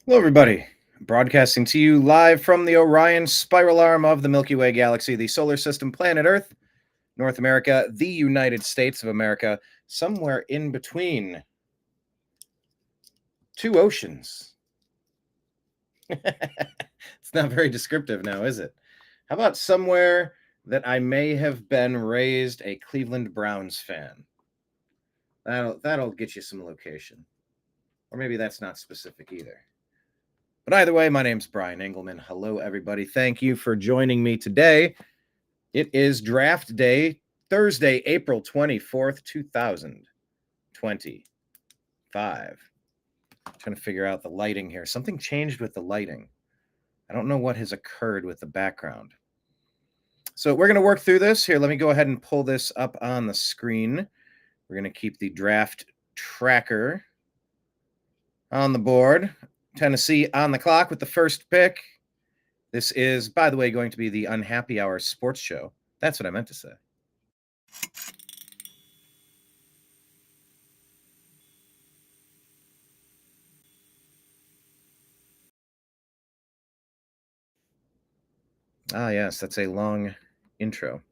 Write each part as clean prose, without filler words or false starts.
Hello, everybody. Broadcasting to you live from the Orion spiral arm of the Milky Way galaxy, the solar system, planet Earth, North America, the United States of America, somewhere in between two oceans. It's not very descriptive now, is it? How about somewhere that I may have been raised a Cleveland Browns fan? That'll get you some location. Or maybe that's not specific either. But either way, my name's Brian Engelman. Hello, everybody. Thank you for joining me today. It is draft day, Thursday, April 24th, 2025. Trying to figure out the lighting here. Something changed with the lighting. I don't know what has occurred with the background. So we're going to work through this. Here, let me go ahead and pull this up on the screen. We're going to keep the draft tracker on the board. Tennessee on the clock with the first pick. This is, by the way, going to be the Unhappy Hour sports show. That's what I meant to say. Ah, yes, that's a long intro.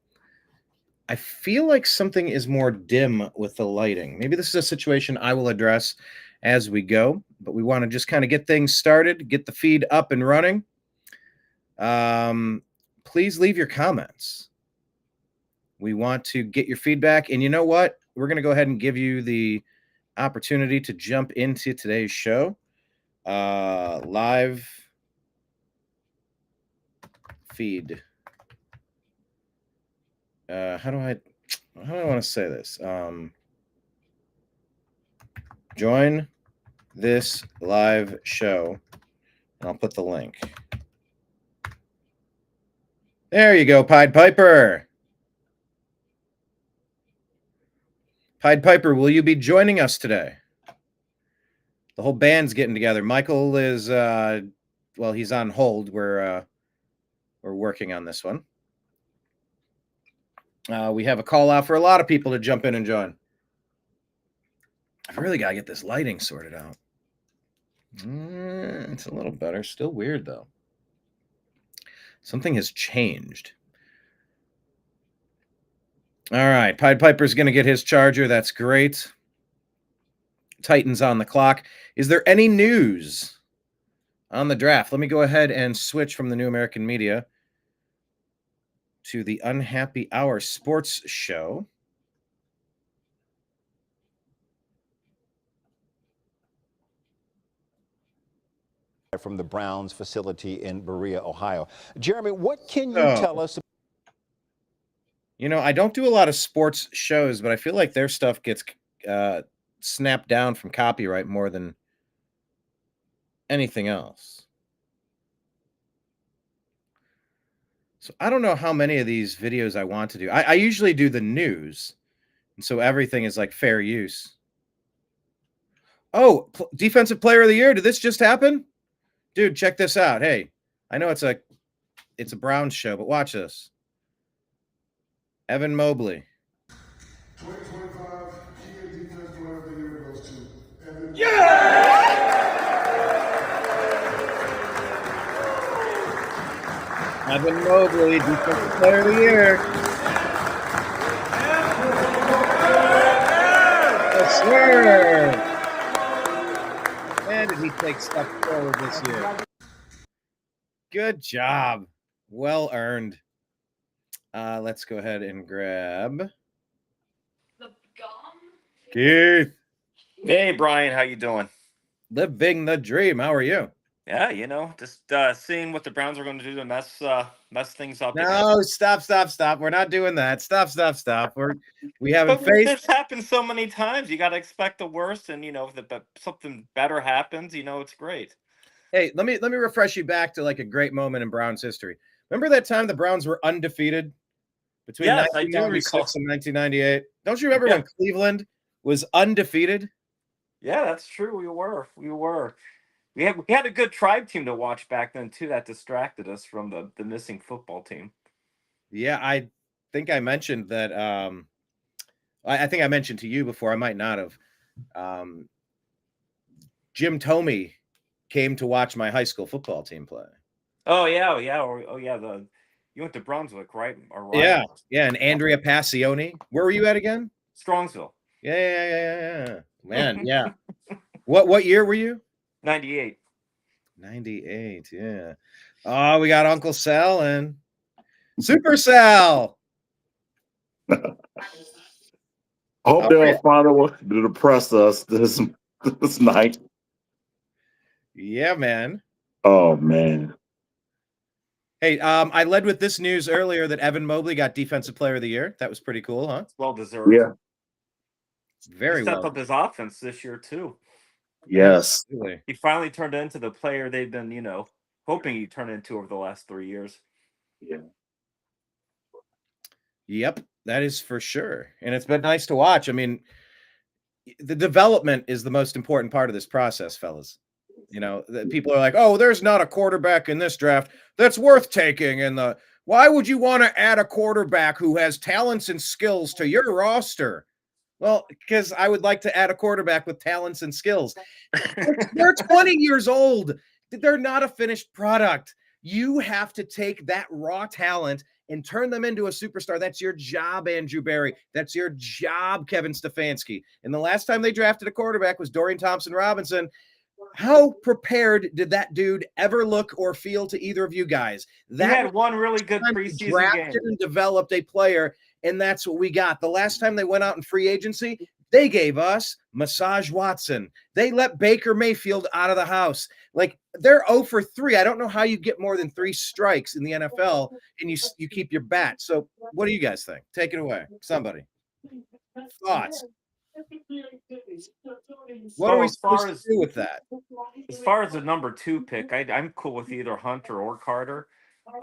I feel like something is more dim with the lighting. Maybe this is a situation I will address as we go, but we want to just kind of get things started, get the feed up and running. Please leave your comments. We want to get your feedback. And you know what? We're going to go ahead and give you the opportunity to jump into today's show. Live feed. How do I want to say this? Join this live show. And I'll put the link. There you go, Pied Piper. Pied Piper, will you be joining us today? The whole band's getting together. Michael is, he's on hold. We're working on this one. We have a call out for a lot of people to jump in and join. I've really got to get this lighting sorted out. It's a little better. Still weird, though. Something has changed. All right. Pied Piper's going to get his charger. That's great. Titans on the clock. Is there any news on the draft? Let me go ahead and switch from the New American Media to the Unhappy Hour sports show. From the Browns facility in Berea, Ohio. Jeremy, what can you tell us? You know, I don't do a lot of sports shows, but I feel like their stuff gets snapped down from copyright more than anything else. So I don't know how many of these videos I want to do. I usually do the news, and so everything is like fair use. Oh, defensive player of the year. Did this just happen? Dude, check this out. Hey, I know it's a Browns show, but watch this. Evan Mobley. 2025 defense player of the year goes to Evan. Evan Mobley, defensive player of the year. Yes, sir. Man, did he take steps forward this year? Good job. Well earned. Let's go ahead and grab the gum. Keith. Hey, Brian, how you doing? Living the dream. How are you? Yeah, just seeing what the Browns are going to do to mess things up. No, stop. We're not doing that. Stop. We haven't faced. This happened so many times. You got to expect the worst, and if something better happens, it's great. Hey, let me refresh you back to like a great moment in Browns history. Remember that time the Browns were undefeated between 1996 and 1998? Don't you remember when Cleveland was undefeated? Yeah, that's true. We were. We had a good tribe team to watch back then too. That distracted us from the missing football team. Yeah, I think I mentioned that. I think I mentioned to you before. I might not have. Jim Thome came to watch my high school football team play. Oh yeah, yeah. You went to Brunswick, right? Or Yeah, right? yeah. And Andrea Passione. Where were you at again? Strongsville. Yeah. Man, yeah. What year were you? 98. 98. Yeah. Oh, we got Uncle Sal and Super Sal. I hope they don't find a way to depress us this night. Yeah, man. Oh man. Hey, I led with this news earlier that Evan Mobley got Defensive Player of the Year. That was pretty cool, huh? It's well deserved. Yeah. Very He stepped well. up his offense this year too. Yes. Absolutely. He finally turned into the player they've been, hoping he'd turn into over the last 3 years. Yeah. Yep, that is for sure. And it's been nice to watch. I mean, the development is the most important part of this process, fellas. People are like, oh, there's not a quarterback in this draft that's worth taking. And why would you want to add a quarterback who has talents and skills to your roster? Well, because I would like to add a quarterback with talents and skills. They're 20 years old. They're not a finished product. You have to take that raw talent and turn them into a superstar. That's your job, Andrew Berry. That's your job, Kevin Stefanski. And the last time they drafted a quarterback was Dorian Thompson-Robinson. How prepared did that dude ever look or feel to either of you guys? He had one really good preseason drafted game and developed a player, and that's what we got. The last time they went out in free agency, they gave us Massage Watson. They let Baker Mayfield out of the house. Like, they're 0 for 3. I don't know how you get more than 3 strikes in the NFL and you keep your bat. So what do you guys think? Take it away. Somebody. Thoughts? What are we supposed to do with that? As far as the number 2 pick, I'm cool with either Hunter or Carter.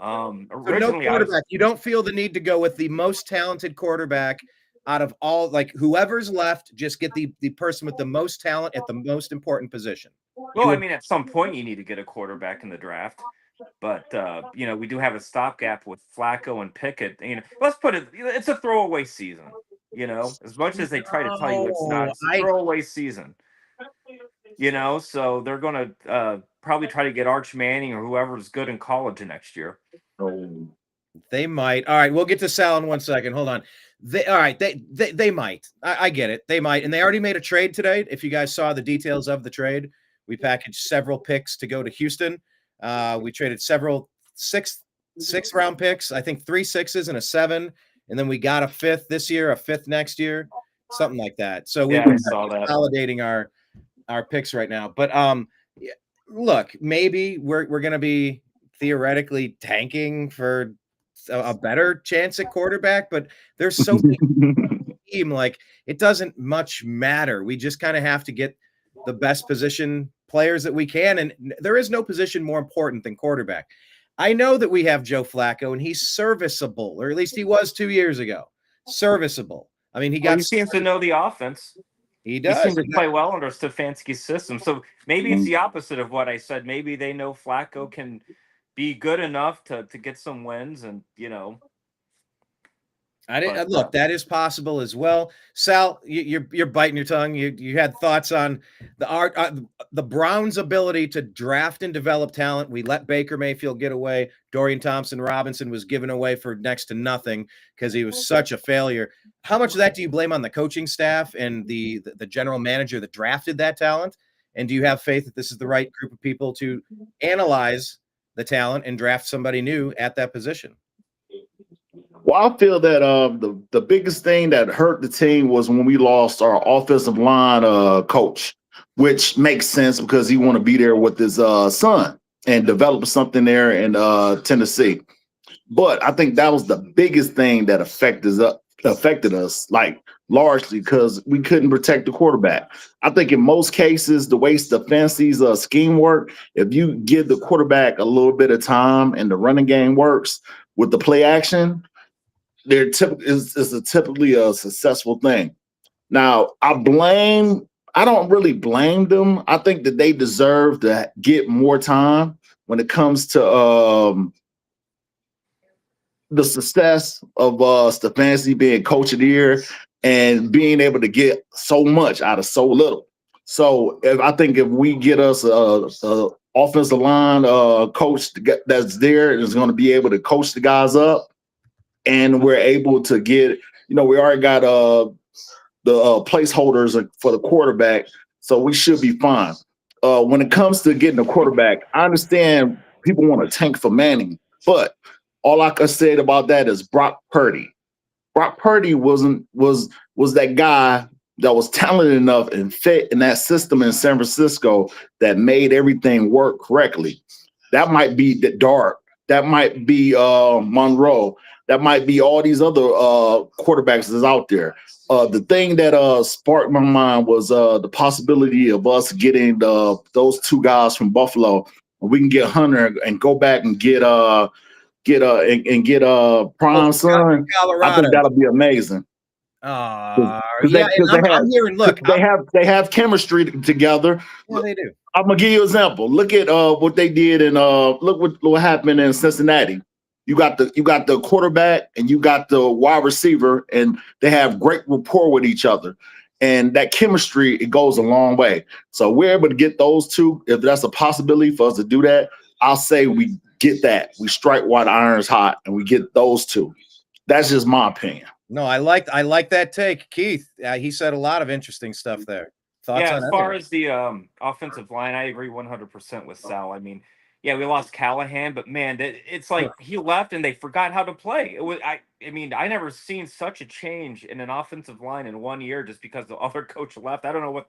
So Originally, no quarterback. You don't feel the need to go with the most talented quarterback out of all, like, whoever's left, just get the person with the most talent at the most important position. Well, I mean, at some point you need to get a quarterback in the draft. But we do have a stopgap with Flacco and Pickett. Let's put it, it's a throwaway season. As much as they try to tell you it's not, it's a throwaway season. So they're going to probably try to get Arch Manning or whoever's good in college next year. They might. All right, we'll get to Sal in 1 second. Hold on. They might. I get it. They might. And they already made a trade today. If you guys saw the details of the trade, we packaged several picks to go to Houston. We traded several sixth round picks. I think 3 6s and a 7. And then we got a 5th this year, a 5th next year, something like that. So we're consolidating our picks right now. But look, maybe we're going to be theoretically tanking for a better chance at quarterback, but there's so many team, like, it doesn't much matter. We just kind of have to get the best position players that we can, and there is no position more important than quarterback. I know that we have Joe Flacco, and he's serviceable, or at least he was 2 years ago. Serviceable. I mean, he seems to know the offense. He does. He seems to play well under Stefanski's system. So maybe it's the opposite of what I said. Maybe they know Flacco can be good enough to get some wins, and look, that is possible as well. Sal, you're biting your tongue. You had thoughts on the Browns' ability to draft and develop talent. We let Baker Mayfield get away. Dorian Thompson-Robinson was given away for next to nothing because he was such a failure. How much of that do you blame on the coaching staff and the general manager that drafted that talent? And do you have faith that this is the right group of people to analyze the talent and draft somebody new at that position? Well, I feel that the biggest thing that hurt the team was when we lost our offensive line coach, which makes sense because he want to be there with his son and develop something there in Tennessee. But I think that was the biggest thing that affected us, like, largely because we couldn't protect the quarterback. I think in most cases, the way Stefanski's scheme work, if you give the quarterback a little bit of time and the running game works with the play action, it's typically a successful thing. Now, I don't really blame them. I think that they deserve to get more time when it comes to the success of Stefanski being coach of the year and being able to get so much out of so little. So I think if we get us a offensive line coach that's there is going to be able to coach the guys up, and we're able to get, we already got the placeholders for the quarterback, so we should be fine. When it comes to getting a quarterback, I understand people want to tank for Manning, but all I can say about that is Brock Purdy. Brock Purdy was that guy that was talented enough and fit in that system in San Francisco that made everything work correctly. That might be the Dart. That might be Monroe. That might be all these other quarterbacks that's out there. The thing that sparked my mind was the possibility of us getting those two guys from Buffalo. We can get Hunter and go back and get Prime Son. I Colorado. think that'll be amazing. Yeah, I'm hearing. Look, they have chemistry together. Yeah, they do. I'm gonna give you an example. Look at what they did, and look what happened in Cincinnati. You got the quarterback and you got the wide receiver, and they have great rapport with each other. And that chemistry, it goes a long way. So we're able to get those two. If that's a possibility for us to do that, I'll say we get that. We strike while the iron's hot, and we get those two. That's just my opinion. No, I like that take, Keith. He said a lot of interesting stuff there. Thoughts on as far as the offensive line, I agree 100% with Sal. I mean, yeah, we lost Callahan, but man, it's like he left and they forgot how to play. It was I mean, I never seen such a change in an offensive line in 1 year just because the other coach left. I don't know what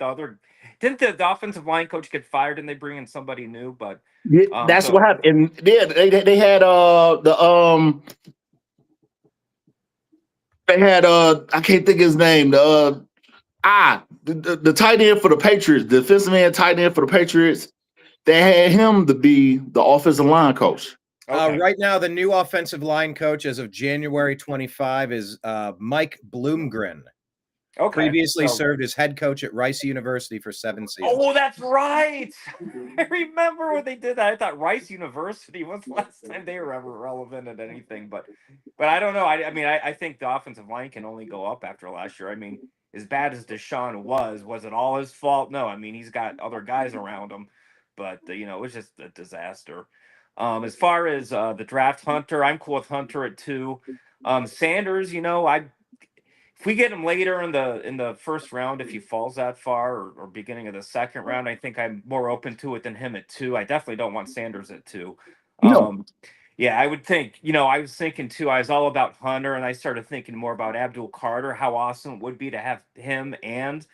didn't the offensive line coach get fired and they bring in somebody new, but that's what happened. And yeah, they had they had I can't think of his name. The tight end for the Patriots, the defensive man tight end for the Patriots. They had him to be the offensive line coach. Okay. Right now, the new offensive line coach as of January 25 is Mike Bloomgren. Okay. Previously served as head coach at Rice University for 7 seasons. Oh, that's right. I remember when they did that. I thought Rice University was the last time they were ever relevant at anything. But I don't know. I think the offensive line can only go up after last year. I mean, as bad as Deshaun was it all his fault? No. I mean, he's got other guys around him. But, it was just a disaster. As far as the draft Hunter, I'm cool with Hunter at 2. Sanders, if we get him later in the first round, if he falls that far, or beginning of the second round, I think I'm more open to it than him at 2. I definitely don't want Sanders at 2. No. Yeah, I would think, I was thinking too, I was all about Hunter, and I started thinking more about Abdul Carter, how awesome it would be to have him and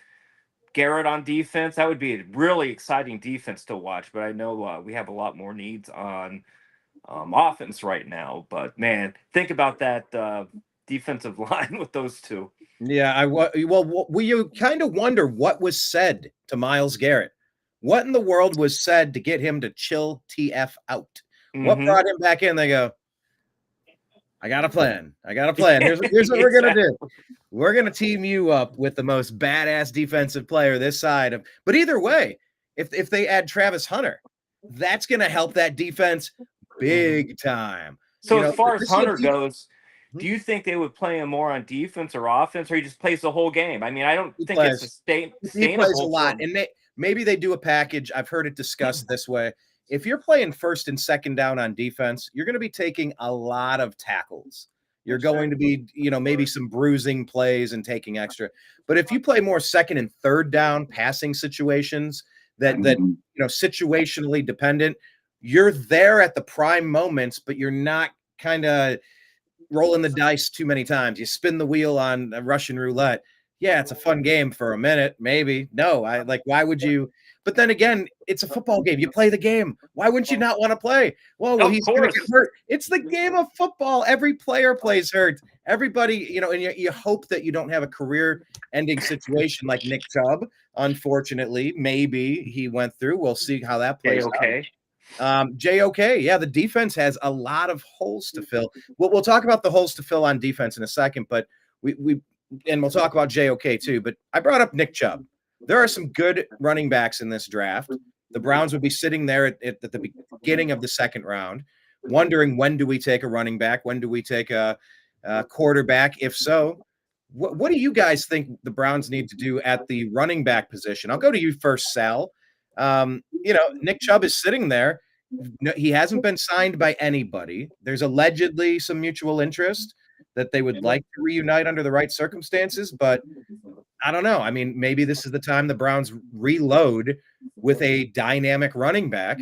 Garrett on defense. That would be a really exciting defense to watch, but I know we have a lot more needs on offense right now. But man, think about that defensive line with those two. Yeah, you kind of wonder what was said to Myles Garrett. What in the world was said to get him to chill TF out? Mm-hmm. What brought him back in? They go, I got a plan. Here's what we're going to do. We're going to team you up with the most badass defensive player this side of. But either way, if they add Travis Hunter, that's going to help that defense big time. So as far as Hunter goes, do you think they would play him more on defense or offense, or he just plays the whole game? I mean, I don't think it's sustainable. He plays a lot, and maybe they do a package. I've heard it discussed this way. If you're playing first and second down on defense, you're going to be taking a lot of tackles. You're going to be, maybe some bruising plays and taking extra. But if you play more second and third down passing situations that situationally dependent, you're there at the prime moments, but you're not kind of rolling the dice too many times. You spin the wheel on a Russian roulette. Yeah, it's a fun game for a minute, maybe. No, why would you? But then again, it's a football game. You play the game. Why wouldn't you not want to play? Well, he's going to get hurt. It's the game of football. Every player plays hurt. Everybody, and you hope that you don't have a career-ending situation like Nick Chubb. Unfortunately, maybe he went through. We'll see how that plays out. JOK, yeah, the defense has a lot of holes to fill. We'll talk about the holes to fill on defense in a second, but we'll talk about JOK too. But I brought up Nick Chubb. There are some good running backs in this draft. The Browns would be sitting there at the beginning of the second round, wondering when do we take a running back? When do we take a quarterback? If so, what do you guys think the Browns need to do at the running back position? I'll go to you first, Sal. Nick Chubb is sitting there. No, he hasn't been signed by anybody. There's allegedly some mutual interest that they would like to reunite under the right circumstances, but I don't know. I mean, maybe this is the time the Browns reload with a dynamic running back.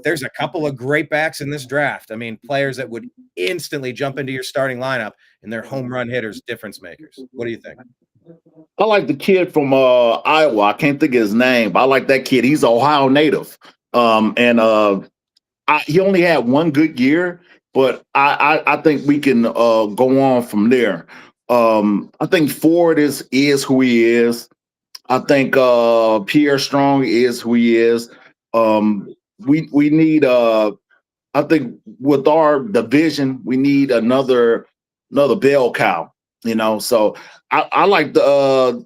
There's a couple of great backs in this draft. I mean, players that would instantly jump into your starting lineup and they're home run hitters, difference makers. What do you think? I like the kid from Iowa. I can't think of his name, but I like that kid. He's an Ohio native. He only had one good year, but I think we can go on from there. I think Ford is who he is. I think Pierre Strong is who he is. We need I think with our division, we need another bell cow, So I like the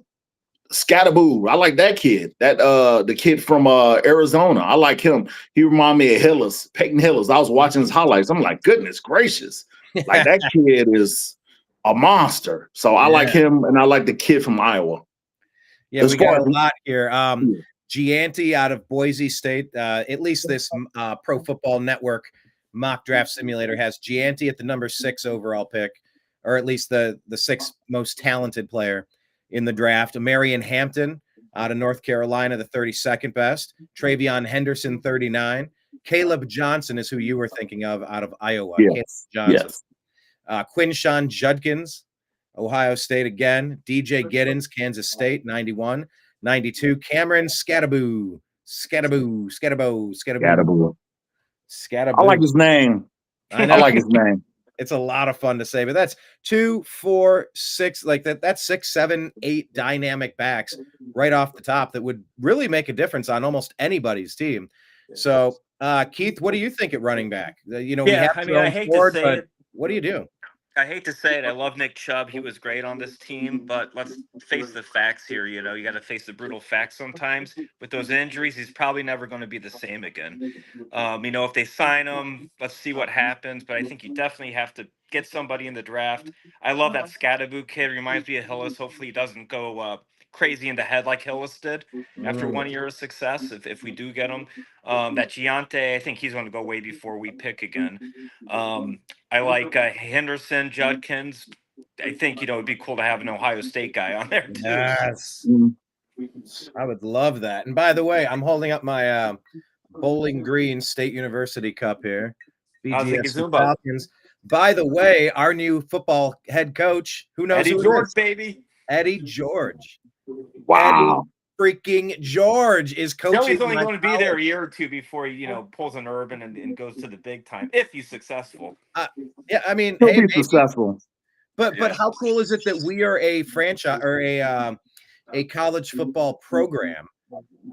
Scatterboo. I like that kid. That the kid from Arizona. I like him. He reminded me of Hillis, Peyton Hillis. I was watching his highlights. I'm like, goodness gracious. Like that kid is a monster. So I like him, and I like the kid from Iowa. Yeah, we got a lot here. Gianti out of Boise State. At least this Pro Football Network mock draft simulator has Gianti at the number 6 overall pick, or at least the 6th most talented player in the draft. Marion Hampton out of North Carolina, the 32nd best. Travion Henderson, 39. Caleb Johnson is who you were thinking of out of Iowa. Yes. Caleb Johnson. Yes. Quinshawn Judkins, Ohio State again. DJ Giddens, Kansas State, 91. 92. Cameron Scatterboo. I like his name. I like his name. It's a lot of fun to say, but that's 2, 4, 6, like that. That's 6, 7, 8 dynamic backs right off the top that would really make a difference on almost anybody's team. So, Keith, what do you think at running back? We have I hate to say it. What do you do? I hate to say it. I love Nick Chubb. He was great on this team, but let's face the facts here. You got to face the brutal facts sometimes. With those injuries, he's probably never going to be the same again. If they sign him, let's see what happens. But I think you definitely have to get somebody in the draft. I love that Scatterboo kid. Reminds me of Hillis. Hopefully he doesn't go crazy in the head like Hillis did after 1 year of success, if we do get him. That Giante, I think he's going to go way before we pick again. I like Henderson, Judkins. I think, it'd be cool to have an Ohio State guy on there, too. Yes. I would love that. And by the way, I'm holding up my Bowling Green State University Cup here. BGS Falcons. By the way, our new football head coach, who knows Eddie who George, baby. Eddie George. Wow. Eddie freaking George is coaching. Joey's only going to be there a year or two before he, pulls an Urban and goes to the big time, if he's successful. Yeah, I mean, he'll be successful. But how cool is it that we are a franchise or a college football program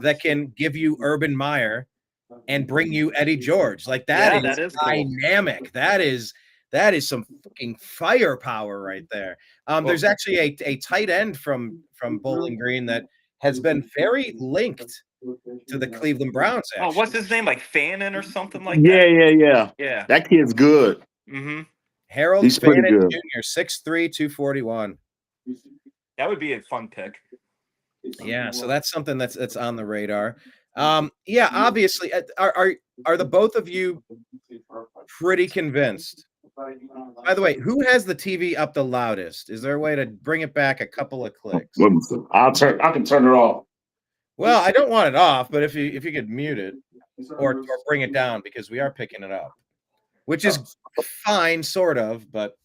that can give you Urban Meyer and bring you Eddie George? Like that is dynamic. Cool. That is some fucking firepower right there. There's actually a tight end from Bowling Green that has been very linked to the Cleveland Browns. Actually. What's his name? Like Fannin or something like that? Yeah. That kid's good. Mm-hmm. Harold Fannin Jr., 6'3", 241. That would be a fun pick. Yeah, so that's something that's on the radar. Obviously, are the both of you pretty convinced? By the way, who has the TV up the loudest? Is there a way to bring it back a couple of clicks? I can turn it off. Well, I don't want it off, but if you could mute it or bring it down, because we are picking it up, which is fine, sort of, but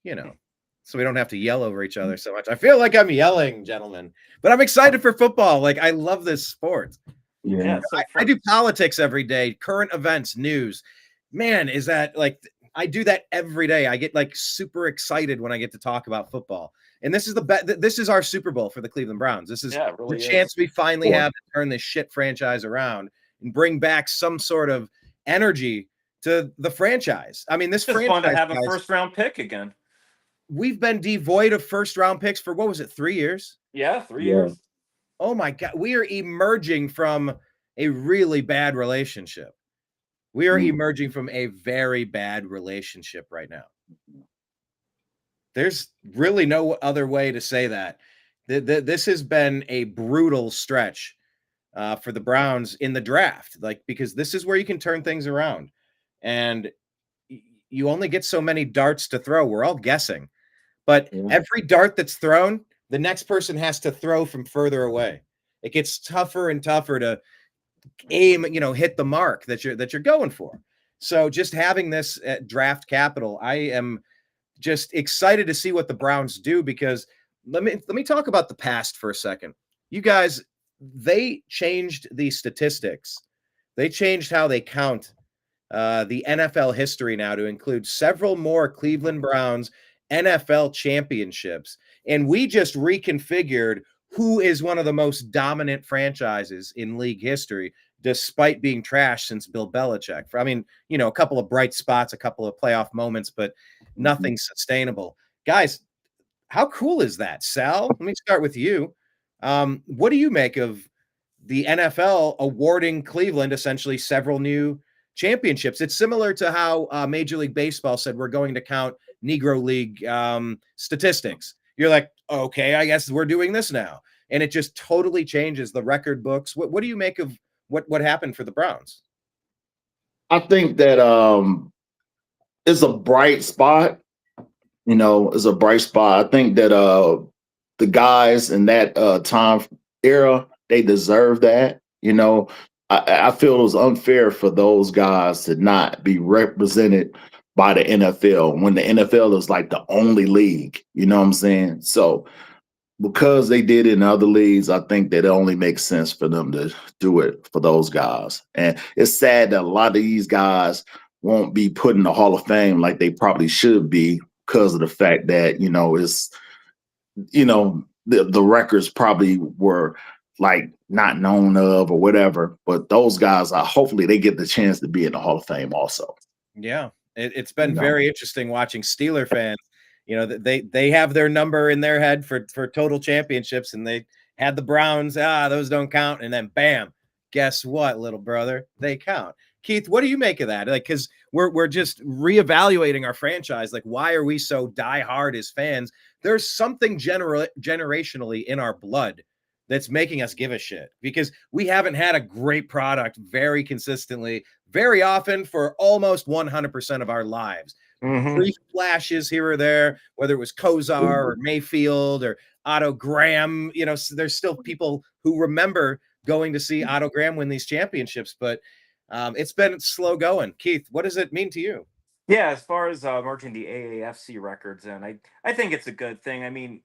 so we don't have to yell over each other so much. I feel like I'm yelling, gentlemen, but I'm excited for football. Like, I love this sport. Yeah, I do politics every day, current events, news. Man, is that like I do that every day. I get like super excited when I get to talk about football. And this is this is our Super Bowl for the Cleveland Browns. This is the chance we finally have to turn this shit franchise around and bring back some sort of energy to the franchise. I mean, this franchise fun to have a first round pick again. We've been devoid of first round picks for, what was it, 3 years? Yeah, 3 years. Oh my God. We are emerging from a really bad relationship. We are emerging from a very bad relationship right now. There's really no other way to say that. This has been a brutal stretch for the Browns in the draft, like, because this is where you can turn things around, and you only get so many darts to throw. We're all guessing, but every dart that's thrown, the next person has to throw from further away. It gets tougher and tougher to aim, hit the mark that you're going for. So just having this draft capital, I am just excited to see what the Browns do, because let me talk about the past for a second. You guys, they changed the statistics. They changed how they count the NFL history now to include several more Cleveland Browns NFL championships. And we just reconfigured who is one of the most dominant franchises in league history, despite being trashed since Bill Belichick. I mean, a couple of bright spots, a couple of playoff moments, but nothing sustainable. Guys, how cool is that? Sal, let me start with you. What do you make of the NFL awarding Cleveland essentially several new championships? It's similar to how Major League Baseball said we're going to count Negro League statistics. You're like, okay, I guess we're doing this now. And it just totally changes the record books. What do you make of what happened for the Browns? I think that it's a bright spot. It's a bright spot. I think that the guys in that time era, they deserve that. I feel it was unfair for those guys to not be represented by the NFL when the NFL is like the only league. You know what I'm saying? So because they did it in other leagues, I think that it only makes sense for them to do it for those guys. And it's sad that a lot of these guys won't be put in the Hall of Fame like they probably should be, because of the fact that, it's, the records probably were like not known of or whatever. But those guys, hopefully they get the chance to be in the Hall of Fame also. Yeah, it's been very interesting watching Steeler fans. They have their number in their head for total championships, and they had the Browns. Those don't count. And then bam, guess what, little brother? They count. Keith, what do you make of that? Like, because we're just reevaluating our franchise. Like, why are we so diehard as fans? There's something generationally in our blood that's making us give a shit, because we haven't had a great product very consistently, very often, for almost 100% of our lives. Brief flashes here or there, whether it was Kozar or Mayfield or Otto Graham. There's still people who remember going to see Otto Graham win these championships, but it's been slow going. Keith, what does it mean to you? Yeah, as far as merging the AAFC records in, I think it's a good thing. I mean,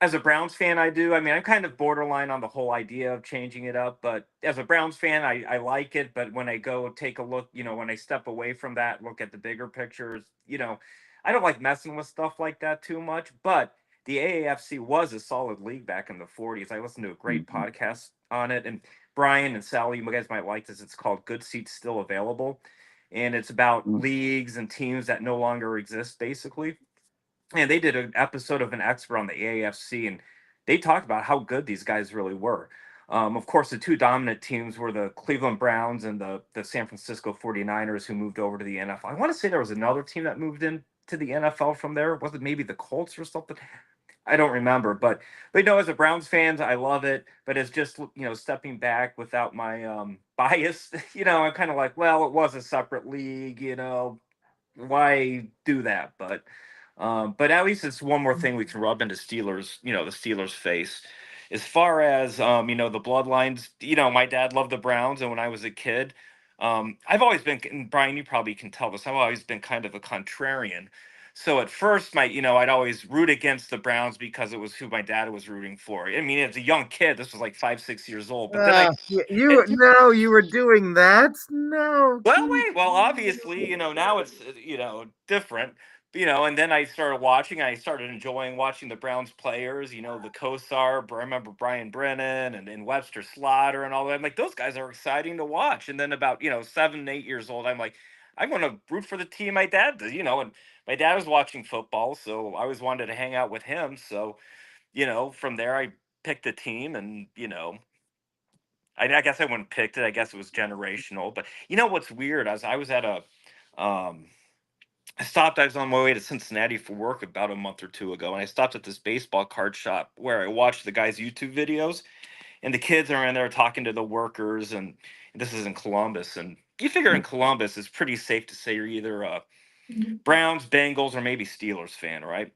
as a Browns fan, I do. I mean, I'm kind of borderline on the whole idea of changing it up, but as a Browns fan, I like it. But when I go take a look, when I step away from that, look at the bigger pictures, I don't like messing with stuff like that too much. But the AAFC was a solid league back in the 40s. I listened to a great podcast on it. And Brian and Sally, you guys might like this. It's called Good Seats Still Available. And it's about leagues and teams that no longer exist, basically. And they did an episode of an expert on the AAFC, and they talked about how good these guys really were. Of course, the two dominant teams were the Cleveland Browns and the San Francisco 49ers, who moved over to the NFL. I want to say there was another team that moved in to the NFL from there. Was it maybe the Colts or something? I don't remember, but as a Browns fan, I love it. But it's just stepping back without my bias. I'm kind of like, well, it was a separate league. Why do that? But at least it's one more thing we can rub into the Steelers' face. As far as the bloodlines, my dad loved the Browns, and when I was a kid, I've always been, and Brian, you probably can tell this, I've always been kind of a contrarian. So at first, I'd always root against the Browns because it was who my dad was rooting for. I mean, as a young kid, this was like 5, 6 years old. But then you were doing that. No. Well, obviously, now it's different. And then I started watching. I started enjoying watching the Browns players. The Kosar. I remember Brian Brennan and Webster Slaughter and all that. I'm like, those guys are exciting to watch. And then about 7, 8 years old, I'm like, I'm going to root for the team my dad does. And my dad was watching football, so I always wanted to hang out with him. So from there, I picked a team, and I guess I wouldn't picked it. I guess it was generational. But what's weird? I was at a I stopped. I was on my way to Cincinnati for work about a month or two ago, and I stopped at this baseball card shop where I watched the guys' YouTube videos. and the kids are in there talking to the workers, and this is in Columbus, and you figure in Columbus it's pretty safe to say you're either a Browns, Bengals, or maybe Steelers fan, right?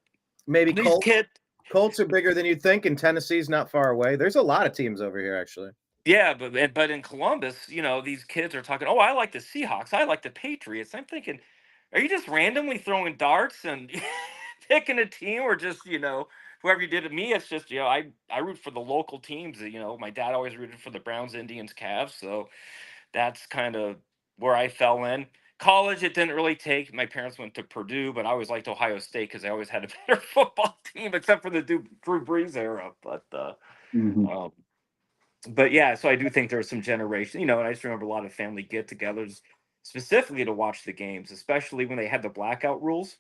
Maybe These Colts. kids, Colts are bigger than you'd think, and Tennessee's not far away. There's a lot of teams over here, actually. yeah, but in Columbus, these kids are talking. Oh, I like the Seahawks. I like the Patriots. I'm thinking, are you just randomly throwing darts and picking a team, or just whoever you did to me? It's just I root for the local teams. My dad always rooted for the Browns, Indians, Cavs. So that's kind of where I fell in. College, it didn't really take. My parents went to Purdue, but I always liked Ohio State because they always had a better football team, except for the Drew Brees era. Mhm. Um, but yeah, so I do think there's some generation, and I just remember a lot of family get-togethers specifically to watch the games, especially when they had the blackout rules.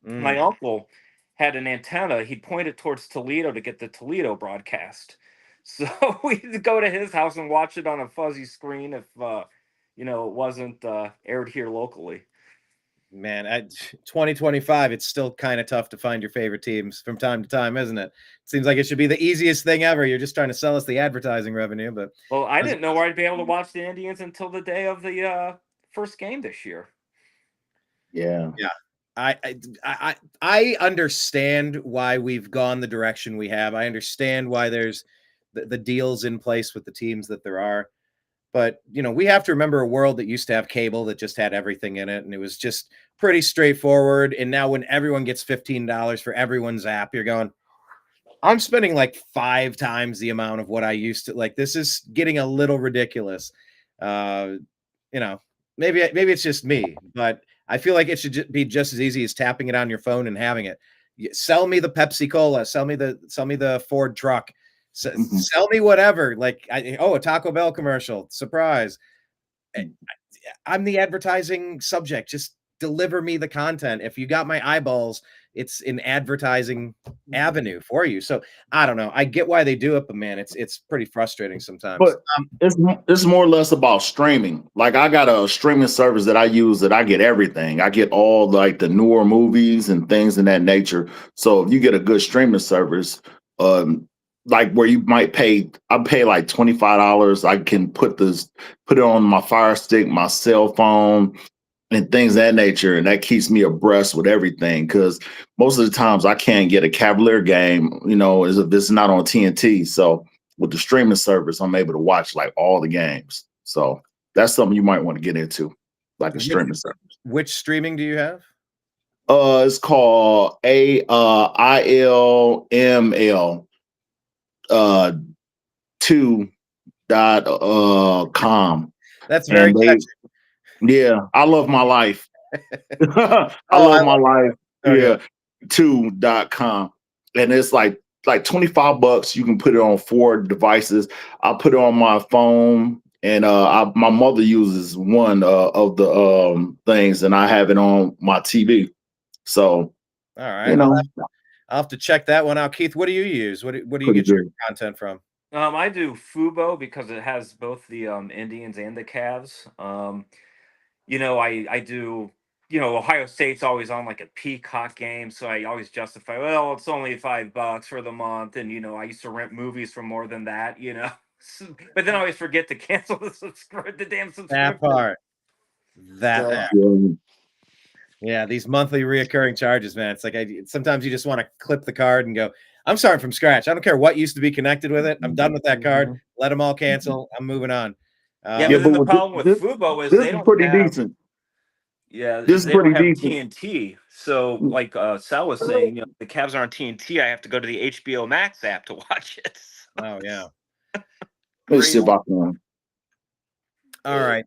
My Mm. uncle had an antenna. He'd point it towards Toledo to get the Toledo broadcast. So we'd go to his house and watch it on a fuzzy screen if it wasn't aired here locally. Man, at 2025, it's still kind of tough to find your favorite teams from time to time, isn't it? Seems like it should be the easiest thing ever. You're just trying to sell us the advertising revenue, but Well, I didn't know where I'd be able to watch the Indians until the day of the first game this year. Yeah. yeah, I understand why we've gone the direction we have. I understand why there's the deals in place with the teams that there are. But, we have to remember a world that used to have cable that just had everything in it, and it was just pretty straightforward. And now when everyone gets $15 for everyone's app, you're going, I'm spending like 5 times the amount of what I used to. Like, this is getting a little ridiculous. Uh, maybe it's just me, but I feel like it should be just as easy as tapping it on your phone and having it. Sell me the Pepsi Cola, sell me the Ford truck. Mhm. Sell me whatever. Like, a Taco Bell commercial, surprise. I'm the advertising subject. Just deliver me the content. If you got my eyeballs, it's an advertising avenue for you. So I don't know. I get why they do it, but man, it's pretty frustrating sometimes. But it's more or less about streaming. Like I got a streaming service that I use that I get everything. I get all like the newer movies and things in that nature. So if you get a good streaming service, like where you might I pay like $25. I can put it on my Fire Stick, my cell phone, and things of that nature, and that keeps me abreast with everything. Because most of the times I can't get a Cavalier game, if it's not on TNT. So with the streaming service, I'm able to watch like all the games. So that's something you might want to get into, like a streaming service. Which streaming do you have? It's called ILML 2.com. That's very catchy. Yeah, I love my life. I Oh, love my life. Okay. Yeah, 2.com. And it's like $25. You can put it on 4 devices. I put it on my phone, and my mother uses one of the things, and I have it on my TV. So, all right, I'll have to check that one out. Keith, what do you use? What do you get your content from? I do Fubo because it has both the Indians and the Cavs. I do. Ohio State's always on like a Peacock game, so I always justify. Well, it's only $5 for the month, and I used to rent movies for more than that. But then I always forget to cancel the damn subscription. That part. Yeah. Yeah, these monthly reoccurring charges, man. It's like sometimes you just want to clip the card and go, I'm starting from scratch. I don't care what used to be connected with it. I'm done with that card. Let them all cancel. I'm moving on. But then the problem with Fubo is they don't pretty have, decent. Yeah, This is they don't pretty have decent. TNT. So, like Sal was saying, the Cavs are on TNT. I have to go to the HBO Max app to watch it. Oh yeah. Let's see if I can. All right.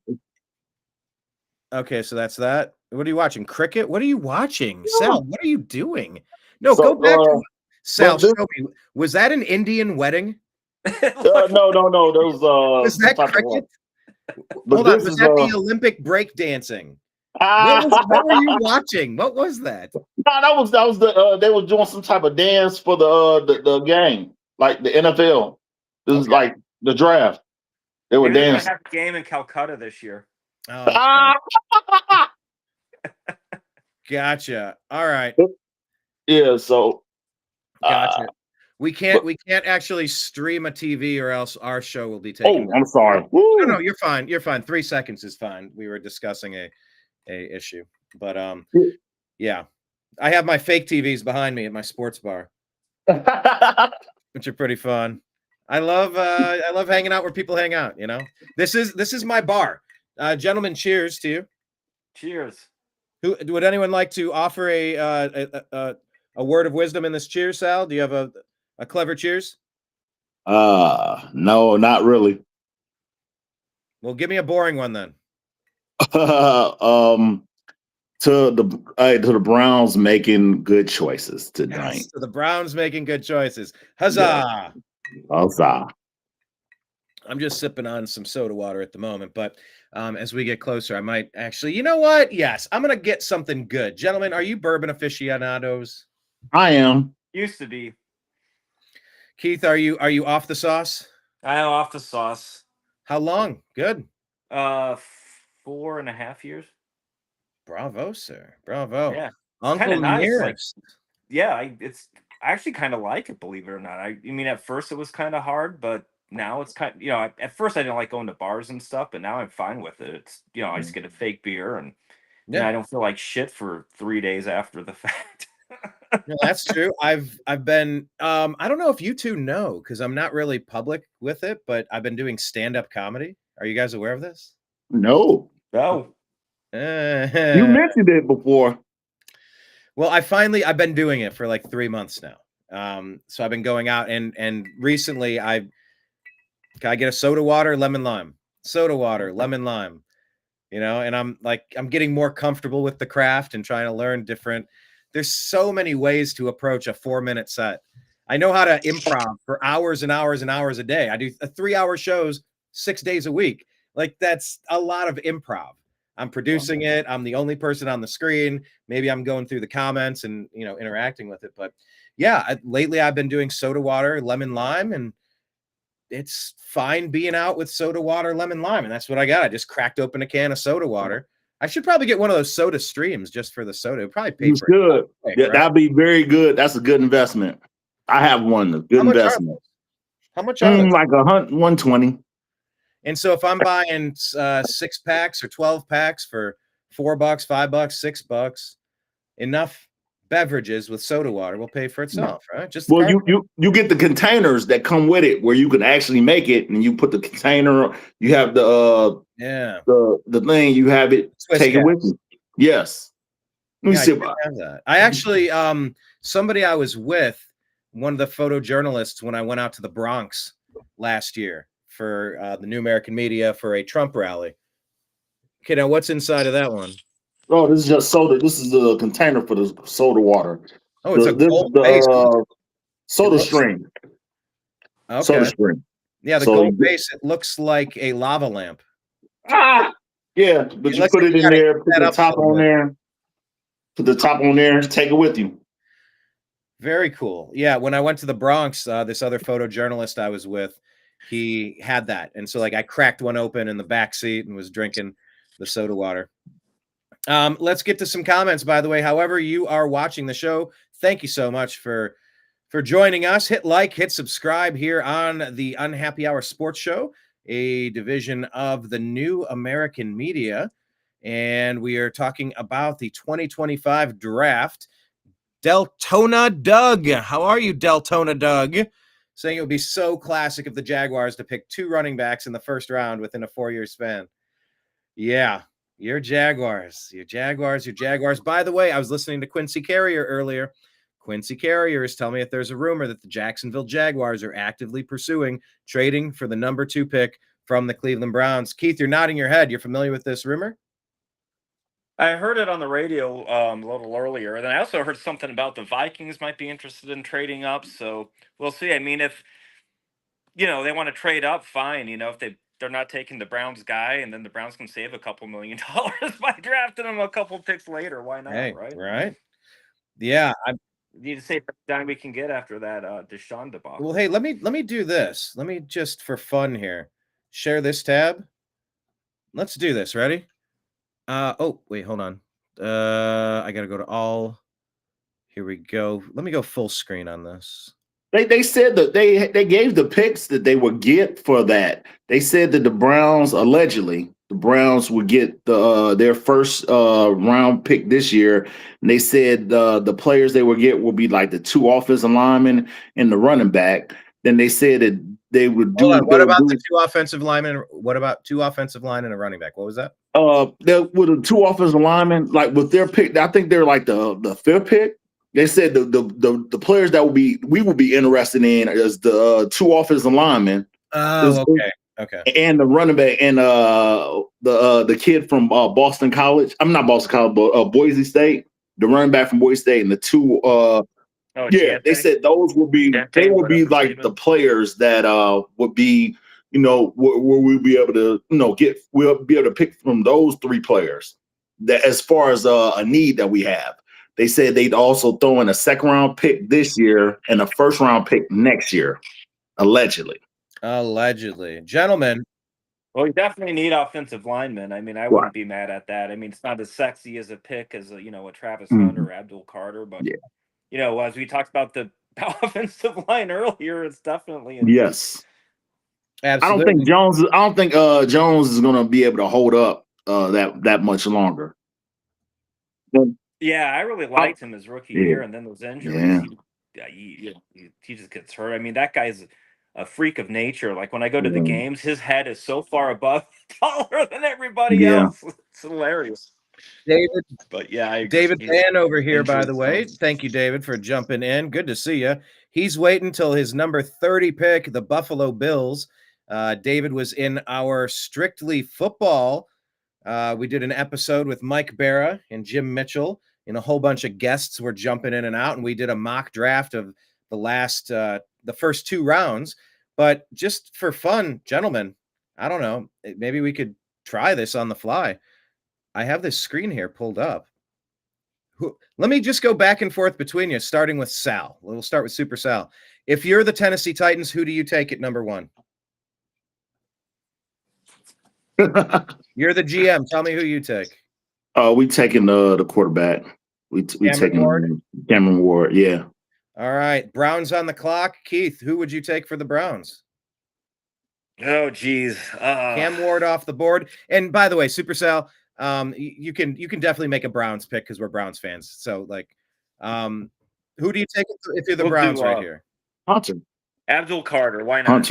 Okay, so that's that. What are you watching? Cricket? What are you watching? Sal, what are you doing? No, go back to Sal. Show me. Was that an Indian wedding? No. Those was that cricket? Hold on. Was that the Olympic break dancing? What were you watching? What was that? No, that was the they were doing some type of dance for the game, like the NFL. This is like the draft. They were dancing. They're gonna have a game in Calcutta this year. Oh, Gotcha. All right. Yeah. So. Gotcha. We can't actually stream a TV or else our show will be taken Oh, down. I'm sorry. No, you're fine. You're fine. 3 seconds is fine. We were discussing a issue. But yeah. I have my fake TVs behind me at my sports bar, which are pretty fun. I love hanging out where people hang out, you know. This is my bar. Gentlemen, cheers to you. Cheers. Would anyone like to offer a word of wisdom in this cheers, Sal? Do you have a clever cheers? No, not really. Well, give me a boring one then. To the Browns making good choices tonight. Yes, so the Browns making good choices. Huzzah! Huzzah. I'm just sipping on some soda water at the moment, but as we get closer, I might actually. You know what? Yes, I'm gonna get something good, gentlemen. Are you bourbon aficionados? I am. Used to be. Keith, are you off the sauce? I am off the sauce. How long? Good. 4.5 years. Bravo, sir. Bravo. Yeah. Uncle Nice. Nearest. Yeah, I actually kind of like it, believe it or not. I mean, at first it was kind of hard, but now it's kind of, at first I didn't like going to bars and stuff, but now I'm fine with it. It's, I just get a fake beer and I don't feel like shit for 3 days after the fact. No, that's true. I've been I don't know if you two know because I'm not really public with it, but I've been doing stand-up comedy. Are you guys aware of this? No. No. You mentioned it before. Well, I've been doing it for like 3 months now. So I've been going out and recently can I get a soda water, lemon lime, soda water, lemon lime, and I'm getting more comfortable with the craft and trying to learn different. There's so many ways to approach a 4-minute set. I know how to improv for hours and hours and hours a day. I do 3-hour shows 6 days a week. Like that's a lot of improv. I'm producing it. I'm the only person on the screen. Maybe I'm going through the comments and, interacting with it. But yeah, lately I've been doing soda water, lemon lime, and it's fine being out with soda water, lemon lime. And that's what I got. I just cracked open a can of soda water. I should probably get one of those soda streams just for the soda. It'd probably pay for it. Yeah, right? That'd be very good. That's a good investment. I have one. A good investment. How much are they? Like 120. And so if I'm buying 6 packs or 12 packs for $4, $5, $6, enough beverages with soda water will pay for itself, right? Just you get the containers that come with it where you can actually make it, and you put the container. You have the thing. You have it. Take it with you. Yes. Let me see about that. I actually somebody I was with, one of the photojournalists when I went out to the Bronx last year for the New American Media for a Trump rally. Okay, now what's inside of that one? Oh, this is just soda. This is the container for the soda water. Oh, it's a gold base. Soda stream. Okay. Soda stream. Yeah, the gold base. It looks like a lava lamp. Yeah, but you put it in there, put the top on there. Put the top on there, take it with you. Very cool. Yeah, when I went to the Bronx, this other photojournalist I was with, he had that. And so I cracked one open in the back seat and was drinking the soda water. Let's get to some comments, by the way. However you are watching the show, thank you so much for joining us. Hit like, hit subscribe here on the Unhappy Hour Sports Show, a division of the New American Media. And we are talking about the 2025 draft. Deltona Doug. How are you, Deltona Doug? Saying it would be so classic of the Jaguars to pick 2 running backs in the first round within a 4-year span. Yeah, you're Jaguars. You're Jaguars. You're Jaguars. By the way, I was listening to Quincy Carrier earlier. Quincy Carrier is telling me that there's a rumor that the Jacksonville Jaguars are actively pursuing trading for the number 2 pick from the Cleveland Browns. Keith, you're nodding your head. You're familiar with this rumor? I heard it on the radio a little earlier, and I also heard something about the Vikings might be interested in trading up. So we'll see. I mean, if they want to trade up, fine. If they're not taking the Browns guy, and then the Browns can save a couple $1 million by drafting him a couple picks later. Why not? Hey, right? Right. Yeah, I need to save the time we can get after that Deshaun debacle. Well, hey, let me do this. Let me just for fun here share this tab. Let's do this. Ready? Oh, wait, hold on. I gotta go to all. Here we go. Let me go full screen on this. They said that they gave the picks that they would get for that. They said that the Browns allegedly the Browns would get their first round pick this year. And they said the players they would get will be like the 2 offensive linemen and the running back. Then they said that they would do. Hold on. What They would about do, the 2 offensive linemen? What about 2 offensive line and a running back? What was that? with the 2 offensive linemen, like with their pick, I think they're like the 5th pick. They said the players that we will be interested in is the 2 offensive linemen. Oh, okay. And the running back and the kid from Boston College. I'm not Boston College, but Boise State. The running back from Boise State and the 2 yeah, they said those will be like the players that would be, where we'll be able to, we'll be able to pick from those 3 players that as far as a need that we have. They said they'd also throw in a 2nd round pick this year and a 1st round pick next year, allegedly. Gentlemen. Well, you definitely need offensive linemen. I mean, I wouldn't be mad at that. I mean, it's not as sexy as a pick as a Travis Hunter or Abdul Carter, but as we talked about the offensive line earlier, it's definitely yes. Absolutely. I don't think Jones is going to be able to hold up that much longer. Yeah, I really liked him his rookie year, and then those injuries, he just gets hurt. I mean, that guy's a freak of nature. Like when I go to the games, his head is so far above, taller than everybody else. It's hilarious. David, but yeah, David Van over here, by the way. Thank you, David, for jumping in. Good to see you. He's waiting till his number 30 pick, the Buffalo Bills. David was in our Strictly Football. We did an episode with Mike Barra and Jim Mitchell, and a whole bunch of guests were jumping in and out, and we did a mock draft of the first 2 rounds. But just for fun, gentlemen, I don't know, maybe we could try this on the fly. I have this screen here pulled up. Let me just go back and forth between you, starting with Sal. We'll start with Super Sal. If you're the Tennessee Titans, who do you take at number 1? You're the GM. Tell me who you take. We taking the quarterback. We taking Cameron Ward. Yeah. All right. Browns on the clock. Keith, who would you take for the Browns? Oh, geez. Cam Ward off the board. And by the way, Super Sal, you can definitely make a Browns pick because we're Browns fans. So who do you take if you're the Browns right here? Hunter. Abdul Carter. Why not?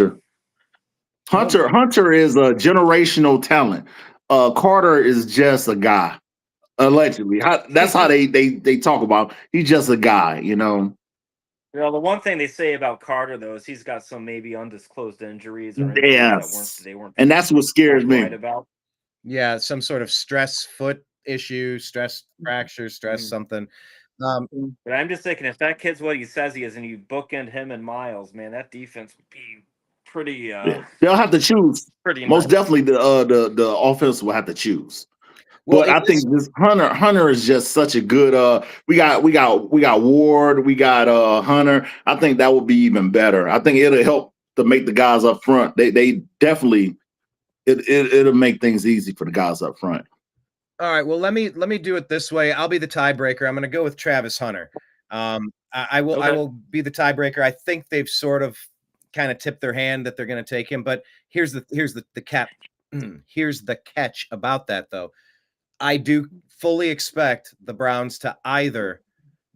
Hunter is a generational talent. Carter is just a guy. Allegedly. That's how they talk about him. He's just a guy, The one thing they say about Carter, though, is he's got some maybe undisclosed injuries or they weren't and that's what scares me. About. Yeah, some sort of stress foot issue, stress fracture, stress something. But I'm just thinking, if that kid's what he says he is, and you bookend him and Miles, man, that defense would be pretty. They'll have to choose. Most definitely, the offense will have to choose. Well, but I think this Hunter is just such a good. We got Ward, we got Hunter. I think that would be even better. I think it'll help to make the guys up front. They definitely it'll make things easy for the guys up front. All right. Well, let me do it this way. I'll be the tiebreaker. I'm going to go with Travis Hunter. I will be the tiebreaker. I think they've sort of kind of tipped their hand that they're going to take him. But here's the cap. Here's the catch about that, though. I do fully expect the Browns to either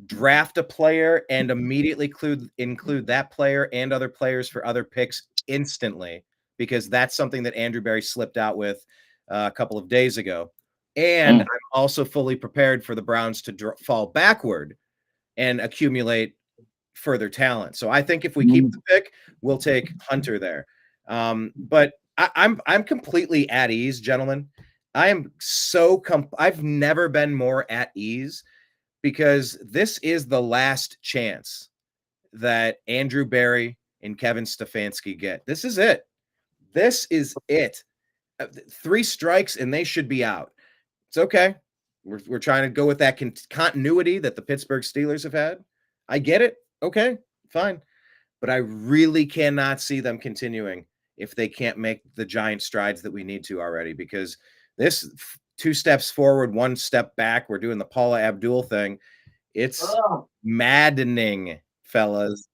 draft a player and immediately include that player and other players for other picks instantly, because that's something that Andrew Berry slipped out with a couple of days ago. And I'm also fully prepared for the Browns to fall backward and accumulate further talent. So I think if we keep the pick, we'll take Hunter there. But I'm completely at ease, gentlemen. I am I've never been more at ease, because this is the last chance that Andrew Berry and Kevin Stefanski get. This is it. This is it. 3 strikes and they should be out. It's okay. We're trying to go with that continuity that the Pittsburgh Steelers have had. I get it. Okay, fine. But I really cannot see them continuing if they can't make the giant strides that we need to already, because this 2 steps forward, 1 step back. We're doing the Paula Abdul thing. It's maddening, fellas.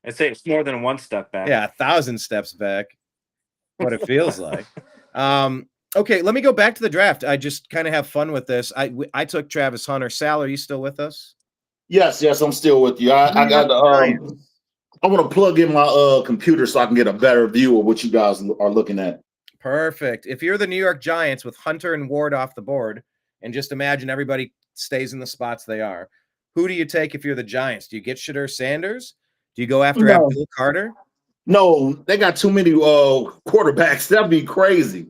I'd say it's more than one step back. Yeah, 1,000 steps back. What it feels like. Okay, let me go back to the draft. I just kind of have fun with this. I took Travis Hunter. Sal, are you still with us? Yes, I'm still with you. I New got York Giants. I want to plug in my computer so I can get a better view of what you guys are looking at. Perfect. If you're the New York Giants with Hunter and Ward off the board, and just imagine everybody stays in the spots they are, who do you take if you're the Giants? Do you get Shadur Sanders? Do you go after No. Abdul Carter? No, they got too many quarterbacks. That'd be crazy.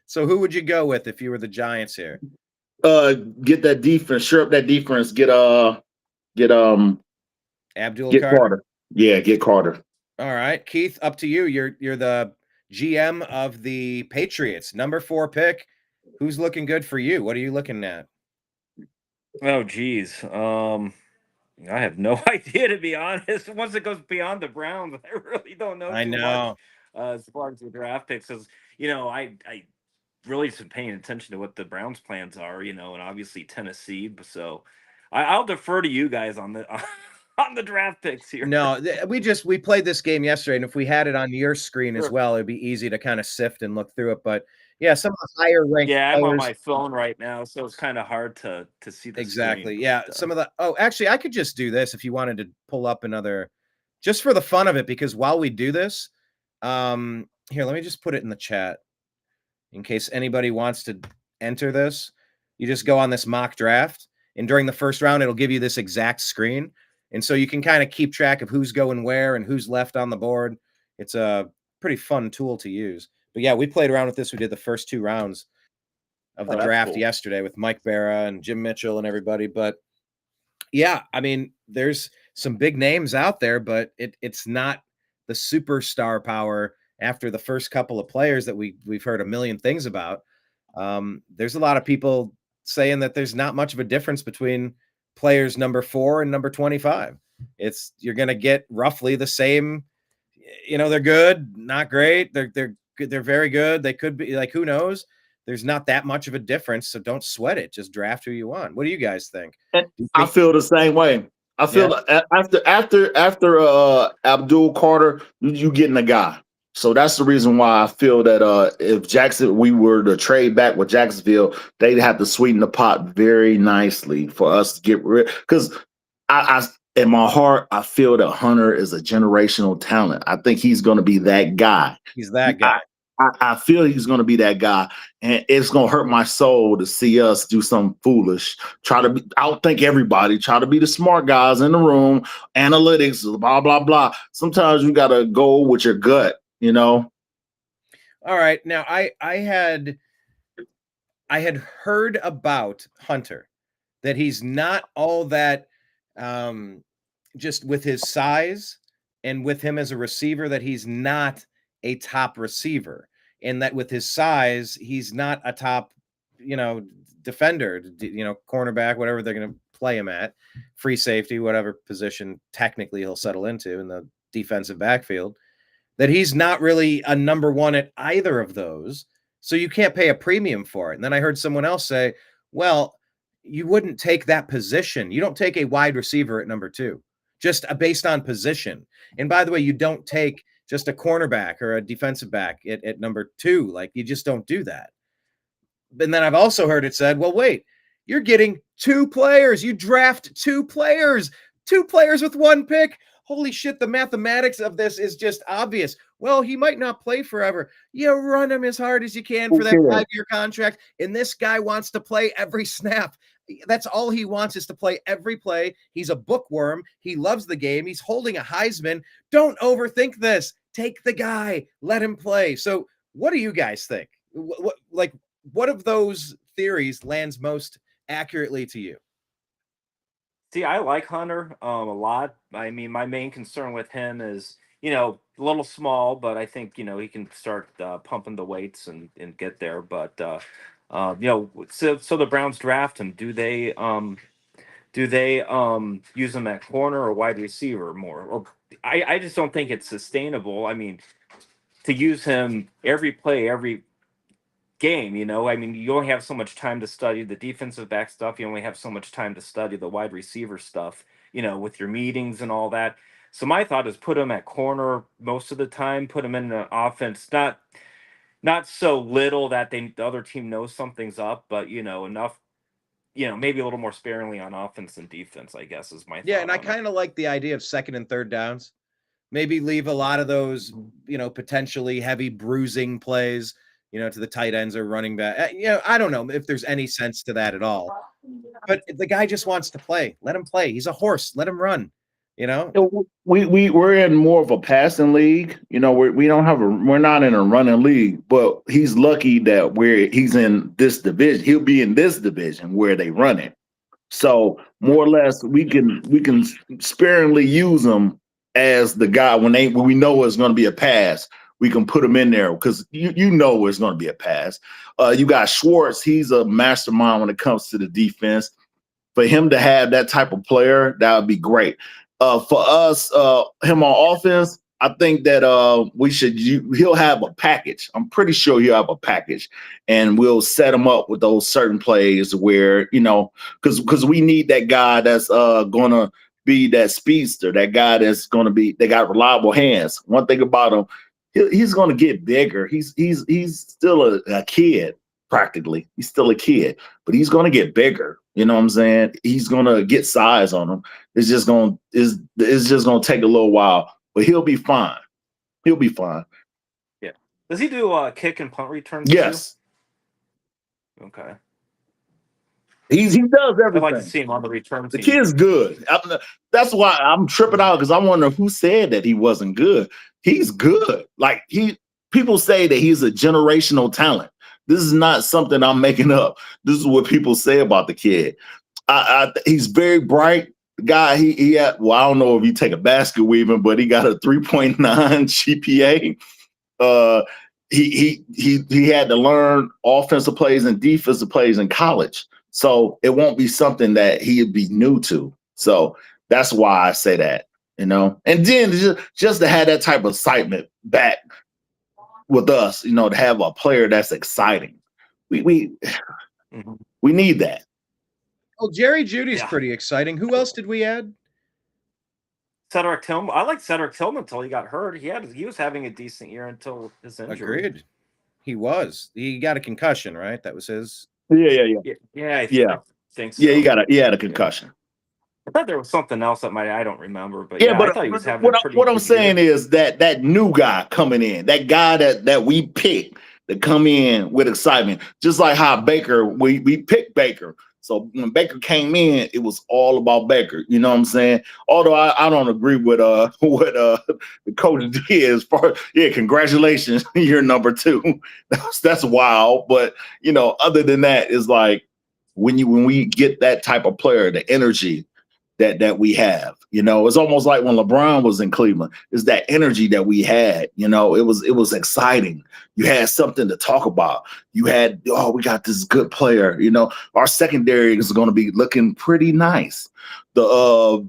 So who would you go with if you were the Giants here? Get that defense, sure up that defense, get Abdul Carter. Carter. Yeah, get Carter. All right, Keith, up to you. You're the GM of the Patriots, number 4 pick. Who's looking good for you? What are you looking at? Oh, geez. I have no idea, to be honest. Once it goes beyond the Browns, I really don't know I too know. much as far as the draft picks. Because I really just been paying attention to what the Browns' plans are. And obviously Tennessee. So I'll defer to you guys on the on the draft picks here. No, we played this game yesterday, and if we had it on your screen as well, it'd be easy to kind of sift and look through it. But yeah, some of the higher ranked. Yeah, I'm on players, my phone right now, so it's kind of hard to see the exactly. screen, Yeah, but, some of the. Oh, actually, I could just do this if you wanted to pull up another, just for the fun of it, because while we do this, here, let me just put it in the chat in case anybody wants to enter this. You just go on this mock draft, and during the first round, it'll give you this exact screen. And so you can kind of keep track of who's going where and who's left on the board. It's a pretty fun tool to use. But yeah, we played around with this. We did the first 2 rounds of the draft yesterday with Mike Barra and Jim Mitchell and everybody. But yeah, I mean, there's some big names out there, but it's not the superstar power after the first couple of players that we've heard a million things about. There's a lot of people saying that there's not much of a difference between players number 4 and number 25. You're going to get roughly the same. They're good, not great. They're good. They're very good. They could be, like, who knows? There's not that much of a difference, so don't sweat it. Just draft who you want. What do you guys think? I feel the same way. I feel after Abdul Carter, you getting a guy. So that's the reason why I feel that if we were to trade back with Jacksonville, they'd have to sweeten the pot very nicely for us to get rid. Because I in my heart, I feel that Hunter is a generational talent. I think he's going to be that guy. He's that guy. I feel he's going to be that guy, and it's going to hurt my soul to see us do something foolish. Outthink everybody. Try to be the smart guys in the room. Analytics, blah blah blah. Sometimes you got to go with your gut. All right. Now, I had heard about Hunter, that he's not all that, just with his size and with him as a receiver, that he's not a top receiver, and that with his size, he's not a top, defender, cornerback, whatever they're going to play him at, free safety, whatever position technically he'll settle into in the defensive backfield, that he's not really a number 1 at either of those. So you can't pay a premium for it. And then I heard someone else say, well, you wouldn't take that position. You don't take a wide receiver at number 2, just based on position. And by the way, you don't take just a cornerback or a defensive back at number 2. Like, you just don't do that. And then I've also heard it said, well, wait, you're getting 2 players. You draft 2 players with 1 pick. Holy shit, the mathematics of this is just obvious. Well, he might not play forever. You run him as hard as you can for that 5-year contract. And this guy wants to play every snap. That's all he wants, is to play every play. He's a bookworm. He loves the game. He's holding a Heisman. Don't overthink this. Take the guy. Let him play. So what do you guys think? What of those theories lands most accurately to you? See, I like Hunter a lot. I mean, my main concern with him is, a little small, but I think, he can start pumping the weights and get there. But, so the Browns draft him. Do they use him at corner or wide receiver more? Or I just don't think it's sustainable. I mean, to use him every play, every game, I mean, you only have so much time to study the defensive back stuff. You only have so much time to study the wide receiver stuff, with your meetings and all that. So my thought is put him at corner most of the time, put him in the offense, not so little that the other team knows something's up, but enough, maybe a little more sparingly on offense and defense, I guess is my thought. Yeah, and I on it. kind of like the idea of second and third downs. Maybe leave a lot of those, potentially heavy bruising plays, to the tight ends or running back. I don't know if there's any sense to that at all. But the guy just wants to play. Let him play. He's a horse. Let him run. We're in more of a passing league. We're not in a running league, but he's lucky that he's in this division. He'll be in this division where they run it. So more or less, we can sparingly use him as the guy when we know it's going to be a pass. We can put him in there because you know it's going to be a pass. You got Schwartz. He's a mastermind when it comes to the defense. For him to have that type of player, that would be great. For us, him on offense, I think that he'll have a package. I'm pretty sure he'll have a package, and we'll set him up with those certain plays where, because we need that guy that's going to be that speedster, that guy that's going to be, they got reliable hands. One thing about him, he's going to get bigger. He's still a kid, practically. He's still a kid, but he's going to get bigger. You know what I'm saying? He's going to get size on him. It's just going to take a little while, but he'll be fine. He'll be fine. Yeah. Does he do kick and punt returns? Yes. Too? Okay. He does everything. I'd like to see him on the return The team. kid's good. That's why I'm tripping out, because I wonder who said that he wasn't good. He's good. Like people say that he's a generational talent. This is not something I'm making up. This is what people say about the kid. He's very bright. The guy, he had, well, I don't know if you take a basket weaving, but he got a 3.9 GPA. He had to learn offensive plays and defensive plays in college. So it won't be something that he'd be new to. So that's why I say that, And then just to have that type of excitement back with us, to have a player that's exciting. We need that. Well, Jerry Judy's pretty exciting. Who else did we add? Cedric Tillman. I liked Cedric Tillman until he got hurt. He was having a decent year until his injury. Agreed. He was. He got a concussion, right? That was his. Yeah. I think so. Yeah, he had a concussion. I thought there was something else that I don't remember, but but I thought he was having what I'm saying is that new guy coming in, that guy that we picked to come in with excitement, just like how Baker, we picked Baker. So when Baker came in, it was all about Baker. You know what I'm saying? Although I don't agree with what the coach did as far, congratulations, you're number 2. That's wild. But other than that, it's like when we get that type of player, the energy that we have, it's almost like when LeBron was in Cleveland. It's that energy that we had. It was exciting. You had something to talk about. You had, we got this good player. Our secondary is going to be looking pretty nice. The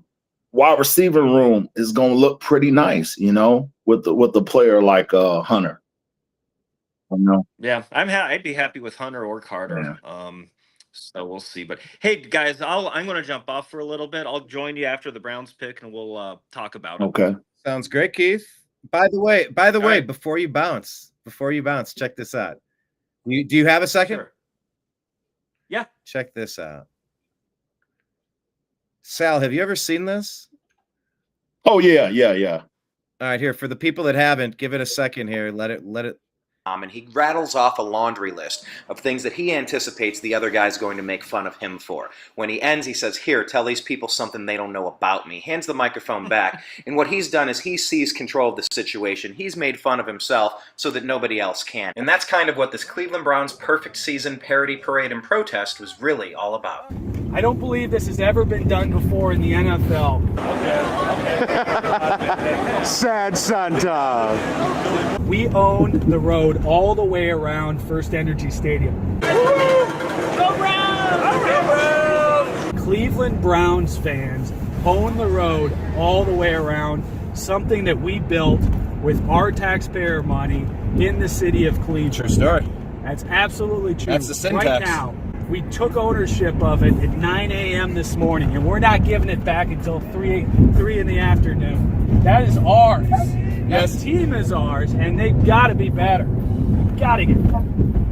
wide receiver room is going to look pretty nice. With the player like Hunter. Yeah, I'd be happy with Hunter or Carter. Yeah. So we'll see. But hey, guys, I'm going to jump off for a little bit. I'll join you after the Browns pick, and we'll talk about it. Okay. Sounds great, Keith. By the way, right. before you bounce, check this out. Do you have a second? Sure. Yeah. Check this out. Sal, have you ever seen this? Oh, yeah. All right, here, for the people that haven't, give it a second here. Let it. And he rattles off a laundry list of things that he anticipates the other guy's going to make fun of him for. When he ends, he says, "Here, tell these people something they don't know about me." Hands the microphone back. And what he's done is he seized control of the situation. He's made fun of himself so that nobody else can. And that's kind of what this Cleveland Browns perfect season parody parade and protest was really all about. I don't believe this has ever been done before in the NFL. Okay. Sad Santa. We own the road all the way around First Energy Stadium. Go Browns! Go Browns! Cleveland Browns fans own the road all the way around, something that we built with our taxpayer money in the city of Cleveland. True story. That's absolutely true. That's the syntax. Right now, We took ownership of it at 9 a.m. this morning, and we're not giving it back until 3 in the afternoon. That is ours. That team is ours, and they've got to be better. Got to get better.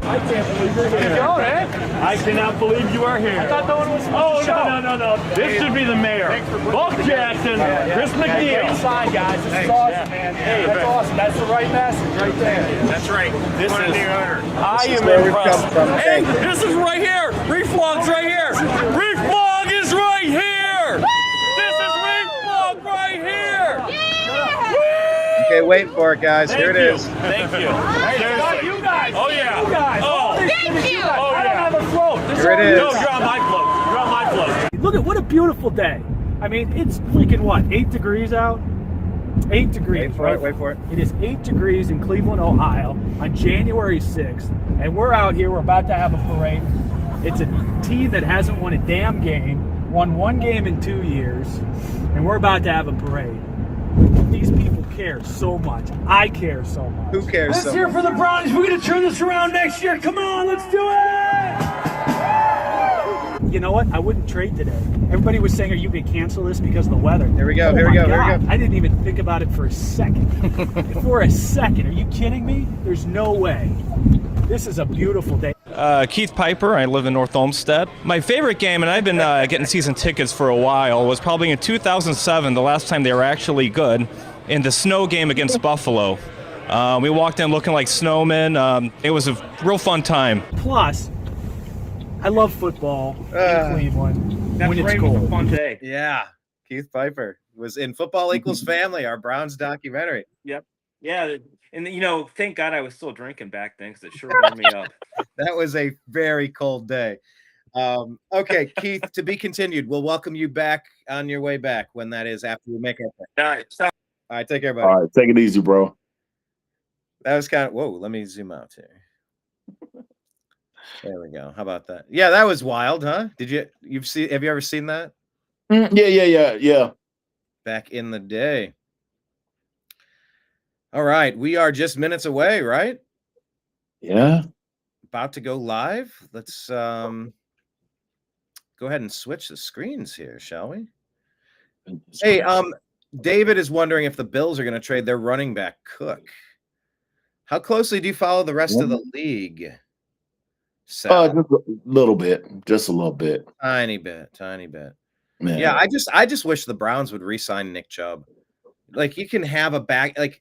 I can't believe you're here. Going, eh? I cannot believe you are here. I thought no one was supposed to show. No. This should be the mayor. Buck Jackson, Chris McNeil. Great sign, guys. This is awesome, man. Hey, that's awesome. That's the right message right there. That's right. This is the owner. I am impressed. Hey, this is right here. Reef Log's right here. Reef Log is right here. This is Reef Log right here. Yeah! Okay, wait for it, guys. Here it is. Thank you. Hey, you guys. Oh, yeah. You guys. Oh, thank you. Oh, I don't have a float. Here it is. No, you're on my float. You're on my float. Look at what a beautiful day. I mean, it's freaking what, 8 degrees out? 8 degrees. Wait for it. It is 8 degrees in Cleveland, Ohio on January 6th. And we're out here. We're about to have a parade. It's a team that hasn't won a damn game, won one game in 2 years, and we're about to have a parade. These people care so much. I care so much. Who cares? Let's hear for the Brownies. We're going to turn this around next year. Come on, let's do it! You know what? I wouldn't trade today. Everybody was saying, are you going to cancel this because of the weather? Here we go. Oh Here we my go. Here God. we go. I didn't even think about it for a second. For a second. Are you kidding me? There's no way. This is a beautiful day. Keith Piper. I live in North Olmsted. My favorite game, and I've been getting season tickets for a while, was probably in 2007, the last time they were actually good, in the snow game against Buffalo. We walked in looking like snowmen. It was a real fun time. Plus, I love football in Cleveland when it's cold. A fun day. Yeah. Keith Piper was in Football Equals Family, our Browns documentary. Yep. Yeah. And, thank God I was still drinking back then because it sure warmed me up. That was a very cold day. Okay, Keith, to be continued. We'll welcome you back on your way back when that is after we make our. All right. So All right, take care, buddy. All right, take it easy, bro. That was kind of whoa. Let me zoom out here. There we go. How about that? Yeah, that was wild, huh? Have you ever seen that? Yeah. Back in the day. All right, we are just minutes away, right? Yeah. About to go live. Let's go ahead and switch the screens here, shall we? Hey, David is wondering if the Bills are going to trade their running back Cook. How closely do you follow the rest of the league? Just a little bit. Just a little bit. Tiny bit. Man. Yeah, I just wish the Browns would re-sign Nick Chubb. Like, you can have a back, like,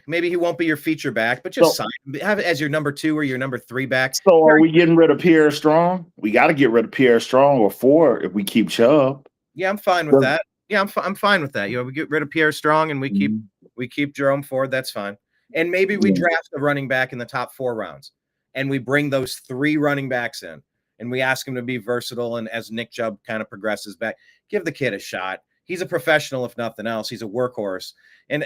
maybe he won't be your feature back, but just have it as your number 2 or your number 3 back. So are we getting rid of Pierre Strong? We got to get rid of Pierre Strong or 4 if we keep Chubb. Yeah, I'm fine with that. Yeah, I'm fine with that. We get rid of Pierre Strong and we keep Jerome Ford. That's fine. And maybe we draft a running back in the top 4 rounds, and we bring those 3 running backs in, and we ask him to be versatile. And as Nick Chubb kind of progresses back, give the kid a shot. He's a professional, if nothing else. He's a workhorse. And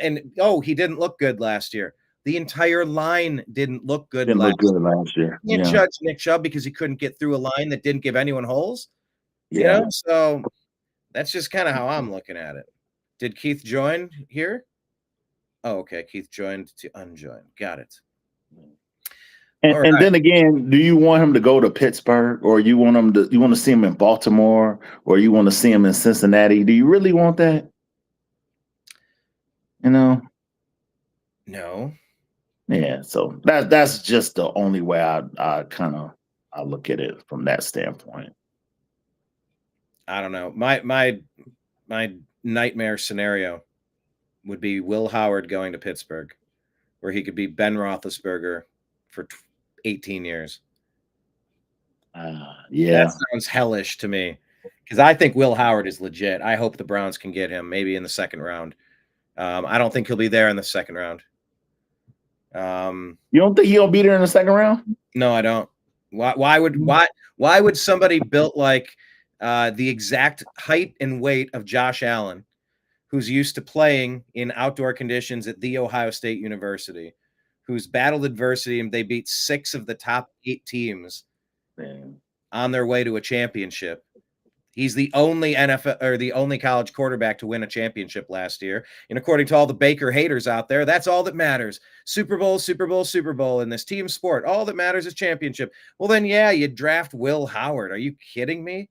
he didn't look good last year. The entire line didn't look good last year. You can't judge Nick Chubb because he couldn't get through a line that didn't give anyone holes. Yeah. So that's just kind of how I'm looking at it. Did Keith join here? Oh, okay. Keith joined to unjoin. Got it. And then again, do you want him to go to Pittsburgh, or you want to see him in Baltimore, or you want to see him in Cincinnati? Do you really want that? No. Yeah. So that's just the only way I look at it from that standpoint. I don't know. My nightmare scenario would be Will Howard going to Pittsburgh, where he could be Ben Roethlisberger for 18 years. Yeah. That sounds hellish to me, because I think Will Howard is legit. I hope the Browns can get him maybe in the second round. I don't think he'll be there in the second round. You don't think he'll be there in the second round? No, I don't. Why would somebody built like the exact height and weight of Josh Allen, who's used to playing in outdoor conditions at The Ohio State University, who's battled adversity, and they beat 6 of the top 8 teams on their way to a championship. He's the only NFL or the only college quarterback to win a championship last year. And according to all the Baker haters out there, that's all that matters. Super Bowl, Super Bowl, Super Bowl in this team sport. All that matters is championship. Well, then, yeah, you draft Will Howard. Are you kidding me?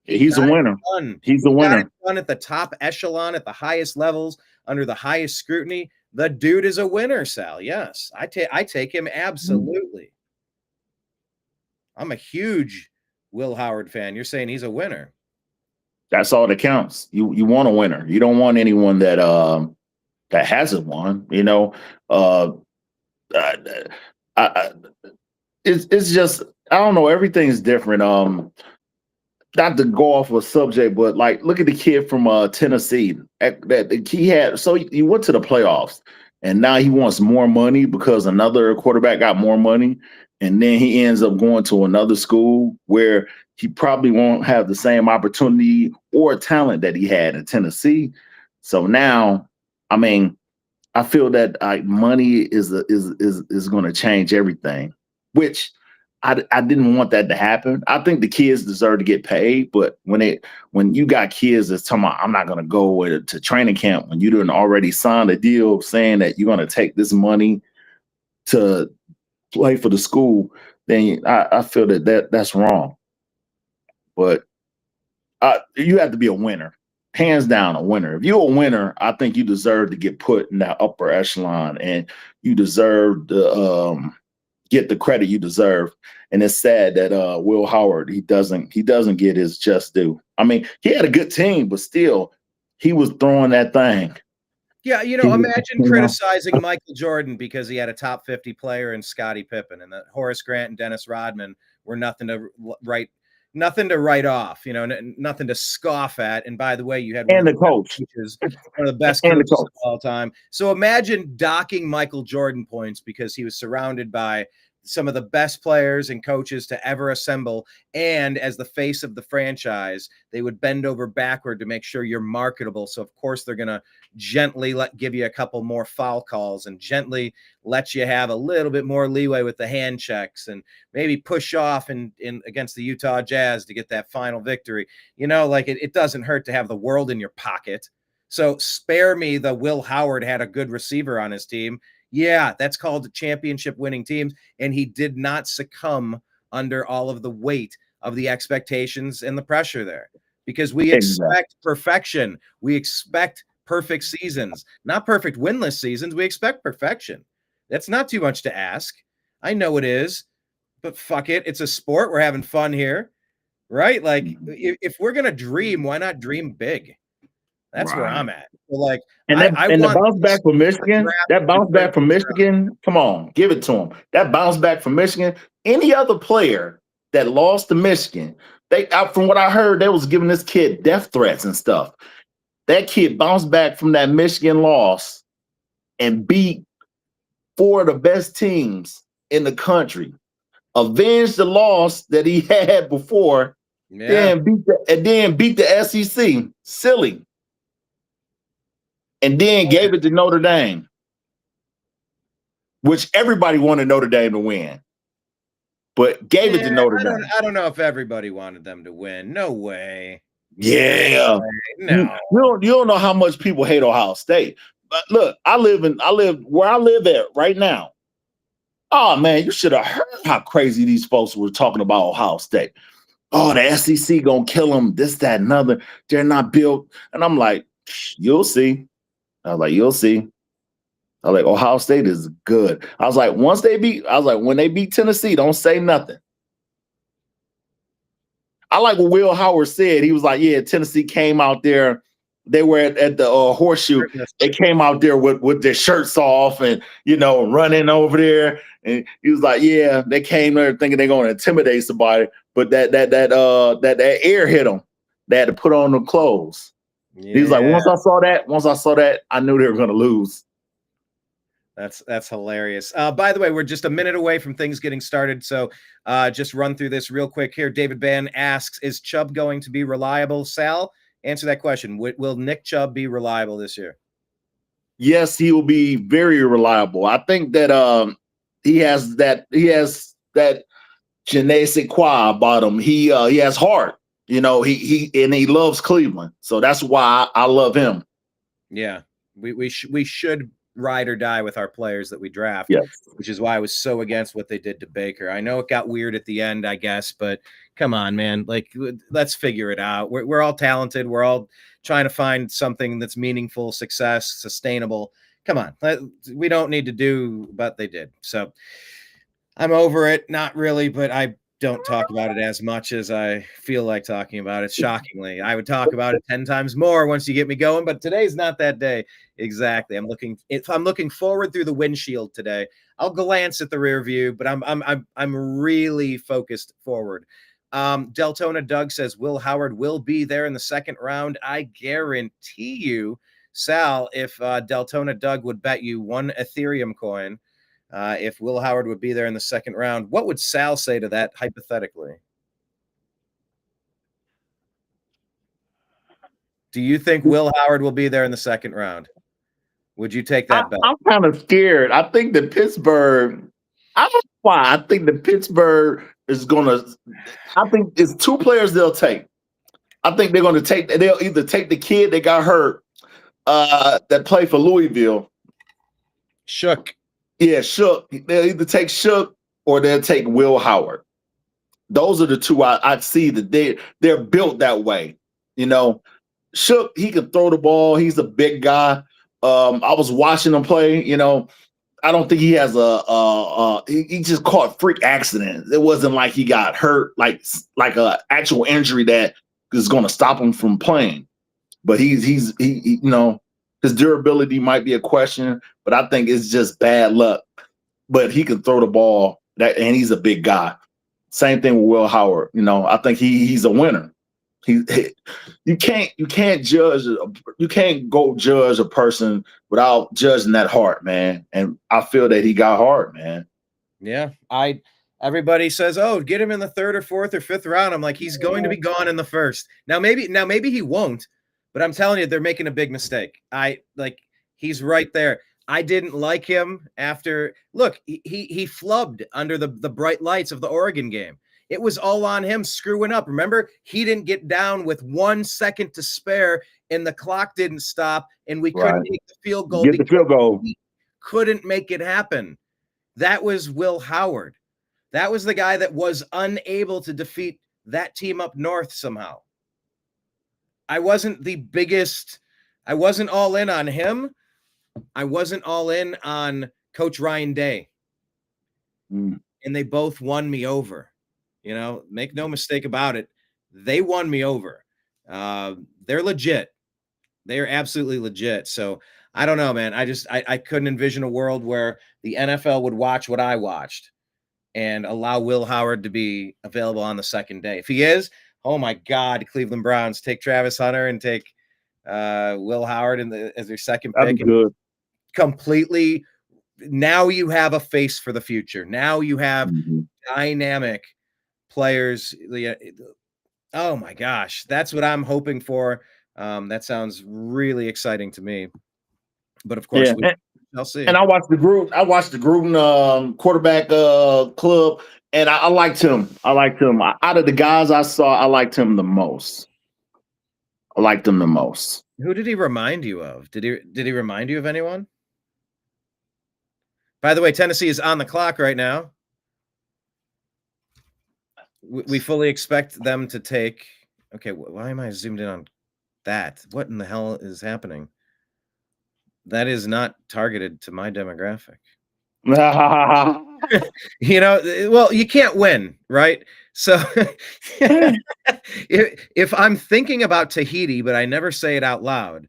He's a winner. He's a winner. Got it done at the top echelon, at the highest levels, under the highest scrutiny. The dude is a winner, Sal. Yes, I take him absolutely. I'm a huge Will Howard fan. You're saying he's a winner. That's all that counts. You want a winner. You don't want anyone that hasn't won. You know, it's just, I don't know. Everything's different. Not to go off a subject, but like, look at the kid from Tennessee. That he had. So he went to the playoffs, and now he wants more money because another quarterback got more money, and then he ends up going to another school where he probably won't have the same opportunity or talent that he had in Tennessee. So now, I mean, I feel that money is going to change everything, which I didn't want that to happen. I think the kids deserve to get paid, but when you got kids that's talking about, I'm not going to go to training camp when you didn't already sign a deal saying that you're going to take this money to play for the school, then I feel that's wrong. But you have to be a winner, hands down a winner. If you're a winner, I think you deserve to get put in that upper echelon, and you deserve to get the credit you deserve. And it's sad that Will Howard, he doesn't get his just due. I mean, he had a good team, but still, he was throwing that thing. Yeah, imagine criticizing Michael Jordan because he had a top 50 player in Scottie Pippen, and that Horace Grant and Dennis Rodman were nothing to write off, nothing to scoff at. And by the way, you had one of the best coaches of all time. So imagine docking Michael Jordan points because he was surrounded by some of the best players and coaches to ever assemble. And as the face of the franchise, they would bend over backward to make sure you're marketable. So of course they're going to gently give you a couple more foul calls and gently let you have a little bit more leeway with the hand checks and maybe push off in against the Utah Jazz to get that final victory. It doesn't hurt to have the world in your pocket. So spare me the Will Howard had a good receiver on his team. Yeah, that's called championship winning teams. And he did not succumb under all of the weight of the expectations and the pressure there, because we expect perfection. We expect perfect seasons, not perfect winless seasons. We expect perfection. That's not too much to ask. I know it is, but fuck it. It's a sport. We're having fun here, right? Like if we're going to dream, why not dream big? That's where I'm at. So the bounce back from Michigan, come on, give it to him. That bounce back from Michigan, any other player that lost to Michigan, from what I heard, they was giving this kid death threats and stuff. That kid bounced back from that Michigan loss and beat 4 of the best teams in the country, avenged the loss that he had before, then beat the SEC. Silly. And then gave it to Notre Dame, which everybody wanted Notre Dame to win, but gave it to Notre Dame. I don't know if everybody wanted them to win. No way. Yeah. No. You don't know how much people hate Ohio State. But look, I live where I live at right now. Oh man, you should have heard how crazy these folks were talking about Ohio State. Oh, the SEC gonna kill them, this, that, and other. They're not built. And I'm like, you'll see. I was like, you'll see. I was like, Ohio State is good. I was like, when they beat Tennessee, don't say nothing. I like what Will Howard said. He was like, yeah, Tennessee came out there. They were at the horseshoe. They came out there with their shirts off and, running over there. And he was like, yeah, they came there thinking they're going to intimidate somebody. But that air hit them. They had to put on the clothes. Yeah. He was like, once I saw that, I knew they were going to lose. That's hilarious. By the way, we're just a minute away from things getting started. So just run through this real quick here. David Ban asks, is Chubb going to be reliable? Sal, answer that question. Will Nick Chubb be reliable this year? Yes, he will be very reliable. I think that he has that je ne sais quoi about him. He has heart. You know, he loves Cleveland, so that's why I love him. Yeah, we should ride or die with our players that we draft. Yes. Which is why I was so against what they did to Baker. I know it got weird at the end, I guess, but come on, man. Like, let's figure it out. We're all talented. We're all trying to find something that's meaningful, success, sustainable. Come on. We don't need to do what they did. So I'm over it. Not really, but I don't talk about it as much as I feel like talking about it. Shockingly, I would talk about it 10 times more once you get me going, but today's not that day. Exactly. I'm looking forward through the windshield today. I'll glance at the rear view, but I'm really focused forward. Deltona Doug says Will Howard will be there in the second round. I guarantee you, Sal, if Deltona Doug would bet you 1 Ethereum coin, if Will Howard would be there in the second round, what would Sal say to that hypothetically? Do you think Will Howard will be there in the second round? Would you take that bet? I'm kind of scared. I think that Pittsburgh, I don't know why. I think that Pittsburgh is gonna. I think it's 2 players they'll take. I think they'll either take the kid that got hurt, that played for Louisville. Shook. Yeah, Shook. They'll either take Shook or they'll take Will Howard. Those are the 2 I see that they're built that way. You know, Shook, he can throw the ball. He's a big guy. I was watching him play. You know, I don't think he has he just caught freak accident. It wasn't like he got hurt, like a actual injury that is going to stop him from playing. But he you know, his durability might be a question, but I think it's just bad luck. But he can throw the ball, and he's a big guy. Same thing with Will Howard. You know, I think he's a winner. You can't go judge a person without judging that heart, man. And I feel that he got heart, man. Yeah, everybody says, "Oh, get him in the 3rd or 4th or 5th round." I'm like, he's going to be gone in the 1st. Now maybe he won't, but I'm telling you, they're making a big mistake. He's right there. I didn't like him after. Look, he flubbed under the bright lights of the Oregon game. It was all on him screwing up. Remember, he didn't get down with 1 second to spare, and the clock didn't stop, and we couldn't make the field goal. Get the field goal. He couldn't make it happen. That was Will Howard. That was the guy that was unable to defeat that team up north somehow. I wasn't all in on him. I wasn't all in on Coach Ryan Day. And they both won me over. You know, make no mistake about it. They won me over. They're legit. They are absolutely legit. So I don't know, man. I couldn't envision a world where the NFL would watch what I watched and allow Will Howard to be available on the second day. If he is, oh my God, Cleveland Browns take Travis Hunter and take Will Howard as their second pick. Good. Completely. Now you have a face for the future. Now you have dynamic players. Oh my gosh, that's what I'm hoping for. That sounds really exciting to me. But of course, I'll see. And I watched the Gruden quarterback club, and I liked him. Out of the guys I saw, I liked him the most. Who did he remind you of? Did he remind you of anyone? By the way, Tennessee is on the clock right now. We fully expect them to take. Okay, why am I zoomed in on that? What in the hell is happening? That is not targeted to my demographic. You know, well, you can't win, right? So if I'm thinking about Tahiti, but I never say it out loud,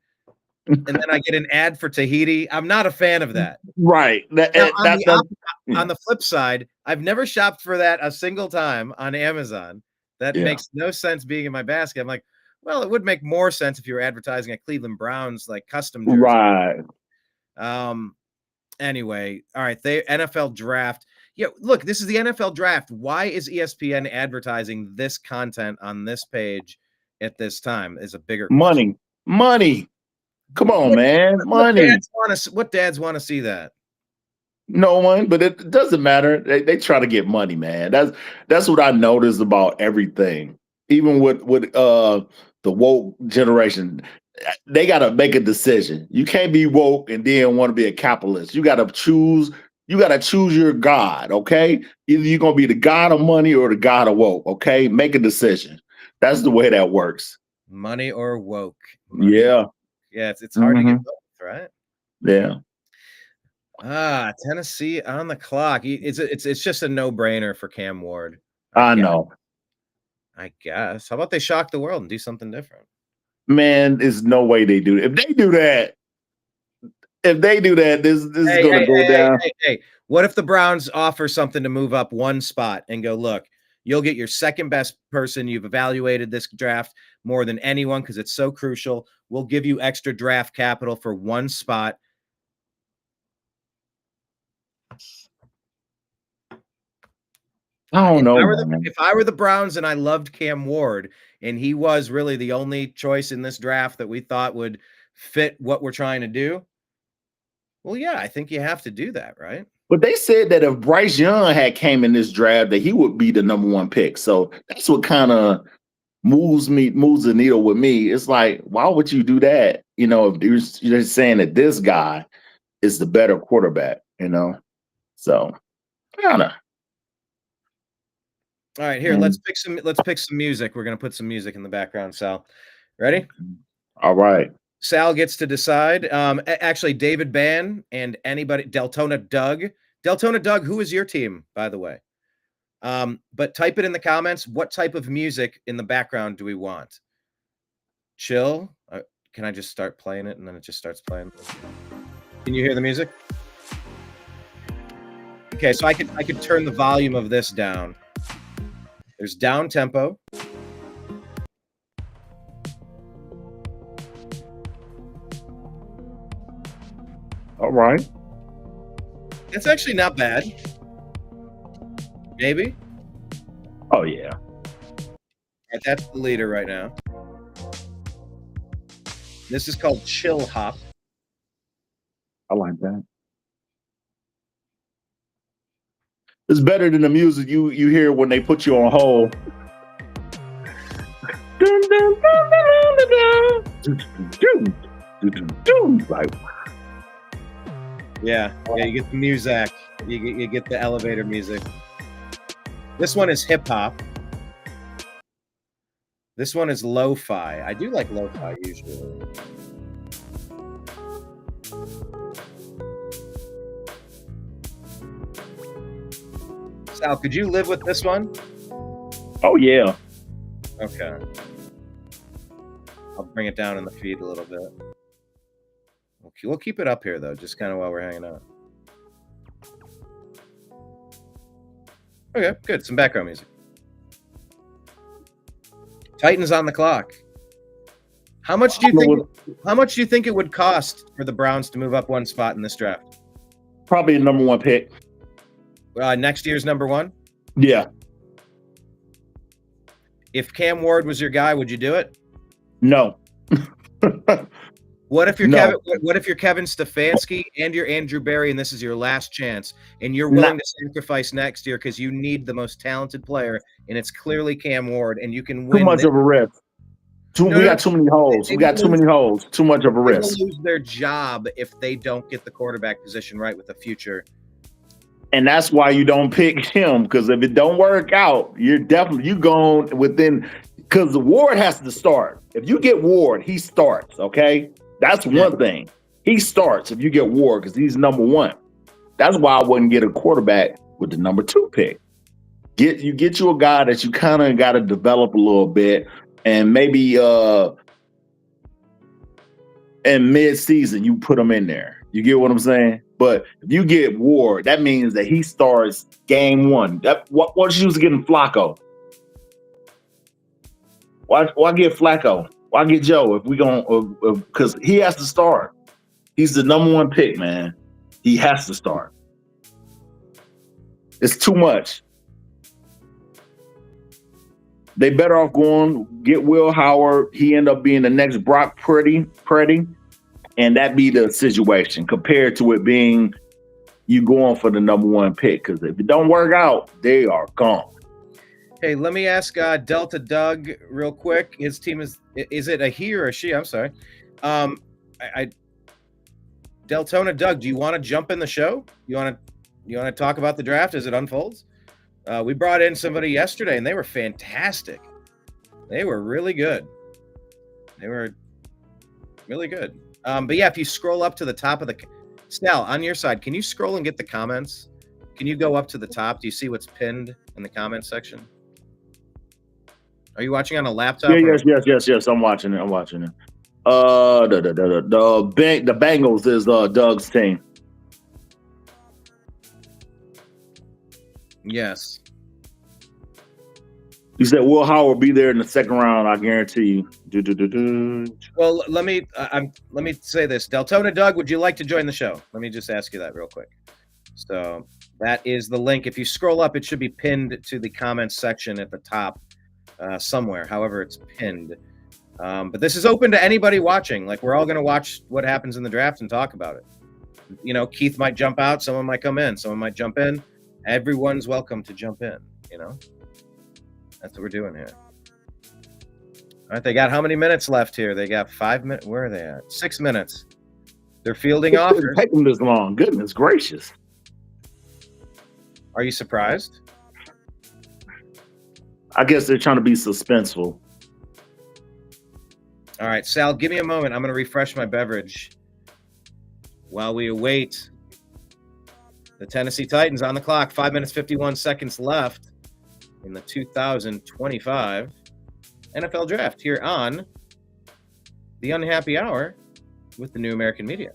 and then I get an ad for Tahiti, I'm not a fan of that. Right. On the flip side, I've never shopped for that a single time on Amazon. That makes no sense being in my basket. I'm like, well, it would make more sense if you were advertising a Cleveland Browns like custom jersey. Right. Anyway, all right. The NFL draft. Yeah, look, this is the NFL draft. Why is ESPN advertising this content on this page at this time? Is a bigger money. Come on, man. Money. What dads want to see that? No one, but it doesn't matter. They try to get money, man. That's what I noticed about everything. even with the woke generation, they got to make a decision. You can't be woke and then want to be a capitalist. You got to choose. You got to choose your God. Okay, either you're gonna be the God of money or the God of woke. Okay, make a decision. That's the way that works. Money or woke. Money. Yeah. Yeah, it's hard to Mhm. get both, right? Yeah. Tennessee on the clock. It's just a no-brainer for Cam Ward. I know. I guess. How about they shock the world and do something different? Man, there's no way they do it. If they do that, this is gonna go down. Hey. What if the Browns offer something to move up one spot and go, look, you'll get your second best person. You've evaluated this draft more than anyone because it's so crucial. We'll give you extra draft capital for one spot. I don't know. If I were the Browns and I loved Cam Ward and he was really the only choice in this draft that we thought would fit what we're trying to do, well, yeah, I think you have to do that, right? But they said that if Bryce Young had came in this draft, that he would be the number one pick. So that's what kind of moves the needle with me. It's like, why would you do that? You know, if you're just saying that this guy is the better quarterback, you know. So I don't know. All right, here, let's pick some music. We're gonna put some music in the background, Sal. Ready? All right. Sal gets to decide. Actually, David Bann and anybody, Deltona Doug, who is your team, by the way? But type it in the comments. What type of music in the background do we want? Chill. Can I just start playing it and then it just starts playing? Can you hear the music? Okay, so I could turn the volume of this down. There's down tempo. All right. It's actually not bad. Maybe. Oh yeah. All right, that's the leader right now. This is called chill hop. I like that. It's better than the music you hear when they put you on hold. Like, Yeah, you get the music. You get the elevator music. This one is hip hop. This one is lo-fi. I do like lo-fi usually. Sal, could you live with this one? oh yeah. Okay. I'll bring it down in the feed a little bit. We'll keep it up here, though, just kind of while we're hanging out. Okay, good. Some background music. Titans on the clock. How much do you think it would cost for the Browns to move up one spot in this draft? Probably the number one pick. Next year's number one? Yeah. If Cam Ward was your guy, would you do it? No. What if you're No. Kevin Stefanski and you're Andrew Berry and this is your last chance and you're willing to sacrifice next year because you need the most talented player and it's clearly Cam Ward and you can win. Too much of a risk. We got too many holes. We got too many holes. Too much of a They will risk. lose their job if they don't get the quarterback position right with the future. And that's why you don't pick him, because if it don't work out, you going within, because the Ward has to start. If you get Ward, he starts. Okay, that's one thing. He starts if you get Ward because he's number one. That's why I wouldn't get a quarterback with the number two pick. Get you a guy that you kind of got to develop a little bit, and maybe in mid-season you put him in there. You get what I'm saying? But if you get Ward, that means that he starts game one. What's you getting Flacco? Why get Flacco? Why get Joe if we going because he has to start. He's the number one pick, man. He has to start. It's too much. They better off going get Will Howard. He end up being the next Brock Purdy, and that be the situation compared to it being you going for the number one pick. Because if it don't work out, they are gone. Hey, let me ask Delta Doug real quick. His team is it a he or a she? I'm sorry. I Deltona Doug, do you want to jump in the show? You want to talk about the draft as it unfolds? We brought in somebody yesterday, and they were fantastic. They were really good. They were really good. But yeah, if you scroll up to the top of the Sal on your side, can you scroll and get the comments? Can you go up to the top? Do you see what's pinned in the comment section? Are you watching on a laptop? Yeah, yes. I'm watching it. The Bengals is Doug's team. Yes. You said Will Howard will be there in the second round. I guarantee you. Well, let me say this. Deltona Doug, would you like to join the show? Let me just ask you that real quick. So that is the link. If you scroll up, it should be pinned to the comments section at the top somewhere. However, it's pinned. But this is open to anybody watching. Like, we're all going to watch what happens in the draft and talk about it. You know, Keith might jump out. Someone might come in. Someone might jump in. Everyone's welcome to jump in, you know? That's what we're doing here. All right, they got how many minutes left here? They got 5 minutes. Where are they at? 6 minutes. They're fielding offers. Take them this long. Goodness gracious. Are you surprised? I guess they're trying to be suspenseful. All right, Sal, give me a moment. I'm going to refresh my beverage while we await the Tennessee Titans on the clock. 5 minutes, 51 seconds left in the 2025 NFL Draft here on the Unhappy Hour with the New American Media.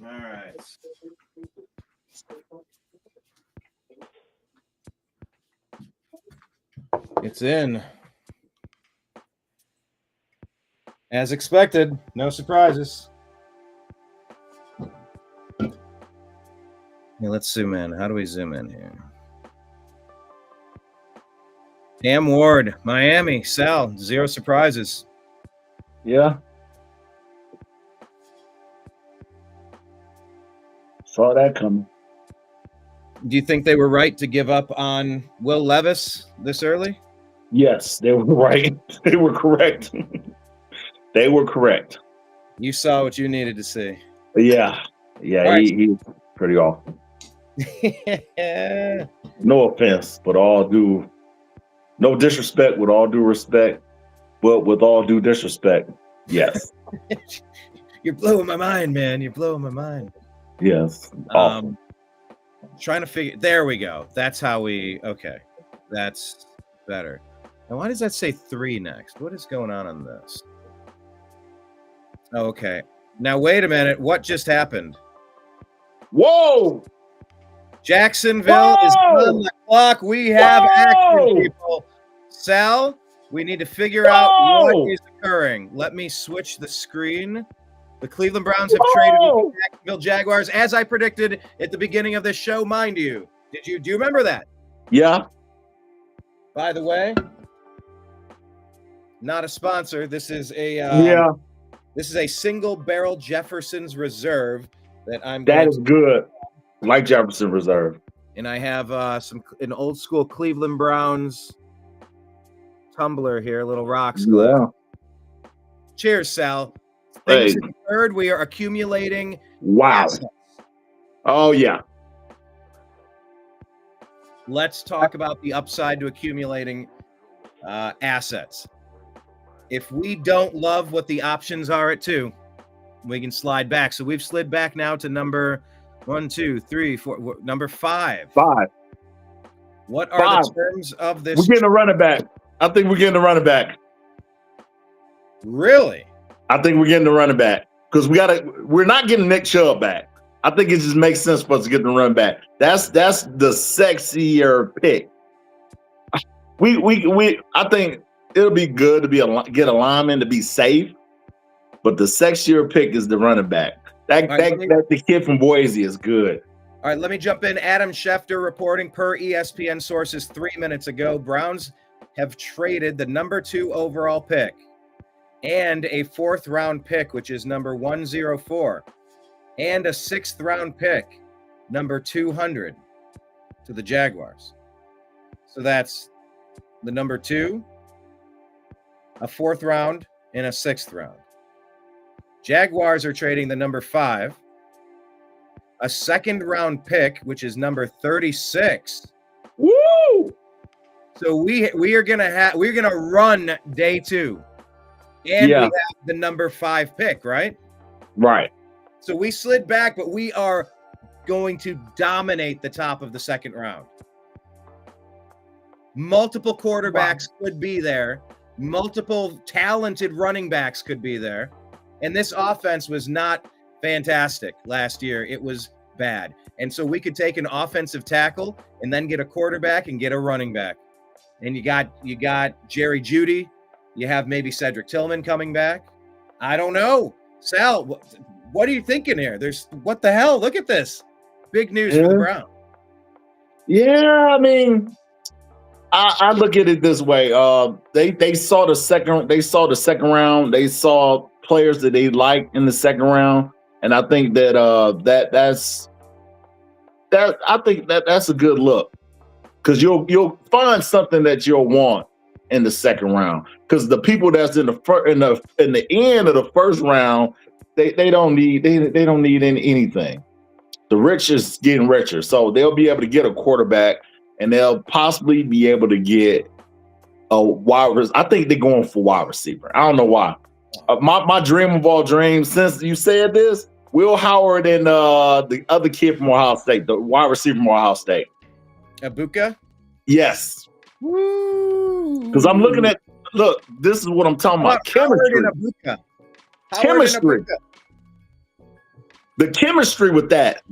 All right. It's in. As expected, no surprises. Yeah, let's zoom in. How do we zoom in here? Cam Ward, Miami, Sal, 0 surprises. Yeah. Saw that coming. Do you think they were right to give up on Will Levis this early? Yes, they were right. They were correct. They were correct. You saw what you needed to see. Yeah. Yeah, All right. he's pretty awful. Yeah. No offense, but no disrespect, with all due respect, but with all due disrespect, yes. You're blowing my mind, man. You're blowing my mind. Yes. Awful. Trying to figure. There we go. That's how we. Okay, that's better. Now, why does that say 3 next? What is going on this? Okay. Now, wait a minute. What just happened? Whoa! Jacksonville is on the clock. We have action, people. Sal, we need to figure out what is occurring. Let me switch the screen. The Cleveland Browns have traded with the Jacksonville Jaguars, as I predicted at the beginning of this show, mind you. Do you remember that? Yeah. By the way, not a sponsor. This is a This is a single barrel Jefferson's Reserve that I'm. That is good. Like Jefferson Reserve. And I have an old school Cleveland Browns tumbler here, little rocks. Yeah. Cheers, Sal. Hey. Things third, we are accumulating. Wow. Assets. Oh yeah. Let's talk about the upside to accumulating assets. If we don't love what the options are at 2, we can slide back. So we've slid back now to number 1, 2, 3, 4, number 5. 5. What are the terms of this? We're getting a running back. I think we're getting a running back. Really? I think we're getting a running back because we're not getting Nick Chubb back. I think it just makes sense for us to get the run back. That's the sexier pick. I think it'll be good to get a lineman to be safe, but the sexier pick is the running back. The kid from Boise is good. All right, let me jump in. Adam Schefter reporting per ESPN sources 3 minutes ago. Browns have traded the number 2 overall pick and a 4th round pick, which is number 104, and a 6th round pick, number 200, to the Jaguars. So that's the number 2, a 4th round, and a 6th round. Jaguars are trading the number 5, a 2nd round pick, which is number 36. Woo! So we're gonna run day 2, and we have the number 5 pick, right? Right. So we slid back, but we are going to dominate the top of the 2nd round. Multiple quarterbacks could be there. Multiple talented running backs could be there. And this offense was not fantastic last year. It was bad. And so we could take an offensive tackle and then get a quarterback and get a running back. And you got Jerry Jeudy. You have maybe Cedric Tillman coming back. I don't know. Sal, what are you thinking here? What the hell? Look at this. Big news for the Browns. Yeah, I mean, I look at it this way. They saw the second round. They saw players that they like in the 2nd round, and I think that's a good look, because you'll find something that you'll want in the 2nd round. Because the people that's in the end of the 1st round, they don't need anything. The rich is getting richer, so they'll be able to get a quarterback, and they'll possibly be able to get a wide receiver. I think they're going for wide receiver. I don't know why. My dream of all dreams, since you said this, Will Howard and the other kid from Ohio State, the wide receiver from Ohio State. Abuka? Yes. Because I'm looking at, this is what I'm talking about. Chemistry. Chemistry. The chemistry with that,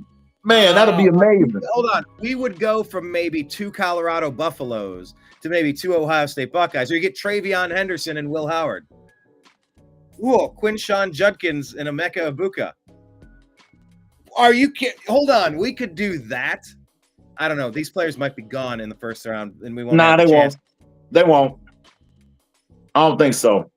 man, that'll be amazing. Hold on. We would go from maybe 2 Colorado Buffaloes to maybe 2 Ohio State Buckeyes, or you get Travion Henderson and Will Howard. Ooh, Quinshawn Judkins and Emeka Ibuka. Are you kidding? Hold on. We could do that. I don't know. These players might be gone in the first round, and we won't. Nah, have they a chance. won't. They won't. I don't think so.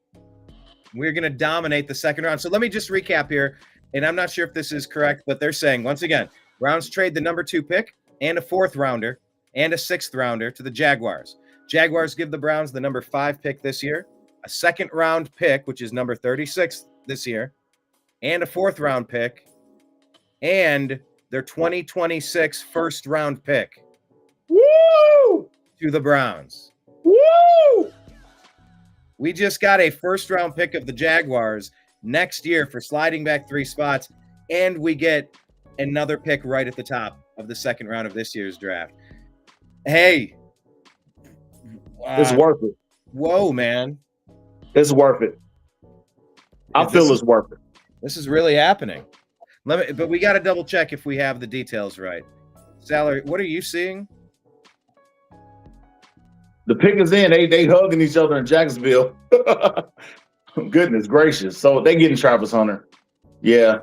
We're going to dominate the second round. So let me just recap here. And I'm not sure if this is correct, but they're saying, once again, Browns trade the number 2 pick and a 4th rounder and a 6th rounder to the Jaguars. Jaguars give the Browns the number 5 pick this year, a 2nd round pick, which is number 36 this year, and a 4th round pick, and their 2026 first round pick. Woo! To the Browns. Woo! We just got a first round pick of the Jaguars next year for sliding back 3 spots, and we get another pick right at the top of the second round of this year's draft. Hey, It's worth it. Whoa, man. It's worth it. I feel it's worth it. This is really happening. But we got to double check if we have the details right. Salary, what are you seeing? The pick is in. They hugging each other in Jacksonville. Goodness gracious. So they getting Travis Hunter. Yeah.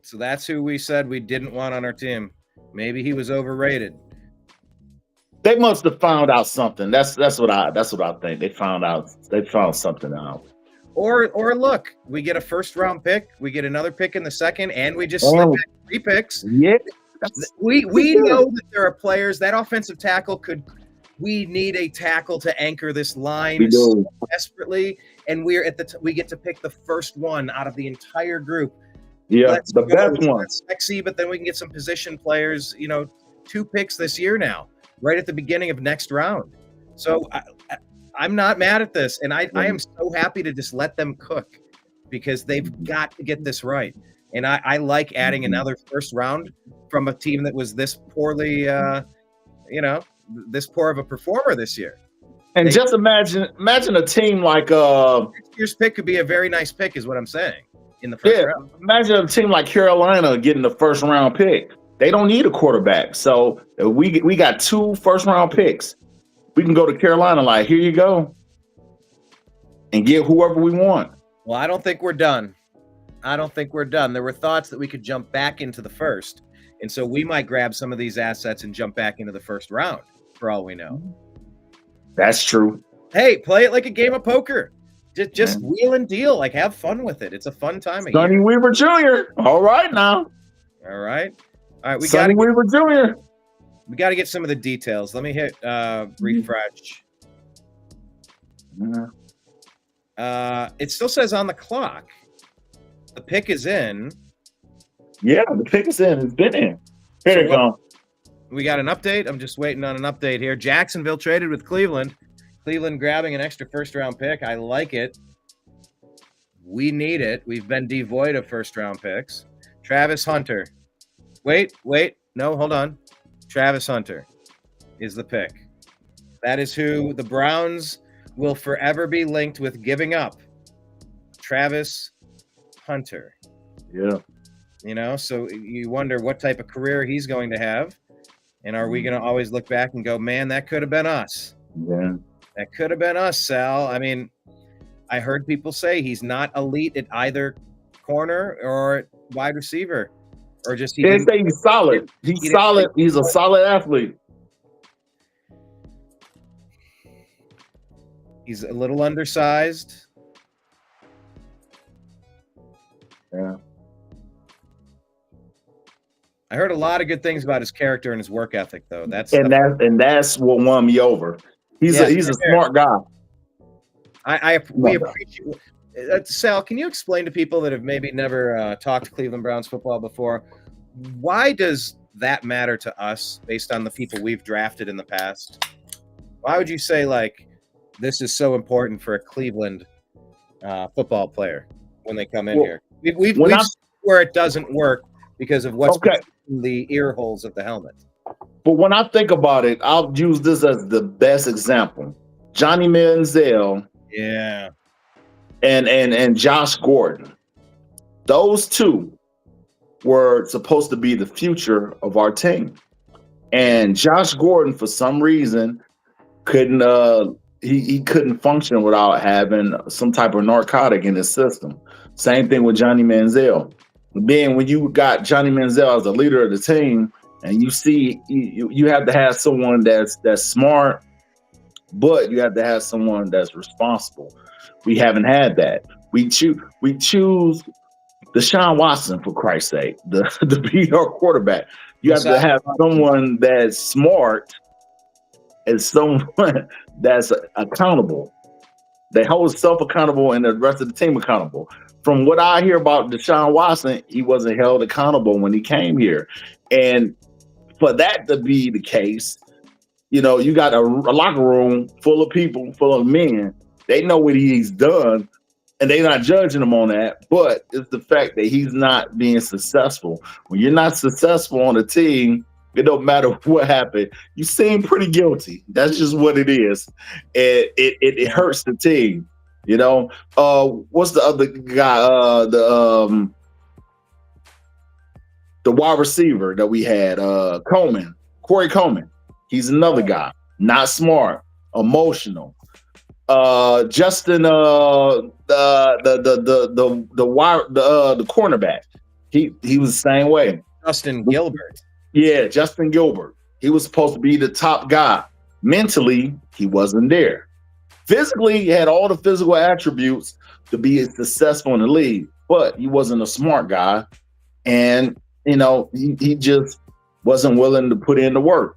So that's who we said we didn't want on our team. Maybe he was overrated. They must have found out something. That's what I think. They found something out. Or look, we get a first round pick, we get another pick in the second, and we just slip back 3 picks. Yeah. We know that there are players that offensive tackle we need a tackle to anchor this line so desperately, and we're we get to pick the first one out of the entire group. Yeah, the best one. It's sexy, but then we can get some position players. 2 picks this year now, right at the beginning of next round. So I'm not mad at this, and I am so happy to just let them cook because they've got to get this right. And I like adding another first round from a team that was this poorly, this poor of a performer this year. And just imagine a team like next year's pick could be a very nice pick, is what I'm saying. In the first round. Imagine a team like Carolina getting the first round pick. They don't need a quarterback. So we got 2 first round picks. We can go to Carolina like, here you go, and get whoever we want. Well, I don't think we're done. There were thoughts that we could jump back into the first. And so we might grab some of these assets and jump back into the first round for all we know. That's true. Hey, play it like a game of poker. Just wheel and deal. Like, have fun with it. It's a fun time of year. Sonny Weaver Jr. All right now. All right. We Sonny Weaver Jr. We got to get some of the details. Let me hit refresh. It still says on the clock. The pick is in. Yeah, the pick is in. It's been in. Here it goes. We got an update. I'm just waiting on an update here. Jacksonville traded with Cleveland. Cleveland grabbing an extra first-round pick. I like it. We need it. We've been devoid of first-round picks. Travis Hunter. Wait. No, hold on. Travis Hunter is the pick. That is who the Browns will forever be linked with giving up. Travis Hunter. Yeah. So you wonder what type of career he's going to have. And are we going to always look back and go, man, that could have been us? Yeah. That could have been us, Sal. I mean, I heard people say he's not elite at either corner or wide receiver. Or just he's solid. He's solid. He's a solid athlete. He's a little undersized. Yeah. I heard a lot of good things about his character and his work ethic, though. That's what won me over. He's a smart guy. We appreciate. Sal, can you explain to people that have maybe never talked to Cleveland Browns football before, why does that matter to us based on the people we've drafted in the past? Why would you say this is so important for a Cleveland football player when they come in here? We've seen where it doesn't work because of what's in the ear holes of the helmet. But when I think about it, I'll use this as the best example. Johnny Manziel. Yeah. And Josh Gordon. Those two were supposed to be the future of our team. And Josh Gordon, for some reason, couldn't he couldn't function without having some type of narcotic in his system. Same thing with Johnny Manziel. Then when you got Johnny Manziel as the leader of the team, and you see you have to have someone that's smart, but you have to have someone that's responsible. We haven't had that. We choose Deshaun Watson, for Christ's sake, to be our quarterback. You have to have someone that's smart and someone that's accountable. They hold self accountable and the rest of the team accountable. From what I hear about Deshaun Watson, he wasn't held accountable when he came here. And for that to be the case, you know, you got a locker room full of people, full of men. They know what he's done, and they're not judging him on that. But it's the fact that he's not being successful. When you're not successful on a team, it don't matter what happened. You seem pretty guilty. That's just what it is. And it hurts the team. You know, what's the other guy? The wide receiver that we had, Corey Coleman. He's another guy, not smart, emotional. Justin, the cornerback. He was the same way. Justin Gilbert. Yeah, Justin Gilbert. He was supposed to be the top guy. Mentally, he wasn't there. Physically, he had all the physical attributes to be successful in the league, but he wasn't a smart guy. And, you know, he just wasn't willing to put in the work.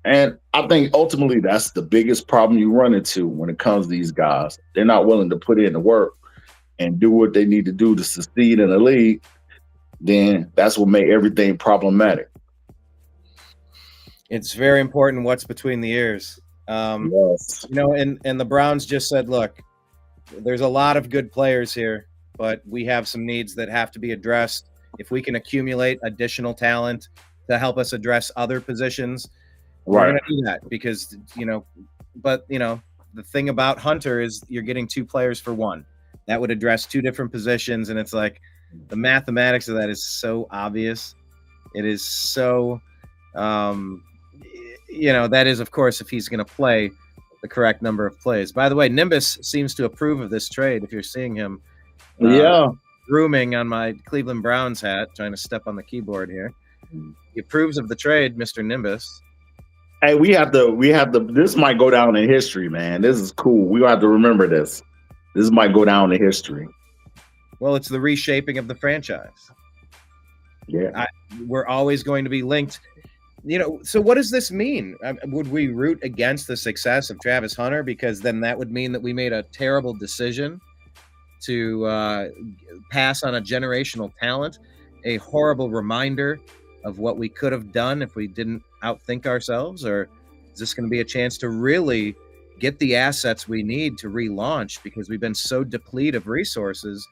And I think ultimately that's the biggest problem you run into when it comes to these guys. They're not willing to put in the work and do what they need to do to succeed in the league. Then that's what made everything problematic. It's very important what's between the ears. Yes. You know, and the Browns just said, look, there's a lot of good players here, but we have some needs that have to be addressed. If we can accumulate additional talent to help us address other positions, we're going to do that because, you know, but, you know, the thing about Hunter is you're getting two players for one. That would address two different positions. And it's like the mathematics of that is so obvious. It is so, you know, that is, of course, if he's going to play the correct number of plays. By the way, Nimbus seems to approve of this trade. If you're seeing him grooming on my Cleveland Browns hat, trying to step on the keyboard here. He approves of the trade, Mr. Nimbus. Hey, we have to, this might go down in history, man. This is cool. We have to remember this. This might go down in history. Well, it's the reshaping of the franchise. Yeah. We're always going to be linked. You know, so what does this mean? Would we root against the success of Travis Hunter? Because then that would mean that we made a terrible decision to pass on a generational talent, a horrible reminder of what we could have done if we didn't outthink ourselves? Or is this going to be a chance to really get the assets we need to relaunch, because we've been so depleted of resources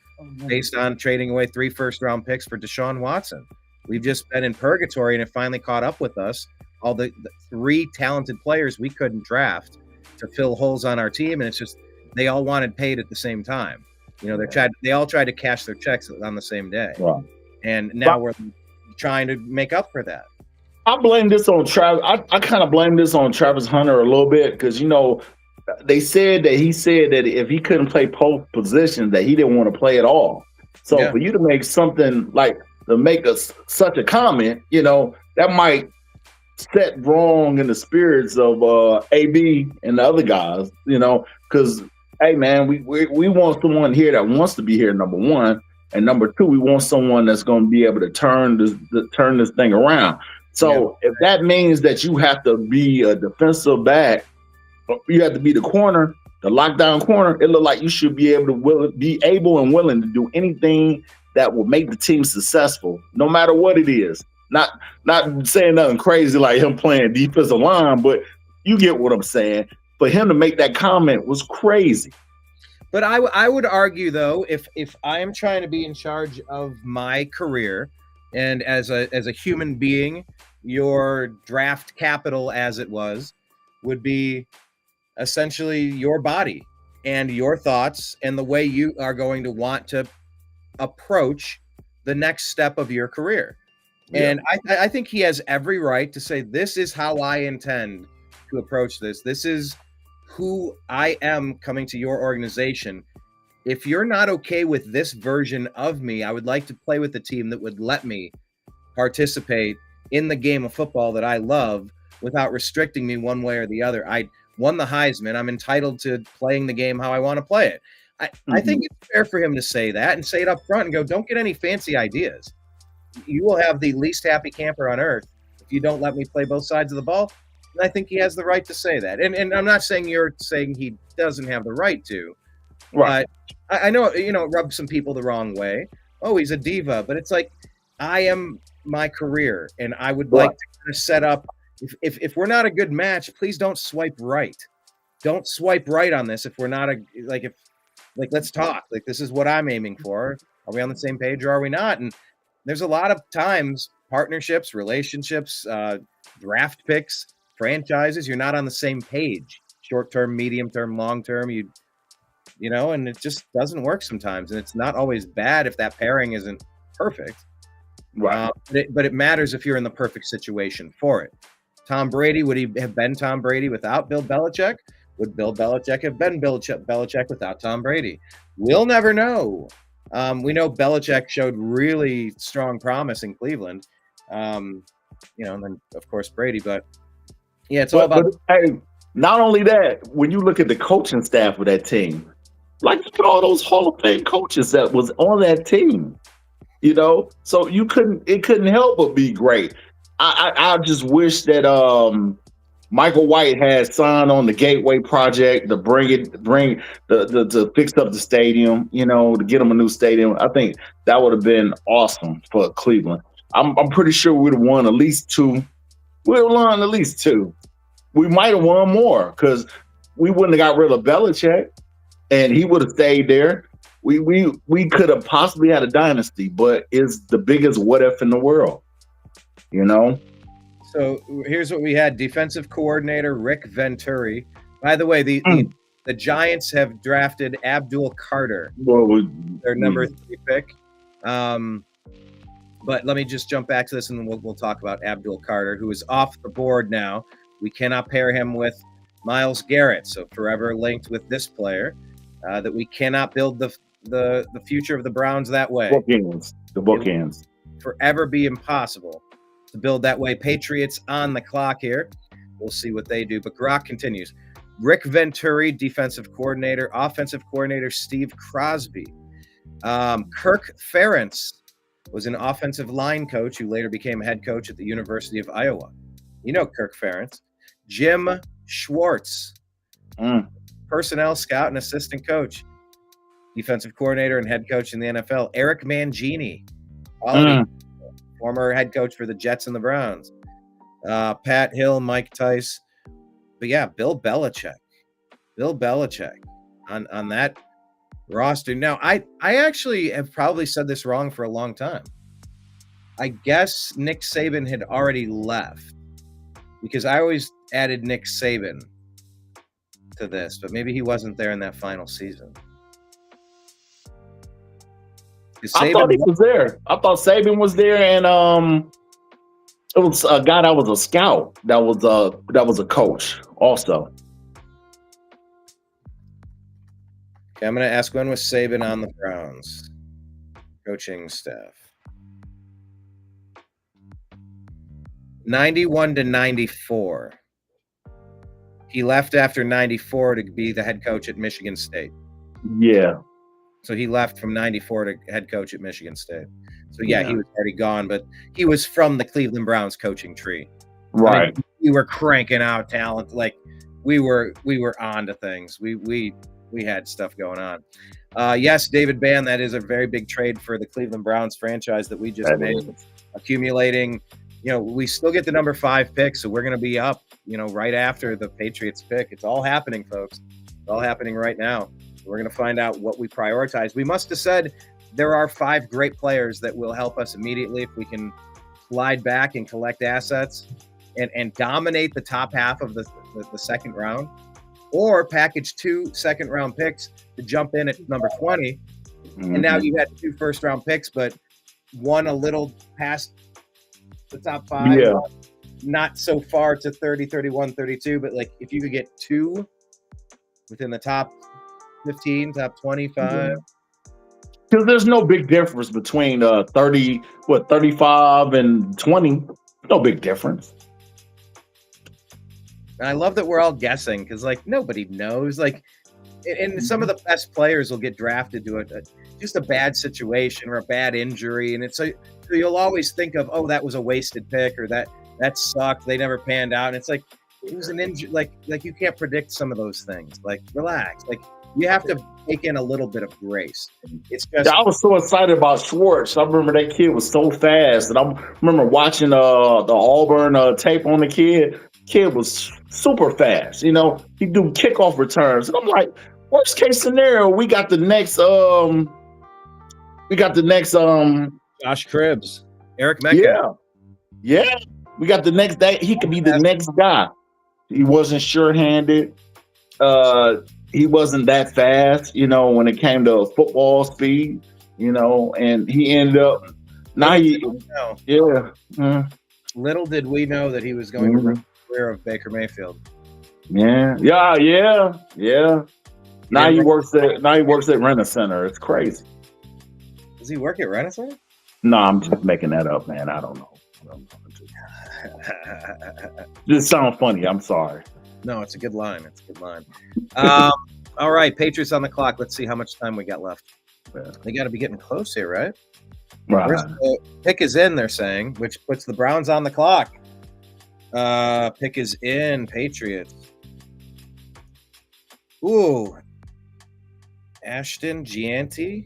based on trading away 3 first-round picks for Deshaun Watson? We've just been in purgatory, and it finally caught up with us. All the 3 talented players we couldn't draft to fill holes on our team, and it's just they all wanted paid at the same time. You know, they all tried to cash their checks on the same day. Wow. And now we're trying to make up for that. I blame this on Travis. I kind of blame this on Travis Hunter a little bit because, you know, he said that if he couldn't play both positions, that he didn't want to play at all. So for you to make something like to make such a comment, you know, that might set wrong in the spirits of AB and the other guys, you know, because, hey, man, we want someone here that wants to be here, number one. And number two, we want someone that's going to be able to turn this thing around. So if that means that you have to be a defensive back, you have to be the corner, the lockdown corner, it looked like you should be able and willing to do anything that will make the team successful, no matter what it is. Not saying nothing crazy like him playing defensive line, but you get what I'm saying. For him to make that comment was crazy. But I would argue, though, if I am trying to be in charge of my career, and as a human being, your draft capital, as it was, would be essentially your body and your thoughts and the way you are going to want to approach the next step of your career. And I think he has every right to say, this is how I intend to approach this. This is who I am coming to your organization. If you're not okay with this version of me, I would like to play with a team that would let me participate in the game of football that I love without restricting me one way or the other. I won the Heisman. I'm entitled to playing the game how I want to play it. I think it's fair for him to say that and say it up front and go, don't get any fancy ideas. You will have the least happy camper on earth if you don't let me play both sides of the ball. And I think he has the right to say that. And I'm not saying you're saying he doesn't have the right to. Right. But I know, it rubs some people the wrong way. Oh, he's a diva. But it's like, I am my career, and I would like to kind of set up, if we're not a good match, please don't swipe right. Don't swipe right on this if we're not let's talk. Like, this is what I'm aiming for. Are we on the same page or are we not? And there's a lot of times, partnerships, relationships, draft picks, franchises, you're not on the same page. Short-term, medium-term, long-term, and it just doesn't work sometimes. And it's not always bad if that pairing isn't perfect. Right. But it matters if you're in the perfect situation for it. Tom Brady, would he have been Tom Brady without Bill Belichick? Would Bill Belichick have been Bill Belichick without Tom Brady? We'll never know. We know Belichick showed really strong promise in Cleveland. And then, of course, Brady. But, yeah, it's all about... Hey, not only that, when you look at the coaching staff of that team, like, look at all those Hall of Fame coaches that was on that team. So it couldn't help but be great. I just wish that Michael White had signed on the Gateway project to to fix up the stadium, to get them a new stadium. I think that would have been awesome for Cleveland. I'm pretty sure we'd have won at least two. We'd have won at least two. We might have won more because we wouldn't have got rid of Belichick, and he would have stayed there. We could have possibly had a dynasty, but it's the biggest what if in the world, So here's what we had. Defensive coordinator Rick Venturi. By the way, the Giants have drafted Abdul Carter, their number 3 pick. But let me just jump back to this, and we'll talk about Abdul Carter, who is off the board now. We cannot pair him with Myles Garrett, so forever linked with this player. That we cannot build the future of the Browns that way. The bookends. Forever be impossible to build that way. Patriots on the clock here. We'll see what they do. But Grok continues. Rick Venturi, defensive coordinator. Offensive coordinator Steve Crosby. Kirk Ferentz was an offensive line coach who later became head coach at the University of Iowa. Kirk Ferentz. Jim Schwartz, personnel scout and assistant coach. Defensive coordinator and head coach in the NFL. Eric Mangini, former head coach for the Jets and the Browns. Pat Hill, Mike Tice. But yeah, Bill Belichick on that roster. Now, I actually have probably said this wrong for a long time. I guess Nick Saban had already left because I always added Nick Saban to this, but maybe he wasn't there in that final season. I thought he was there. I thought Saban was there, and it was a guy that was a scout. That was a coach also. Okay, I'm going to ask, when was Saban on the Browns coaching staff? 91 to 94. He left after 94 to be the head coach at Michigan State. Yeah. So he left from 94 to head coach at Michigan State. So yeah, he was already gone, but he was from the Cleveland Browns coaching tree. Right. I mean, we were cranking out talent. Like we were on to things. We had stuff going on. Yes, David Bann, that is a very big trade for the Cleveland Browns franchise that we just made. Accumulating, we still get the number 5 pick, so we're going to be up, right after the Patriots pick. It's all happening, folks. It's all happening right now. We're going to find out what we prioritize. We must have said there are 5 great players that will help us immediately if we can slide back and collect assets and dominate the top half of the second round, or package 2 second-round picks to jump in at number 20. And now you had 2 first-round picks, but one a little past the top 5. Yeah. Not so far to 30, 31, 32, but like if you could get 2 within the top 15, top 25. Because there's no big difference between 35 and 20. No big difference. And I love that we're all guessing because like nobody knows. Like, and some of the best players will get drafted to just a bad situation or a bad injury, and it's so you'll always think of, oh, that was a wasted pick, or that sucked. They never panned out. And it's like it was an injury. Like you can't predict some of those things. Like relax. Like you have to take in a little bit of grace. It's just I was so excited about Schwartz. I remember that kid was so fast, and I remember watching the Auburn tape on the kid. Kid was super fast. You know, he do kickoff returns, and I'm like, worst case scenario, we got the next Josh Cribbs, Eric Metcalf. Yeah. We got the next day. He could be the next guy. He wasn't sure-handed. He wasn't that fast, you know, when it came to football speed, you know, and he ended up Little did we know that he was going to run the career of Baker Mayfield. Yeah. Now he works at Rent-A-Center. It's crazy. Does he work at Rent-A-Center? No, I'm just making that up, man. I don't know. Just sound funny. I'm sorry. No, it's a good line. It's a good line. All right, Patriots on the clock. Let's see how much time we got left. They got to be getting close here, right? Right. Pick is in, they're saying, which puts the Browns on the clock. Pick is in, Patriots. Ooh. Ashton Gianti.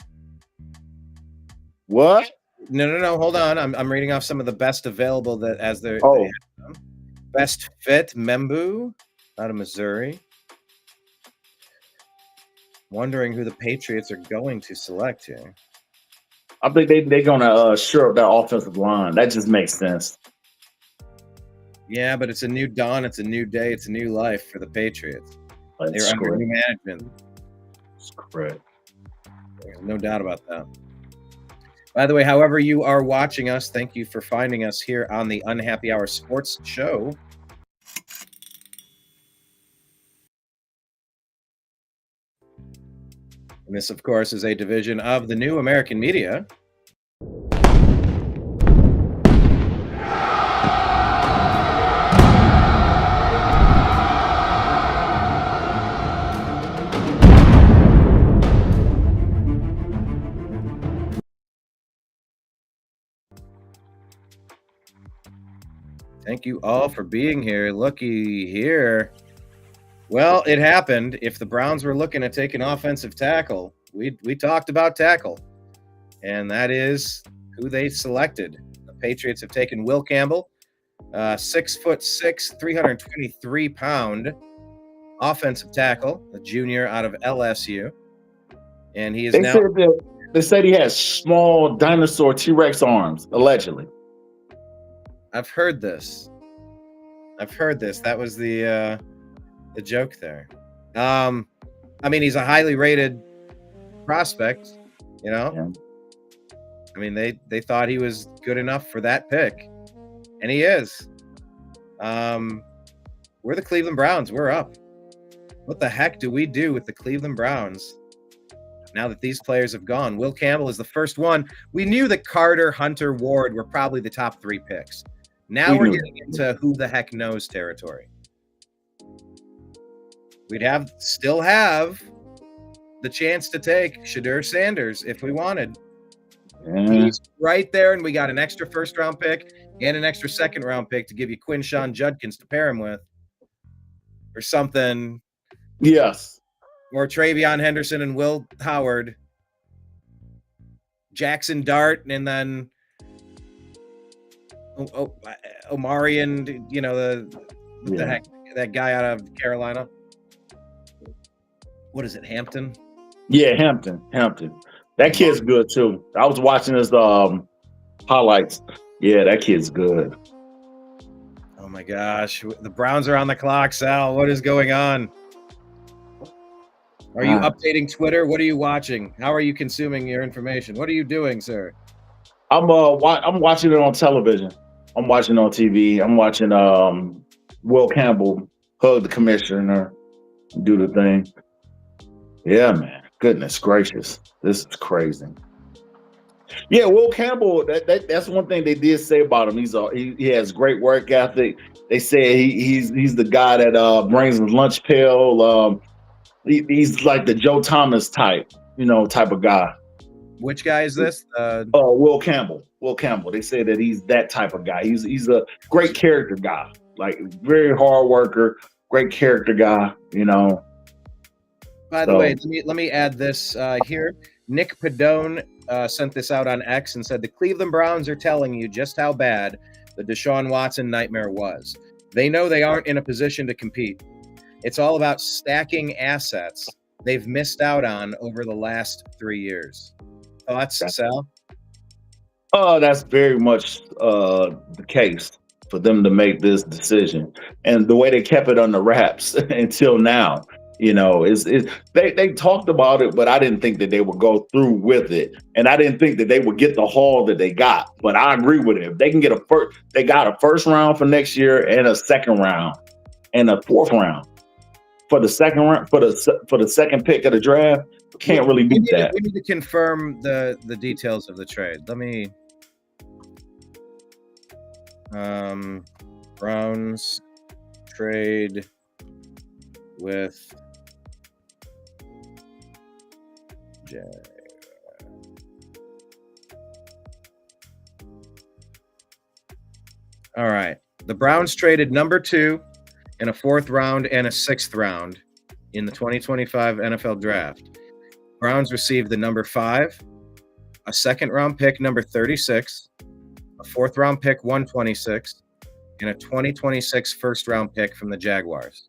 What? No. Hold on. I'm reading off some of the best available that as they're best fit. Membu out of Missouri. Wondering who the Patriots are going to select here. I think they're gonna shore up that offensive line. That just makes sense. Yeah, but it's a new dawn. It's a new day. It's a new life for the Patriots. They're under new management. That's correct. There's no doubt about that. By the way, however you are watching us, thank you for finding us here on the Unhappy Hour Sports Show. And this, of course, is a division of the New American Media. Thank you all for being here. Looky here. Well, it happened. If the Browns were looking at taking offensive tackle, we talked about tackle, and that is who they selected. The Patriots have taken Will Campbell, 6'6", 323-pound offensive tackle, a junior out of LSU, and he is They said he has small dinosaur T-Rex arms, allegedly. I've heard this. That was the joke there. I mean, he's a highly rated prospect, you know. Yeah. I mean, they thought he was good enough for that pick, and he is. We're the Cleveland Browns. We're up. What the heck do we do with the Cleveland Browns now that these players have gone? Will Campbell is the first one. We knew that Carter, Hunter, Ward were probably the top 3 picks. Now we're getting into who the heck knows territory. We'd still have the chance to take Shadur Sanders if we wanted. Yeah. He's right there, and we got an extra first-round pick and an extra second-round pick to give you Quinshawn Judkins to pair him with, or something. Yes. Or Travion Henderson and Will Howard, Jackson Dart, and then Omari, and you know the heck, that guy out of Carolina. What is it, Hampton? Yeah, Hampton. That kid's good too. I was watching his highlights. Yeah, that kid's good. Oh my gosh, the Browns are on the clock, Sal. What is going on? Are you updating Twitter? What are you watching? How are you consuming your information? What are you doing, sir? I'm watching it on television. I'm watching it on TV. I'm watching Will Campbell hug the commissioner, do the thing. Yeah, man. Goodness gracious. This is crazy. Yeah, Will Campbell, that's one thing they did say about him. He has great work ethic. They say he's the guy that brings his lunch pail. He's like the Joe Thomas type, type of guy. Which guy is this? Will Campbell. Will Campbell. They say that he's that type of guy. He's a great character guy, like very hard worker, great character guy. By the way, let me add this here. Nick Padone sent this out on X and said the Cleveland Browns are telling you just how bad the Deshaun Watson nightmare was. They know they aren't in a position to compete. It's all about stacking assets they've missed out on over the last 3 years. Thoughts, Sal? That's very much the case for them to make this decision, and the way they kept it under wraps until now. They talked about it, but I didn't think that they would go through with it, and I didn't think that they would get the haul that they got. But I agree with it. If they can get they got a first round for next year and a second round and a fourth round for the second round for the second pick of the draft. Can't really beat that. We need to confirm the details of the trade. Let me. Browns trade with All right. The Browns traded number 2 in a 4th round and a 6th round in the 2025 NFL Draft. Browns received the number 5, a 2nd round pick, number 36, a 4th round pick, 126, and a 2026 1st round pick from the Jaguars.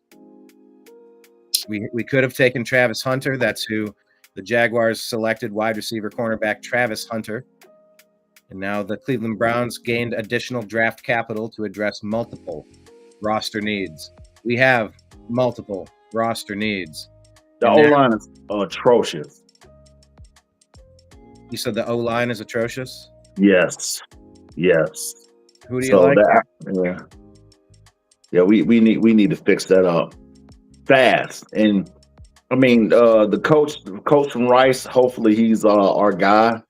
We could have taken Travis Hunter. That's who the Jaguars selected, wide receiver cornerback Travis Hunter. And now the Cleveland Browns gained additional draft capital to address multiple roster needs. We have multiple roster needs. The O-line is atrocious. You said the O-line is atrocious? Yes. Who do you like? We need to fix that up fast. And I mean, the coach from Rice, hopefully he's our guy.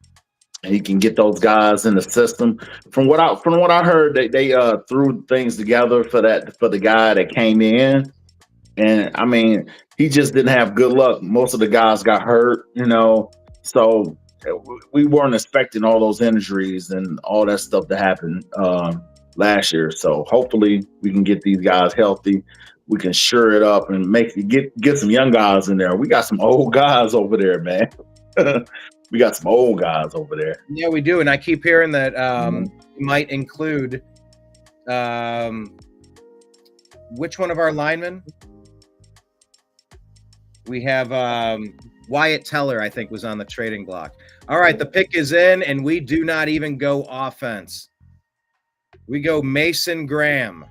And he can get those guys in the system. From what I heard, they threw things together for the guy that came in, and I mean he just didn't have good luck. Most of the guys got hurt, so we weren't expecting all those injuries and all that stuff to happen last year. So hopefully we can get these guys healthy. We can shore it up and get some young guys in there. We got some old guys over there, man. We got some old guys over there. Yeah, we do. And I keep hearing that we might include which one of our linemen? We have Wyatt Teller, I think, was on the trading block. All right, the pick is in, and we do not even go offense. We go Mason Graham.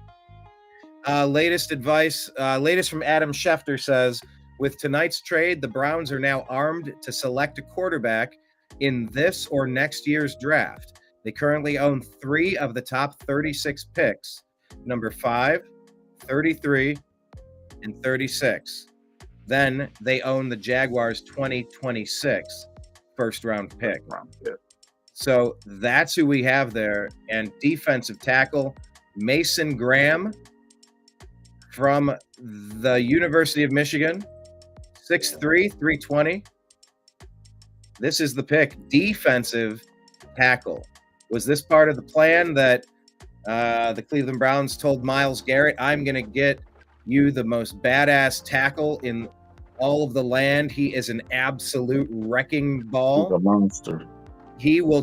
Latest from Adam Schefter says, with tonight's trade, the Browns are now armed to select a quarterback in this or next year's draft. They currently own 3 of the top 36 picks, number 5, 33, and 36. Then they own the Jaguars' 2026 first-round pick. So that's who we have there. And defensive tackle, Mason Graham from the University of Michigan. 6'3", 320. This is the pick. Defensive tackle. Was this part of the plan that the Cleveland Browns told Myles Garrett, I'm going to get you the most badass tackle in all of the land? He is an absolute wrecking ball. He's a monster. He will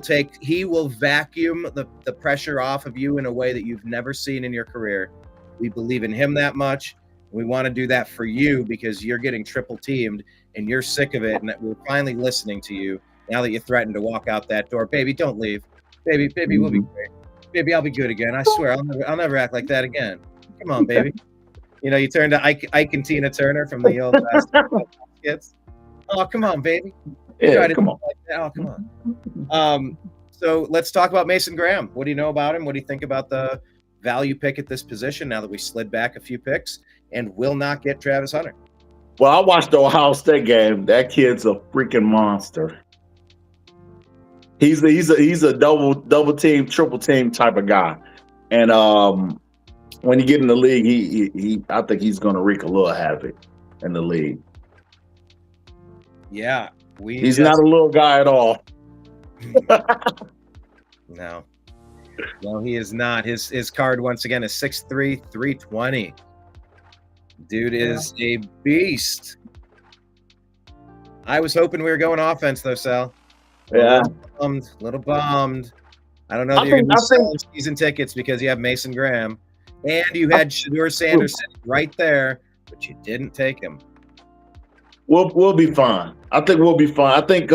vacuum the pressure off of you in a way that you've never seen in your career. We believe in him that much. We want to do that for you because you're getting triple teamed and you're sick of it. And we're finally listening to you now that you threatened to walk out that door. Baby, don't leave. Baby, we'll be great. Baby, I'll be good again. I swear, I'll never act like that again. Come on, baby. You turned to Ike and Tina Turner from the old skits. Oh, come on, baby. Yeah, come on. Like that. Oh, come on. So let's talk about Mason Graham. What do you know about him? What do you think about the value pick at this position now that we slid back a few picks and will not get Travis Hunter? Well, I watched the Ohio State game. That kid's a freaking monster. He's a double team, triple team type of guy. And when you get in the league, he I think he's going to wreak a little havoc in the league. Yeah, he's not a little guy at all. No, he is not. His card once again is 6'3", 320. Dude is a beast. I was hoping we were going offense though, Sal. Yeah, little bummed. I don't know if you're going to be selling season tickets because you have Mason Graham and you had Shedeur Sanderson right there, but you didn't take him. We'll be fine. I think we'll be fine. I think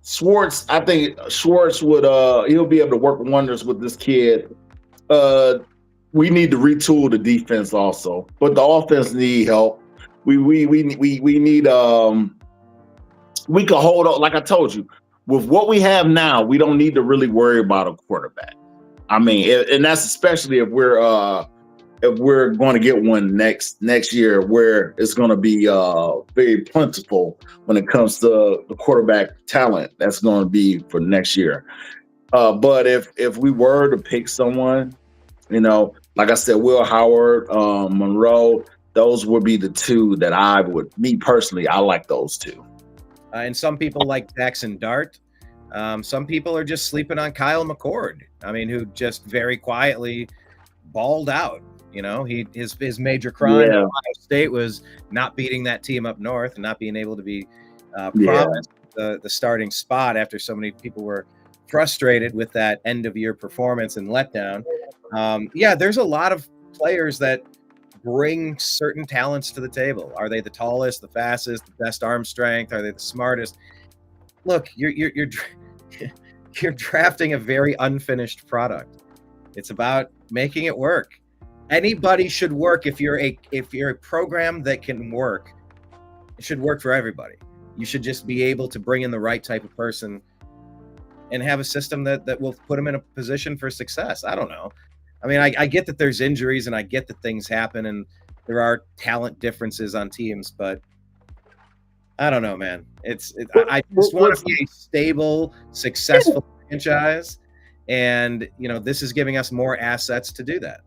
Schwartz. I think Schwartz would. He'll be able to work wonders with this kid. We need to retool the defense also, but the offense need help. We need. We can hold on. Like I told you, with what we have now, we don't need to really worry about a quarterback. I mean, and that's especially if we're going to get one next year, where it's going to be very plentiful when it comes to the quarterback talent that's going to be for next year. But if we were to pick someone, like I said, Will Howard, Monroe, those would be the two that I would. Me personally, I like those two. And some people like Jackson Dart. Some people are just sleeping on Kyle McCord. I mean, who just very quietly balled out. His major crime at Ohio State was not beating that team up north and not being able to be promised the starting spot after so many people were frustrated with that end of year performance and letdown. There's a lot of players that bring certain talents to the table. Are they the tallest, the fastest, the best arm strength? Are they the smartest? Look, you're drafting a very unfinished product. It's about making it work. Anybody should work. If you're a program that can work, it should work for everybody. You should just be able to bring in the right type of person and have a system that will put them in a position for success. I don't know. I mean, I get that there's injuries and I get that things happen and there are talent differences on teams, but I don't know, man. I just want to be a stable, successful franchise, and this is giving us more assets to do that.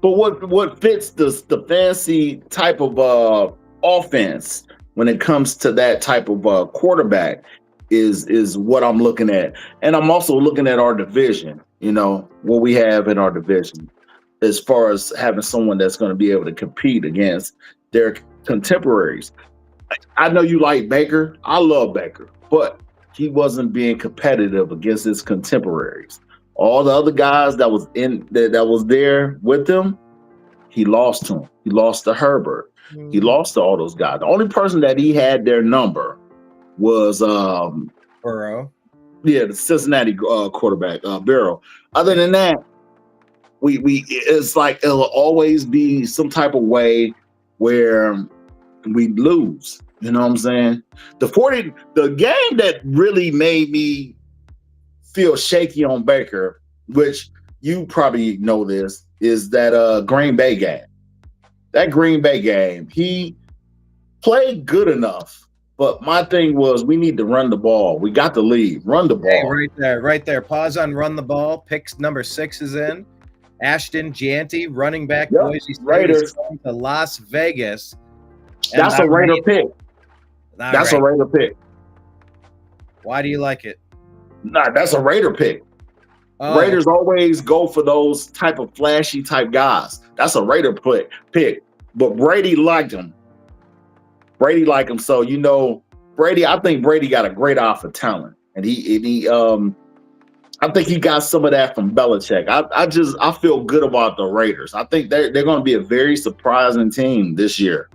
But what fits the fancy type of offense when it comes to that type of quarterback is what I'm looking at, and I'm also looking at our division. What we have in our division, as far as having someone that's going to be able to compete against their contemporaries. I know you like Baker. I love Baker, but he wasn't being competitive against his contemporaries. All the other guys that was there with him, he lost to him. He lost to Herbert. He lost to all those guys. The only person that he had their number was Burrow. Yeah, the Cincinnati quarterback, Burrow. Other than that, it's like it'll always be some type of way where we lose. You know what I'm saying? The game that really made me feel shaky on Baker, which you probably know this, is that Green Bay game. That Green Bay game, he played good enough. But my thing was, we need to run the ball. We got the lead. Run the ball. Hey, right there. Pause on run the ball. Pick number 6 is in. Ashton Janty, running back, Boise State, Raiders to Las Vegas. That's a Raider pick. That's a Raider pick. Why do you like it? Nah, that's a Raider pick. Oh. Raiders always go for those type of flashy type guys. That's a Raider pick. But Brady liked him. So Brady. I think Brady got a great eye for talent, and he I think he got some of that from Belichick. I feel good about the Raiders. I think they're going to be a very surprising team this year.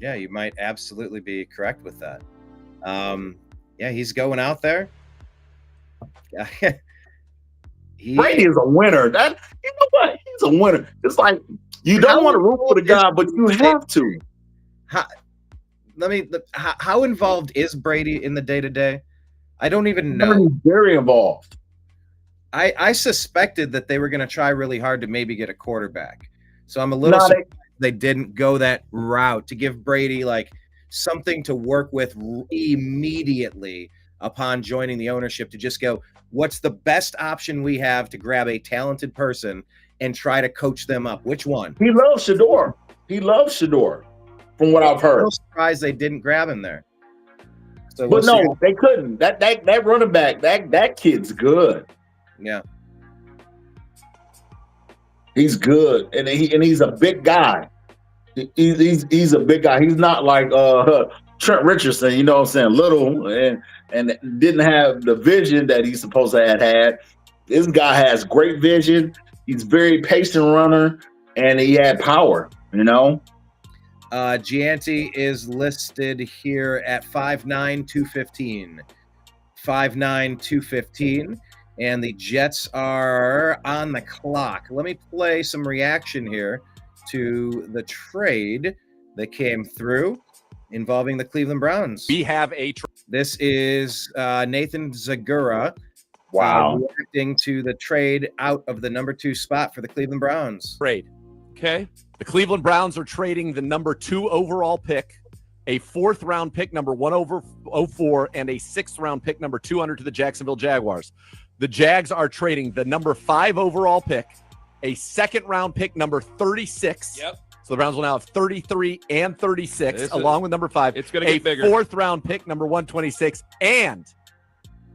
Yeah, you might absolutely be correct with that. He's going out there. Brady is a winner. That you know what? He's a winner. It's like you don't want to root for the guy, but you have to. How involved is Brady in the day-to-day? I don't even know. He's very involved. I suspected that they were going to try really hard to maybe get a quarterback. So I'm a little No, surprised they didn't go that route to give Brady like something to work with immediately upon joining the ownership, to just go, what's the best option we have to grab a talented person and try to coach them up? Which one? He loves Shador. He loves Shador, from what I've heard. I'm surprised they didn't grab him there. So But we'll see. no, they couldn't. That running back, that kid's good. Yeah. He's good, and he's a big guy. He's a big guy. He's not like Trent Richardson, you know what I'm saying, little and didn't have the vision that he's supposed to have had. This guy has great vision. He's very patient runner, and he had power, you know. Gianti is listed here at 5'9", 215. 5'9", 215. And the Jets are on the clock. Let me play some reaction here to the trade that came through involving the Cleveland Browns. We have a This is Nathan Zagura. Wow. Reacting to the trade out of the number 2 spot for the Cleveland Browns. trade. Okay. The Cleveland Browns are trading the number 2 overall pick, a 4th round pick, number 104, and a 6th round pick, number 200 to the Jacksonville Jaguars. The Jags are trading the number 5 overall pick, a 2nd round pick, number 36. Yep. So the Browns will now have 33 and 36, along with number 5. It's going to get bigger. 4th round pick, number 126, and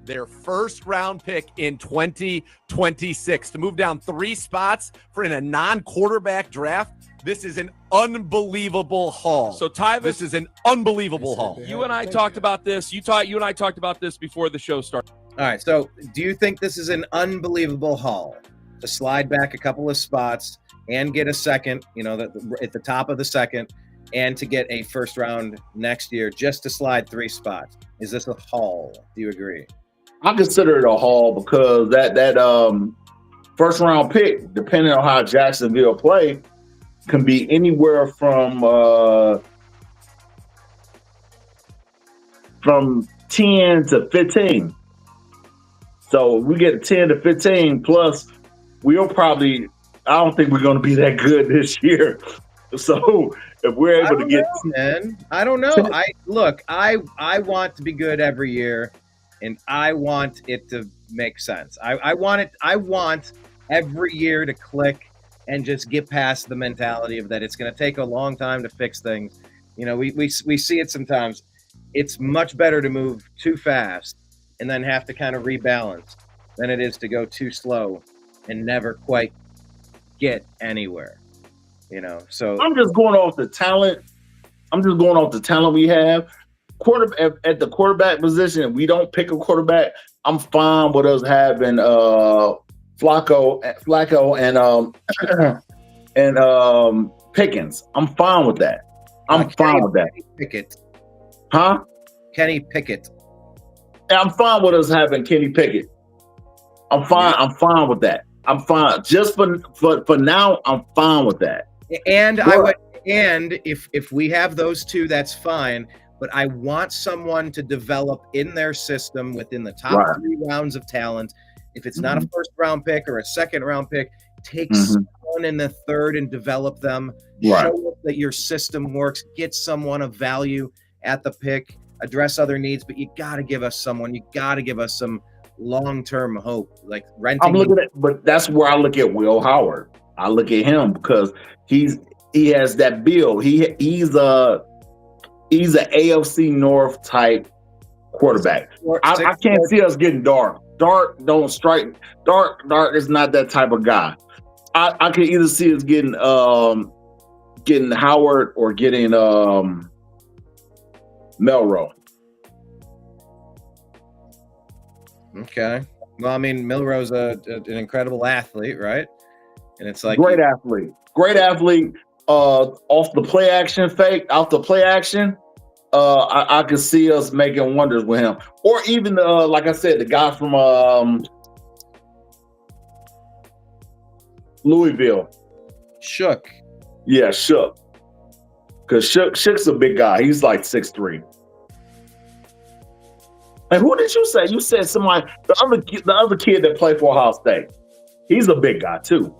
their 1st round pick in 2026 to move down 3 spots for in a non-quarterback draft. This is an unbelievable haul. So Tyvis, this is an unbelievable haul. You and I talked about this. You and I talked about this before the show started. All right, so do you think this is an unbelievable haul to slide back a couple of spots and get a second, you know, at the top of the second, and to get a 1st round next year just to slide 3 spots? Is this a haul? Do you agree? I consider it a haul because that 1st round pick, depending on how Jacksonville play, can be anywhere from 10 to 15. So we get 10 to 15 plus. I don't think we're going to be that good this year. So if we're able to get, I don't know. I want to be good every year, and I want it to make sense. I want every year to click and just get past the mentality of that it's going to take a long time to fix things. You know, we see it sometimes. It's much better to move too fast and then have to kind of rebalance than it is to go too slow and never quite get anywhere. You know, so I'm just going off the talent. We have. At the quarterback position, we don't pick a quarterback. I'm fine with us having Flacco and Pickens. I'm fine with that. Kenny Pickett. Huh? Kenny Pickett. I'm fine with us having Kenny Pickett. I'm fine. I'm fine with that. I'm fine. Just for now, I'm fine with that. And if we have those two, that's fine. But I want someone to develop in their system within the top 3 rounds of talent. If it's not a 1st round pick or a 2nd round pick, take someone in the 3rd and develop them. Show that your system works. Get someone of value at the pick. Address other needs, but you got to give us someone. You got to give us some long-term hope, like renting. I'm looking at, but that's where I look at Will Howard. I look at him because he has that build. He's a AFC North type quarterback. I can't see us getting Dark. Dark don't strike. Dark is not that type of guy. I can either see us getting Howard or getting Melrose. Okay. Well, I mean, Milroe's an incredible athlete, right? And it's like great athlete. Off the play action fake, out the play action. I could see us making wonders with him, or even like I said, the guy from Louisville, Shook. Yeah, Shook. Because Shook's a big guy. He's like 6'3". And who did you say? You said somebody, the other kid that played for Ohio State. He's a big guy too.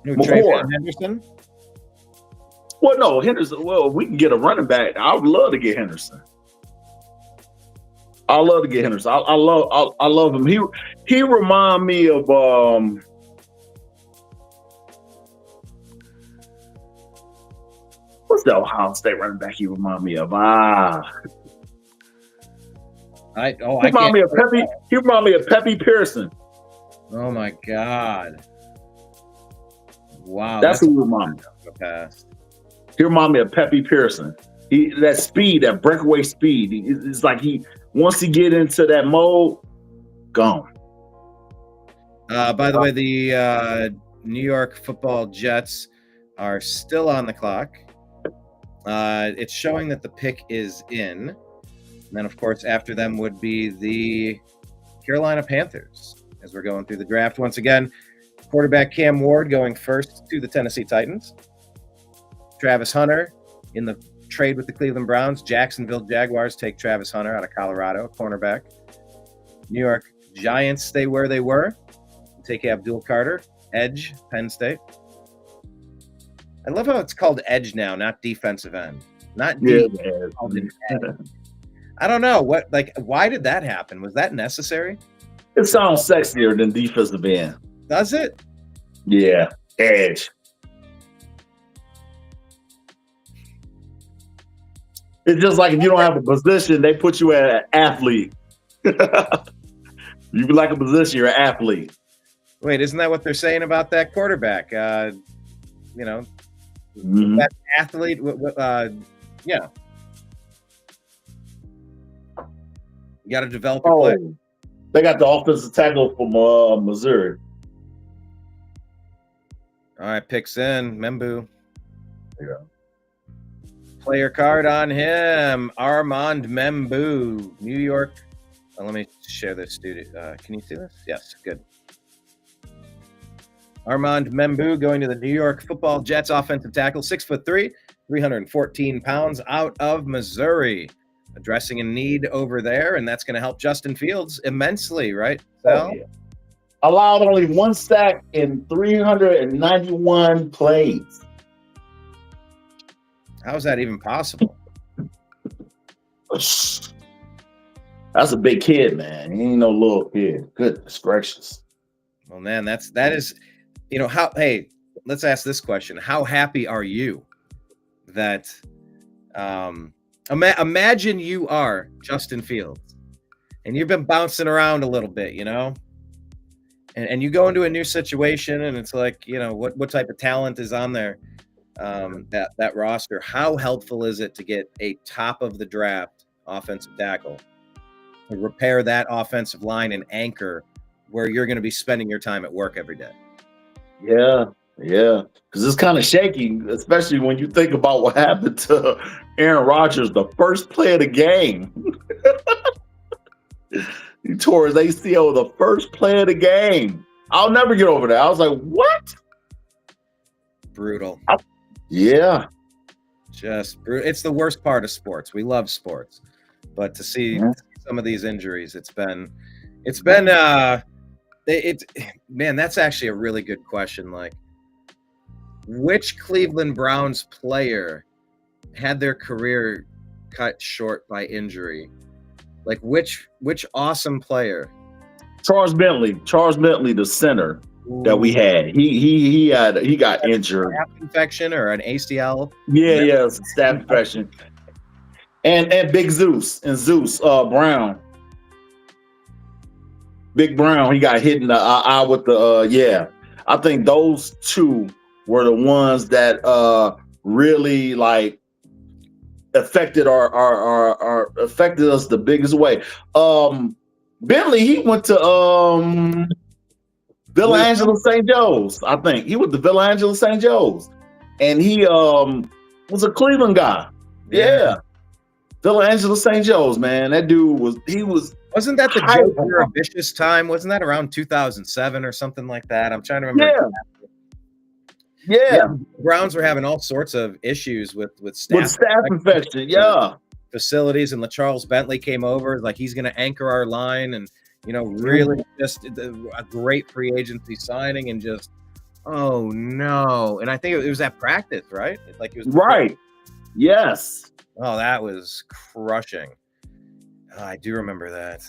McCord. Henderson? Well, no, Henderson. Well, we can get a running back. I would love to get Henderson. I love him. He remind me of what's the Ohio State running back he remind me of? He remind me of Pepe Pearson. Oh my God. Wow. That's who he remind me of. Past. He remind me of Pepe Pearson. That speed, that breakaway speed. It's like once he get into that mode, gone. By the way, the New York Football Jets are still on the clock. It's showing that the pick is in. And then, of course, after them would be the Carolina Panthers as we're going through the draft. Once again, quarterback Cam Ward going first to the Tennessee Titans. Travis Hunter in the trade with the Cleveland Browns. Jacksonville Jaguars take Travis Hunter out of Colorado, cornerback. New York Giants stay where they were. Take Abdul Carter, edge, Penn State. I love how it's called edge now, not defensive end. Not deep. I don't know why did that happen? Was that necessary? It sounds sexier than defensive end. Does it? Yeah, edge. It's just like if you don't have a position, they put you at an athlete. You like a position, you're an athlete. Wait, isn't that what they're saying about that quarterback? That athlete. Yeah. You got to develop your play. They got the offensive tackle from Missouri. All right, picks in. Membu. Yeah. Player card on him. Armand Membu, New York. Let me share this, dude. Can you see this? Yes, good. Armand Membu going to the New York Football Jets, offensive tackle, 6'3", 314 pounds, out of Missouri. Addressing a need over there, and that's going to help Justin Fields immensely, right, Sal? Yeah. Allowed only one sack in 391 plays. How is that even possible? That's a big kid, man. He ain't no little kid. Goodness gracious. Well, man, that is, how. Hey, let's ask this question: how happy are you that? Imagine you are Justin Fields, and you've been bouncing around a little bit, and you go into a new situation, and it's like, what type of talent is on there, that roster? How helpful is it to get a top of the draft offensive tackle to repair that offensive line and anchor where you're going to be spending your time at work every day? Yeah, because it's kind of shaky, especially when you think about what happened to Aaron Rodgers the first play of the game. He tore his ACL the first play of the game. I'll never get over that. I was like, what? Brutal. Yeah. Just brutal. It's the worst part of sports. We love sports, but to see some of these injuries, it's been man, that's actually a really good question. Like, which Cleveland Browns player had their career cut short by injury? Like, which awesome player? Charles Bentley, the center that we had. He got injured. Staph infection or an ACL? Yeah, it's a staph infection. And Big Zeus Brown. Big Brown, he got hit in the eye with the I think those two were the ones that really affected affected us the biggest way. Bentley, he went to Villa Angela St. Joe's. I think he went to Villa Angela St. Joe's, and he was a Cleveland guy. Yeah. Villa Angela St. Joe's, man. That dude wasn't that the Joe Vicious time? Wasn't that around 2007 or something like that? I'm trying to remember. Yeah. Browns were having all sorts of issues with staph infection. Yeah. facilities, and LaCharles Bentley came over like he's going to anchor our line, and really just a great free agency signing, and just oh no. And I think it was at practice, right? Like it was right. Yes. Oh, that was crushing. I do remember that.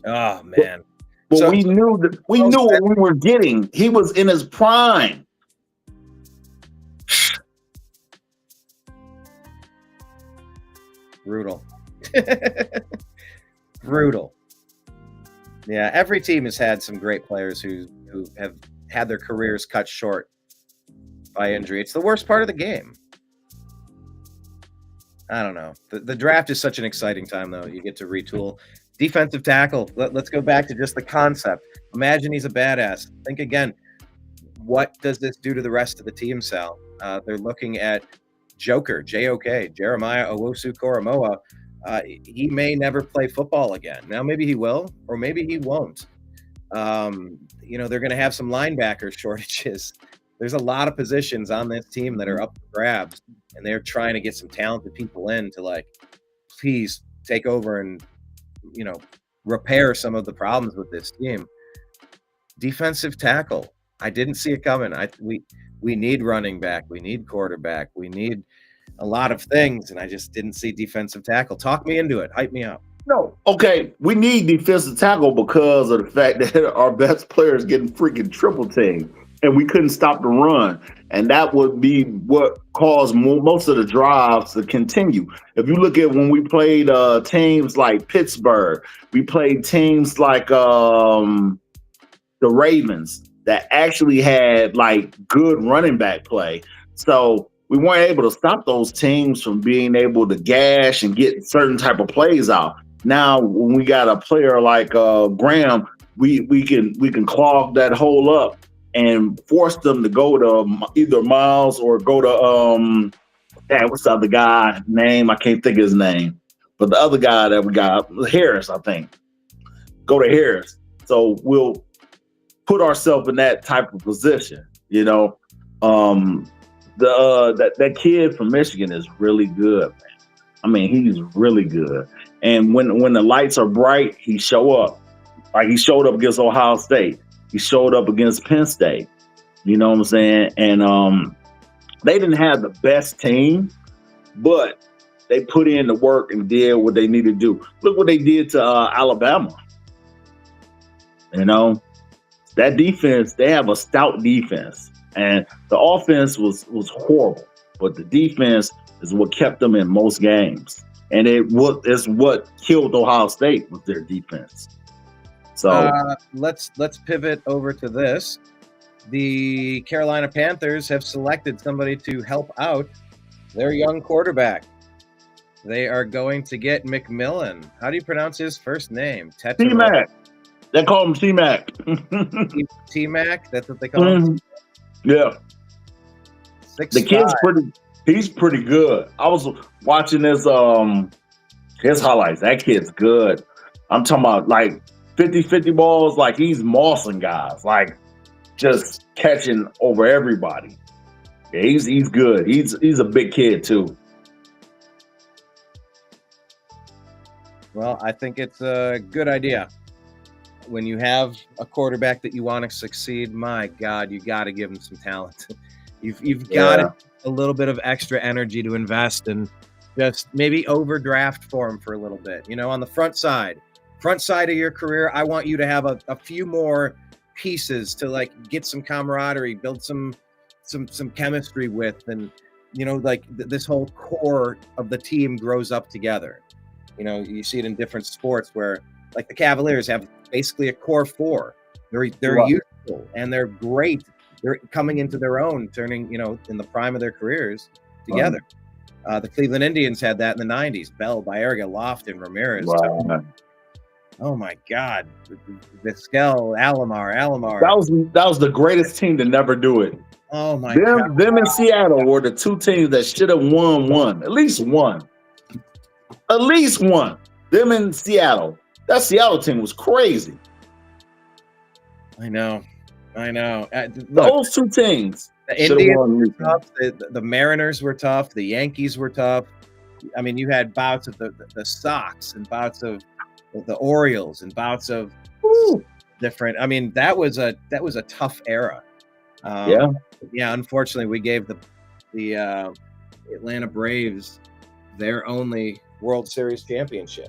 Oh man. But So we knew what we were getting. He was in his prime. Brutal. Brutal. Yeah, every team has had some great players who have had their careers cut short by injury. It's the worst part of the game. I don't know. The draft is such an exciting time, though. You get to retool. Defensive tackle. Let's go back to just the concept. Imagine he's a badass. Think again. What does this do to the rest of the team, Sal? They're looking at Joker, J-O-K, Jeremiah Owusu-Koramoah. He may never play football again. Now, maybe he will, or maybe he won't. They're going to have some linebacker shortages. There's a lot of positions on this team that are up for grabs, and they're trying to get some talented people in to please take over and, repair some of the problems with this team. Defensive tackle. I didn't see it coming. We need running back. We need quarterback. We need a lot of things, and I just didn't see defensive tackle. Talk me into it. Hype me up. No, okay. We need defensive tackle because of the fact that our best player is getting freaking triple teamed, and we couldn't stop the run. And that would be what caused most of the drives to continue. If you look at when we played teams like Pittsburgh, we played teams like the Ravens that actually had good running back play. So we weren't able to stop those teams from being able to gash and get certain type of plays out. Now, when we got a player like Graham, we can clog that hole up and force them to go to either Miles or go to what's the other guy name? I can't think of his name, but the other guy that we got, Harris, I think. Go to Harris. So we'll put ourselves in that type of position. That kid from Michigan is really good, man. I mean, he's really good. And when the lights are bright, he show up. Like he showed up against Ohio State. He showed up against Penn State. You know what I'm saying? And they didn't have the best team, but they put in the work and did what they needed to do. Look what they did to Alabama. That defense, they have a stout defense. And the offense was horrible, but the defense is what kept them in most games. And it's what killed Ohio State with their defense. So let's pivot over to this. The Carolina Panthers have selected somebody to help out their young quarterback. They are going to get McMillan. How do you pronounce his first name? T-Mac. They call him T-Mac. T-Mac? That's what they call him? Yeah. The kid's he's pretty good. I was watching his highlights. That kid's good. I'm talking about 50-50 balls, he's mossing guys, just catching over everybody. Yeah, he's good. He's a big kid too. Well, I think it's a good idea. When you have a quarterback that you want to succeed, my God, you got to give him some talent. You've got a little bit of extra energy to invest and just maybe overdraft for him for a little bit. On the front side of your career, I want you to have a few more pieces to get some camaraderie, build some chemistry with, and this whole core of the team grows up together. You see it in different sports where the Cavaliers have basically a core four. They're useful and they're great. They're coming into their own, turning in the prime of their careers together. The Cleveland Indians had that in the 90s. Bell, Baerga, Lofton, Ramirez. Wow. Oh my God, Vizquel, Alomar. That was the greatest team to never do it. Oh my God. Them in Seattle were the two teams that should have won. At least one. Them in Seattle. That Seattle team was crazy. I know. Those two teams. The Indians were tough. The Mariners were tough. The Yankees were tough. I mean, you had bouts of the Sox and bouts of the Orioles and bouts of different. I mean, that was a tough era. Yeah. Unfortunately, we gave the Atlanta Braves their only World Series championship.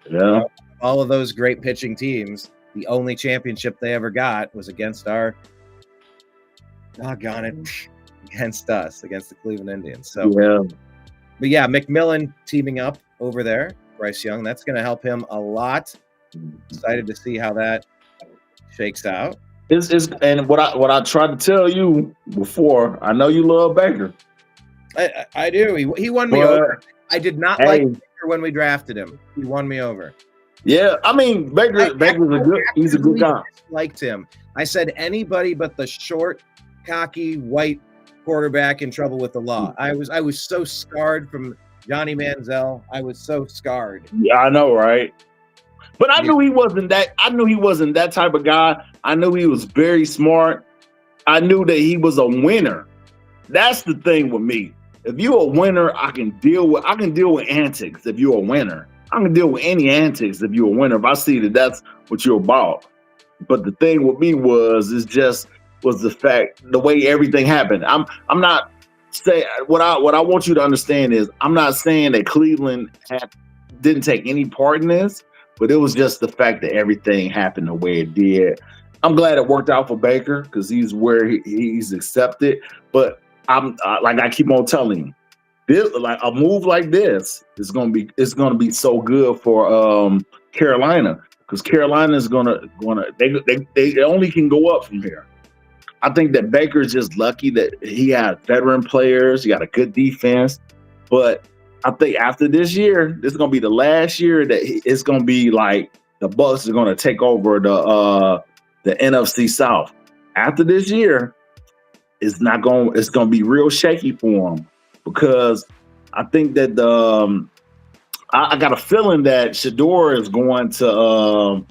Yeah. You know, all of those great pitching teams, the only championship they ever got was against our, doggone it, against the Cleveland Indians. So, but yeah, McMillan teaming up over there, Bryce Young, that's going to help him a lot. Excited to see how that shakes out. And what I tried to tell you before, I know you love Baker. I do. He won me over. I did not like Baker when we drafted him. He won me over. Yeah, I mean he's a good guy. Liked him. I said anybody but the short, cocky, white quarterback in trouble with the law. I was so scarred from Johnny Manziel. I was so scarred. Yeah, I know, right? But I knew he wasn't that. I knew he wasn't that type of guy. I knew he was very smart. I knew that he was a winner. That's the thing with me. If you're a winner, I can deal with antics. If you're a winner, I can deal with any antics. If you're a winner, if I see that that's what you're about. But the thing with me was the fact, the way everything happened. I'm not saying what I want you to understand is I'm not saying that Cleveland didn't take any part in this, but it was just the fact that everything happened the way it did. I'm glad it worked out for Baker because he's where he's accepted. But I'm like I keep on telling you, like a move like this is gonna be so good for Carolina because Carolina is gonna they only can go up from here. I think that Baker's just lucky that he had veteran players, he got a good defense, but I think after this year, this is gonna be the last year that it's gonna be like the Bucs are gonna take over the NFC South. After this year, it's gonna be real shaky for him because I think that I got a feeling that Shador is going to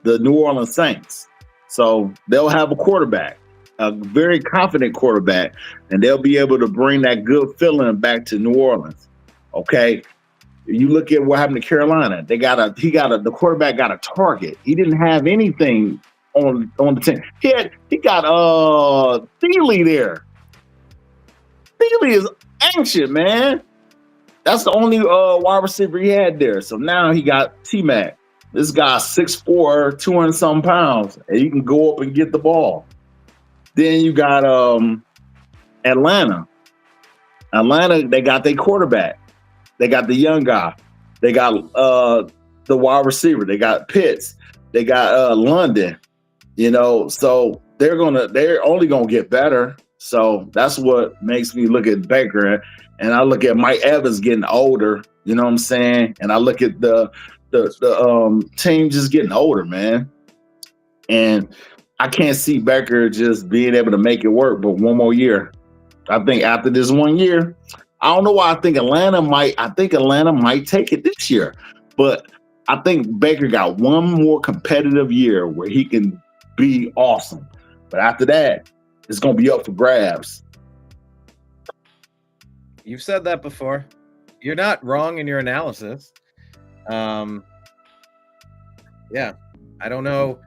the New Orleans Saints, so they'll have a quarterback, a very confident quarterback, and they'll be able to bring that good feeling back to New Orleans. Okay, you look at what happened to Carolina. The quarterback got a target. He didn't have anything on the team. He got Thiele there. Thiele is ancient, man. That's the only wide receiver he had there. So now he got T-Mac. This guy's 6'4", 200-something pounds, and you can go up and get the ball. Then you got Atlanta. Atlanta, they got their quarterback. They got the young guy. They got the wide receiver. They got Pitts. They got London. You know, so they're only gonna get better. So that's what makes me look at Baker, and I look at Mike Evans getting older. You know what I'm saying? And I look at the team just getting older, man. And I can't see Baker just being able to make it work. But one more year, I think after this 1 year. I don't know why I think Atlanta might take it this year, but I think Baker got one more competitive year where he can be awesome. But after that, it's going to be up for grabs. You've said that before. You're not wrong in your analysis. Yeah, I don't know.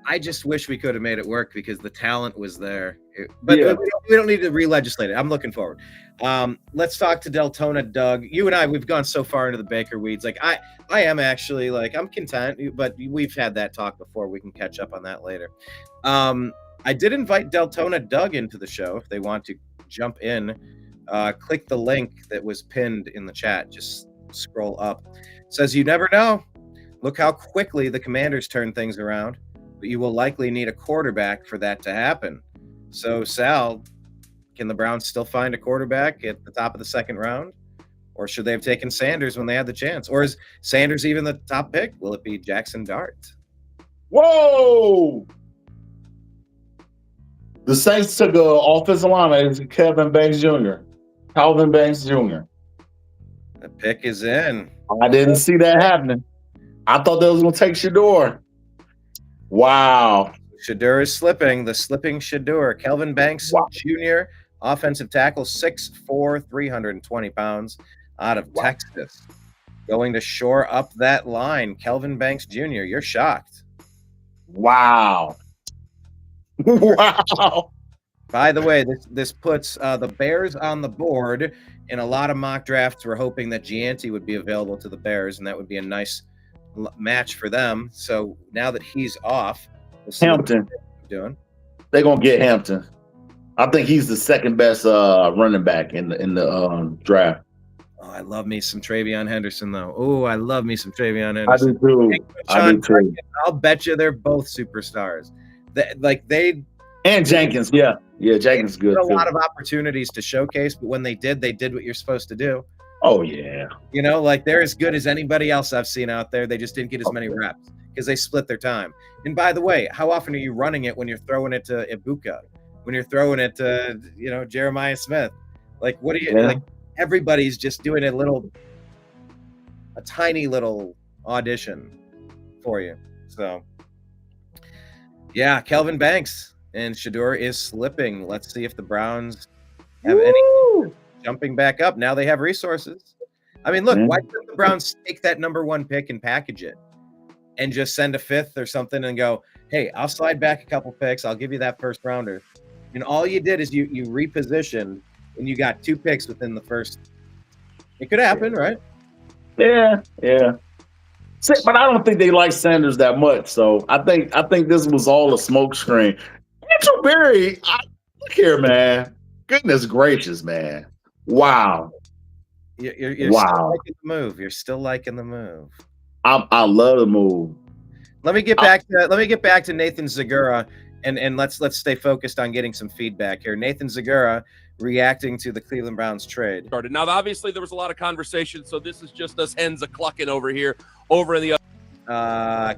I just wish we could have made it work because the talent was there. But we don't need to re-legislate it. I'm looking forward. Let's talk to Deltona Doug. You and I, we've gone so far into the Baker weeds. Like I am actually like I'm content, but we've had that talk before. We can catch up on that later. I did invite Deltona Doug into the show if they want to jump in. Click the link that was pinned in the chat. Just scroll up. It says you never know. Look how quickly the Commanders turn things around. But you will likely need a quarterback for that to happen. So, Sal, can the Browns still find a quarterback at the top of the second round? Or should they have taken Sanders when they had the chance? Or is Sanders even the top pick? Will it be Jackson Dart? Whoa! The Saints took an offensive lineman, Calvin Banks Jr. The pick is in. I didn't see that happening. I thought they was going to take Shador. Wow. Shador is slipping. The slipping Shador. Kelvin Banks Jr., Offensive tackle, 6'4", 320 pounds, out of Texas. Going to shore up that line, Kelvin Banks Jr. You're shocked. Wow. Wow. By the way, this puts the Bears on the board. In a lot of mock drafts, we're hoping that Gianti would be available to the Bears, and that would be a nice match for them. So now that he's off, we'll see Hampton. what they're doing. They're gonna get Hampton. I think he's the second best running back in the draft. Oh, I love me some Travion Henderson, though. Oh, I love me some Travion I Henderson. do too. I do too. I'll bet you they're both superstars. And Jenkins, yeah, Jenkins is good a too. lot of opportunities to showcase, but when they did what you're supposed to do. Oh yeah. You know, like they're as good as anybody else I've seen out there. They just didn't get as many reps because they split their time. And by the way, how often are you running it when you're throwing it to Ibuka? When you're throwing it to, Jeremiah Smith? Like, what are you like? Everybody's just doing a tiny little audition for you. So, yeah, Kelvin Banks and Shedeur is slipping. Let's see if the Browns have any jumping back up. Now they have resources. I mean, look, why couldn't the Browns take that number 1 pick and package it and just send a 5th or something and go, hey, I'll slide back a couple picks. I'll give you that first rounder. And all you did is you repositioned and you got 2 picks within the first. It could happen, right? Yeah. But I don't think they like Sanders that much. So I think this was all a smokescreen. Andrew Berry, look here, man. Goodness gracious, man. Wow. You're still liking the move. You're still liking the move. I love the move. Let me get back to Nathan Zagura, and let's stay focused on getting some feedback here. Nathan Zagura reacting to the Cleveland Browns trade. Now, obviously, there was a lot of conversation, so this is just us hens a clucking over here, over in the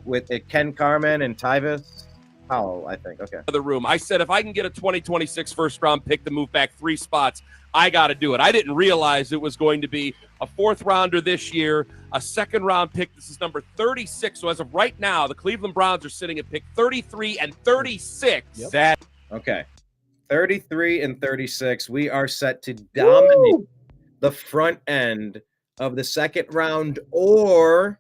with Ken Carman and Tyvis Powell, I think. Okay. Other room. I said if I can get a 2026 first-round pick to move back 3 spots, I got to do it. I didn't realize it was going to be a 4th rounder this year, a 2nd-round pick. This is number 36. So as of right now, the Cleveland Browns are sitting at pick 33 and 36. Yep. Okay. 33 and 36. We are set to dominate the front end of the 2nd round, or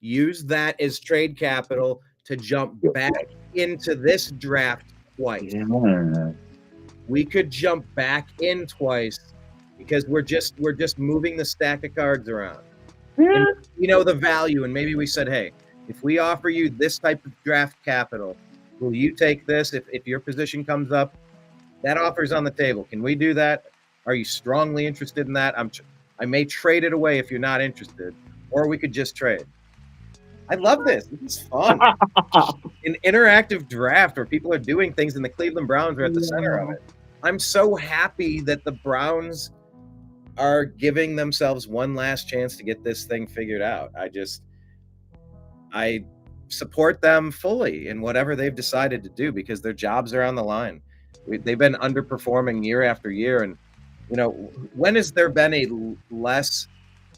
use that as trade capital to jump back into this draft twice. Yeah. We could jump back in twice because we're just moving the stack of cards around. Yeah. And the value, and maybe we said, hey, if we offer you this type of draft capital, will you take this if your position comes up? That offer's on the table. Can we do that? Are you strongly interested in that? I may trade it away if you're not interested, or we could just trade. I love this. This is fun. An interactive draft where people are doing things, and the Cleveland Browns are at the center of it. I'm so happy that the Browns are giving themselves one last chance to get this thing figured out. I support them fully in whatever they've decided to do because their jobs are on the line. They've been underperforming year after year. And, when has there been a less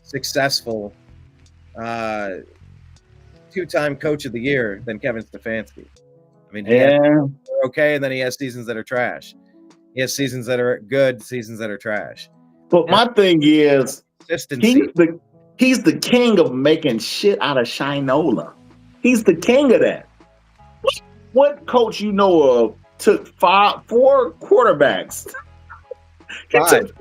successful 2-time coach of the year than Kevin Stefanski? I mean, they're okay, and then he has seasons that are trash. He has seasons that are good, seasons that are trash. But my thing is, consistency. He's the king of making shit out of Shinola. He's the king of that. What coach you know of took 4 quarterbacks? He took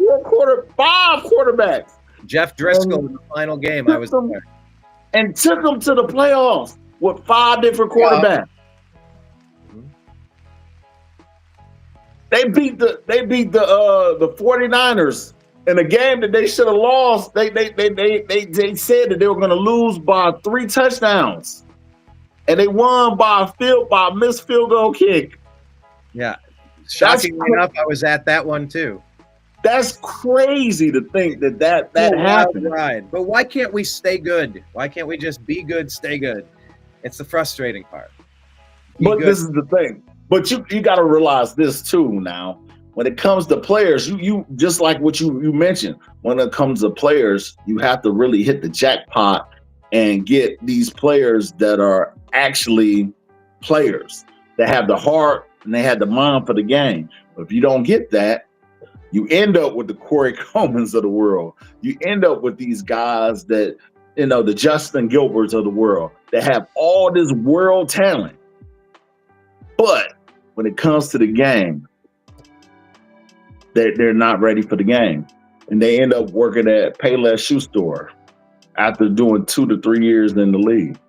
5 quarterbacks. Jeff Driscoll in the final game, I was there. And took them to the playoffs with 5 different quarterbacks. They beat the 49ers in a game that they should have lost. They said that they were going to lose by 3 touchdowns, and they won by a missed field goal kick. Yeah, shockingly enough, I was at that one too. That's crazy to think that happened. Right, but why can't we stay good? Why can't we just be good, stay good? It's the frustrating part. This is the thing. But you got to realize this too now. When it comes to players, you just like what you mentioned. When it comes to players, you have to really hit the jackpot and get these players that are actually players that have the heart and they have the mind for the game. But if you don't get that, You end up with the Corey Comans of the world. You end up with these guys that, the Justin Gilberts of the world that have all this world talent. But when it comes to the game, they're not ready for the game. And they end up working at Payless Shoe Store after doing 2 to 3 years in the league.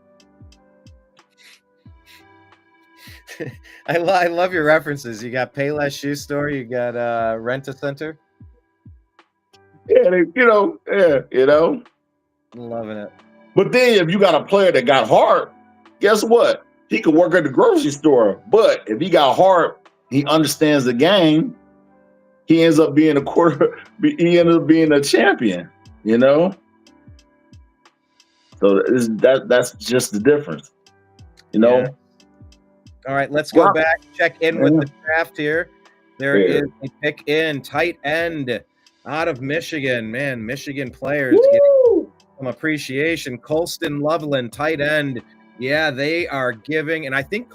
I love your references. You got Payless Shoe Store. You got Rent-A-Center. Yeah, Loving it. But then if you got a player that got heart, guess what? He could work at the grocery store. But if he got heart, he understands the game. He ends up being he ends up being a champion. So that's just the difference. Yeah. All right, let's go back, check in with the draft here. There is a pick in tight end out of Michigan. Man, Michigan players getting some appreciation. Colston Loveland, tight end. Yeah, they are giving, and I think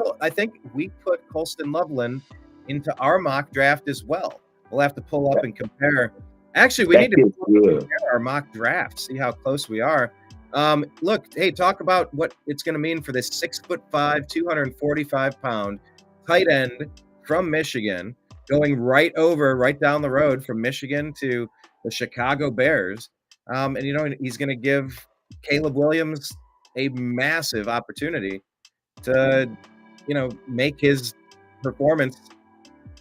we put Colston Loveland into our mock draft as well. We'll have to pull up and compare. Actually, we need to compare our mock draft, see how close we are. Look, hey, talk about what it's going to mean for this 6'5", 245-pound tight end from Michigan, going right down the road from Michigan to the Chicago Bears. And he's going to give Caleb Williams a massive opportunity to, make his performance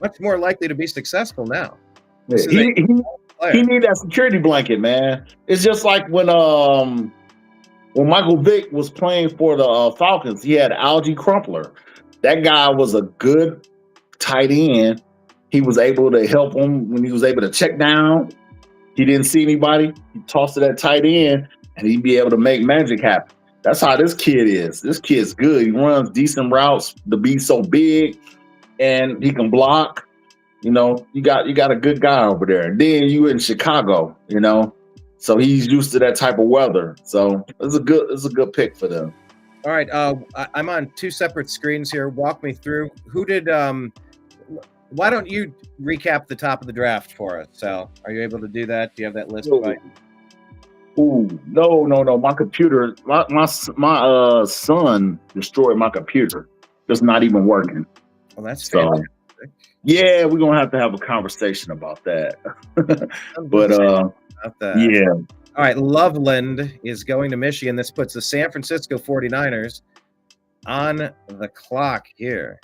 much more likely to be successful now. He need that security blanket, man. It's just like when Michael Vick was playing for the Falcons, he had Algie Crumpler. That guy was a good tight end. He was able to help him when he was able to check down. He didn't see anybody. He tossed to that tight end, and he'd be able to make magic happen. That's how this kid is. This kid's good. He runs decent routes to be so big, and he can block. You got a good guy over there. And then you in Chicago, so he's used to that type of weather. So it's a good pick for them. All right, I'm on two separate screens here. Walk me through who did. Why don't you recap the top of the draft for us, Sal? Are you able to do that? Do you have that list? No. My computer, my son destroyed my computer. It's not even working. Well, that's fantastic. Yeah, we're gonna have to have a conversation about that. But yeah. All right, Loveland is going to Michigan. This puts the San Francisco 49ers on the clock here.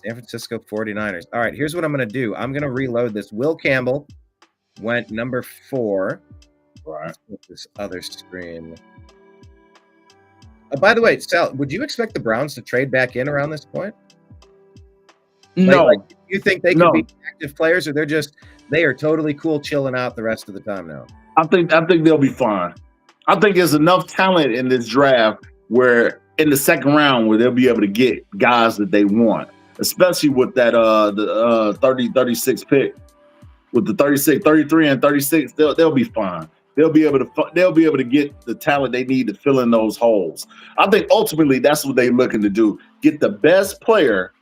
San Francisco 49ers. All right, here's what I'm going to do. I'm going to reload this. Will Campbell went number 4. Right. With this other screen. By the way, Sal, would you expect the Browns to trade back in around this point? No. You think they could be active players, or they are totally cool chilling out the rest of the time now? I think they'll be fine. I think there's enough talent in this draft where in the second round where they'll be able to get guys that they want, especially with that the 36 pick. With the 36, 33 and 36, they'll be fine. They'll be able to get the talent they need to fill in those holes. I think ultimately that's what they're looking to do. Get the best player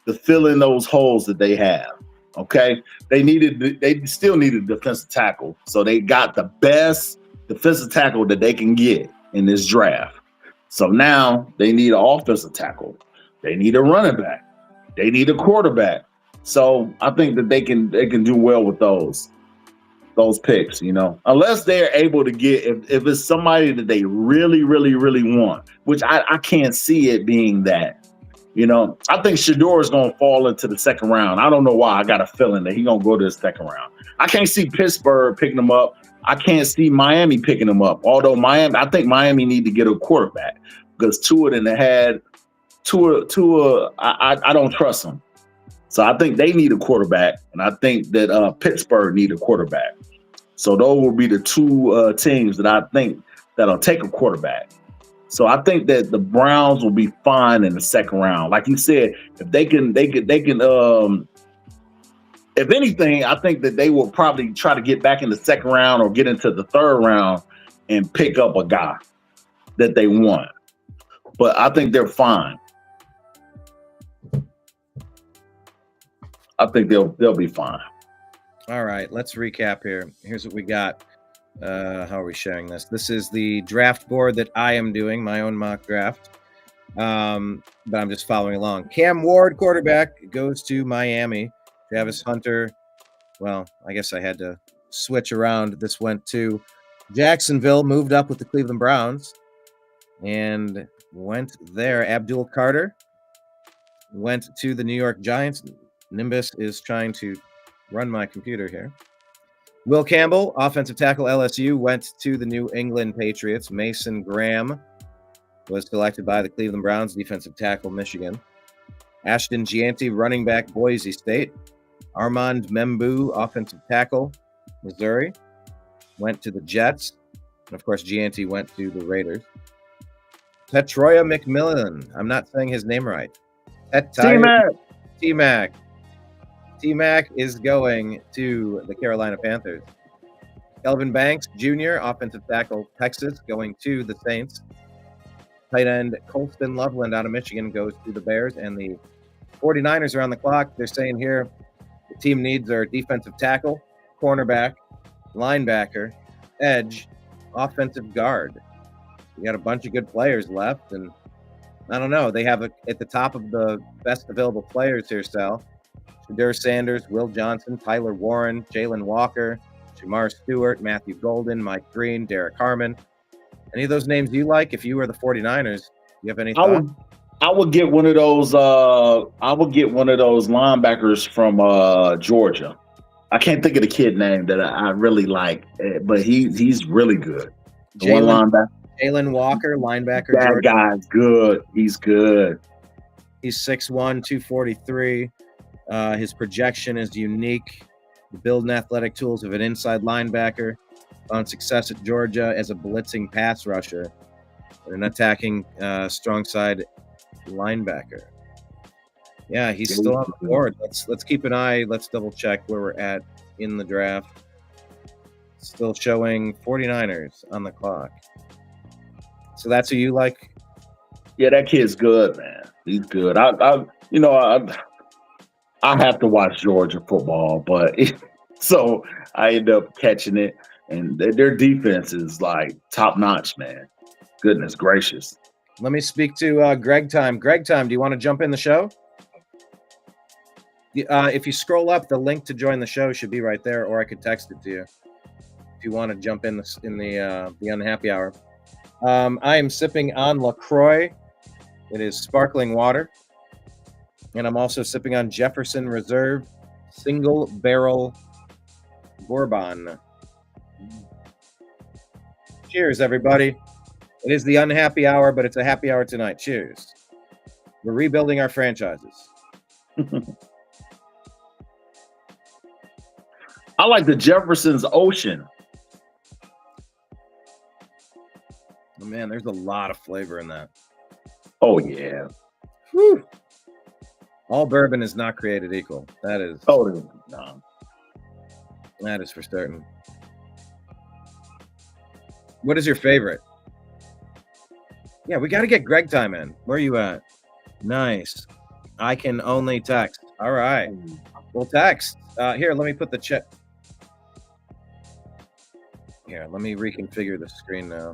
to fill in those holes that they have. Okay. They still needed a defensive tackle. So they got the best defensive tackle that they can get in this draft. So now they need an offensive tackle. They need a running back. They need a quarterback. So I think that they can do well with those picks, unless they're able to get, if it's somebody that they really, really, really want, which I can't see it being that. I think Shador is going to fall into the second round. I don't know why. I got a feeling that he's going to go to the second round. I can't see Pittsburgh picking him up. I can't see Miami picking him up. Although I think Miami need to get a quarterback because Tua, I don't trust him. So I think they need a quarterback, and I think that Pittsburgh need a quarterback. So those will be the two teams that I think that'll take a quarterback. So I think that the Browns will be fine in the second round. Like you said, if they can. If anything, I think that they will probably try to get back in the second round or get into the third round and pick up a guy that they want. But I think they're fine. I think they'll be fine. All right, let's recap here. Here's what we got. How are we sharing this? This is the draft board that I am doing, my own mock draft. But I'm just following along. Cam Ward, quarterback, goes to Miami. Travis Hunter, well, I guess I had to switch around. This went to Jacksonville, moved up with the Cleveland Browns, and went there. Abdul Carter went to the New York Giants. Nimbus is trying to run my computer here. Will Campbell, offensive tackle LSU, went to the New England Patriots. Mason Graham was selected by the Cleveland Browns, defensive tackle, Michigan. Ashton Gianti, running back, Boise State. Armand Membu, offensive tackle, Missouri, went to the Jets. And, of course, Gianti went to the Raiders. Petroya McMillan, I'm not saying his name right. T-Mac. T-Mac is going to the Carolina Panthers. Kelvin Banks Jr., offensive tackle, Texas, going to the Saints. Tight end Colston Loveland out of Michigan goes to the Bears. And the 49ers are on the clock. They're saying here the team needs their defensive tackle, cornerback, linebacker, edge, offensive guard. You got a bunch of good players left, and I don't know. They have at the top of the best available players here, Sal. Shadur Sanders, Will Johnson, Tyler Warren, Jalen Walker, Jamar Stewart, Matthew Golden, Mike Green, Derek Harmon. Any of those names you like? If you were the 49ers, you have any thought? I would get one of those. I would get one of those linebackers from Georgia. I can't think of the kid name that I really like, but he's really good. One linebacker. Jalen Walker, linebacker. That Georgia. guy's good. He's good. He's 6'1", 243. His projection is unique. The build and athletic tools of an inside linebacker. Found success at Georgia as a blitzing pass rusher and an attacking strong side linebacker. Yeah, he's still on the board. Let's keep an eye. Let's double check where we're at in the draft. Still showing 49ers on the clock. So that's who you like? Yeah, that kid's good, man. He's good. I have to watch Georgia football, but so I end up catching it, and their defense is like top notch, man. Goodness gracious. Let me speak to Greg Time. Greg Time, do you want to jump in the show? If you scroll up, the link to join the show should be right there, or I could text it to you if you want to jump in the unhappy hour. I am sipping on LaCroix. It is sparkling water. And I'm also sipping on Jefferson Reserve Single Barrel Bourbon. Cheers, everybody. It is the unhappy hour, but it's a happy hour tonight. Cheers. We're rebuilding our franchises. I like the Jefferson's Ocean. Oh, man, there's a lot of flavor in that. Oh, yeah. Whew. All bourbon is not created equal. That is. Oh, no. That is for certain. What is your favorite? Yeah, we got to get Greg Time in. Where are you at? Nice. I can only text. All right. We'll text. Here, let me put the chat. Here, let me reconfigure the screen now.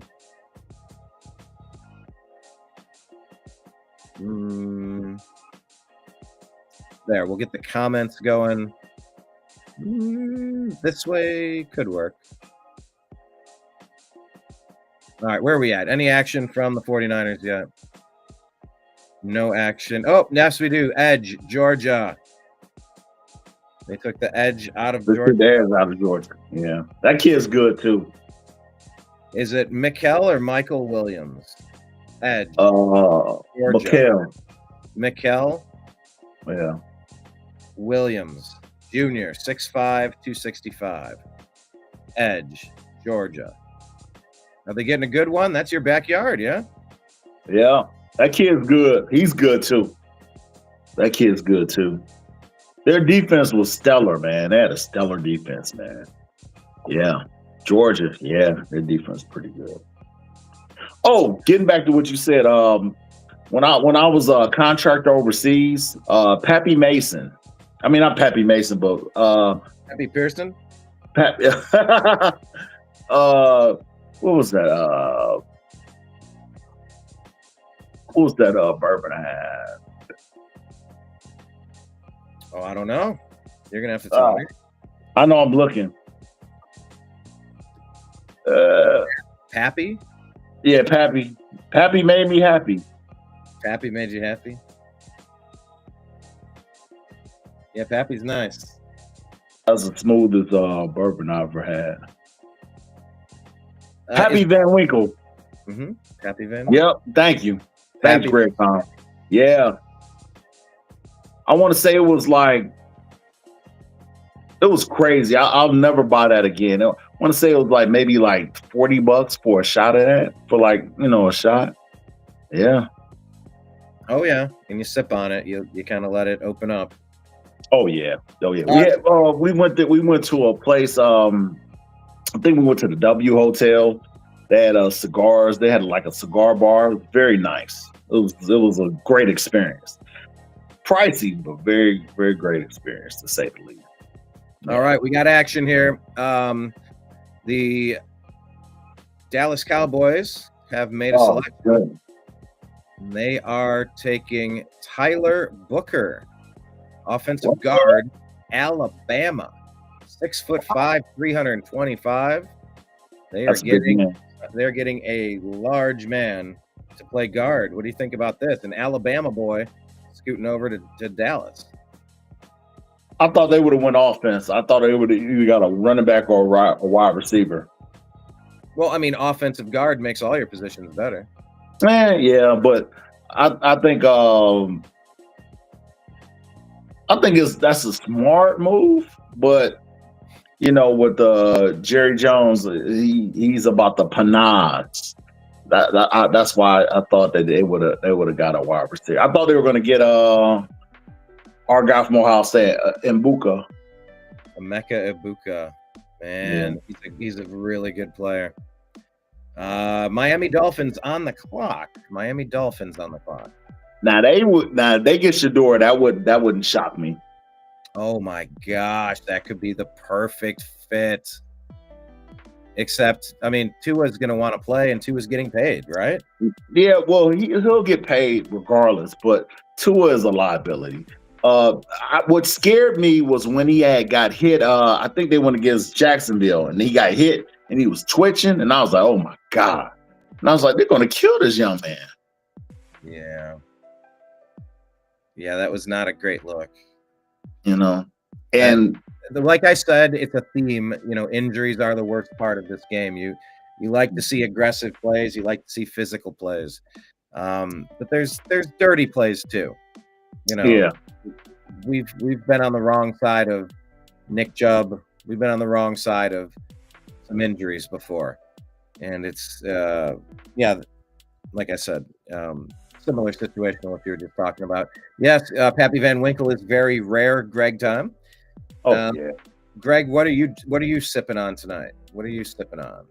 There, we'll get the comments going. This way could work. All right, where are we at? Any action from the 49ers yet? No action. Oh, yes, we do. Edge, Georgia. They took the edge out of Georgia. There's out of Georgia. Yeah, that kid's good too. Is it Mikel or Michael Williams? Edge. Mikel. Yeah. Williams Jr. 6'5", 265. Edge, Georgia. Are they getting a good one? That's your backyard, yeah? Yeah. That kid's good. He's good too. That kid's good too. Their defense was stellar, man. They had a stellar defense, man. Yeah. Georgia, yeah, their defense is pretty good. Oh, getting back to what you said, when I was a contractor overseas, Pappy Mason. I mean, not Pappy Mason, but Happy Pearson. What was that? What was that bourbon I had? Oh, I don't know. You're gonna have to tell me. I know I'm looking. Pappy? Yeah, Pappy. Pappy made me happy. Pappy made you happy? Yeah, Pappy's nice. That's the smoothest bourbon I ever had. Pappy Van Winkle. Mm-hmm. Pappy Van Winkle. Yep. Thank you. Thanks, Pappy. Greg Tom. Yeah. I want to say it was crazy. I'll never buy that again. I want to say it was like maybe like $40 for a shot of that, for a shot. Yeah. Oh yeah, and you sip on it. You kind of let it open up. Oh yeah. We went to a place. I think we went to the W Hotel. They had cigars. They had like a cigar bar. Very nice. It was a great experience. Pricey, but very, very great experience to say the least. All right, we got action here. The Dallas Cowboys have made a selection. Good. They are taking Tyler Booker, offensive guard, Alabama, 6'5", 325. They're getting a large man to play guard. What do you think about this? An Alabama boy scooting over to Dallas. I thought they would have went offense. I thought they would have either got a running back or a wide receiver. Well, I mean, offensive guard makes all your positions better. Yeah, but I think that's a smart move. But with Jerry Jones, he's about the panache. That's why I thought that they would have got a wide receiver. I thought they were going to get our guy from Ohio State, Mbuka. Emeka Ibuka, man, yeah. He's a really good player. Miami Dolphins on the clock. Now they get Shador. That wouldn't shock me. Oh my gosh, that could be the perfect fit. Except, I mean, Tua's going to want to play, and Tua's getting paid, right? Yeah, well, he'll get paid regardless, but Tua is a liability. What scared me was when he got hit. I think they went against Jacksonville, and he got hit, and he was twitching, and I was like, "Oh my god!" And I was like, "They're going to kill this young man." Yeah, that was not a great look. And like I said, it's a theme. Injuries are the worst part of this game. You like to see aggressive plays, you like to see physical plays, but there's dirty plays too. Yeah. We've been on the wrong side of Nick Chubb. We've been on the wrong side of some injuries before, and it's like I said, similar situation to what you were just talking about. Yes, Pappy Van Winkle is very rare. Greg time. Oh yeah, Greg, what are you sipping on tonight? What are you sipping on?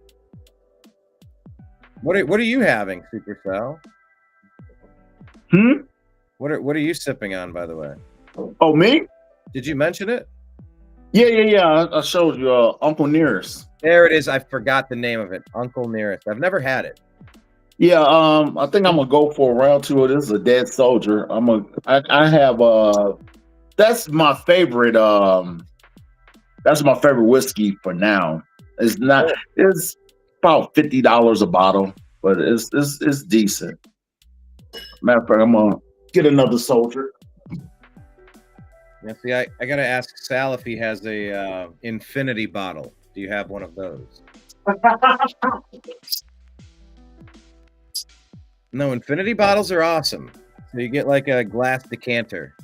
What are you having, Super Sal? What are you sipping on, by the way? Oh, me? Did you mention it? Yeah. I showed you Uncle Nearest. There it is. I forgot the name of it. Uncle Nearest. I've never had it. Yeah, I think I'm gonna go for a round two of this. Is a Dead Soldier. I have that's my favorite. That's my favorite whiskey for now. It's not. It's about $50 a bottle, but it's decent. Matter of fact, I'm gonna get another Soldier. Yeah, see, I gotta ask Sal if he has a infinity bottle. Do you have one of those? No, infinity bottles are awesome. So you get like a glass decanter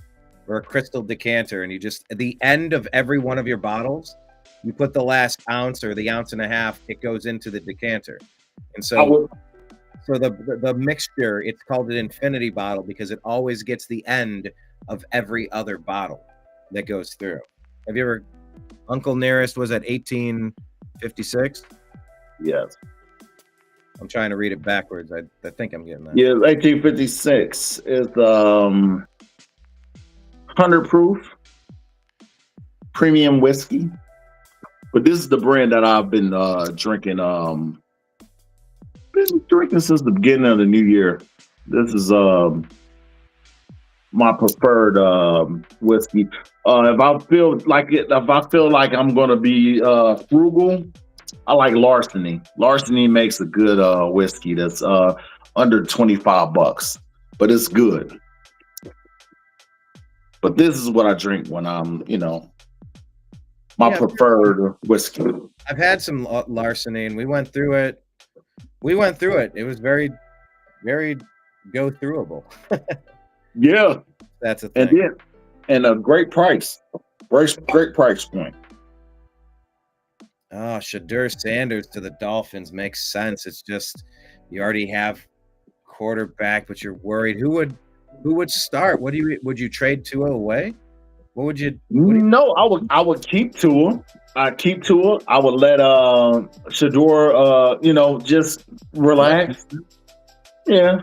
or a crystal decanter, and you just at the end of every one of your bottles, you put the last ounce or the ounce and a half. It goes into the decanter, and so the mixture. It's called an infinity bottle because it always gets the end of every other bottle that goes through. Have you ever? Uncle Nearest was at 1856. Yes. I'm trying to read it backwards. I think I'm getting that. Yeah, 1856 is 100 proof premium whiskey. But this is the brand that I've been drinking. Been drinking since the beginning of the new year. This is my preferred whiskey. If I feel like I'm gonna be frugal, I like Larceny. Larceny makes a good whiskey that's under $25, but it's good. But this is what I drink when I'm, my preferred whiskey. I've had some Larceny, and we went through it. It was very, very go throughable. Yeah, that's a thing. And a great price. Great price point. Oh, Shadur Sanders to the Dolphins makes sense. It's just you already have quarterback, but you're worried. Who would start? Would you trade Tua away? What would you? No, I would keep Tua. I'd keep Tua. I would let Shadur just relax. Yeah.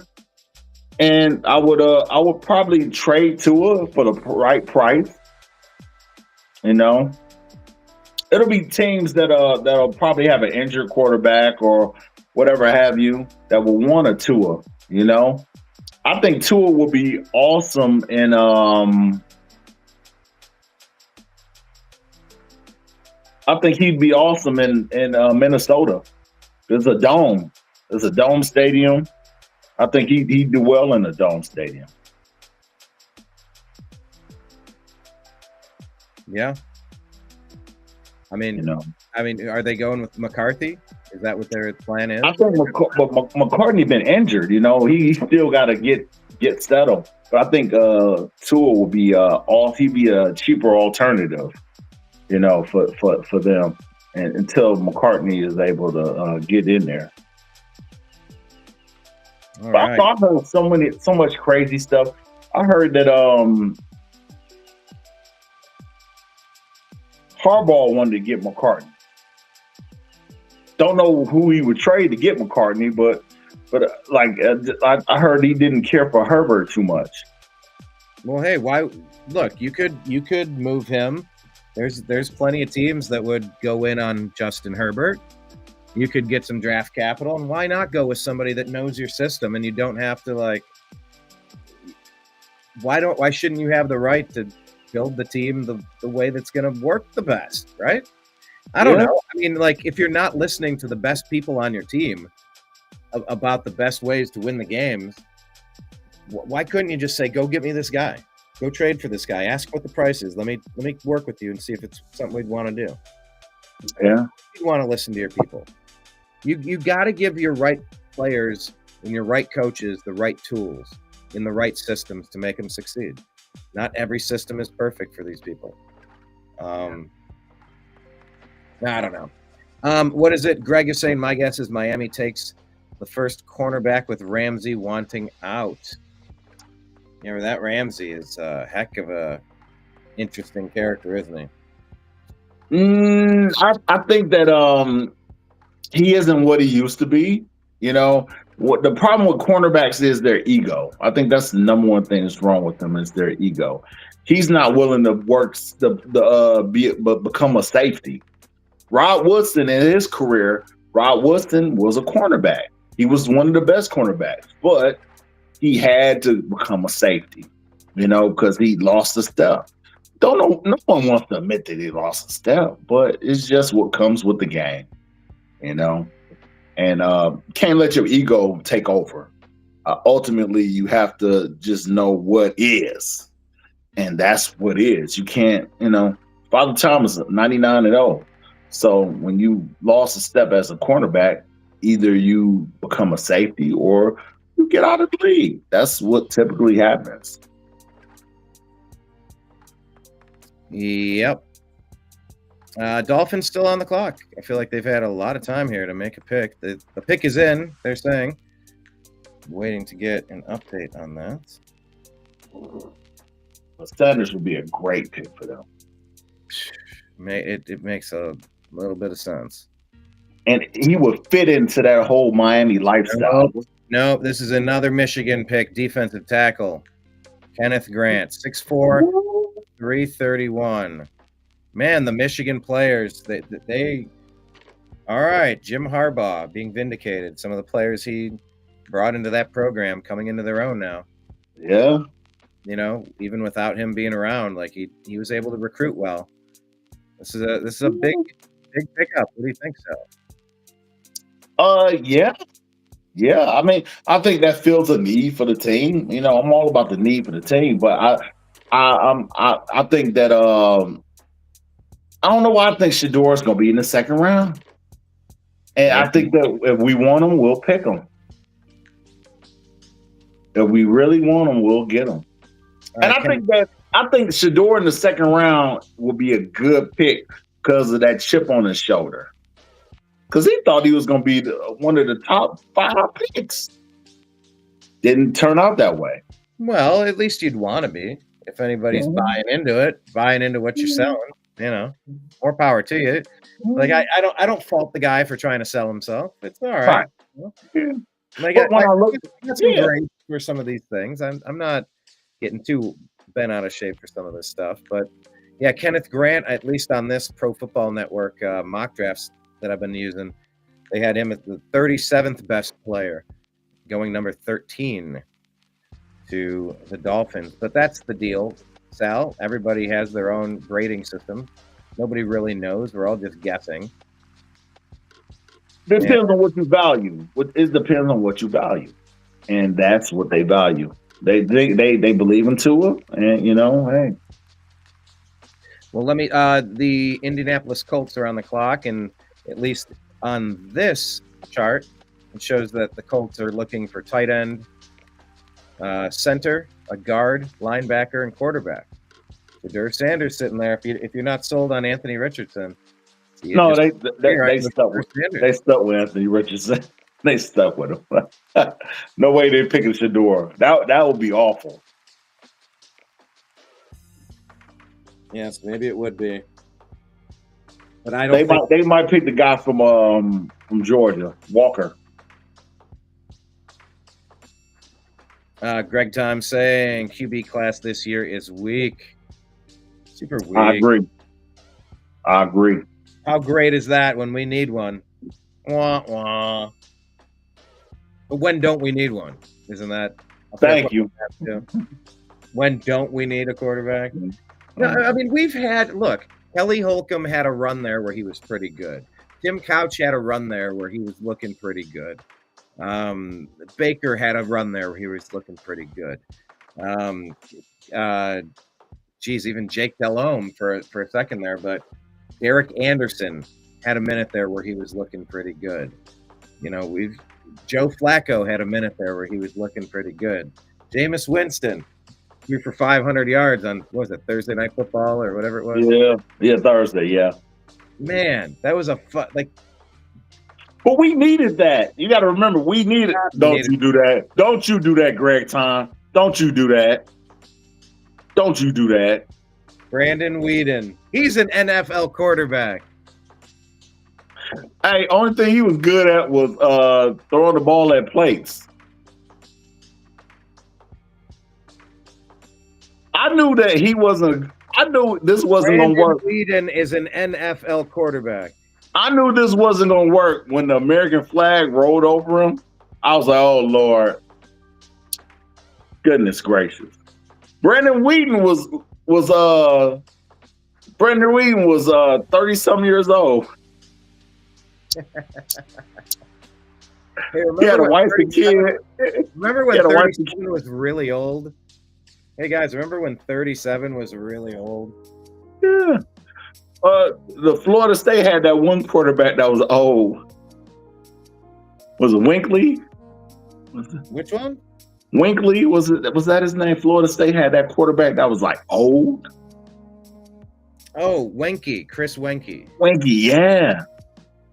And I would probably trade Tua for the right price. It'll be teams that'll probably have an injured quarterback or whatever have you that will want a Tua. I think Tua will be awesome in I think he'd be awesome in Minnesota. There's a dome stadium. I think he'd do well in a dome stadium. Yeah. I mean, are they going with McCarthy? Is that what their plan is? I think McCartney been injured. He still got to get settled. But I think Tua will be he'd be a cheaper alternative, for them, and until McCartney is able to get in there. But right. I heard so much crazy stuff. I heard that Harbaugh wanted to get McCartney. Don't know who he would trade to get McCartney, but I heard he didn't care for Herbert too much. Well, hey, why? Look, you could move him. There's plenty of teams that would go in on Justin Herbert. You could get some draft capital, and why not go with somebody that knows your system, and you don't have to why shouldn't you have the right to build the team the way that's going to work the best, right? I don't know. I mean, if you're not listening to the best people on your team about the best ways to win the games, why couldn't you just say, go get me this guy? Go trade for this guy. Ask what the price is. Let me work with you and see if it's something we'd want to do. Yeah. You want to listen to your people. You got to give your right players and your right coaches the right tools in the right systems to make them succeed. Not every system is perfect for these people. I don't know. What is it? Greg is saying, my guess is Miami takes the first cornerback with Ramsey wanting out. That Ramsey is a heck of a interesting character, isn't he? I think that he isn't what he used to be. What the problem with cornerbacks is their ego. I think that's the number one thing that's wrong with them is their ego. He's not willing to work become a safety. Rod Woodson in his career, Rod Woodson was a cornerback. He was one of the best cornerbacks, but he had to become a safety, because he lost a step. No one wants to admit that he lost a step, but it's just what comes with the game, and can't let your ego take over. Ultimately, you have to just know what is, and that's what is. You can't, Father Thomas 99-0. So when you lost a step as a cornerback, either you become a safety or you get out of the league. That's what typically happens. Yep. Dolphins still on the clock. I feel like they've had a lot of time here to make a pick. The pick is in, they're saying. Waiting to get an update on that. Sanders would be a great pick for them. It makes a little bit of sense. And he would fit into that whole Miami lifestyle. No, this is another Michigan pick, defensive tackle. Kenneth Grant, 6'4", 331. Man, the Michigan players, they all right. Jim Harbaugh being vindicated. Some of the players he brought into that program coming into their own now. Yeah. You know, even without him being around, like he was able to recruit well. This is a big pickup. What do you think, so? Yeah. Yeah. I mean, I think that fills a need for the team. You know, I'm all about the need for the team, but I think that I don't know why I think Shador's gonna be in the second round. And I think that if we want him, we'll pick him. If we really want him, we'll get him. And I think Shador in the second round will be a good pick because of that chip on his shoulder. Because he thought he was going to be one of the top 5 picks. Didn't turn out that way. Well, at least you'd want to be. If anybody's buying into what you're selling, you know, more power to you. Like I don't fault the guy for trying to sell himself. It's all right. Like I got some grace for some of these things. I'm not getting too bent out of shape for some of this stuff, but yeah, Kenneth Grant, at least on this Pro Football Network mock drafts that I've been using, they had him as the 37th best player, going number 13 to the Dolphins. But that's the deal, Sal. Everybody has their own grading system. Nobody really knows. We're all just guessing. Depends on what you value. It depends on what you value, and that's what they value. They believe in Tua, and you know, hey. Well, let me. The Indianapolis Colts are on the clock, and at least on this chart, it shows that the Colts are looking for tight end, center, a guard, linebacker, and quarterback. Shadur Sanders sitting there. If you're not sold on Anthony Richardson, no, they stuck with Anthony Richardson. They stuck with him. No way they're picking Shador. That would be awful. Yes, maybe it would be. But I don't. They might pick the guy from Georgia, Walker. Greg Tom saying QB class this year is weak. Super weak. I agree. How great is that when we need one? Wah, wah. But when don't we need one? Isn't that? Thank you. When don't we need a quarterback? No, I mean, Kelly Holcomb had a run there where he was pretty good. Tim Couch had a run there where he was looking pretty good. Baker had a run there where he was looking pretty good. Even Jake Delhomme for a second there, but Derek Anderson had a minute there where he was looking pretty good. You know, Joe Flacco had a minute there where he was looking pretty good. Jameis Winston threw for 500 yards on, what was it, Thursday Night Football or whatever it was? Yeah, Thursday, yeah. Man, that was a fun, but we needed that. You got to remember, we needed. Don't you do that. Don't you do that, Greg Tom. Don't you do that. Don't you do that. Brandon Weeden. He's an NFL quarterback. Hey, only thing he was good at was throwing the ball at plates. I knew that he wasn't. I knew this wasn't going to work. Weeden is an NFL quarterback. I knew this wasn't going to work when the American flag rolled over him. I was like, oh, Lord. Goodness gracious. Brandon Weeden was 30-some years old. Hey, he had a wife and kid. Remember when 37 was really old? Hey, guys, remember when 37 was really old? Yeah. The Florida State had that one quarterback that was old. Was it Winkley? Which one? Winkley, was that his name? Florida State had that quarterback that was like old. Oh, Chris Wenke. Wenke, yeah.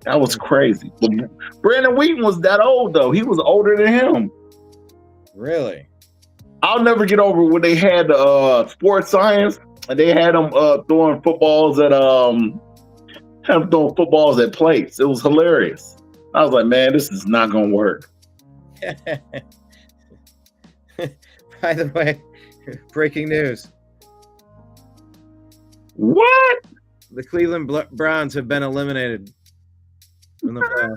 That was crazy. But Brandon Weeden was that old though. He was older than him. Really? I'll never get over when they had sports science and they had them throwing footballs at plates. It was hilarious. I was like, man, this is not gonna work. By the way, breaking news. What? The Cleveland Browns have been eliminated from the playoffs.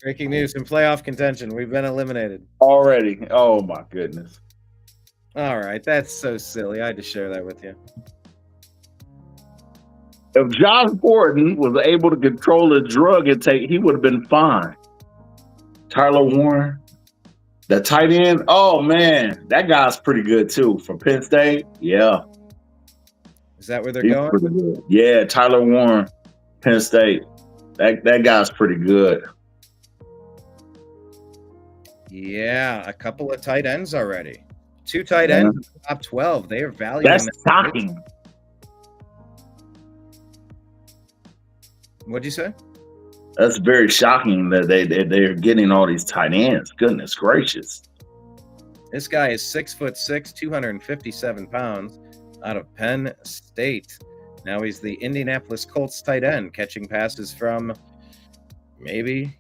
Breaking news in playoff contention. We've been eliminated. Already. Oh, my goodness. All right. That's so silly. I had to share that with you. If Josh Gordon was able to control the drug intake, he would have been fine. Tyler Warren, the tight end. Oh, man. That guy's pretty good, too. From Penn State. Yeah. Is that where they're He's going? pretty good. Yeah, Tyler Warren, Penn State. That guy's pretty good. Yeah, a couple of tight ends already. 2 tight ends in the top 12. They are valuing That's that. shocking. What'd you say? That's very shocking that they're getting all these tight ends. Goodness gracious. This guy is 6'6", 257 pounds, out of Penn State. Now he's the Indianapolis Colts tight end, catching passes from maybe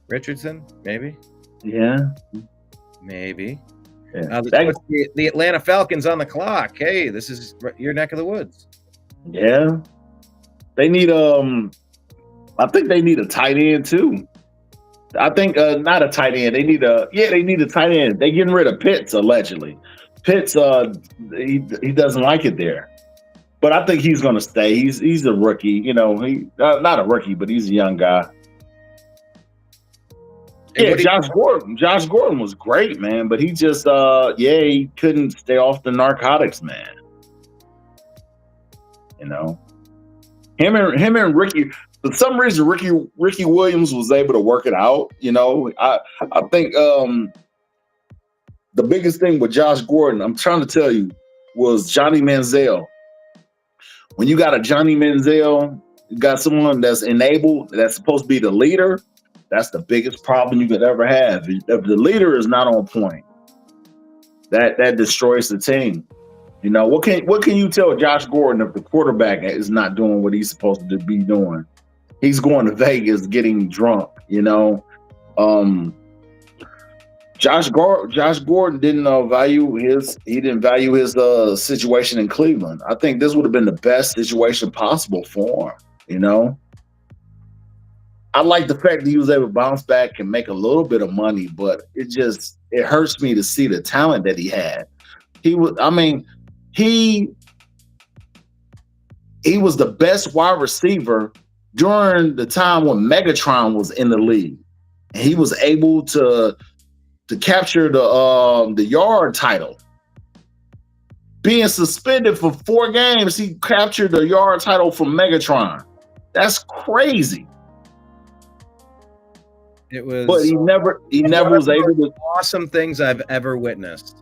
Richardson, maybe. Yeah. Maybe. Yeah. The Atlanta Falcons on the clock. Hey, this is your neck of the woods. Yeah. They need I think they need a tight end too. I think not a tight end. They need a tight end. They're getting rid of Pitts allegedly. Pitts he doesn't like it there. But I think he's gonna stay. He's a rookie, he not a rookie, but he's a young guy. Yeah, Josh Gordon. Josh Gordon was great, man, but he just he couldn't stay off the narcotics, man. Him and Ricky. For some reason, Ricky Williams was able to work it out. I think the biggest thing with Josh Gordon, I'm trying to tell you, was Johnny Manziel. When you got a Johnny Manziel, you got someone that's enabled, that's supposed to be the leader. That's the biggest problem you could ever have. If the leader is not on point, that destroys the team. What can you tell Josh Gordon if the quarterback is not doing what he's supposed to be doing? He's going to Vegas getting drunk. Josh Gordon didn't value his situation in Cleveland. I think this would have been the best situation possible for him. I like the fact that he was able to bounce back and make a little bit of money, but it hurts me to see the talent that he had. He was the best wide receiver during the time when Megatron was in the league. And he was able to capture the yard title. Being suspended for 4 games, he captured the yard title from Megatron. That's crazy. It was, but he never was able to. Awesome things I've ever witnessed.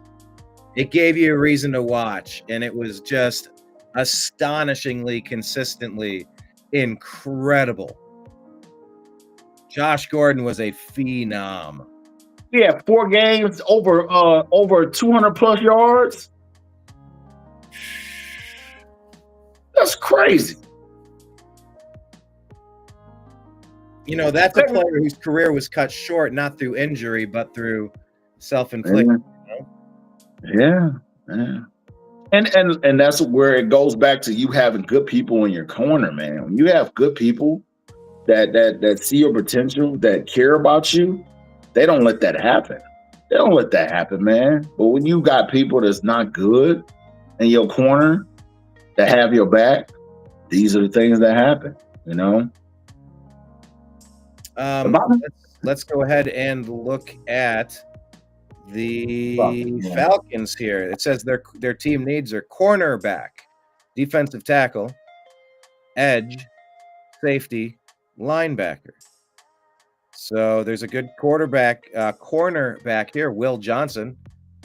It gave you a reason to watch, and it was just astonishingly, consistently incredible. Josh Gordon was a phenom. Yeah, 4 games over 200 plus yards. That's crazy. That's a player whose career was cut short, not through injury, but through self-inflicted. Yeah. And that's where it goes back to you having good people in your corner, man. When you have good people that see your potential, that care about you, they don't let that happen. They don't let that happen, man. But when you got people that's not good in your corner, that have your back, these are the things that happen, Let's go ahead and look at the Falcons here. It says their team needs are cornerback, defensive tackle, edge, safety, linebacker. So there's a good cornerback here, Will Johnson,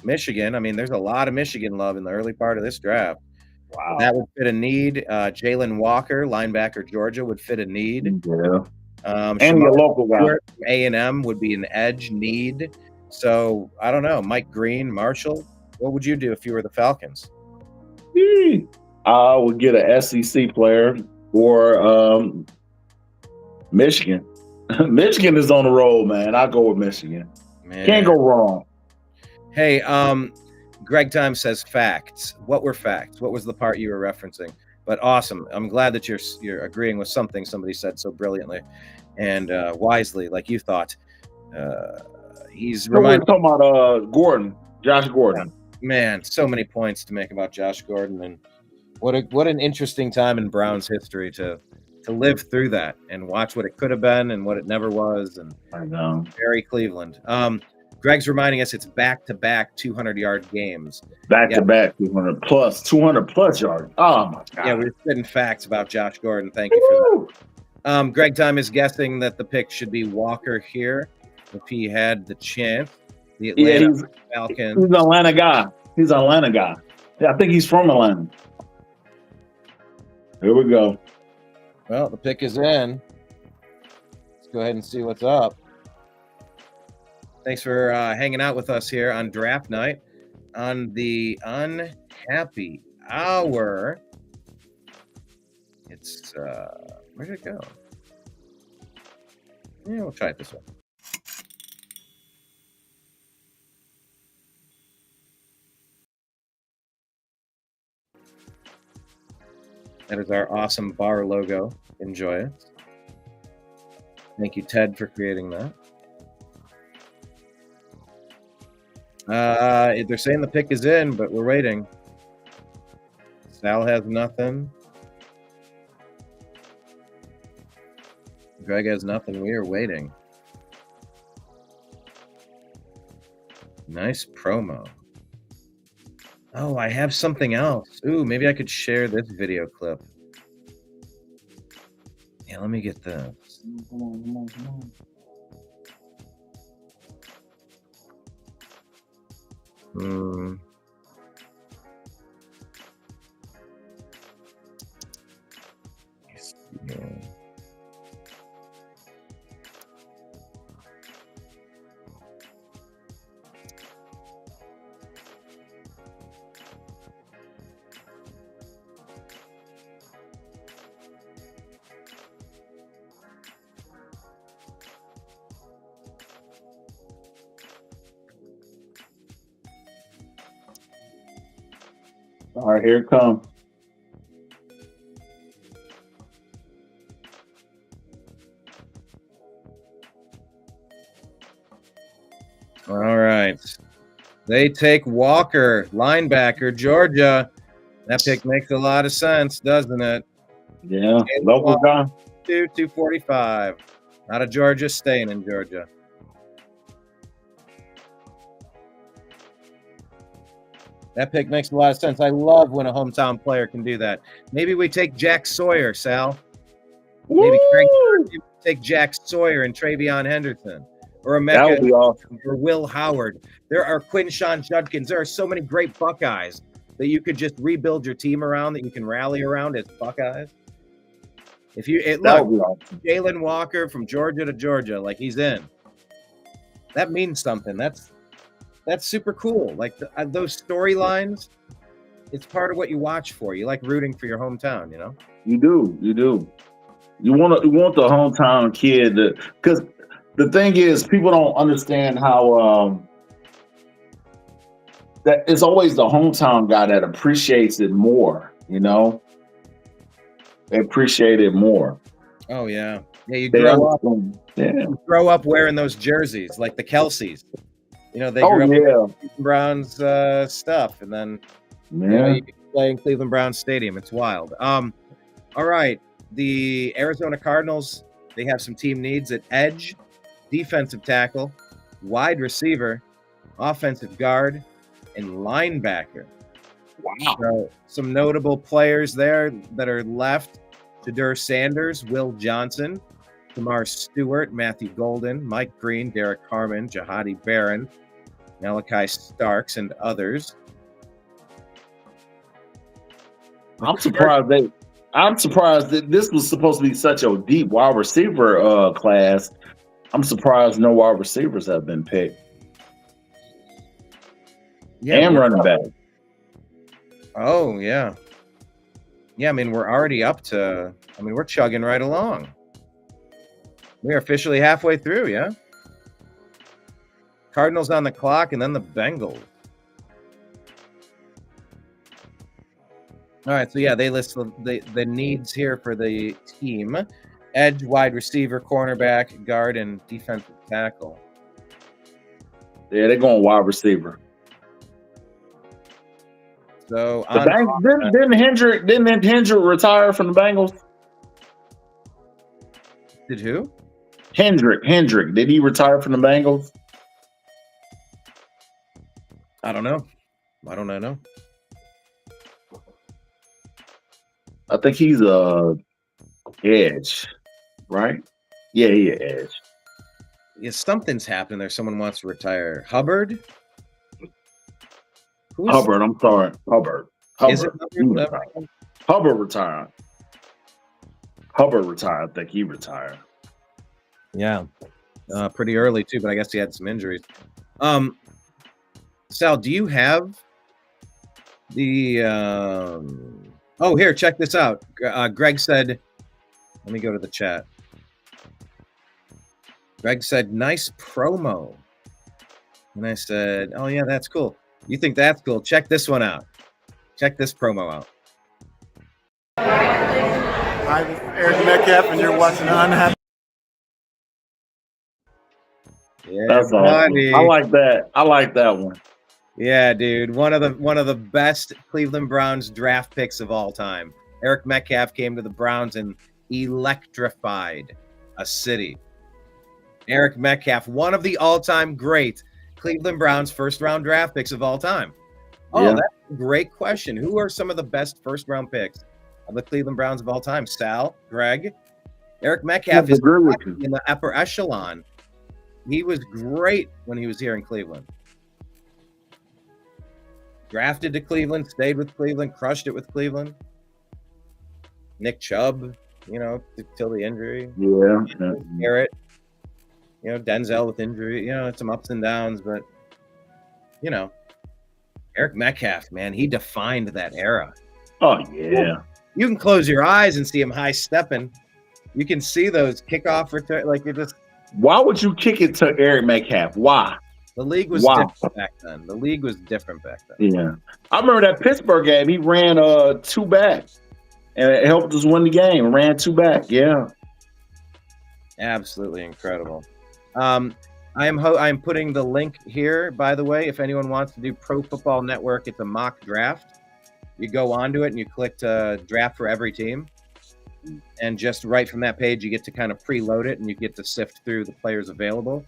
Michigan. I mean, there's a lot of Michigan love in the early part of this draft. Wow. That would fit a need. Jalen Walker, linebacker, Georgia, would fit a need. Yeah. And your local guy. A&M would be an edge need. So, I don't know. Mike Green, Marshall, what would you do if you were the Falcons? I would get an SEC player or Michigan. Michigan is on the roll, man. I'll go with Michigan. Man. Can't go wrong. Hey, Greg Time says facts. What were facts? What was the part you were referencing? But awesome. I'm glad that you're agreeing with something somebody said so brilliantly and wisely, like you thought. He's So we're reminding talking about Gordon, Josh Gordon. man, so many points to make about Josh Gordon, and what an interesting time in Browns history to live through that and watch what it could have been and what it never was. And I know. very Cleveland. Greg's reminding us it's back-to-back 200-yard games. Back-to-back 200 plus yards. Oh my God. Yeah, we're spitting facts about Josh Gordon. Thank you for that. Greg Time is guessing that the pick should be Walker here if he had the chance. The Atlanta Falcons. He's an Atlanta guy. Yeah, I think he's from Atlanta. Here we go. Well, the pick is in. Let's go ahead and see what's up. Thanks for hanging out with us here on draft night on the unhappy hour. It's where did it go? Yeah, we'll try it this way. That is our awesome bar logo. Enjoy it. Thank you, Ted, for creating that. They're saying the pick is in, but we're waiting. Sal has nothing. Greg has nothing. We are waiting. Nice promo. Oh, I have something else. Ooh, maybe I could share this video clip. Yeah, let me get this. Yeah. All right, here it comes. All right. They take Walker, linebacker, Georgia. That pick makes a lot of sense, doesn't it? Yeah, local guy. 245. Out of Georgia, staying in Georgia. That pick makes a lot of sense. I love when a hometown player can do that. Maybe we take Jack Sawyer, Sal. Maybe Craig take Jack Sawyer and Travion Henderson. Or a That would be awesome. Or Will Howard. There are Quinshawn Judkins. There are so many great Buckeyes that you could just rebuild your team around, that you can rally around as Buckeyes. If you look, awesome. Jalen Walker from Georgia to Georgia, like he's in. That means something. That's super cool. Like those storylines, it's part of what you watch for. You like rooting for your hometown, you know? You do. You want the hometown kid because the thing is, people don't understand how that it's always the hometown guy that appreciates it more, you know? They appreciate it more. Oh yeah. Yeah, you grow up wearing those jerseys, like the Kelseys. You know, they grew up with Cleveland Browns stuff, and then you play in Cleveland Browns Stadium. It's wild. All right. The Arizona Cardinals, they have some team needs at edge, defensive tackle, wide receiver, offensive guard, and linebacker. Wow. So some notable players there that are left: Shadur Sanders, Will Johnson, Tamar Stewart, Matthew Golden, Mike Green, Derek Harmon, Jahadi Barron, Malachi Starks, and others. I'm surprised that this was supposed to be such a deep wide receiver class. I'm surprised no wide receivers have been picked. Yeah, and running back. Oh, yeah. Yeah, I mean, we're already up to, we're chugging right along. We are officially halfway through, yeah? Cardinals on the clock, and then the Bengals. All right, so yeah, they list the needs here for the team: edge, wide receiver, cornerback, guard, and defensive tackle. Yeah, they're going wide receiver. So The Bengals didn't Hendrick retire from the Bengals? Did who? Hendrick. Did he retire from the Bengals? I don't know. Why don't I know? I think he's a edge, right? Yeah, he a edge. Yeah, something's happening there. Someone wants to retire. Hubbard? Who's Hubbard, I'm sorry. Hubbard. Is it Hubbard? Hubbard retired. Hubbard retired. I think he retired. Yeah. Pretty early too, but I guess he had some injuries. Sal, do you have the oh, here, check this out. Greg said, let me go to the chat. Greg said, nice promo. And I said, oh yeah, that's cool. You think that's cool? Check this one out. Check this promo out. Hi, this is Eric Metcalf, and you're watching Unhappy. Yeah, that's awesome. I like that. I like that one. Yeah, dude. One of the best Cleveland Browns draft picks of all time. Eric Metcalf came to the Browns and electrified a city. Eric Metcalf, one of the all-time great Cleveland Browns first-round draft picks of all time. Oh, yeah. That's a great question. Who are some of the best first-round picks of the Cleveland Browns of all time? Sal, Greg, Eric Metcalf is in the upper echelon. He was great when he was here in Cleveland. Drafted to Cleveland, stayed with Cleveland, crushed it with Cleveland. Nick Chubb, till the injury. Yeah. Garrett, Denzel with injury. Some ups and downs, but Eric Metcalf, man, he defined that era. Oh yeah. You can close your eyes and see him high stepping. You can see those kickoff return, like you're just. Why would you kick it to Eric Metcalf? Why? The league was different back then. Yeah. I remember that Pittsburgh game. He ran two back. And it helped us win the game. Ran two back. Yeah. Absolutely incredible. I'm putting the link here, by the way. If anyone wants to do Pro Football Network, it's a mock draft. You go onto it and you click to draft for every team. And just right from that page, you get to kind of preload it and you get to sift through the players available.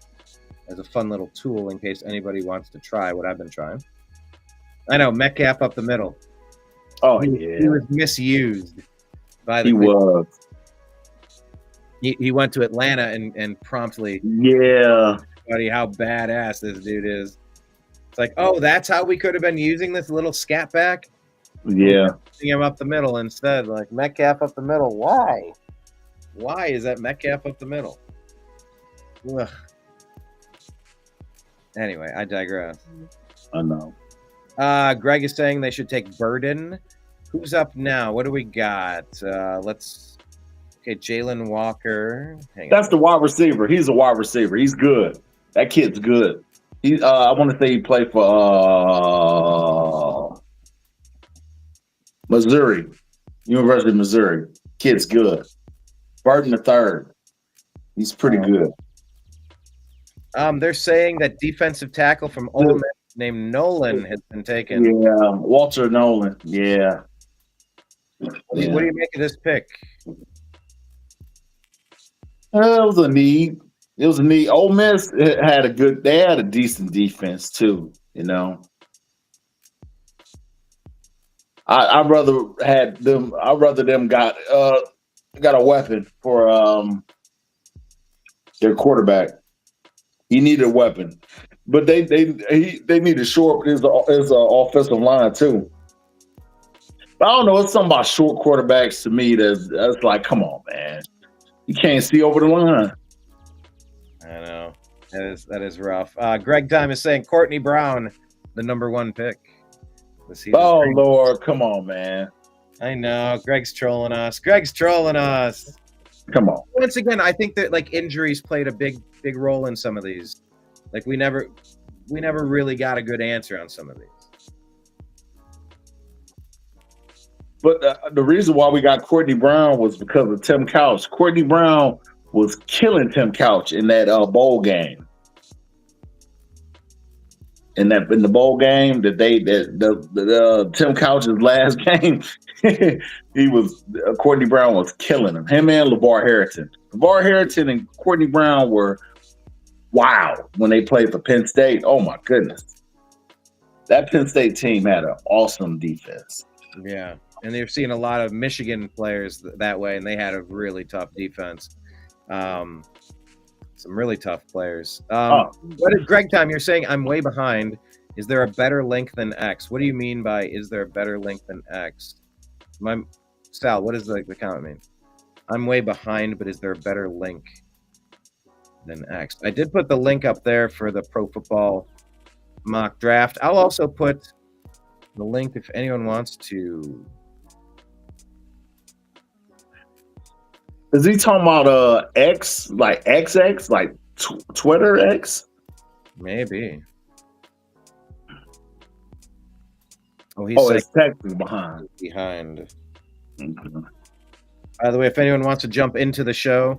As a fun little tool in case anybody wants to try what I've been trying. I know, Metcalf up the middle. Oh, yeah. He was misused by the He was. He went to Atlanta and promptly buddy, how badass this dude is. It's like, oh, that's how we could have been using this little scat back? Yeah. Him up the middle instead, like Metcalf up the middle. Why? Why is that Metcalf up the middle? Ugh. Anyway, I digress. I know. Greg is saying they should take Burden. Who's up now? What do we got? Okay, Jalen Walker. That's the wide receiver. He's a wide receiver. He's good. That kid's good. I want to say he played for Missouri, University of Missouri. Kid's good. Burden the third. He's pretty good. They're saying that defensive tackle from Ole Miss named Nolan has been taken. Yeah, Walter Nolan. Yeah. What do you make of this pick? It was a need. Ole Miss had a decent defense too, I'd rather them got a weapon for their quarterback. He needed a weapon, but they need to shore up his offensive line too. But I don't know. It's something about short quarterbacks to me that's like, come on, man, you can't see over the line. I know that is rough. Greg Time is saying Courtney Brown, the number 1 pick. Oh Lord, come on, man. I know Greg's trolling us. Come on. Once again, I think that injuries played a big role in some of these. We never really got a good answer on some of these. But the reason why we got Courtney Brown was because of Tim Couch. Courtney Brown was killing Tim Couch in that bowl game. In the bowl game that Tim Couch's last game, Courtney Brown was killing him. Him and LeVar Harrington. LeVar Harrington and Courtney Brown were wow when they played for Penn State. Oh my goodness, that Penn State team had an awesome defense. Yeah, and they're seeing a lot of Michigan players that way, and they had a really tough defense. Some really tough players. What is Greg Time? You're saying I'm way behind. Is there a better link than X? What do you mean by is there a better link than X? Sal, what does the comment mean? I'm way behind, but is there a better link than X? I did put the link up there for the Pro Football mock draft. I'll also put the link if anyone wants to. Is he talking about X, like XX, like Twitter X? Maybe. Oh, it's Texas behind. Mm-hmm. By the way, if anyone wants to jump into the show,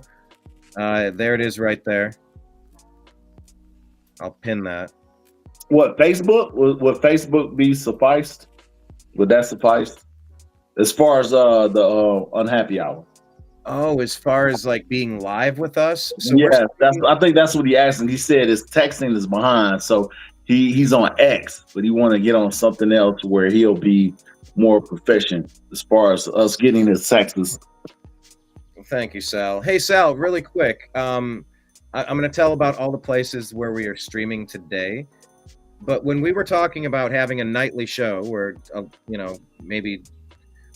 there it is right there. I'll pin that. What, Facebook? Would Facebook be sufficed? Would that suffice? As far as the unhappy hour. Oh, as far as like being live with us? So yeah, I think that's what he asked, and he said his texting is behind, so he's on X, but he want to get on something else where he'll be more proficient as far as us getting his texts. Thank you, Sal. Hey, Sal, really quick. I'm going to tell about all the places where we are streaming today. But when we were talking about having a nightly show where, maybe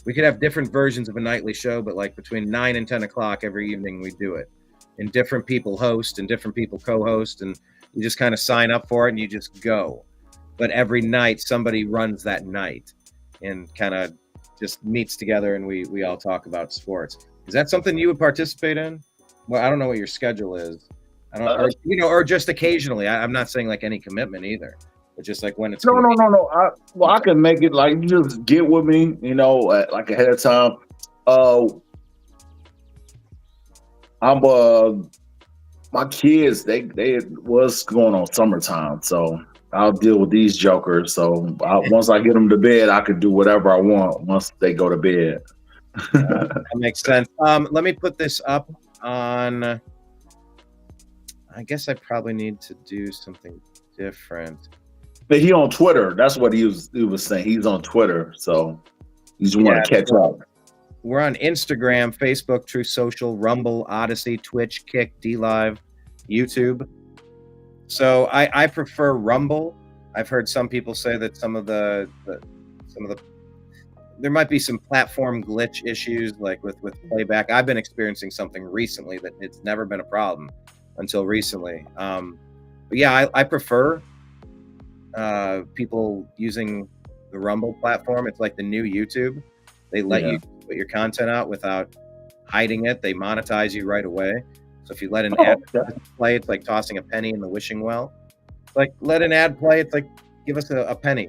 we could have different versions of a nightly show, but like between 9 and 10 o'clock every evening, we do it. And different people host and different people co-host, and you just kind of sign up for it and you just go. But every night somebody runs that night and kind of just meets together and we all talk about sports. Is that something you would participate in? Well, I don't know what your schedule is. I don't, or just occasionally. I'm not saying like any commitment either, but just like when it's no. I can make it like you just get with me, like ahead of time. My kids they was going on summertime, so I'll deal with these jokers. So once I get them to bed, I can do whatever I want once they go to bed. That makes sense. Let me put this up on. I guess I probably need to do something different. But he on Twitter. That's what he was saying. He's on Twitter, so you just want to catch up. We're on Instagram, Facebook, True Social, Rumble, Odyssey, Twitch, Kick, DLive, YouTube. So I prefer Rumble. I've heard some people say that some of the there might be some platform glitch issues like with playback. I've been experiencing something recently that it's never been a problem until recently. But yeah, I prefer people using the Rumble platform. It's like the new YouTube. They let you put your content out without hiding it. They monetize you right away. So if you let an ad play, it's like tossing a penny in the wishing well. Like let an ad play, it's like give us a penny.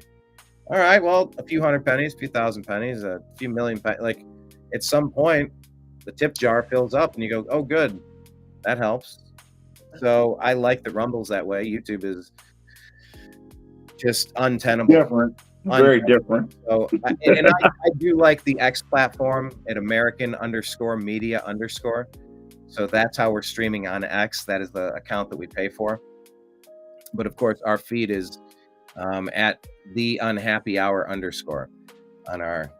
All right, well, a few hundred pennies, a few thousand pennies, a few million pennies. Like at some point, the tip jar fills up and you go, oh, good, that helps. So I like that Rumble's that way. YouTube is just untenable. Different. Very different. So, I do like the X platform at American_media_. So that's how we're streaming on X. That is the account that we pay for. But of course, our feed is at the unhappy hour _ on our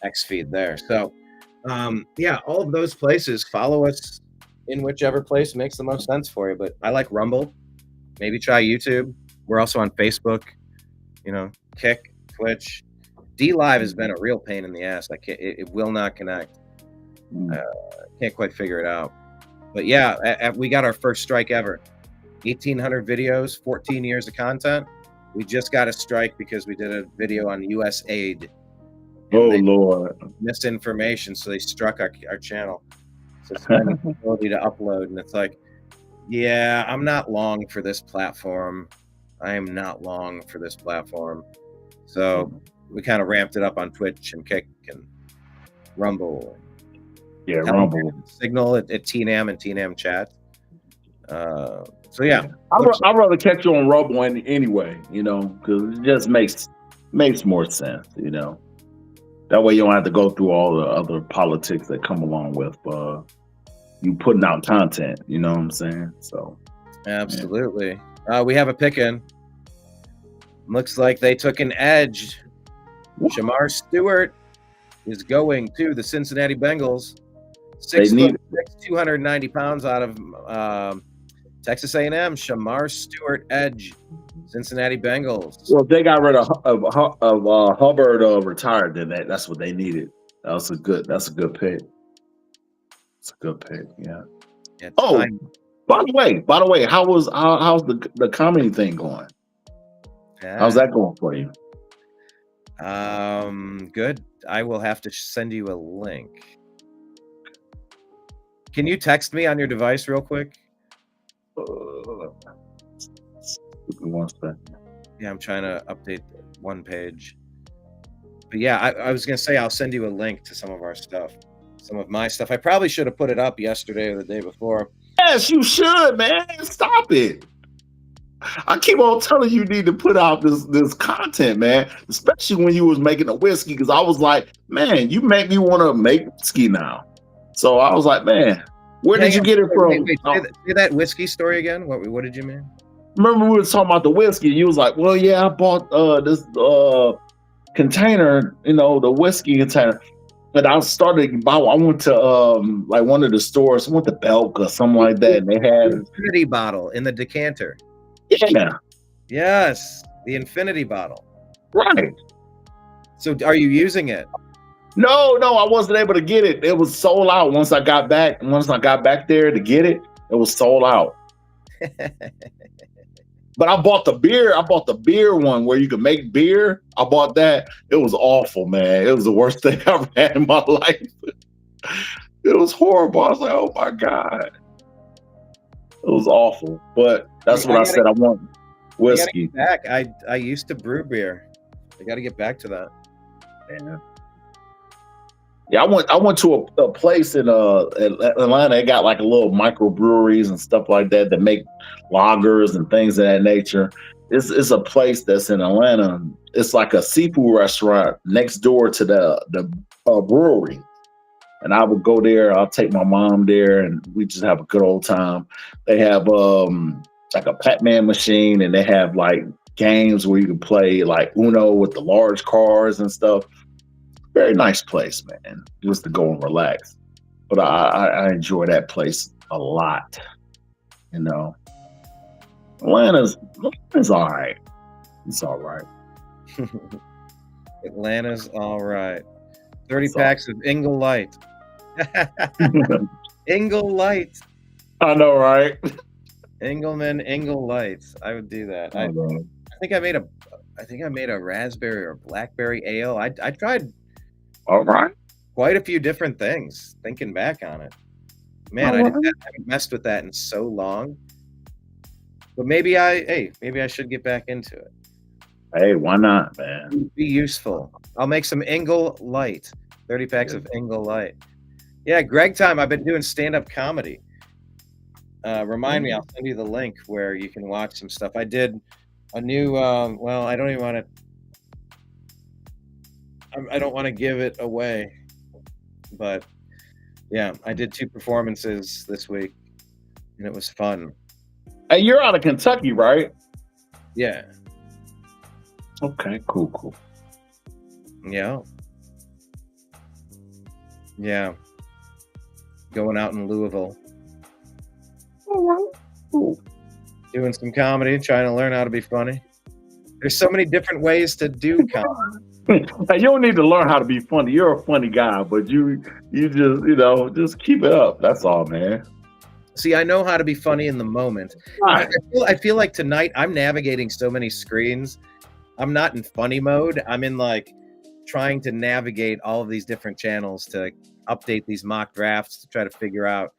X feed there. So yeah, all of those places, follow us in whichever place makes the most sense for you. But I like Rumble. Maybe try YouTube. We're also on Facebook, Kick, Twitch. DLive has been a real pain in the ass. It will not connect. Can't quite figure it out. But yeah, we got our first strike ever. 1,800 videos, 14 years of content. We just got a strike because we did a video on U.S. aid. Oh, Lord. Misinformation, so they struck our channel. So it's kind of ability to upload, and it's like, yeah, I'm not long for this platform. I am not long for this platform. So we kind of ramped it up on Twitch and Kick and Rumble. Yeah, Rumble. Signal at TNAM and TNAM chat. So yeah, I'd rather catch you on Rumble anyway, because it just makes more sense, That way you don't have to go through all the other politics that come along with you putting out content. You know what I'm saying? So absolutely. We have a pick in. Looks like they took an edge. Shamar Stewart is going to the Cincinnati Bengals. 6'6", 290 pounds out of Texas A&M. Shamar Stewart, edge. Cincinnati Bengals. Well, if they got rid of Hubbard retired, then that's what they needed. That's a good pick. It's a good pick. Yeah. By the way, how's the comedy thing going? Yeah. How's that going for you? Good. I will have to send you a link. Can you text me on your device real quick? One second. Yeah, I'm trying to update one page. But yeah, I was gonna say I'll send you a link to some of our stuff, some of my stuff. I probably should have put it up yesterday or the day before. Yes, you should, man. Stop it. I keep on telling you need to put out this content, man. Especially when you was making a whiskey, because I was like, man, you make me want to make whiskey now. So I was like, man, where did you get it from? Wait, say that whiskey story again. What did you mean? Remember we were talking about the whiskey. You was like, well, yeah, I bought this container, the whiskey container. But I started. I went to like one of the stores. I went to Belk or something like that, and they had infinity bottle in the decanter. Yeah. Yes, the infinity bottle. Right. So, are you using it? No, I wasn't able to get it. It was sold out once I got back. Once I got back there to get it, it was sold out. But I bought the beer. I bought the beer one where you can make beer. I bought that. It was awful, man. It was the worst thing I've ever had in my life. It was horrible. I was like, oh my God. It was awful. But that's what I said. I want whiskey. Back. I used to brew beer. I got to get back to that. Yeah, I went to a place in Atlanta. They got like a little microbreweries and stuff like that make lagers and things of that nature. It's a place that's in Atlanta. It's like a seafood restaurant next door to the brewery. And I would go there. I'll take my mom there, and we just have a good old time. They have like a Pac-Man machine, and they have like games where you can play like Uno with the large cars and stuff. Very nice place, man. Just to go and relax. But I enjoy that place a lot. Atlanta's all right. It's all right. Atlanta's all right. 30 packs of Ingle Light. Ingle Light. I know, right? Engelman Ingle Lights. I would do that. I think I made a raspberry or blackberry ale. I tried quite a few different things. Thinking back on it, man, I haven't messed with that in so long. But maybe I should get back into it. Hey, why not, man? Be useful. I'll make some Ingle Light. 30 packs of Ingle Light. Yeah, Greg time. I've been doing stand-up comedy. Remind me, I'll send you the link where you can watch some stuff. I did a new. I don't even want to. I don't want to give it away, but yeah, I did 2 performances this week, and it was fun. Hey, you're out of Kentucky, right? Yeah. Okay, cool. Yeah. Going out in Louisville. All right. Cool. Doing some comedy, trying to learn how to be funny. There's so many different ways to do comedy. Hey, you don't need to learn how to be funny. You're a funny guy, but you just just keep it up. That's all, man. See, I know how to be funny in the moment. Right. I feel like tonight I'm navigating so many screens. I'm not in funny mode. I'm in like trying to navigate all of these different channels to update these mock drafts to try to figure out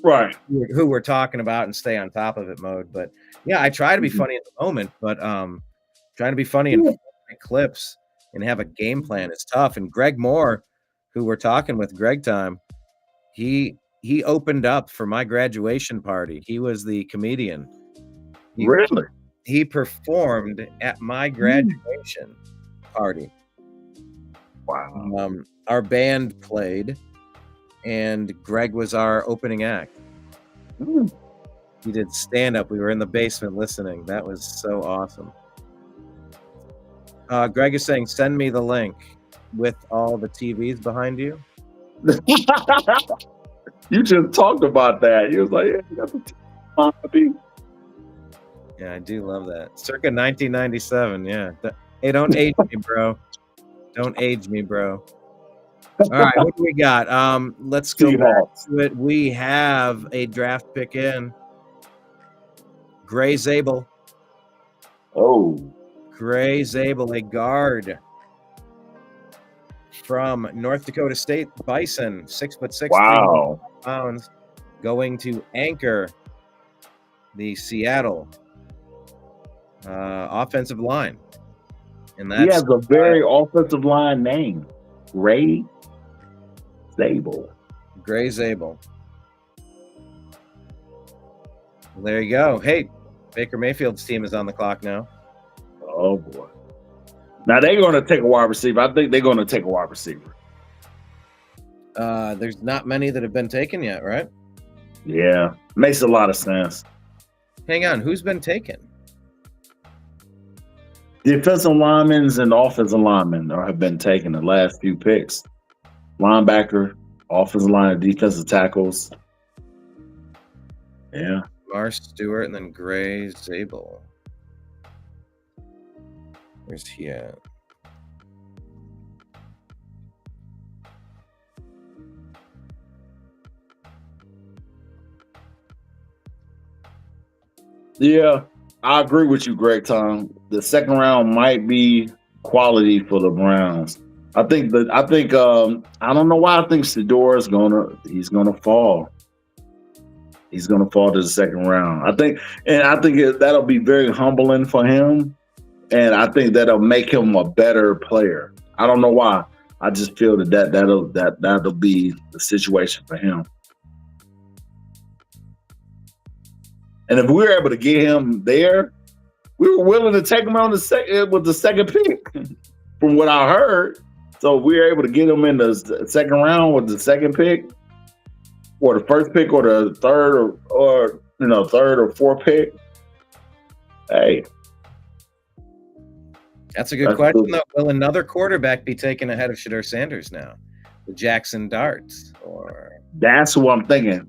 who we're talking about and stay on top of it mode. But yeah, I try to be funny in the moment, but trying to be funny in clips. and have a game plan is tough. And Greg Moore, who we're talking with, Greg Time, he opened up for my graduation party. He was the comedian. Really? He performed at my graduation party. Wow. Our band played, and Greg was our opening act. He did stand-up. We were in the basement listening. That was so awesome. Greg is saying, send me the link with all the TVs behind you. You just talked about that. You was like, yeah, you got the TV. Yeah, I do love that. Circa 1997, yeah. Hey, don't age me, bro. Don't age me, bro. All right, what do we got? Let's go back to it. We have a draft pick in. Gray Zabel. Oh. Gray Zabel, a guard from North Dakota State Bison, 6'6", wow, 300 pounds, going to anchor the Seattle offensive line. And that's, he has a very offensive line name, Gray Zabel. Gray Zabel. Well, there you go. Hey, Baker Mayfield's team is on the clock now. Oh boy! Now they're going to take a wide receiver. I think they're going to take a wide receiver. There's not many that have been taken yet, right? Yeah, makes a lot of sense. Hang on, who's been taken? Defensive linemen and offensive linemen have been taken the last few picks. Linebacker, offensive line, defensive tackles. Yeah. Mars Stewart and then Gray Zabel. Where's he at? Yeah, I agree with you, Greg Tom. The second round might be quality for the Browns. I don't know why I think Shedeur he's gonna fall. He's gonna fall to the second round. I think that'll be very humbling for him, and I think that'll make him a better player. I don't know why. I just feel that'll be the situation for him. And if we were able to get him there, we were willing to take him on with the second pick, from what I heard. So if we were able to get him in the second round with the second pick, or the first pick, or the third, or third or fourth pick. Hey, that's a good question, though. Will another quarterback be taken ahead of Shedeur Sanders now? The Jackson Darts, or that's what I'm thinking.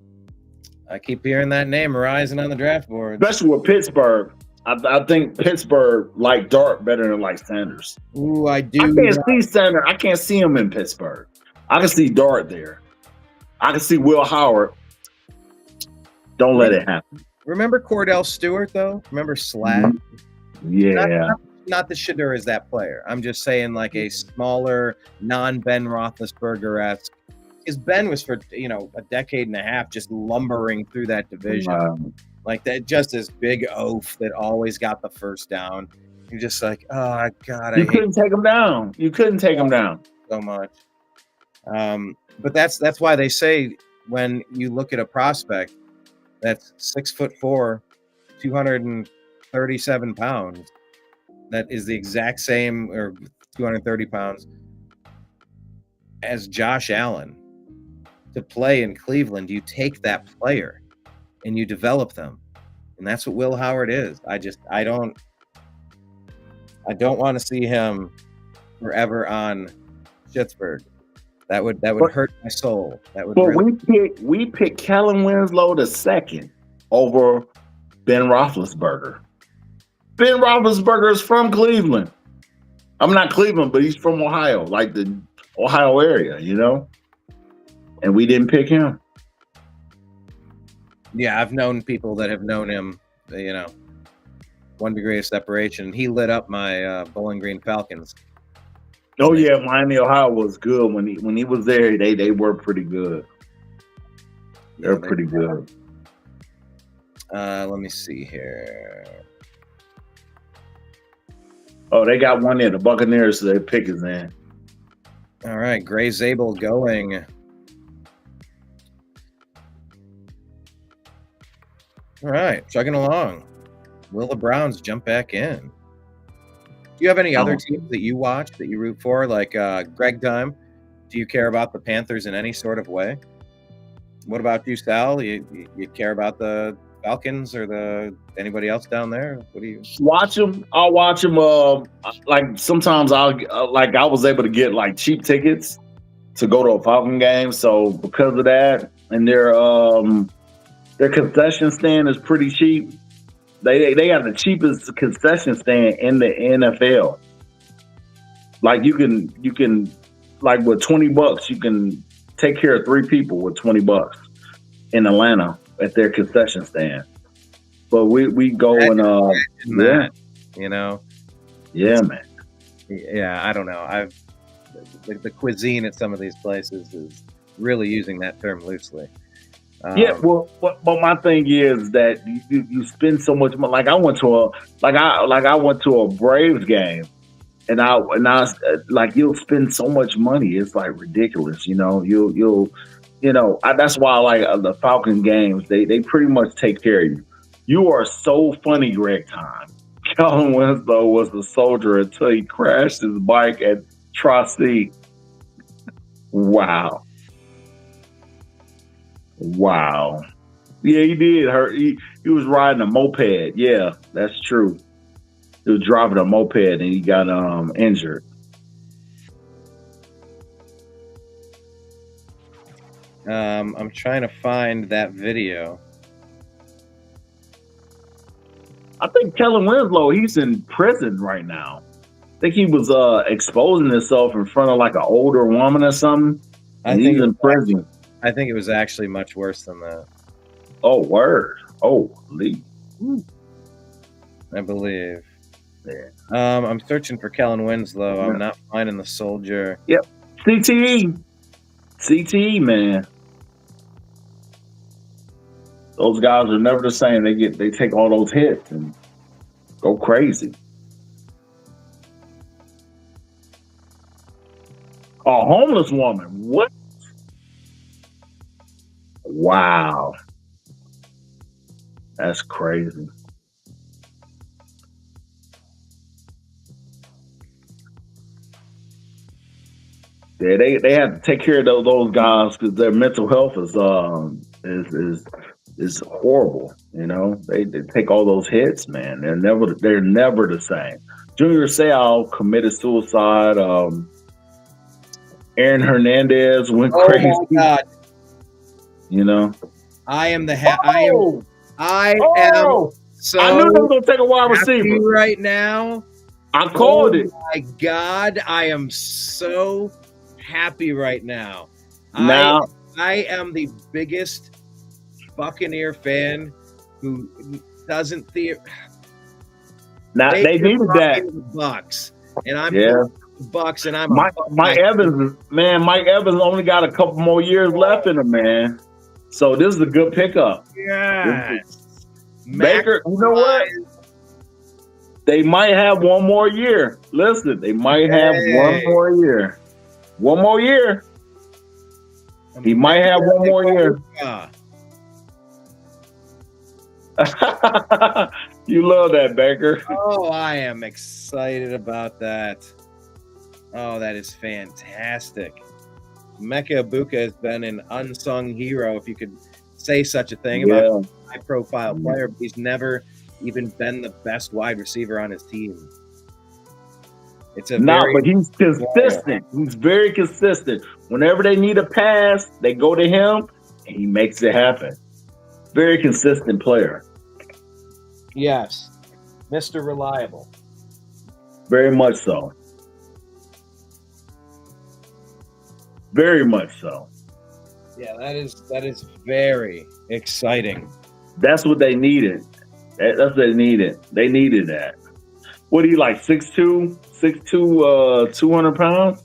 I keep hearing that name rising on the draft board, especially with Pittsburgh. I think Pittsburgh like Dart better than like Sanders. Ooh, I do. I can't see Sanders. I can't see him in Pittsburgh. I can see Dart there. I can see Will Howard. Don't let it happen. Remember Cordell Stewart, though? Remember Slab? Yeah. Not that Shedeur is that player. I'm just saying, like, a smaller, non-Ben Roethlisberger-esque. Because Ben was for a decade and a half just lumbering through that division. Like that, just this big oaf that always got the first down. You're just like, oh God, you couldn't take him down. You couldn't take him down so much. But that's why they say when you look at a prospect that's 6'4", 237 pounds, that is the exact same, or 230 pounds as Josh Allen, to play in Cleveland, you take that player and you develop them. And that's what Will Howard is. I don't want to see him forever on Pittsburgh. That would hurt my soul. That would. But we picked Kellen Winslow the second over Ben Roethlisberger. Ben Roethlisberger is from Cleveland. I'm not Cleveland, but he's from Ohio, like the Ohio area, And we didn't pick him. Yeah, I've known people that have known him, 1 degree of separation. He lit up my Bowling Green Falcons. Oh yeah, Miami, Ohio was good when he was there. They were pretty good. They're pretty good. Let me see here. Oh, they got one there. The Buccaneers, so their pick is in. All right, Gray Zabel going. All right, chugging along. Will the Browns jump back in? Do you have any other teams that you watch that you root for? Like Greg Time, do you care about the Panthers in any sort of way? What about you, Sal? You care about the Falcons or anybody else down there? What do you watch them? I'll watch them. Like sometimes I was able to get like cheap tickets to go to a Falcon game. So because of that, and their concession stand is pretty cheap. They got the cheapest concession stand in the NFL. Like you can like with $20 you can take care of 3 people with $20 in Atlanta at their concession stand. But we go and that, you know. Yeah, man. Yeah, I don't know. The cuisine at some of these places is really using that term loosely. Yeah, well, but my thing is that you spend so much money. Like I went to a Braves game, and I like you'll spend so much money. It's like ridiculous, you know. That's why I like the Falcon games. They pretty much take care of you. You are so funny, Greg Time. Kellen Winslow was a soldier until he crashed his bike at Tri-C. Wow. Yeah, he did hurt. He was riding a moped. Yeah, that's true. He was driving a moped and he got injured. I'm trying to find that video. I think Kellen Winslow, he's in prison right now. I think he was exposing himself in front of like an older woman or something. And he's in prison. I think it was actually much worse than that. Oh, word. Oh, Lee. I believe. Yeah. I'm searching for Kellen Winslow. I'm not finding the soldier. Yep. CTE, man. Those guys are never the same. They take all those hits and go crazy. A homeless woman. What? Wow. That's crazy. Yeah, they have to take care of those guys because their mental health is horrible. You know, they take all those hits, man. They're never the same. Junior Seau committed suicide. Aaron Hernandez went crazy. Oh my God! You know, I am the I am so. I knew they were gonna take a wide receiver right now. I called it. My God, I am so happy right now. Now I am the biggest Buccaneer fan who doesn't Now they needed that. The Bucks, and I'm the Bucks, and I'm Mike Evans. Man, Mike Evans only got a couple more years left in him, man. So this is a good pickup. Yes. Baker, you know what? They might have one more year. Listen, they might have one more year. One more year. He might have one more year. You love that, Baker. Oh, I am excited about that. Oh, that is fantastic. Mecca Ibuka has been an unsung hero, if you could say such a thing about a high-profile player, but he's never even been the best wide receiver on his team. It's but he's consistent. He's very consistent. Whenever they need a pass, they go to him, and he makes it happen. Very consistent player. Yes. Mr. Reliable. Very much so. Very much so. Yeah, that is very exciting. That's what they needed. That's what they needed. They needed that. What are you like, 6'2", 200 pounds?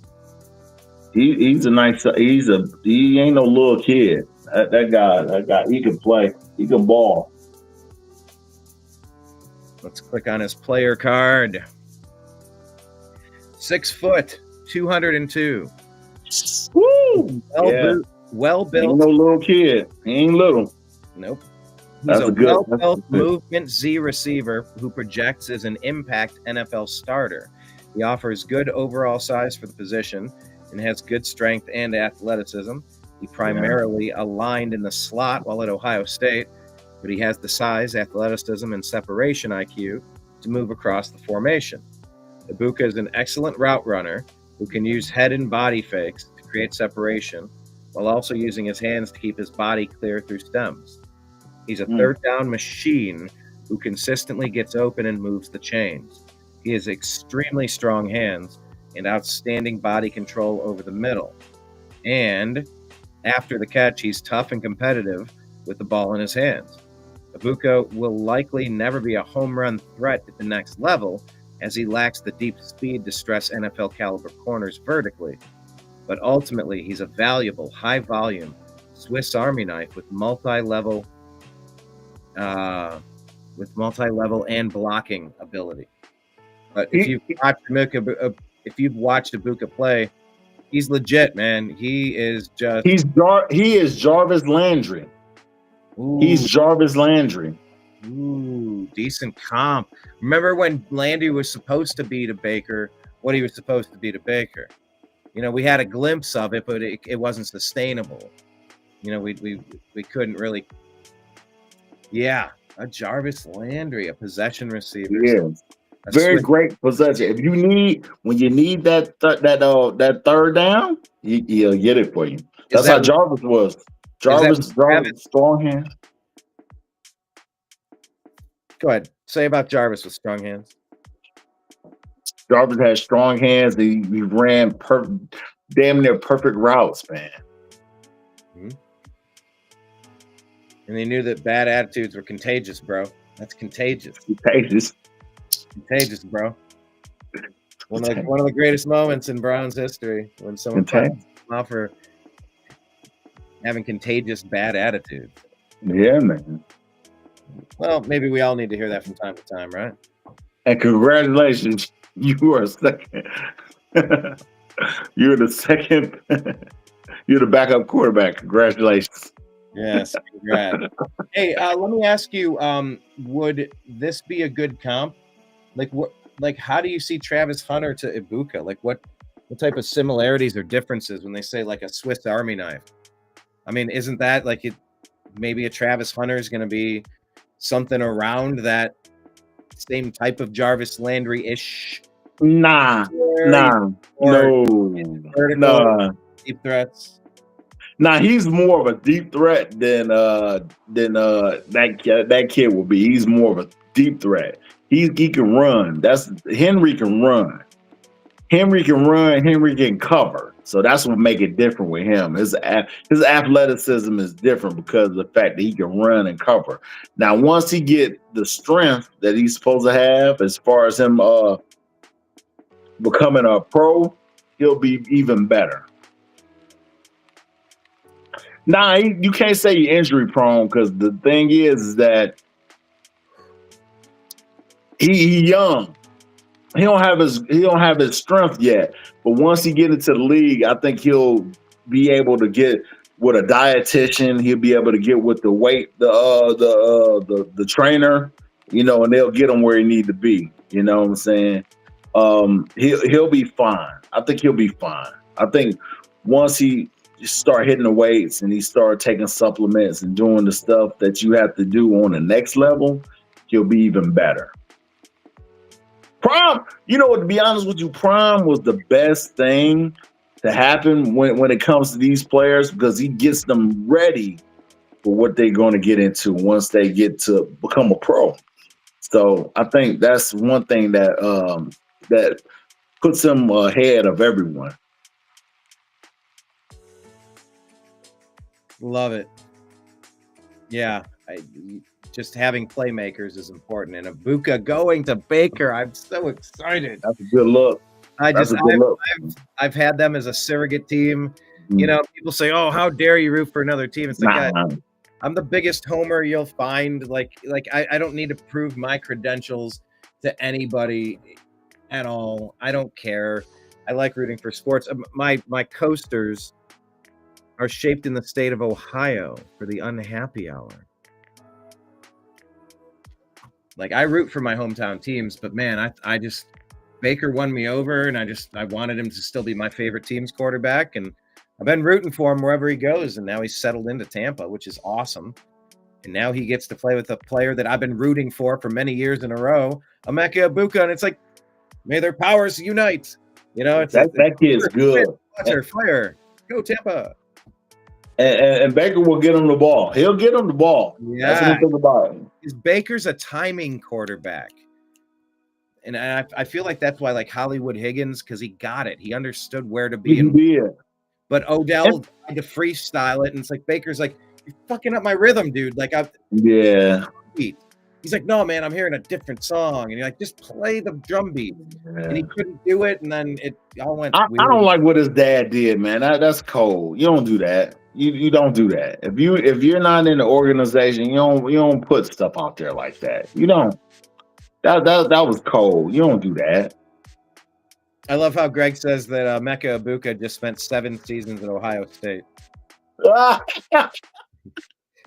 He's a nice. He ain't no little kid. That guy, he can play. He can ball. Let's click on his player card. 6 foot, 202. Woo! Yeah. Well Ain't built. no little kid. He ain't little. Nope. He's That's a a good. well-built movement Z receiver who projects as an impact NFL starter. He offers good overall size for the position and has good strength and athleticism. He primarily aligned in the slot while at Ohio State, but he has the size, athleticism, and separation IQ to move across the formation. Ibuka is an excellent route runner who can use head and body fakes to create separation while also using his hands to keep his body clear through stems. He's a third down machine who consistently gets open and moves the chains. He has extremely strong hands and outstanding body control over the middle. And after the catch, he's tough and competitive with the ball in his hands. Ibuka will likely never be a home run threat at the next level, as he lacks the deep speed to stress NFL caliber corners vertically. But ultimately, he's a valuable, high volume Swiss Army knife with multi-level and blocking ability. But if you've watched Ibuka play, he's legit, man. He is just he is Jarvis Landry. He's Jarvis Landry. Ooh, decent comp. Remember when Landry was supposed to be to Baker, what he was supposed to be to Baker? You know, we had a glimpse of it, but it wasn't sustainable. You know, we couldn't really. Yeah, a Jarvis Landry, a possession receiver. Yeah, very great possession. If you need that third down, he'll get it for you. That's how Jarvis was. Jarvis strong hand. Go ahead. Say about Jarvis with strong hands. Jarvis had strong hands. He ran damn near perfect routes, man. Mm-hmm. And they knew that bad attitudes were contagious, bro. That's contagious. Contagious, bro. One of the greatest moments in Browns history when someone finds out for having contagious bad attitudes. Yeah, man. Well, maybe we all need to hear that from time to time, right? And congratulations, you are second. You're the second. You're the backup quarterback. Congratulations. Yes, congrats. Hey, let me ask you: would this be a good comp? How do you see Travis Hunter to Ibuka? Like, what type of similarities or differences when they say like a Swiss Army knife? I mean, isn't that like it? Maybe a Travis Hunter is going to be something around that same type of Jarvis Landry-ish. No. Deep threats. Nah, he's more of a deep threat than that kid will be. He's more of a deep threat. He can run. Henry can run. Henry can cover. So that's what make it different with him. His athleticism is different because of the fact that he can run and cover. Now, once he get the strength that he's supposed to have, as far as him becoming a pro, he'll be even better. Nah, you can't say he's injury prone because the thing is that he young. He don't have his strength yet, but once he get into the league, I think he'll be able to get with a dietitian. He'll be able to get with the trainer, you know, and they'll get him where he need to be. You know what I'm saying? He'll be fine. I think he'll be fine. I think once he start hitting the weights and he start taking supplements and doing the stuff that you have to do on the next level, he'll be even better. Prime, you know what, to be honest with you, Prime was the best thing to happen when it comes to these players because he gets them ready for what they're going to get into once they get to become a pro. So I think that's one thing that that puts him ahead of everyone. Love it. Yeah, just having playmakers is important. And Ibuka going to Baker, I'm so excited. That's a good look. I've had them as a surrogate team. You know, people say, "Oh, how dare you root for another team?" It's like I'm the biggest homer you'll find. Like I don't need to prove my credentials to anybody at all. I don't care. I like rooting for sports. My coasters are shaped in the state of Ohio for the unhappy hour. Like, I root for my hometown teams, but man, I just Baker won me over, and I wanted him to still be my favorite team's quarterback, and I've been rooting for him wherever he goes, and now he's settled into Tampa, which is awesome. And now he gets to play with a player that I've been rooting for many years in a row, Emeka Egbuka, and it's like, may their powers unite. You know, it's that kid's good. Fire, go Tampa. And Baker will get him the ball. He'll get him the ball. Yeah. That's what we think about it. Is Baker's a timing quarterback. And I feel like that's why, like, Hollywood Higgins, because he got it. He understood where to be. But Odell tried to freestyle it, and it's like Baker's like, you're fucking up my rhythm, dude. Like, he's like, no, man, I'm hearing a different song. And you're like, just play the drum beat. Yeah. And he couldn't do it, and then it all went weird. I don't like what his dad did, man. That's cold. You don't do that. You don't do that. If you're not in the organization, you don't put stuff out there like that. You don't. That was cold. You don't do that. I love how Greg says that Emeka Egbuka just spent 7 seasons at Ohio State.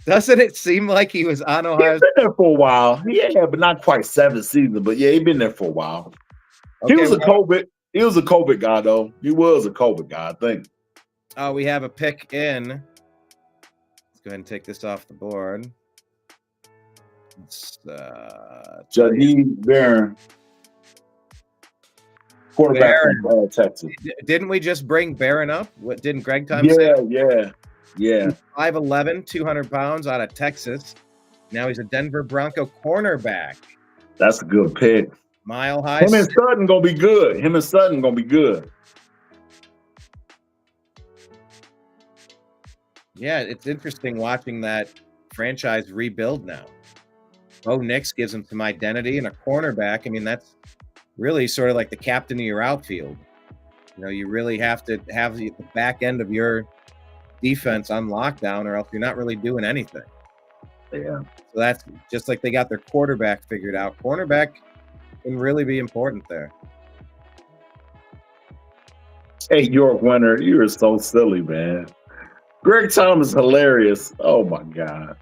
Doesn't it seem like he was on Ohio State? He's been there for a while. Yeah, but not quite 7 seasons. But yeah, he's been there for a while. Okay, he was a COVID guy, though. He was a COVID guy, I think. Oh, we have a pick in. Let's go ahead and take this off the board. It's Jaheed Barron, quarterback from Texas. Didn't we just bring Barron up? What didn't Greg say? Yeah. 5'11", 200 pounds out of Texas. Now he's a Denver Bronco cornerback. That's a good pick. Mile high. Him and Sutton gonna be good. Yeah, it's interesting watching that franchise rebuild now. Bo Nix gives him some identity, and a cornerback. I mean, that's really sort of like the captain of your outfield. You know, you really have to have the back end of your defense on lockdown, or else you're not really doing anything. Yeah. So that's just like they got their quarterback figured out. Cornerback can really be important there. Hey, York Winter, you are so silly, man. Greg Thomas is hilarious. Oh my God.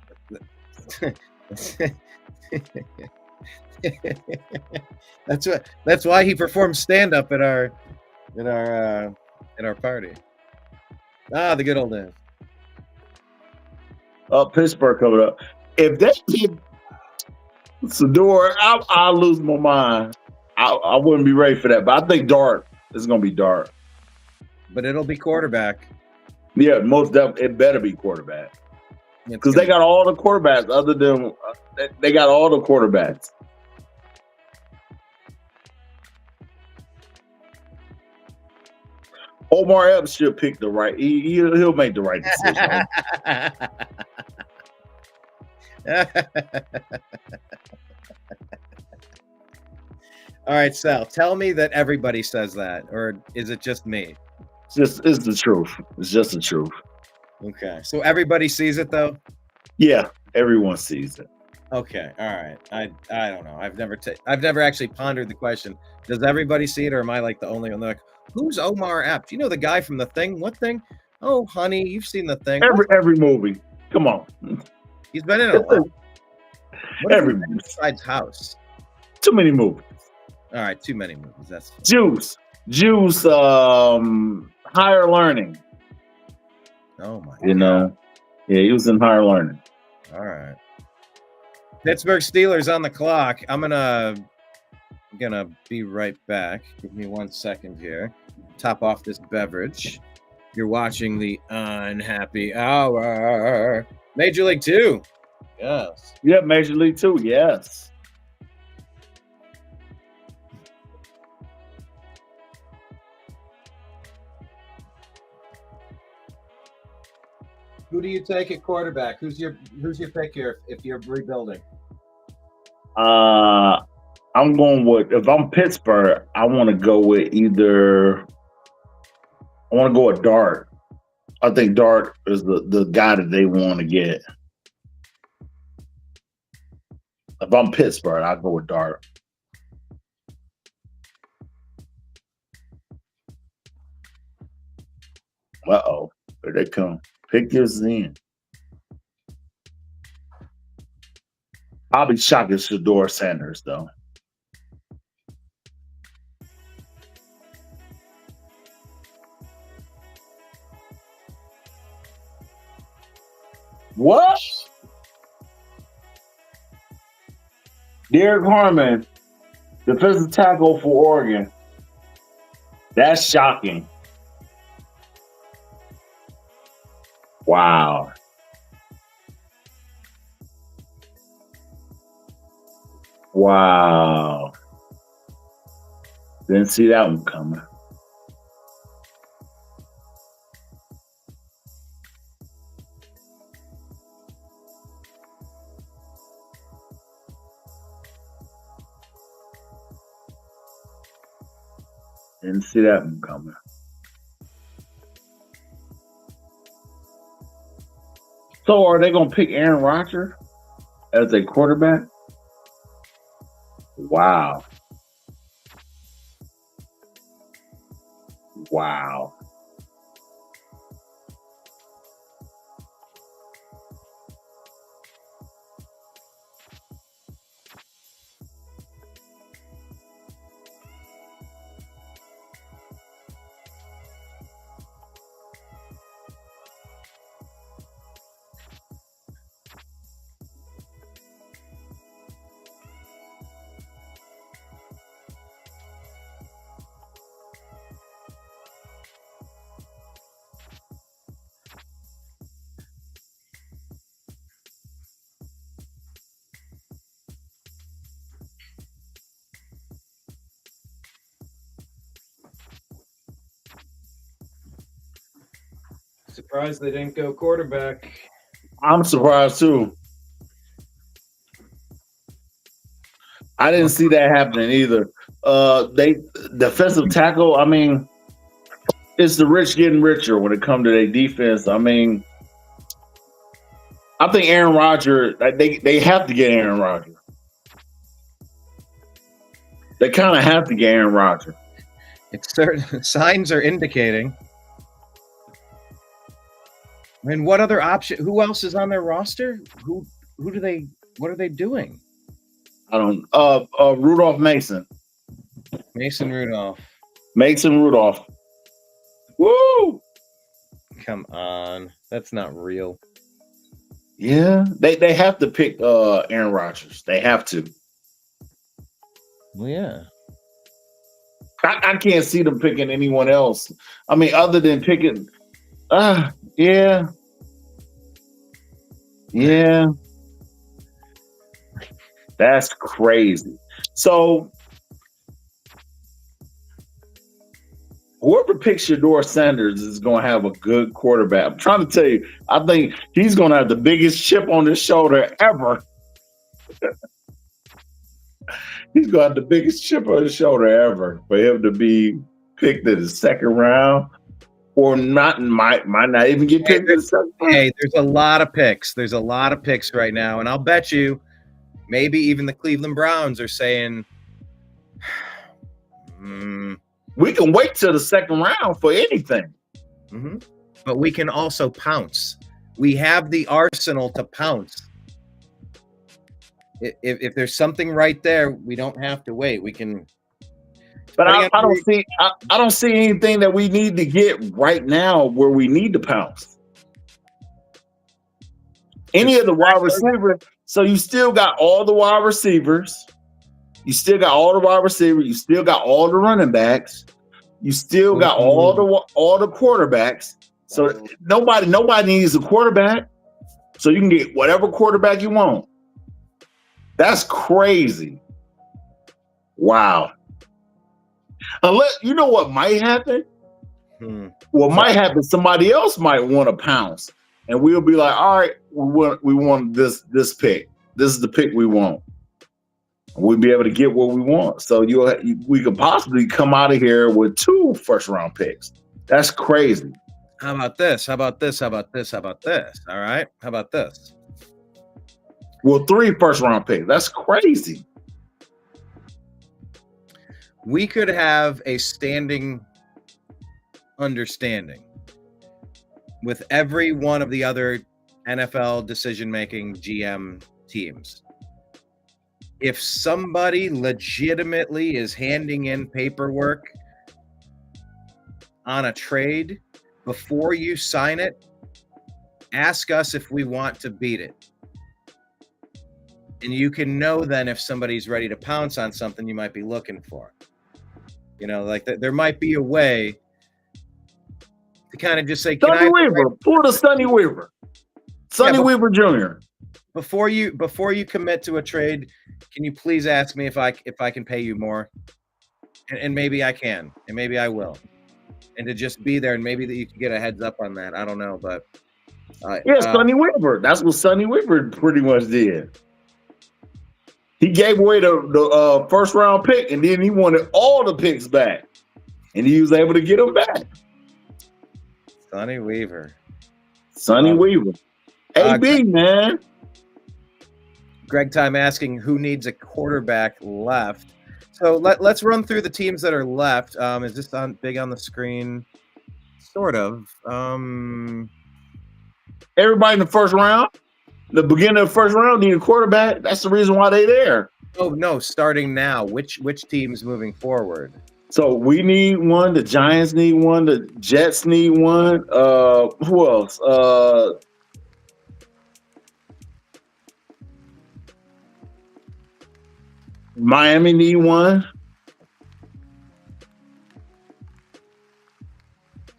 That's why he performed stand up at our party. The good old days. Pittsburgh coming up. If they get Sador, I'll lose my mind. I wouldn't be ready for that, but I think Dart is going to be Dart. But it'll be quarterback. Yeah, most definitely. It better be quarterback. Because they got all the quarterbacks other than they got all the quarterbacks. Omar Epps should pick the right. He'll make the right decision. All right, Sal, tell me that everybody says that, or is it just me? It's the truth. It's just the truth. Okay, so everybody sees it though. Yeah, everyone sees it. Okay, all right. I don't know. I've never actually pondered the question. Does everybody see it, or am I like the only one? They're like, who's Omar Epps? You know the guy from The Thing? What Thing? Oh, honey, you've seen The Thing. Every movie. Come on. He's been in a lot. Every movie besides House. Too many movies. All right, too many movies. That's Juice. Higher Learning. Oh my. You know, yeah, he was in Higher Learning. All right. Pittsburgh Steelers on the clock. I'm gonna be right back. Give me 1 second here. Top off this beverage. You're watching the Unhappy Hour. Major League 2. Yes. Yeah, Major League 2. Yes. Who do you take at quarterback? Who's your pick here if you're rebuilding? I'm going with, if I'm Pittsburgh, I want to go with Dart. I think Dart is the guy that they want to get. If I'm Pittsburgh, I'll go with Dart. Uh-oh. Here they come. Pick yours in. I'll be shocked if Shador Sanders, though. What? Derek Harmon, defensive tackle for Oregon. That's shocking. Wow. Wow. Didn't see that one coming. Didn't see that one coming. So are they going to pick Aaron Rodgers as a quarterback? Wow. Wow. Surprised they didn't go quarterback. I'm surprised too. I didn't see that happening either. They defensive tackle. I mean, it's the rich getting richer when it comes to their defense. I mean, I think Aaron Rodgers. They have to get Aaron Rodgers. They kind of have to get Aaron Rodgers. It's certain signs are indicating. I mean, what other option? Who else is on their roster? Who do they? What are they doing? I don't. Rudolph Mason. Mason Rudolph. Mason Rudolph. Woo! Come on, that's not real. Yeah, they have to pick Aaron Rodgers. They have to. Well, yeah. I can't see them picking anyone else. I mean, other than picking. Yeah. Yeah. That's crazy. So whoever picks Shador Sanders is going to have a good quarterback. I'm trying to tell you, I think he's going to have the biggest chip on his shoulder ever. He's going to have the biggest chip on his shoulder ever for him to be picked in the second round. Or not, might not even get picked. Hey, there's a lot of picks. There's a lot of picks right now, and I'll bet you, maybe even the Cleveland Browns are saying, we can wait till the second round for anything. Mm-hmm. But we can also pounce. We have the arsenal to pounce. If there's something right there, we don't have to wait. We can. But I don't see anything that we need to get right now where we need to pounce. Any of the wide receivers. So you still got all the wide receivers. You still got all the wide receivers. You still got all the running backs. You still got all the quarterbacks. So nobody needs a quarterback. So you can get whatever quarterback you want. That's crazy. Wow. Unless you know what might happen. What might happen? Somebody else might want to pounce, and we'll be like, "All right, we want this pick. This is the pick we want." We'll be able to get what we want. So we could possibly come out of here with 2 first-round picks. That's crazy. How about this? How about this? How about this? How about this? All right. How about this? Well, 3 first-round picks. That's crazy. We could have a standing understanding with every one of the other NFL decision-making GM teams. If somebody legitimately is handing in paperwork on a trade, before you sign it, ask us if we want to beat it. And you can know then if somebody's ready to pounce on something you might be looking for. You know, like there might be a way to kind of just say, Sonny Weaver, pull the Sonny Weaver. Sonny Weaver Jr. Before you commit to a trade, can you please ask me if I can pay you more? And maybe I can, and maybe I will. And to just be there, and maybe that you can get a heads up on that. I don't know, but Sonny Weaver. That's what Sonny Weaver pretty much did. He gave away the first round pick, and then he wanted all the picks back, and he was able to get them back. Sonny Weaver. Weaver. AB, man. Greg Time asking who needs a quarterback left. So let's run through the teams that are left. Is this big on the screen? Sort of. Everybody in the first round, the beginning of the first round, need a quarterback. That's the reason why they there. Oh no, starting now. Which teams moving forward? So we need one. The Giants need one. The Jets need one. Who else? Miami need one.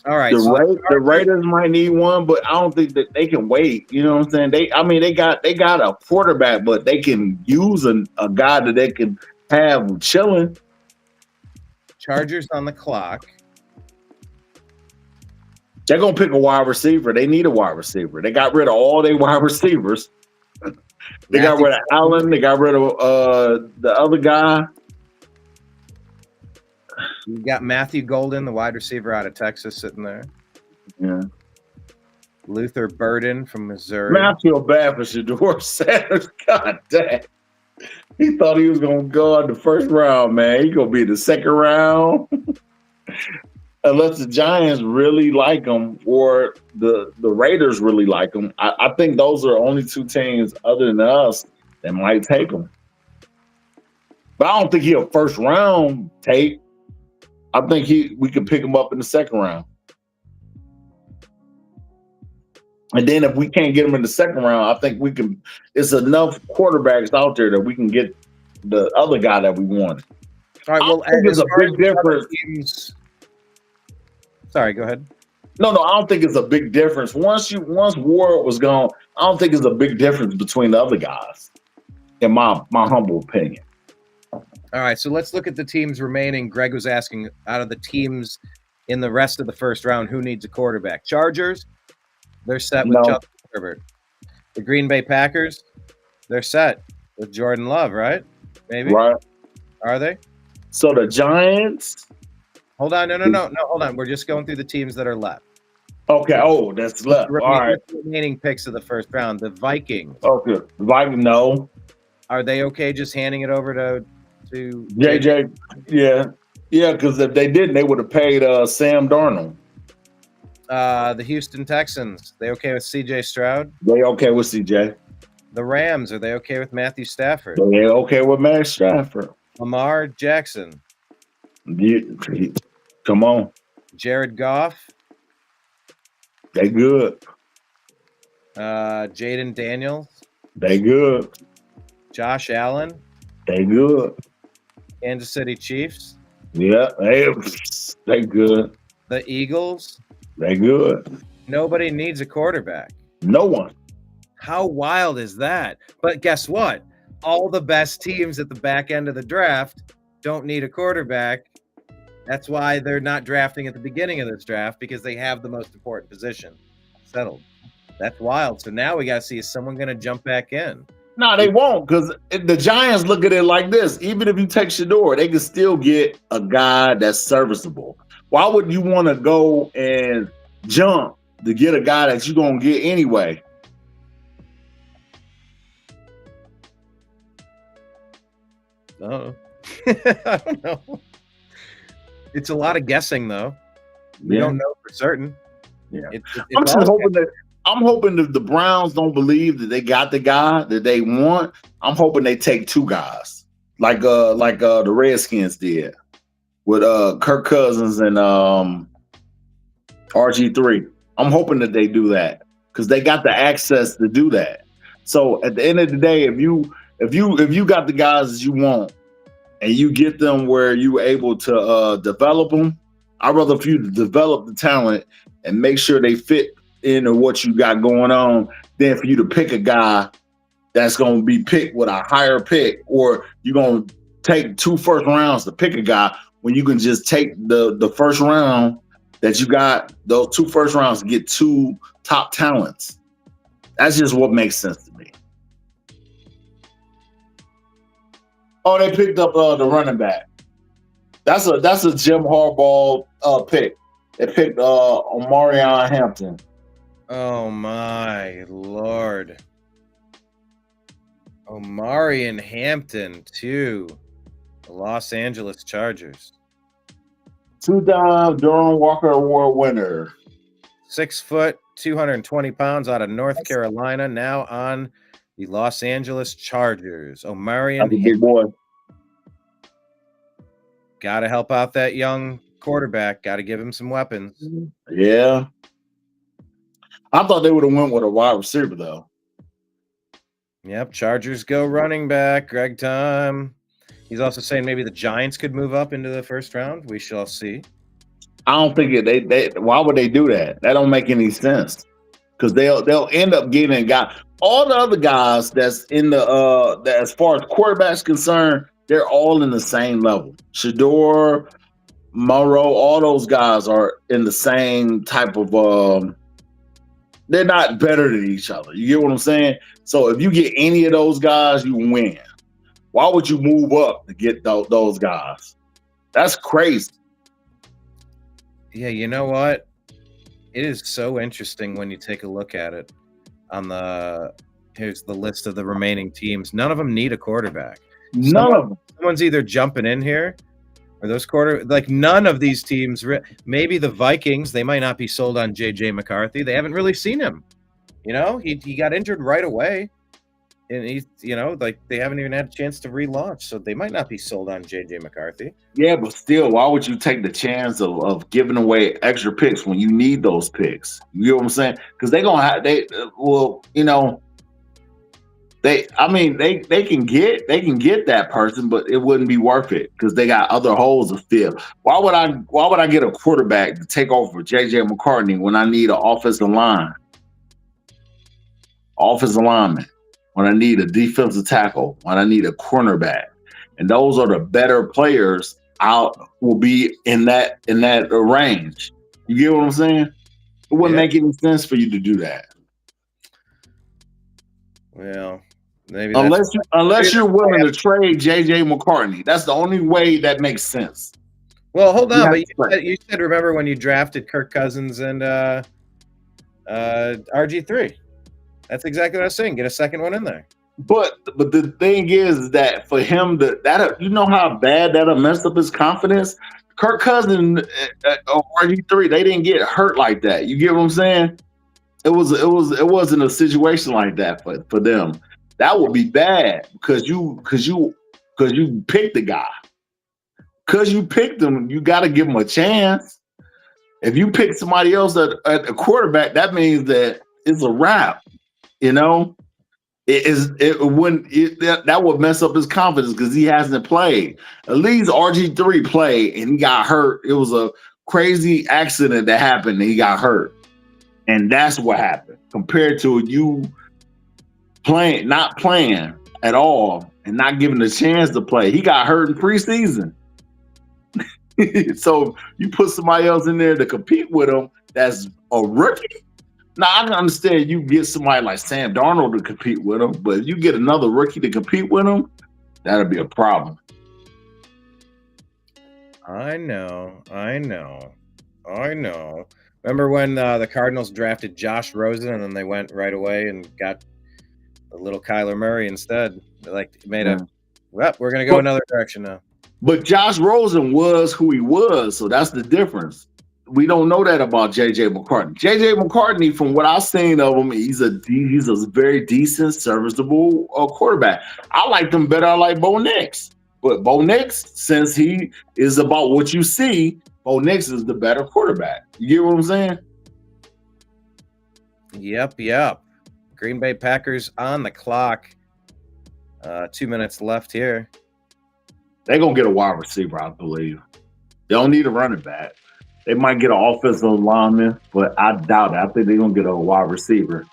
All right. The Raiders might need one, but I don't think that they can wait. You know what I'm saying? They got a quarterback, but they can use a guy that they can have chilling. Chargers on the clock. They're gonna pick a wide receiver. They need a wide receiver. They got rid of all their wide receivers. They got rid of Allen. They got rid of the other guy. You got Matthew Golden, the wide receiver out of Texas, sitting there. Yeah. Luther Burden from Missouri. Man, I feel bad for Shedeur Sanders. God damn. He thought he was going to go in the first round, man. He's going to be in the second round. Unless the Giants really like him or the Raiders really like him. I think those are only two teams other than us that might take him. But I don't think he'll first round take. I think we could pick him up in the second round. And then if we can't get him in the second round, I think we can. It's enough quarterbacks out there that we can get the other guy that we wanted. All right. Well, I think it's a big difference. Sorry, go ahead. No, I don't think it's a big difference. Once Ward was gone, I don't think it's a big difference between the other guys, in my humble opinion. All right, so let's look at the teams remaining. Greg was asking, out of the teams in the rest of the first round, who needs a quarterback? Chargers, they're set with Justin Herbert. The Green Bay Packers, they're set with Jordan Love, right? Maybe. Right. Are they? So the Giants. Hold on, no, hold on. We're just going through the teams that are left. Okay. Oh, that's left. All right. Remaining picks of the first round. The Vikings. Okay. Vikings. No. Are they okay just handing it over to JJ? Yeah. Because if they didn't, they would have paid Sam Darnold. The Houston Texans. They okay with CJ Stroud? They okay with CJ. The Rams. Are they okay with Matthew Stafford? They okay with Matt Stafford. Lamar Jackson. Yeah. Come on. Jared Goff. They good. Jaden Daniels. They good. Josh Allen. They good. Kansas City Chiefs. Yeah, they good. The Eagles. They good. Nobody needs a quarterback. No one. How wild is that? But guess what? All the best teams at the back end of the draft don't need a quarterback. That's why they're not drafting at the beginning of this draft, because they have the most important position settled. That's wild. So now we got to see, is someone going to jump back in? No, they won't, because the Giants look at it like this. Even if you take Shedeur, they can still get a guy that's serviceable. Why would you want to go and jump to get a guy that you're going to get anyway? Oh, I don't know. It's a lot of guessing, though. We don't know for certain. Yeah. It's I'm just all hoping that the Browns don't believe that they got the guy that they want. I'm hoping they take two guys, like the Redskins did with Kirk Cousins and RG3. I'm hoping that they do that because they got the access to do that. So at the end of the day, if you got the guys that you want and you get them where you're able to develop them, I'd rather for you to develop the talent and make sure they fit into what you got going on than for you to pick a guy that's going to be picked with a higher pick, or you're going to take 2 first rounds to pick a guy when you can just take the first round that you got, those 2 first rounds to get 2 top talents. That's just what makes sense to me. Oh, they picked up the running back. That's a Jim Harbaugh pick. They picked Omarion Hampton. Oh my Lord. Omarion Hampton to the Los Angeles Chargers. 2-time Durham Walker Award winner. 6 foot, 220 pounds out of North Carolina, now on the Los Angeles Chargers. Omarion That's a big boy. Got to help out that young quarterback. Got to give him some weapons. Yeah. I thought they would have went with a wide receiver, though. Yep, Chargers go running back. Greg Time. He's also saying maybe the Giants could move up into the first round. We shall see. I don't think why would they do that? That don't make any sense. Because they'll end up getting a guy. All the other guys that's in the as far as quarterbacks concerned, they're all in the same level. Shador, Monroe, all those guys are in the same type of they're not better than each other. You get what I'm saying? So if you get any of those guys, you win. Why would you move up to get those guys? That's crazy. Yeah, you know what? It is so interesting when you take a look at it. Here's the list of the remaining teams. None of them need a quarterback. None of them. Someone's either jumping in here, or those none of these teams. Maybe the Vikings. They might not be sold on JJ McCarthy. They haven't really seen him. You know, he got injured right away, and they haven't even had a chance to relaunch. So they might not be sold on JJ McCarthy. Yeah, but still, why would you take the chance of giving away extra picks when you need those picks? You know what I'm saying? Because they can get that person, but it wouldn't be worth it because they got other holes to fill. Why would I get a quarterback to take over for JJ McCartney when I need an offensive lineman, when I need a defensive tackle, when I need a cornerback? And those are the better players will be in that range. You get what I'm saying? It wouldn't make any sense for you to do that. Well, maybe unless you're willing to trade JJ McCartney. That's the only way that makes sense. Well, hold on, but you said remember when you drafted Kirk Cousins and RG3. That's exactly what I was saying. Get a second one in there. But the thing is that for him you know how bad that'll mess up his confidence. Kirk Cousins or RG3, they didn't get hurt like that. You get what I'm saying? It wasn't a situation like that for them. That would be bad because you picked the guy. Because you picked him, you got to give him a chance. If you pick somebody else at a quarterback, that means that it's a wrap. You know, that would mess up his confidence because he hasn't played. At least RG3 played and he got hurt. It was a crazy accident that happened and he got hurt. And that's what happened compared to you not playing at all and not giving a chance to play. He got hurt in preseason. So you put somebody else in there to compete with him that's a rookie. Now, I can understand you get somebody like Sam Darnold to compete with him, but if you get another rookie to compete with him, that'll be a problem. I know. Remember when the Cardinals drafted Josh Rosen and then they went right away and got a little Kyler Murray instead? They we're going to go another direction now. But Josh Rosen was who he was, so that's the difference. we don't know that about J.J. McCartney. J.J. McCartney, from what I've seen of him, he's a very decent, serviceable quarterback. I like him better. I like Bo Nix. But Bo Nix, since he is about what you see, Bo Nix is the better quarterback. You get what I'm saying? Yep. Green Bay Packers on the clock. 2 minutes left here. They're going to get a wide receiver, I believe. They don't need a running back. They might get an offensive lineman, but I doubt it. I think they're going to get a wide receiver.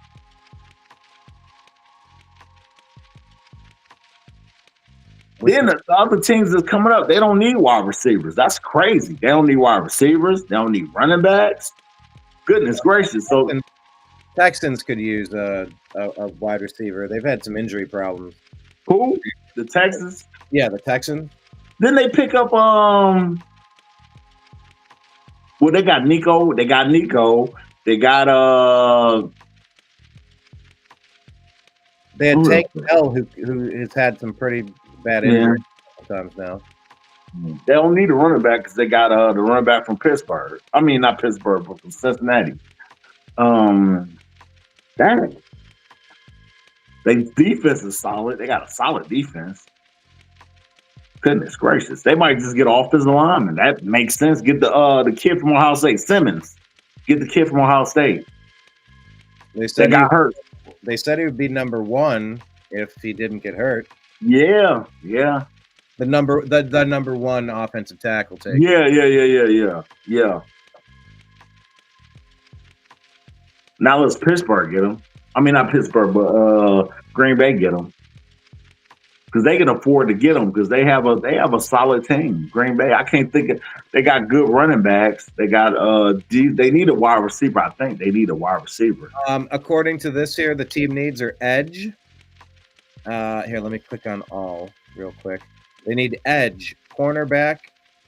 Then the other teams that's coming up, they don't need wide receivers. That's crazy. They don't need wide receivers. They don't need running backs. Goodness gracious. So Texans could use a wide receiver. They've had some injury problems. Who? The Texans? Yeah, the Texans. Then they pick up well, they got Nico. They got They had Tank Dell, who has had some pretty bad injuries sometimes now. They don't need a running back because they got the running back from Pittsburgh. I mean, not Pittsburgh, but from Cincinnati. Dang. Their defense is solid. They got a solid defense. Goodness gracious. They might just get offensive lineman. That makes sense. Get the kid from Ohio State, Simmons. Get the kid from Ohio State. They got hurt. They said he would be number one if he didn't get hurt. Yeah. The number one offensive tackle take. Yeah. Now let's Pittsburgh get him. I mean, not Pittsburgh, but Green Bay get him. Because they can afford to get them because they have a solid team. Green Bay, I can't think of. They got good running backs. They got they need a wide receiver. I think they need a wide receiver. According to this here, the team needs are edge. Here, let me click on all real quick. They need edge, cornerback,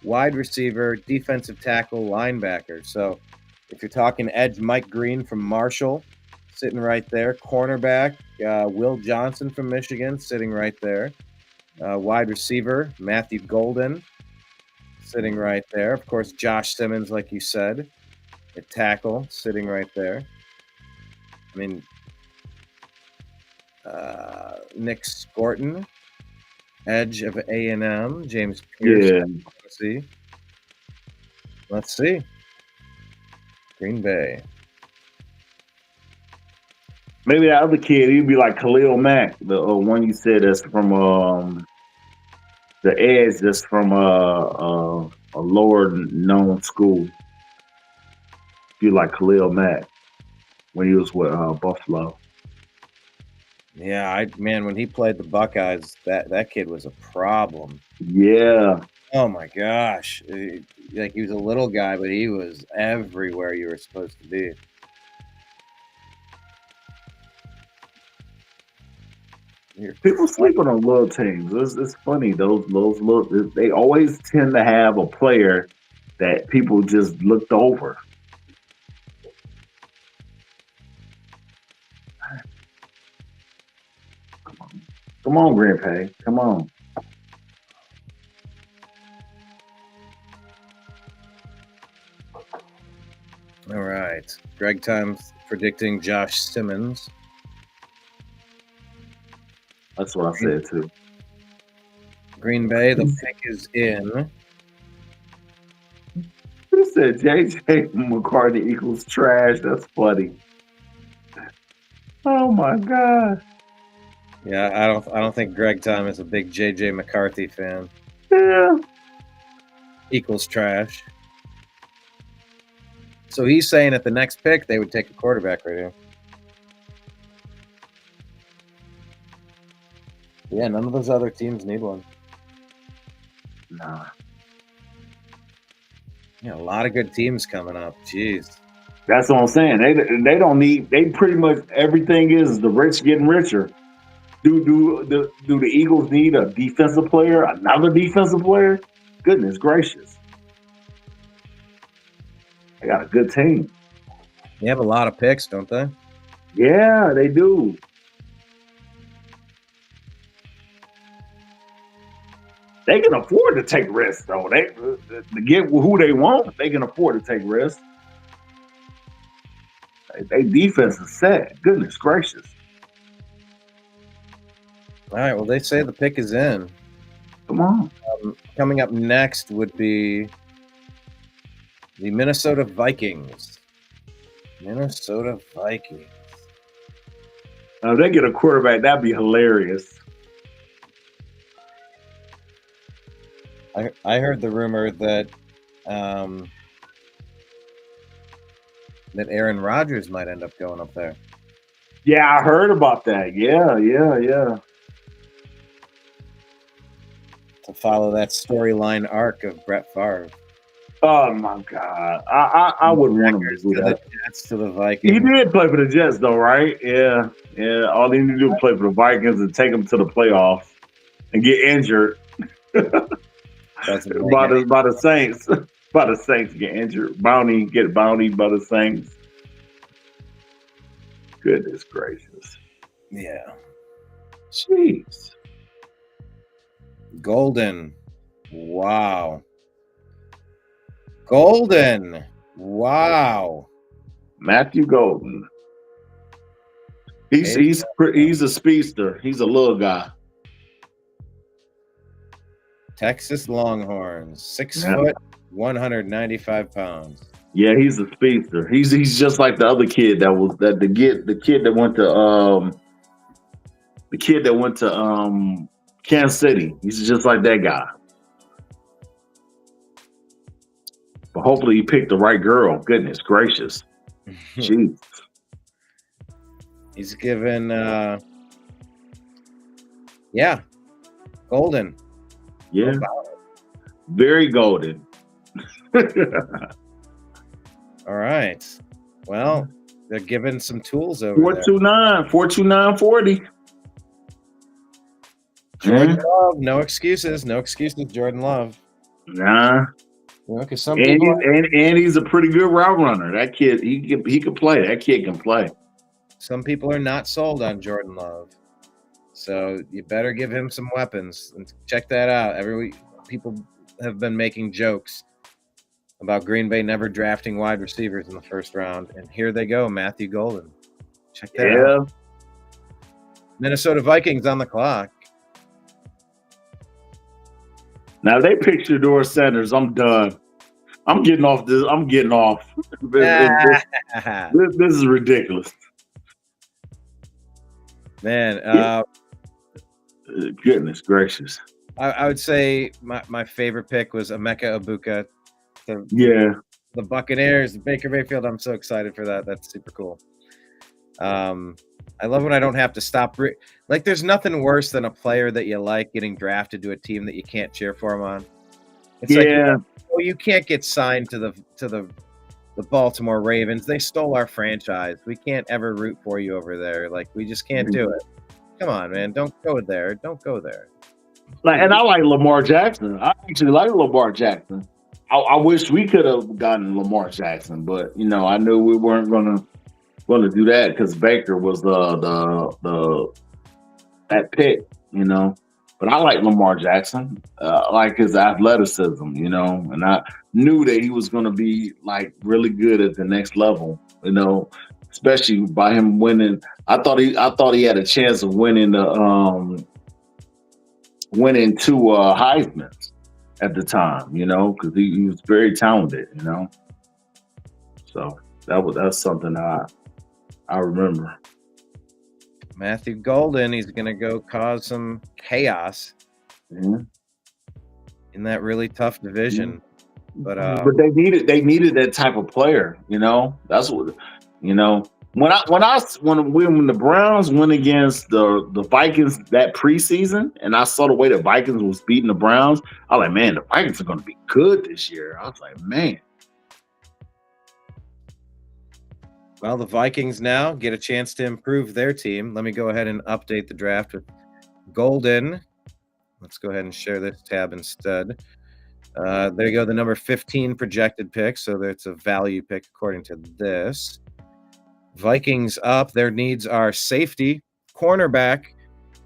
wide receiver, defensive tackle, linebacker. So if you're talking edge, Mike Green from Marshall, sitting right there. Cornerback, Will Johnson from Michigan, sitting right there. Wide receiver, Matthew Golden, sitting right there. Of course, Josh Simmons, like you said. At tackle, sitting right there. I mean, Nick Scorton, edge of A&M, James Pierce. Yeah. Let's see. Green Bay. Maybe that other kid, he'd be like Khalil Mack, the one you said that's from the edge, that's from a lower known school. Be like Khalil Mack when he was with Buffalo. Yeah, when he played the Buckeyes, that kid was a problem. Yeah. Oh my gosh. Like he was a little guy, but he was everywhere you were supposed to be. People sleep on those little teams. It's funny. Those little, they always tend to have a player that people just looked over. Come on, Grandpa. Come on. All right. Greg Time's predicting Josh Simmons. That's what I said too. Green Bay, the pick is in. Who said J.J. McCartney equals trash? That's funny. Oh my God. Yeah, I don't think Greg Time is a big J.J. McCarthy fan. Yeah. Equals trash. So he's saying at the next pick they would take a quarterback right here. Yeah, none of those other teams need one. Nah. Yeah, a lot of good teams coming up. Jeez. That's what I'm saying. They don't need. They pretty much everything is the rich getting richer. Do the Eagles need a defensive player? Another defensive player? Goodness gracious. They got a good team. They have a lot of picks, don't they? Yeah, they do. They can afford to take risks, though. They to get who they want, they can afford to take risks. They defense is set. Goodness gracious. All right. Well, they say the pick is in. Come on. Coming up next would be the Minnesota Vikings. Minnesota Vikings. Now, if they get a quarterback, that'd be hilarious. I heard the rumor that that Aaron Rodgers might end up going up there. Yeah, I heard about that. Yeah. To follow that storyline arc of Brett Favre. Oh my God, I wouldn't want him to do To that. the Jets, to the Vikings. He did play for the Jets, though, right? Yeah. All he needed to do was play for the Vikings and take them to the playoffs and get injured by the Saints. By the Saints get injured. Get bounty by the Saints. Goodness gracious. Yeah. Jeez. Golden. Wow. Golden. Wow. Matthew Golden. He's a speedster. He's a little guy. Texas Longhorns. 6 foot, 195 pounds. Yeah, he's a speedster. He's just like the other kid the kid that went to Kansas City. He's just like that guy. But hopefully he picked the right girl. Goodness gracious. Jeez. He's given golden. Yeah. Very golden. All right. Well, they're giving some tools over 429-40. Jordan Love, no excuses. No excuses, Jordan Love. Nah. Because some people and he's a pretty good route runner. That kid, he can play. That kid can play. Some people are not sold on Jordan Love. So you better give him some weapons. And check that out. Every week, people have been making jokes about Green Bay never drafting wide receivers in the first round. And here they go, Matthew Golden. Check that out. Minnesota Vikings on the clock. Now, if they pick Shedeur Sanders, I'm done. I'm getting off this. This is ridiculous. Man, goodness gracious. I would say my favorite pick was Emeka Egbuka. The Buccaneers, Baker Mayfield. I'm so excited for that. That's super cool. I love when I don't have to stop. Like, there's nothing worse than a player that you like getting drafted to a team that you can't cheer for him on. It's like, you can't get signed to the Baltimore Ravens. They stole our franchise. We can't ever root for you over there. Like, we just can't do it. Come on, man. Don't go there. Don't go there. And I like Lamar Jackson. I actually like Lamar Jackson. I wish we could have gotten Lamar Jackson, but I knew we weren't going to do that because Baker was that pick, But I like Lamar Jackson. I like his athleticism, and I knew that he was going to be like really good at the next level, especially by him winning. I thought he had a chance of winning winning 2 Heismans at the time, because he was very talented, So that's something I remember. Matthew Golden, he's going to go cause some chaos in that really tough division. But they needed that type of player, That's what when the Browns went against the Vikings that preseason, and I saw the way the Vikings was beating the Browns, I was like, man, the Vikings are going to be good this year. I was like, man. Well, the Vikings now get a chance to improve their team. Let me go ahead and update the draft with Golden. Let's go ahead and share this tab instead. There you go, the number 15 projected pick. So that's a value pick according to this. Vikings up. Their needs are safety, cornerback,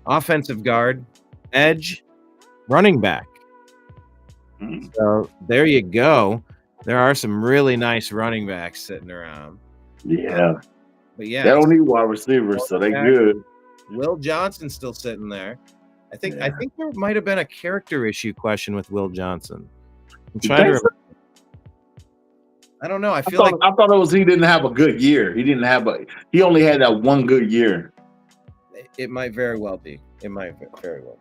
offensive guard, edge, running back. So there you go. There are some really nice running backs sitting around. Yeah. But yeah, They don't need wide receivers, so they good. Will Johnson's still sitting there. I think Yeah. there might have been a character issue question with Will Johnson. I'm You trying to think so? remember. I don't know. I I feel like thought it was he didn't have a good year. He only had that one good year. it might very well be. It might very well be.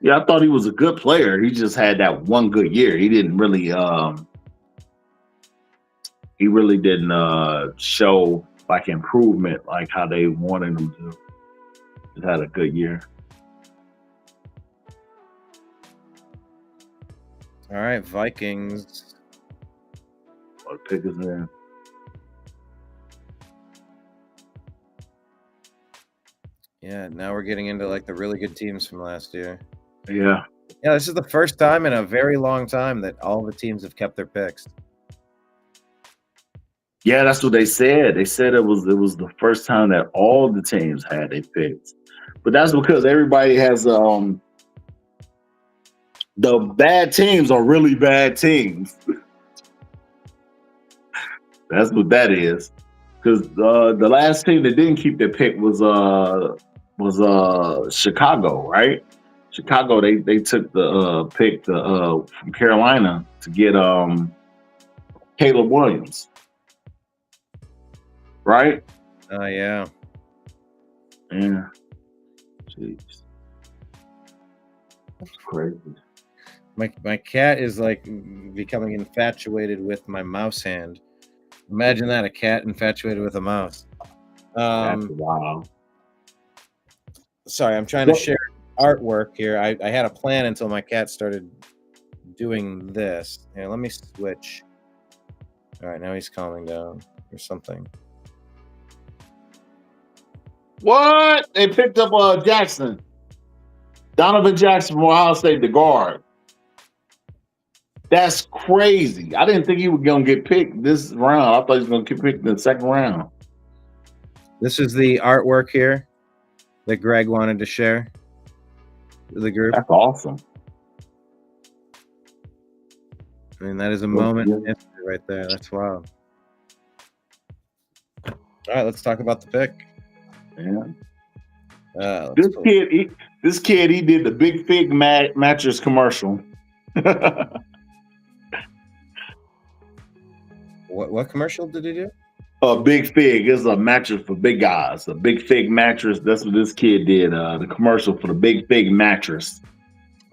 Yeah, I thought he was a good player. He just had that one good year. He didn't really show like improvement like how they wanted him to. Just had a good year. All right, Vikings. What pick is there? Yeah, now we're getting into like the really good teams from last year. Yeah. Yeah, this is the first time in a very long time that all the teams have kept their picks. Yeah, that's what they said. They said it was the first time that all the teams had their picks. But that's because everybody has the bad teams are really bad teams. That's what that is. Because the last team that didn't keep their pick was Chicago, right? Chicago, they took the pick from Carolina to get Caleb Williams. Right? Yeah. Yeah. Jeez. That's crazy. My cat is like becoming infatuated with my mouse hand. Imagine that, a cat infatuated with a mouse. Wow. Sorry, I'm trying to share artwork here. I had a plan until my cat started doing this. Here, let me switch. All right, now he's calming down or something. What? They picked up Jackson. Donovan Jackson from Ohio State, the guard. That's crazy. I didn't think he was going to get picked this round. I thought he was going to get picked in the second round. This is the artwork here that Greg wanted to share with the group. That's awesome. I mean, that is a moment in history right there. That's wild. All right, let's talk about the pick. Yeah. This kid, he did the Big Fig mattress commercial. What commercial did he do? A Big Fig is a mattress for big guys. A Big Fig mattress. That's what this kid did. The commercial for the Big Fig mattress.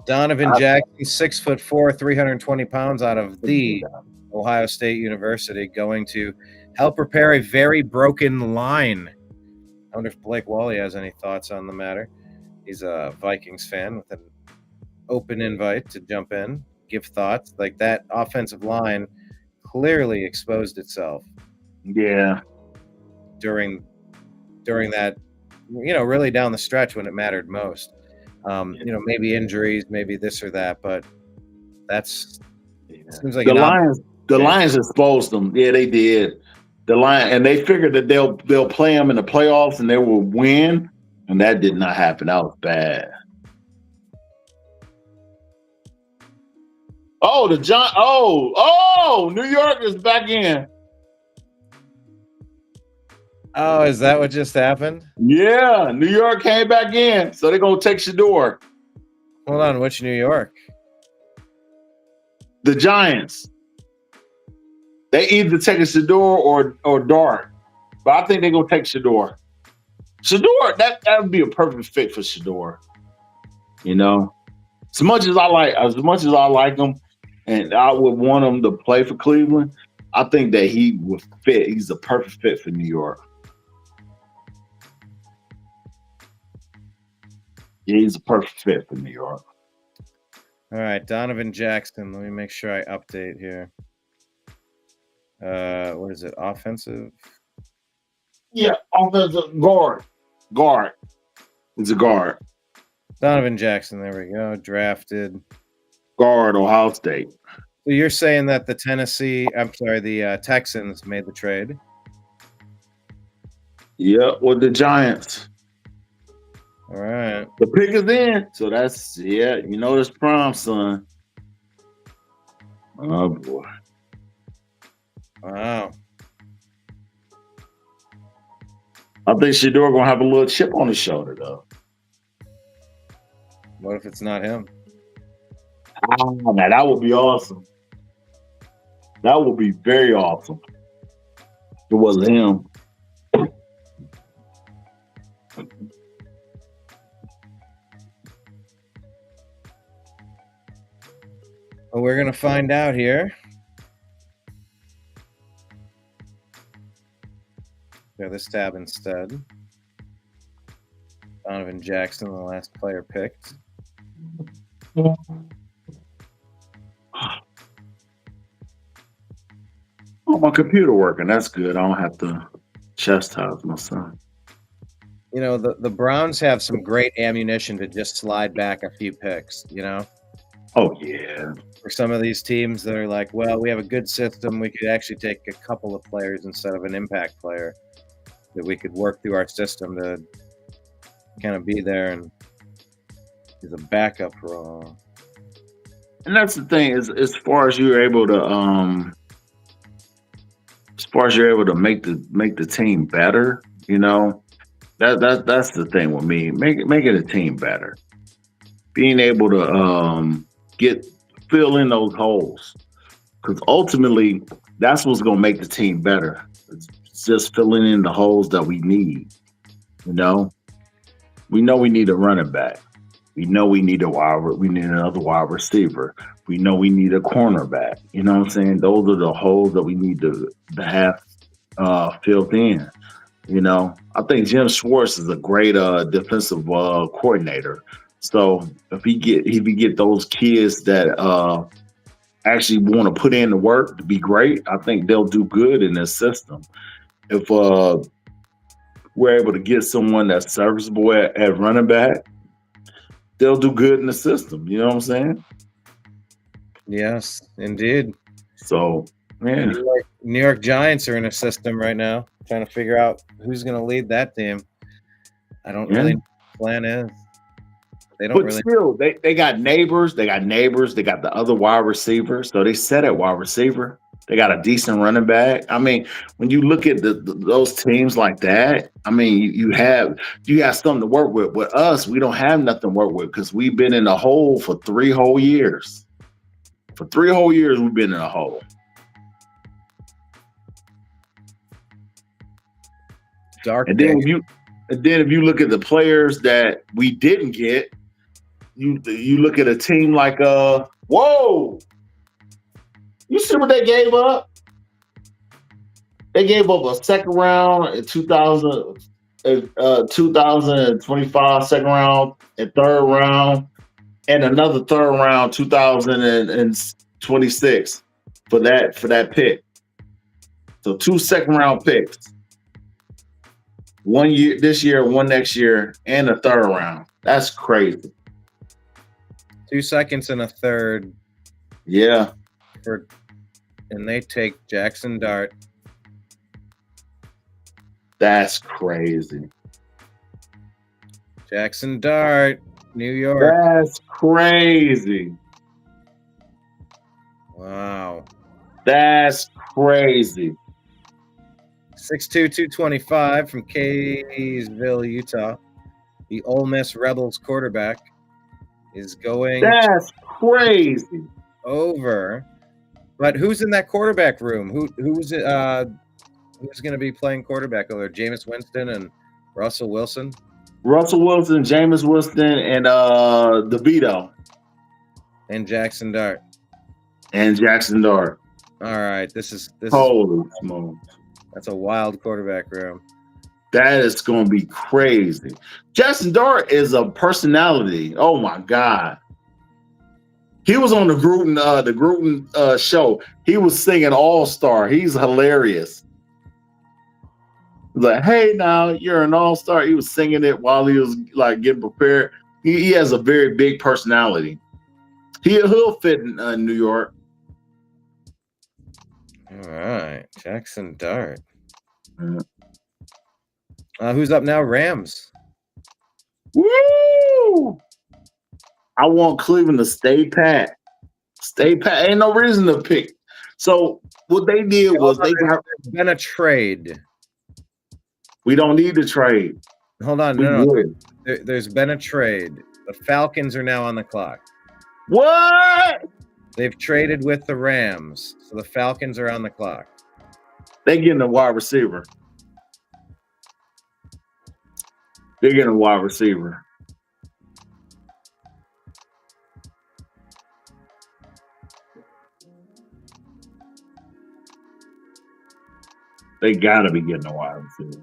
Donovan Jackson, 6'4", 320 pounds, out of the Ohio State University, going to help repair a very broken line. I wonder if Blake Wally has any thoughts on the matter. He's a Vikings fan with an open invite to jump in, give thoughts. Like, that offensive line clearly exposed itself. Yeah. During that, really down the stretch when it mattered most. Maybe injuries, maybe this or that, but seems like the Lions exposed them. Yeah, they did. And they figured that they'll play them in the playoffs and they will win, and that did not happen. That was bad. Oh, New York is back in. Oh, is that what just happened? Yeah, New York came back in, so they're gonna take Shador. Hold on, which New York? The Giants. They either take a Shador or Dart, but I think they're gonna take Shador. Shador, that would be a perfect fit for Shador. As much as I like him, and I would want him to play for Cleveland, I think that he would fit. He's a perfect fit for New York. Yeah, he's a perfect fit for New York. All right, Donovan Jackson. Let me make sure I update here. What is it? Offensive? Yeah, offensive guard. Guard. He's a guard. Donovan Jackson. There we go. Drafted. Guard, Ohio State. So you're saying that the Texans made the trade? Yeah, with the Giants. All right. The pick is in. So that's, that's prime, son. Oh boy. Wow. I think Shador gonna have a little chip on his shoulder though. What if it's not him? Now that would be awesome. That would be very awesome. If it wasn't him. Well, we're gonna find out here. Go this tab instead. Donovan Jackson, the last player picked. Oh, my computer working. That's good. I don't have to chastise my son. You know, the Browns have some great ammunition to just slide back a few picks, you know? Oh, yeah. For some of these teams that are like, well, we have a good system. We could actually take a couple of players instead of an impact player that we could work through our system to kind of be there and is a backup role. And that's the thing is, as far as you're able to, make the team better, you know, that's the thing with me. Making a team better, being able to fill in those holes, because ultimately that's what's gonna make the team better. It's just filling in the holes that we need. You know, we know we need a running back. We know we need we need another wide receiver. We know we need a cornerback. You know what I'm saying? Those are the holes that we need to have filled in. You know, I think Jim Schwartz is a great defensive coordinator. So if he get those kids that actually want to put in the work to be great, I think they'll do good in this system. If we're able to get someone that's serviceable at running back, they'll do good in the system. You know what I'm saying? Yes, indeed. So, man. New York Giants are in a system right now, trying to figure out who's going to lead that team. I don't really know what the plan is. They don't Still, they got neighbors. They got the other wide receivers. So they set at wide receiver. They got a decent running back. I mean, when you look at those teams like that, I mean, you have something to work with. With us, we don't have nothing to work with because we've been in a hole for 3 whole years. For 3 whole years, we've been in a hole. Dark. And then if you look at the players that we didn't get, you look at a team like whoa. You see what they gave up? They gave up a second round in 2025 second round and third round, and another third round 2026 for that pick. So 2 second round picks. 1 year this year, 1 next year, and a third round. That's crazy. 2 seconds and a third. Yeah. And they take Jackson Dart. That's crazy. Jackson Dart, New York. That's crazy. Wow. That's crazy. 6'2", 225 from Kaysville, Utah. The Ole Miss Rebels quarterback is going. That's crazy. Over. But who's in that quarterback room? Who's going to be playing quarterback over there? Jameis Winston and Russell Wilson? Russell Wilson, Jameis Winston, and DeVito. And Jackson Dart. And Jackson Dart. All right. This Holy smokes. That's a wild quarterback room. That is going to be crazy. Jackson Dart is a personality. Oh my God. He was on the Gruden show. He was singing All-Star. He's hilarious. Like, hey, now you're an all-star. He was singing it while he was like getting prepared. He has a very big personality. He'll fit in New York. All right, Jackson Dart. Who's up now? Rams. Woo! I want Cleveland to stay pat. Stay pat. Ain't no reason to pick. So what they did was they got. There's been a trade. We don't need to trade. Hold on, We no. good. There's been a trade. The Falcons are now on the clock. What? They've traded with the Rams, so the Falcons are on the clock. They getting a wide receiver. They're getting a wide receiver. They gotta be getting a wide receiver.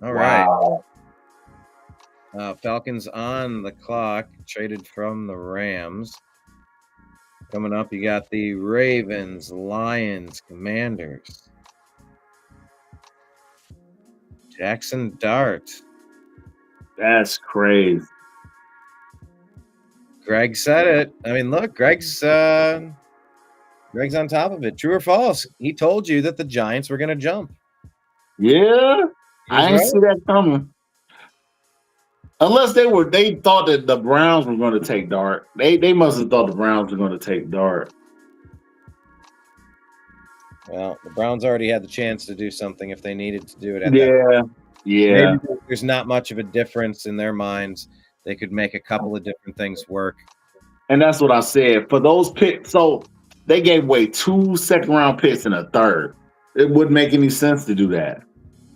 All right. Wow. Falcons on the clock, traded from the Rams. Coming up, you got the Ravens, Lions, Commanders. Jackson Dart. That's crazy. Greg said it. I mean, look, Greg's on top of it. True or false? He told you that the Giants were going to jump. Yeah, I didn't right. see that coming. Unless they thought that the Browns were going to take Dart. They must have thought the Browns were going to take Dart. Well, the Browns already had the chance to do something if they needed to do it. Yeah. Maybe there's not much of a difference in their minds. They could make a couple of different things work. And that's what I said. For those picks, so they gave away 2 second-round picks and a third. It wouldn't make any sense to do that.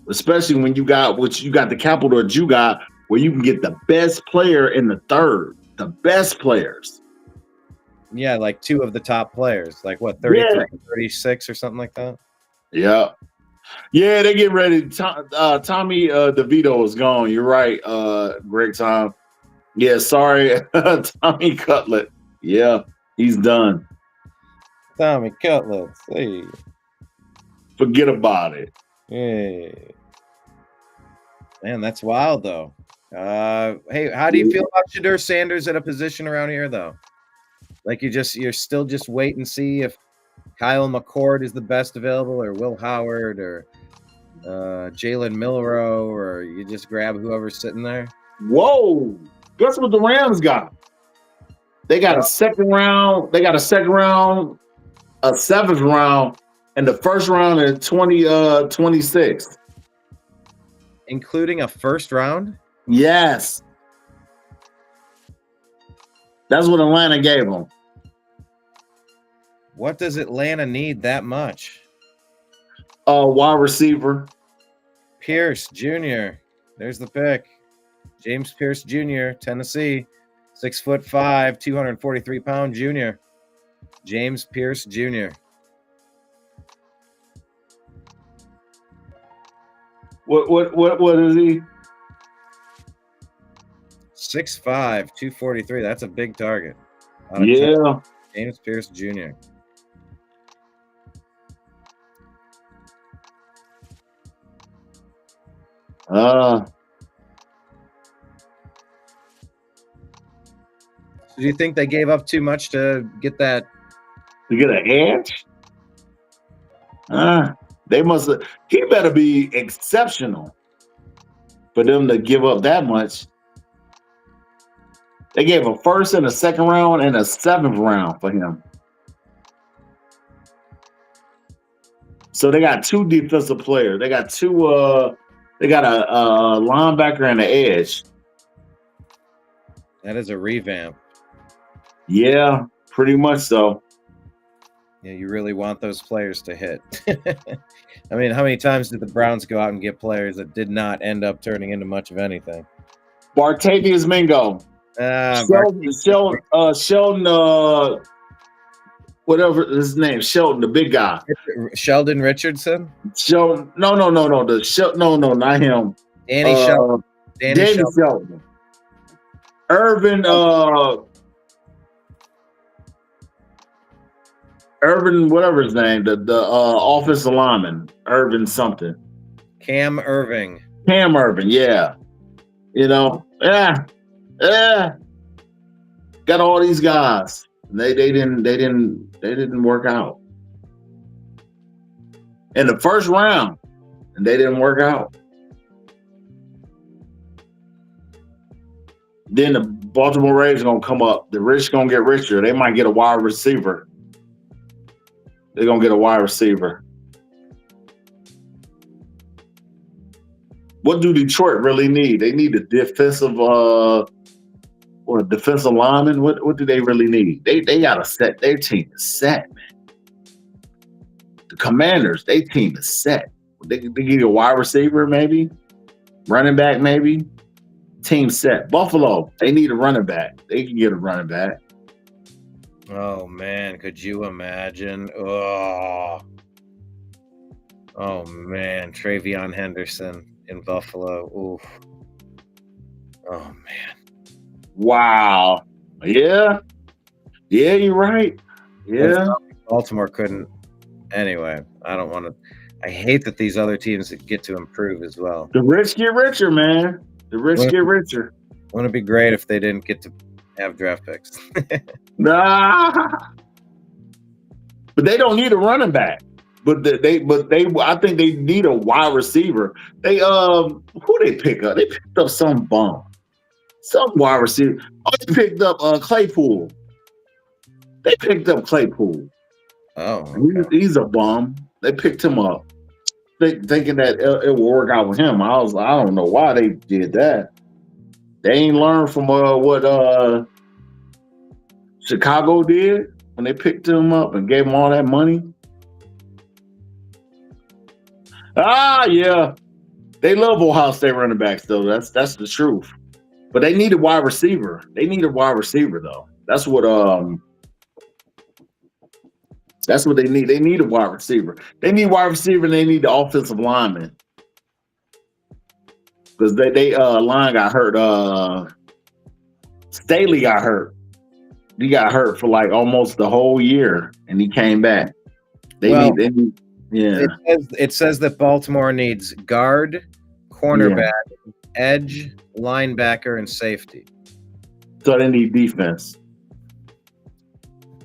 Especially when you got the capital that you got where you can get the best player in the third. The best players. Yeah, like 2 of the top players. Like what, 33, 36 or something like that? Yeah. Yeah, they get ready. Tommy DeVito is gone. You're right, Greg Tom. Yeah, sorry, Tommy Cutlet. Yeah, he's done. Tommy Cutlet. Hey. Forget about it. Yeah. Man, that's wild though. Hey, how do you feel about Shadur Sanders at a position around here though? Like you're still just wait and see if Kyle McCord is the best available, or Will Howard, or Jalen Milroe, or you just grab whoever's sitting there? Whoa! Guess what the Rams got? They got a second round. They got a second round, a 7th round, and the first round in 2026. Including a first round? Yes. That's what Atlanta gave them. What does Atlanta need that much? Wide receiver. Pierce Jr. There's the pick. James Pierce Jr., Tennessee. 6'5", 243-pound junior. James Pierce Jr. What is he? 6'5", 243. That's a big target. Yeah. James Pierce Jr. Do you think they gave up too much to get that? To get an edge? They must have. He better be exceptional for them to give up that much. They gave a first and a second round and a 7th round for him. So they got 2 defensive players. They got 2. They got a linebacker and an edge. That is a revamp. Yeah, pretty much so. Yeah, you really want those players to hit. I mean, how many times did the Browns go out and get players that did not end up turning into much of anything? Bartavius Mingo. Sheldon, whatever his name, Sheldon, the big guy. Sheldon Richardson? Sheldon, no, not him. Danny Sheldon. Danny Sheldon. Irvin, whatever his name, the offensive lineman, Irvin something. Cam Irving. Cam Irving, yeah. You know, got all these guys. They didn't work out in the first round, and they didn't work out. Then the Baltimore Ravens gonna come up. The rich gonna get richer. They might get a wide receiver. They're gonna get a wide receiver. What do Detroit really need? They need a defensive or a defensive lineman. What do they really need? They gotta set their team is set, man. The Commanders, their team is set. They give you a wide receiver, maybe, running back, maybe. Team set. Buffalo, they need a running back. They can get a running back. Oh man, could you imagine? Oh man, Travion Henderson in Buffalo. Oof. Oh man. Wow. Yeah, you're right. Yeah. Baltimore couldn't. Anyway, I don't want to. I hate that these other teams get to improve as well. The rich get richer, man. The rich get richer. Wouldn't it be great if they didn't get to have draft picks? Nah. But they don't need a running back. But I think they need a wide receiver. They who they pick up? They picked up some bum. Some wide receiver. Oh, they picked up Claypool. They picked up Claypool. Oh, okay. He's a bum. They picked him up. Thinking that it will work out with him. I don't know why they did that. They ain't learned from what Chicago did when they picked him up and gave him all that money. Yeah. They love Ohio State running backs, though. That's the truth. But they need a wide receiver. They need a wide receiver, though. That's what they need. They need a wide receiver. They need wide receiver and they need the offensive lineman. Because they line got hurt. Staley got hurt. He got hurt for like almost the whole year and he came back. They need It says that Baltimore needs guard, cornerback, edge, linebacker, and safety. So they need defense.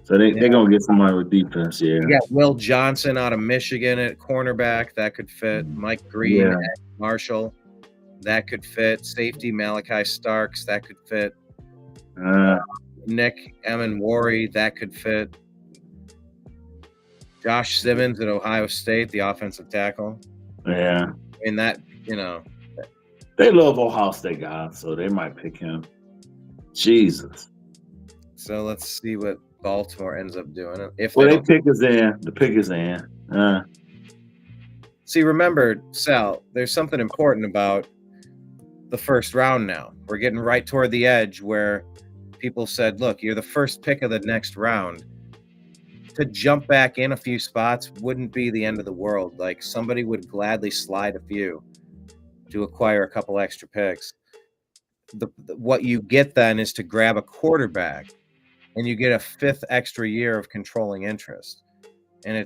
So they're going to get somebody with defense, yeah. You got Will Johnson out of Michigan at cornerback. That could fit. Mike Green at Marshall. That could fit. Safety, Malachi Starks. That could fit. Nick Emenwari. That could fit. Josh Simmons at Ohio State, the offensive tackle. Yeah. I mean, that, They love Ohio State guys, so they might pick him. Jesus. So let's see what Baltimore ends up doing. If they pick is in. The pick is in. See, remember, Sal, there's something important about the first round now. We're getting right toward the edge where people said, look, you're the first pick of the next round. To jump back in a few spots wouldn't be the end of the world. Like, somebody would gladly slide a few to acquire a couple extra picks. What you get then is to grab a quarterback and you get a fifth extra year of controlling interest. And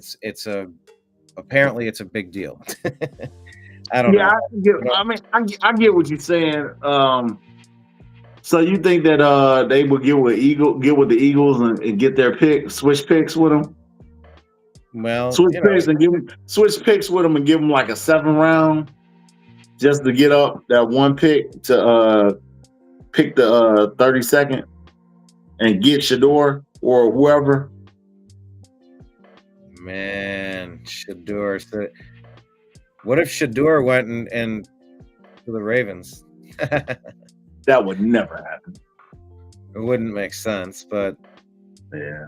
apparently it's a big deal. I don't know. I get what you're saying. So you think that they would get with the Eagles and get their pick, switch picks with them? Well, switch picks with them and give them like a 7th round just to get up that one pick to pick the 32nd and get Shador or whoever. Man, Shador. So what if Shador went and to the Ravens? That would never happen. It wouldn't make sense, but yeah.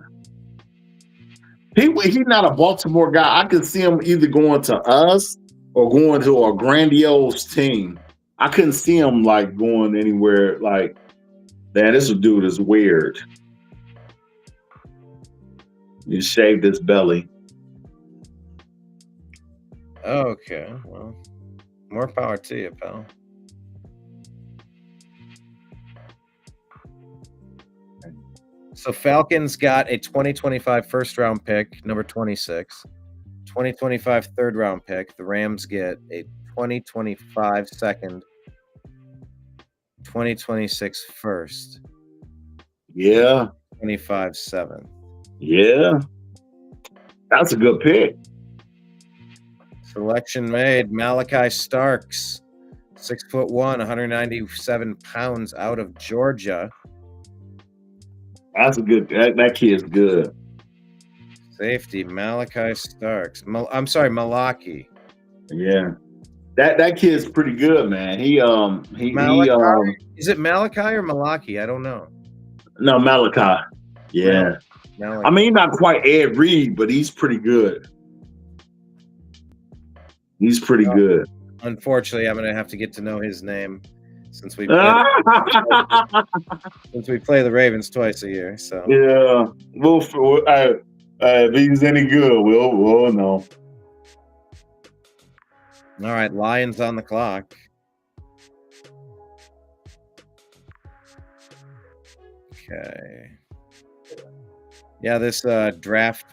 He's not a Baltimore guy. I could see him either going to us or going to a grandiose team. I couldn't see him like going anywhere like, man, this dude is weird. He shaved his belly. Okay, well, more power to you, pal. So Falcons got a 2025 first-round pick, number 26. 2025 third-round pick. The Rams get a 2025 second, 2026 first, Yeah, 25 seventh. yeah. That's a good pick. Selection made. Malachi Starks, 6'1", 197 pounds, out of Georgia. That's a good. That kid's good. Safety Malachi Starks. I'm sorry, Malaki. Yeah, that kid's pretty good, man. Malachi? Is it Malachi or Malaki? I don't know. No, Malachi. Yeah. Malachi. I mean, not quite Ed Reed, but he's pretty good. He's pretty good. Unfortunately, I'm going to have to get to know his name since we play, the Ravens twice a year. So yeah, if he's any good, we'll know. All right, Lions on the clock. Okay. Yeah, this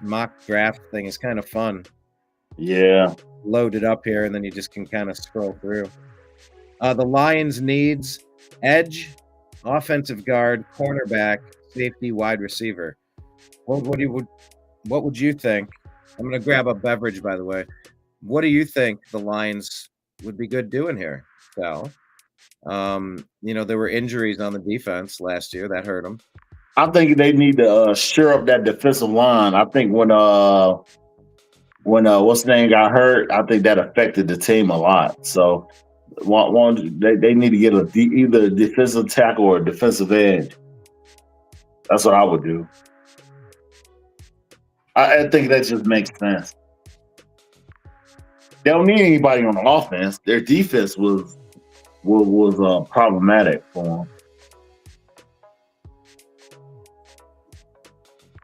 mock draft thing is kind of fun. Yeah. Load it up here, and then you just can kind of scroll through. The Lions needs edge, offensive guard, cornerback, safety, wide receiver. What would you think? I'm going to grab a beverage, by the way. What do you think the Lions would be good doing here, Sal? There were injuries on the defense last year that hurt them. I think they need to shore up that defensive line. I think when what's his name got hurt, I think that affected the team a lot. So they need to get either a defensive tackle or a defensive edge. That's what I would do. I think that just makes sense. They don't need anybody on the offense. Their defense was problematic for them.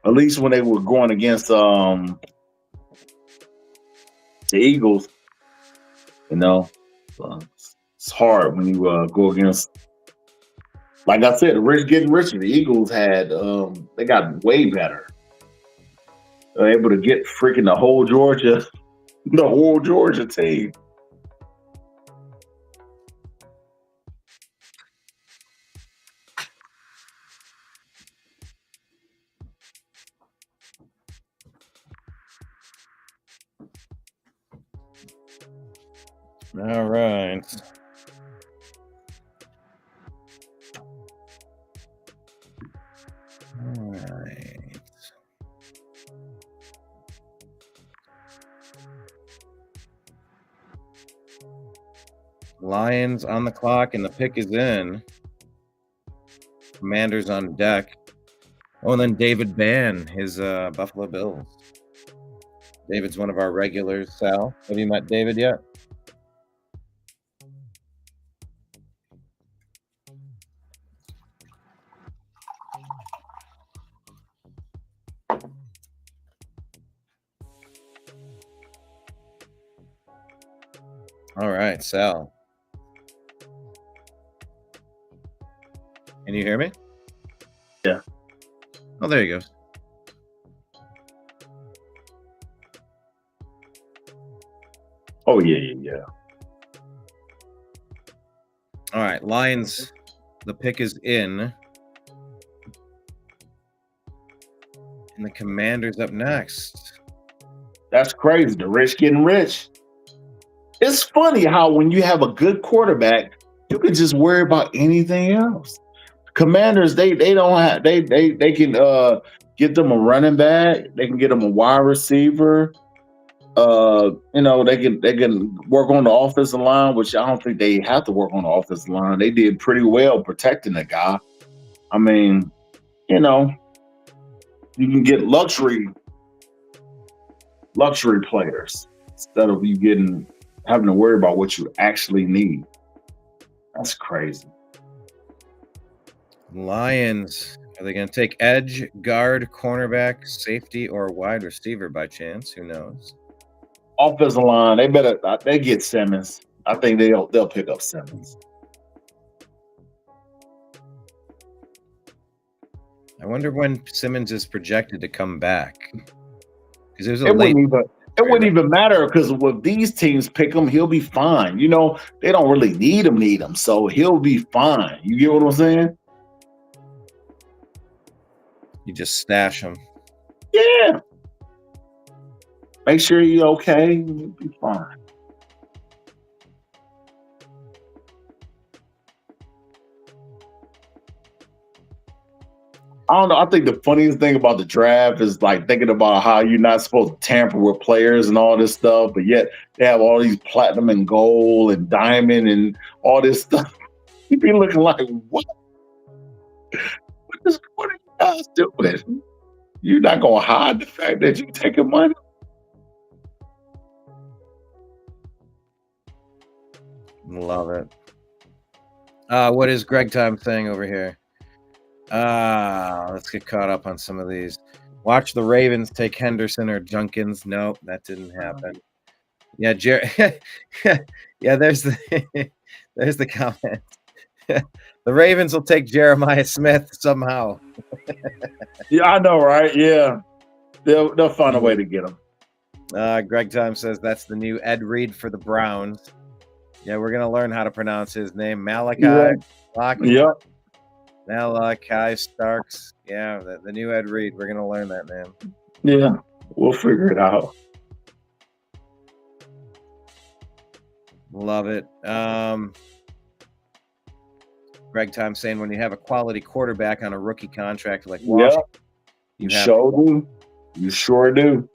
At least when they were going against the Eagles, it's hard when you go against. Like I said, getting richer. The Eagles they got way better. They were able to get freaking the whole Georgia team. All right. All right. Lions on the clock, and the pick is in. Commanders on deck. Oh, and then David Bann, his Buffalo Bills. David's one of our regulars. Sal, have you met David yet? All right, Sal. Can you hear me? Yeah. Oh, there you go. Oh, yeah. All right, Lions, the pick is in. And the Commanders up next. That's crazy. The rich getting rich. It's funny how when you have a good quarterback, you can just worry about anything else. Commanders, they don't have they can get them a running back, they can get them a wide receiver. They can work on the offensive line, which I don't think they have to work on the offensive line. They did pretty well protecting the guy. I mean, you can get luxury players instead of you having to worry about what you actually need. That's crazy. Lions, are they going to take edge, guard, cornerback, safety, or wide receiver by chance? Who knows? Offensive line, they get Simmons. I think they'll pick up Simmons. I wonder when Simmons is projected to come back. Because It It wouldn't even matter because with these teams pick him, he'll be fine. You know, they don't really need him, so he'll be fine. You get what I'm saying? You just stash him. Yeah. Make sure you're okay. You'll be fine. I don't know. I think the funniest thing about the draft is like thinking about how you're not supposed to tamper with players and all this stuff, but yet they have all these platinum and gold and diamond and all this stuff. You be looking like, what? What are you guys doing? You're not gonna hide the fact that you're taking money. Love it. What is Greg Time saying over here? Let's get caught up on some of these. Watch the Ravens take Henderson or Junkins. No, that didn't happen. Yeah, yeah, there's the there's the comment. The Ravens will take Jeremiah Smith somehow. Yeah, I know, right? Yeah. They'll find a way to get him. Greg Time says that's the new Ed Reed for the Browns. Yeah, we're gonna learn how to pronounce his name. Malachi. Yep. Malachi Starks. Yeah, the new Ed Reed. We're gonna learn that name. Yeah, we'll figure it out. Love it. Greg Time saying when you have a quality quarterback on a rookie contract like Washington, you sure do. You sure do.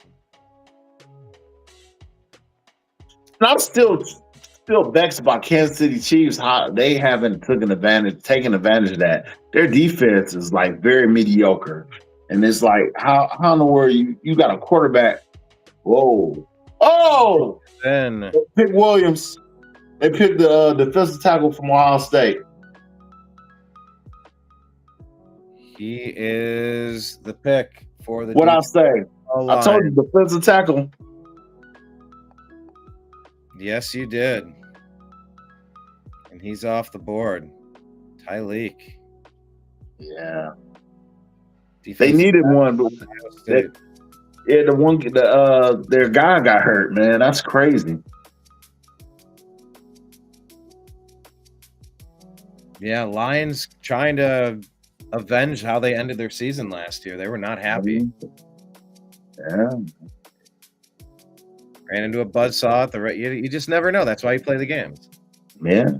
And I'm still vexed about Kansas City Chiefs, how they haven't taken advantage of that. Their defense is like very mediocre. And it's like, how in the world you got a quarterback? Whoa. Oh! Then they picked Williams. They picked the defensive tackle from Ohio State. He is the pick for the What I say? I told you, defensive tackle. Yes, you did. And he's off the board. Tyleek. Yeah. Defensive they needed one, but their guy got hurt, man. That's crazy. Yeah, Lions trying to avenge how they ended their season last year. They were not happy. Yeah. Ran into a buzzsaw at the right. You just never know. That's why you play the games. Yeah.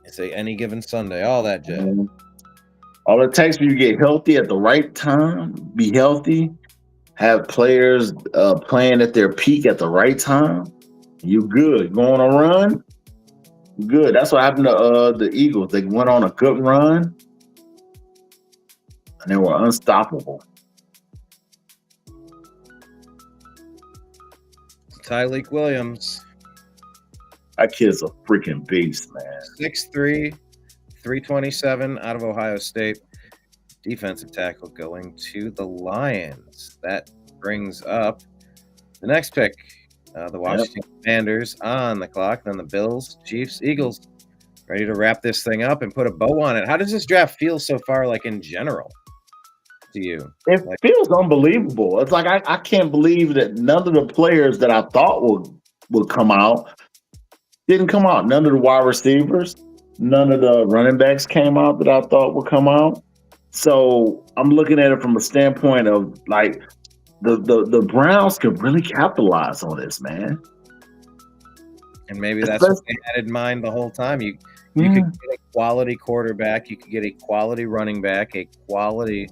It's any given Sunday. All that jazz. All it takes for you to get healthy at the right time, be healthy, have players playing at their peak at the right time. You good. Go on a run. Good. That's what happened to the Eagles. They went on a good run, and they were unstoppable. Tyleek Williams. That kid's a freaking beast, man. 6'3", 327 out of Ohio State. Defensive tackle going to the Lions. That brings up the next pick. The Washington Commanders on the clock. Then the Bills, Chiefs, Eagles. Ready to wrap this thing up and put a bow on it. How does this draft feel so far, like in general, to you? It feels unbelievable. It's like I can't believe that none of the players that I thought would come out didn't come out. None of the wide receivers, none of the running backs came out that I thought would come out. So I'm looking at it from a standpoint of like the Browns could really capitalize on this, man. And maybe that's what they had in mind the whole time. You could get a quality quarterback, you could get a quality running back, a quality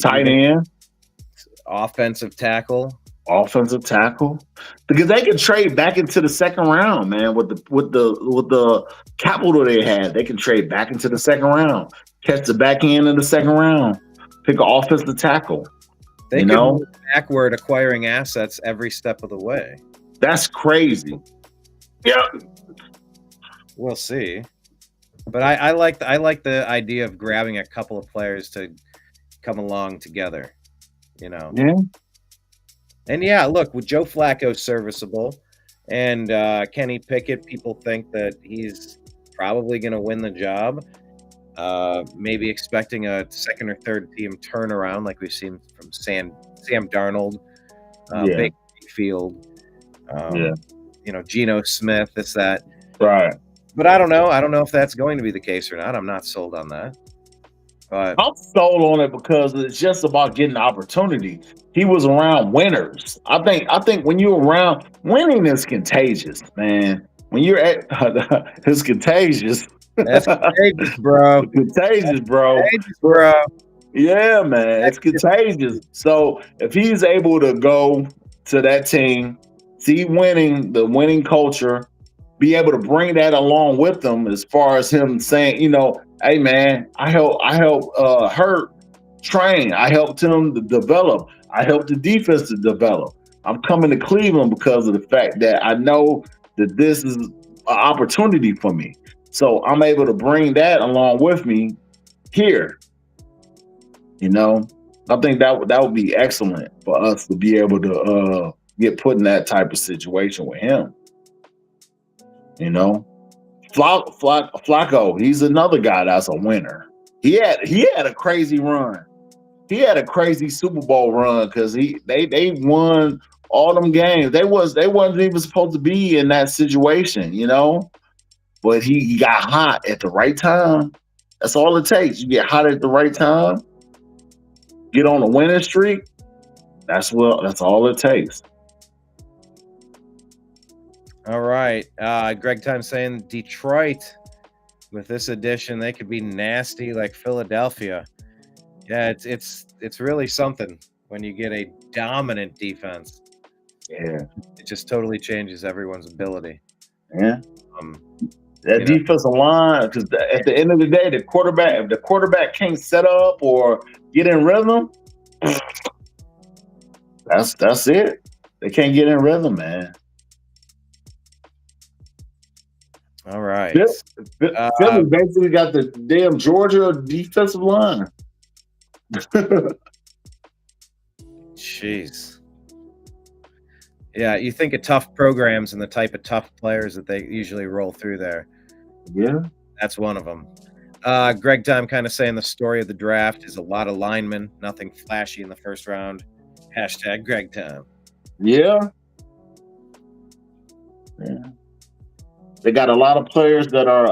tight end, offensive tackle, because they can trade back into the second round, man. With the capital they had, they can trade back into the second round, catch the back end of the second round, pick an offensive tackle. They can move backward, acquiring assets every step of the way. That's crazy. Yeah, we'll see. But I like the idea of grabbing a couple of players to come along together. You know. Yeah. And yeah, look, with Joe Flacco serviceable and Kenny Pickett, people think that he's probably going to win the job. Maybe expecting a second or third team turnaround like we've seen from Sam Darnold, Baker Mayfield, Geno Smith, this, that. Right. But I don't know. I don't know if that's going to be the case or not. I'm not sold on that. But I'm sold on it because it's just about getting the opportunity. He was around winners. I think when you're around, winning is contagious, man. When you're at it's contagious. That's contagious, bro. Contagious, bro. Contagious, bro. Yeah, man, it's contagious. So if he's able to go to that team, see the winning culture, be able to bring that along with them, as far as him saying, hey man, I help Hurt train, I helped him to develop, I helped the defense to develop. I'm coming to Cleveland because of the fact that I know that this is an opportunity for me. So I'm able to bring that along with me here. I think that would be excellent for us to be able to get put in that type of situation with him. Flacco, he's another guy that's a winner. He had a crazy run. He had a crazy Super Bowl run because they won all them games. They wasn't even supposed to be in that situation, But he got hot at the right time. That's all it takes. You get hot at the right time, get on a winning streak. That's all it takes. All right. Greg Time saying Detroit, with this addition, they could be nasty like Philadelphia. Yeah, it's really something when you get a dominant defense. Yeah. It just totally changes everyone's ability. Yeah. That defensive line, because at the end of the day, if the quarterback can't set up or get in rhythm, that's it. They can't get in rhythm, man. All right. Philly basically got the damn Georgia defensive line. Jeez. Yeah, you think of tough programs and the type of tough players that they usually roll through there. Yeah. That's one of them. Greg Time kind of saying the story of the draft is a lot of linemen, nothing flashy in the first round. # Greg Time. Yeah. Yeah. They got a lot of players that are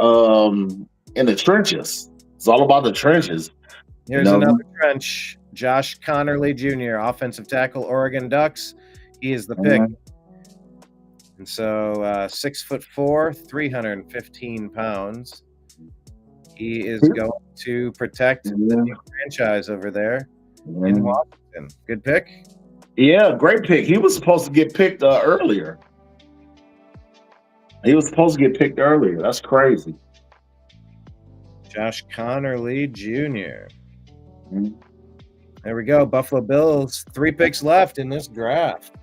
in the trenches. It's all about the trenches. Here's another trench. Josh Connerly Jr., offensive tackle, Oregon Ducks. He is the pick. And so 6'4", 315 pounds. He is going to protect the new franchise over there in Washington. Good pick. Yeah, great pick. He was supposed to get picked earlier. That's crazy. Josh Connerly Jr. There we go. Buffalo Bills, 3 picks left in this draft.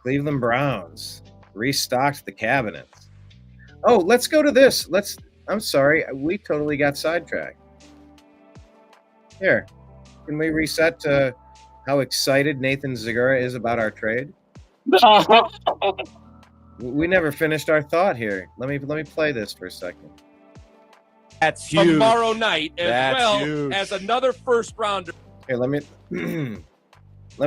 Cleveland Browns restocked the cabinets. Oh, let's go to this. I'm sorry. We totally got sidetracked. Here, can we reset to how excited Nathan Zagura is about our trade? We never finished our thought here. Let me play this for a second. That's huge. Tomorrow night, as another first rounder. Here, let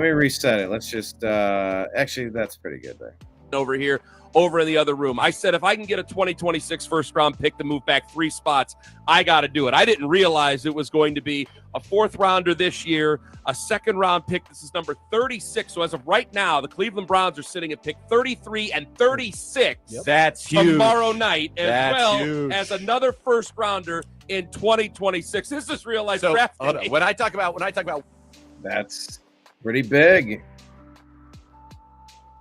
me reset it. Let's just actually, that's pretty good there. Over here, over in the other room. I said if I can get a 2026 first round pick to move back 3 spots, I got to do it. I didn't realize it was going to be a 4th rounder this year, a 2nd round pick. This is number 36. So as of right now, the Cleveland Browns are sitting at pick 33 and 36. Yep. That's huge. Tomorrow night, as another first rounder in 2026. This is real life drafting. When I talk about that's pretty big.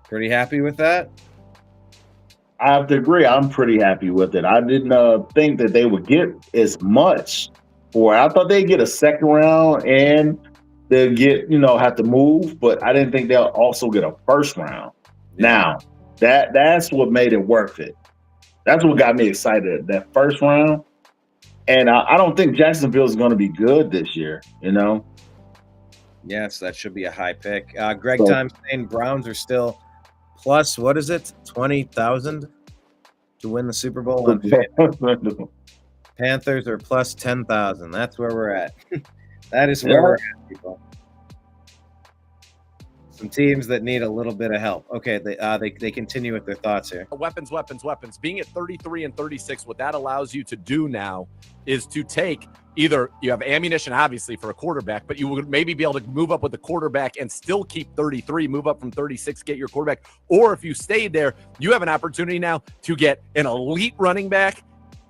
Pretty happy with that? I have to agree. I'm pretty happy with it. I didn't think that they would get as much for it. I thought they'd get a 2nd round and they'll get, have to move, but I didn't think they'll also get a 1st round. Now, that's what made it worth it. That's what got me excited, that 1st round. And I don't think Jacksonville is going to be good this year, Yes, that should be a high pick. Greg Time saying Browns are still plus, what is it, 20,000? to win the Super Bowl on Panthers are plus 10,000. That's where we're at. That is where we're at, people. Some teams that need a little bit of help. Okay, they continue with their thoughts here. Weapons. Being at 33 and 36, what that allows you to do now is to take either you have ammunition, obviously, for a quarterback, but you would maybe be able to move up with the quarterback and still keep 33, move up from 36, get your quarterback. Or if you stayed there, you have an opportunity now to get an elite running back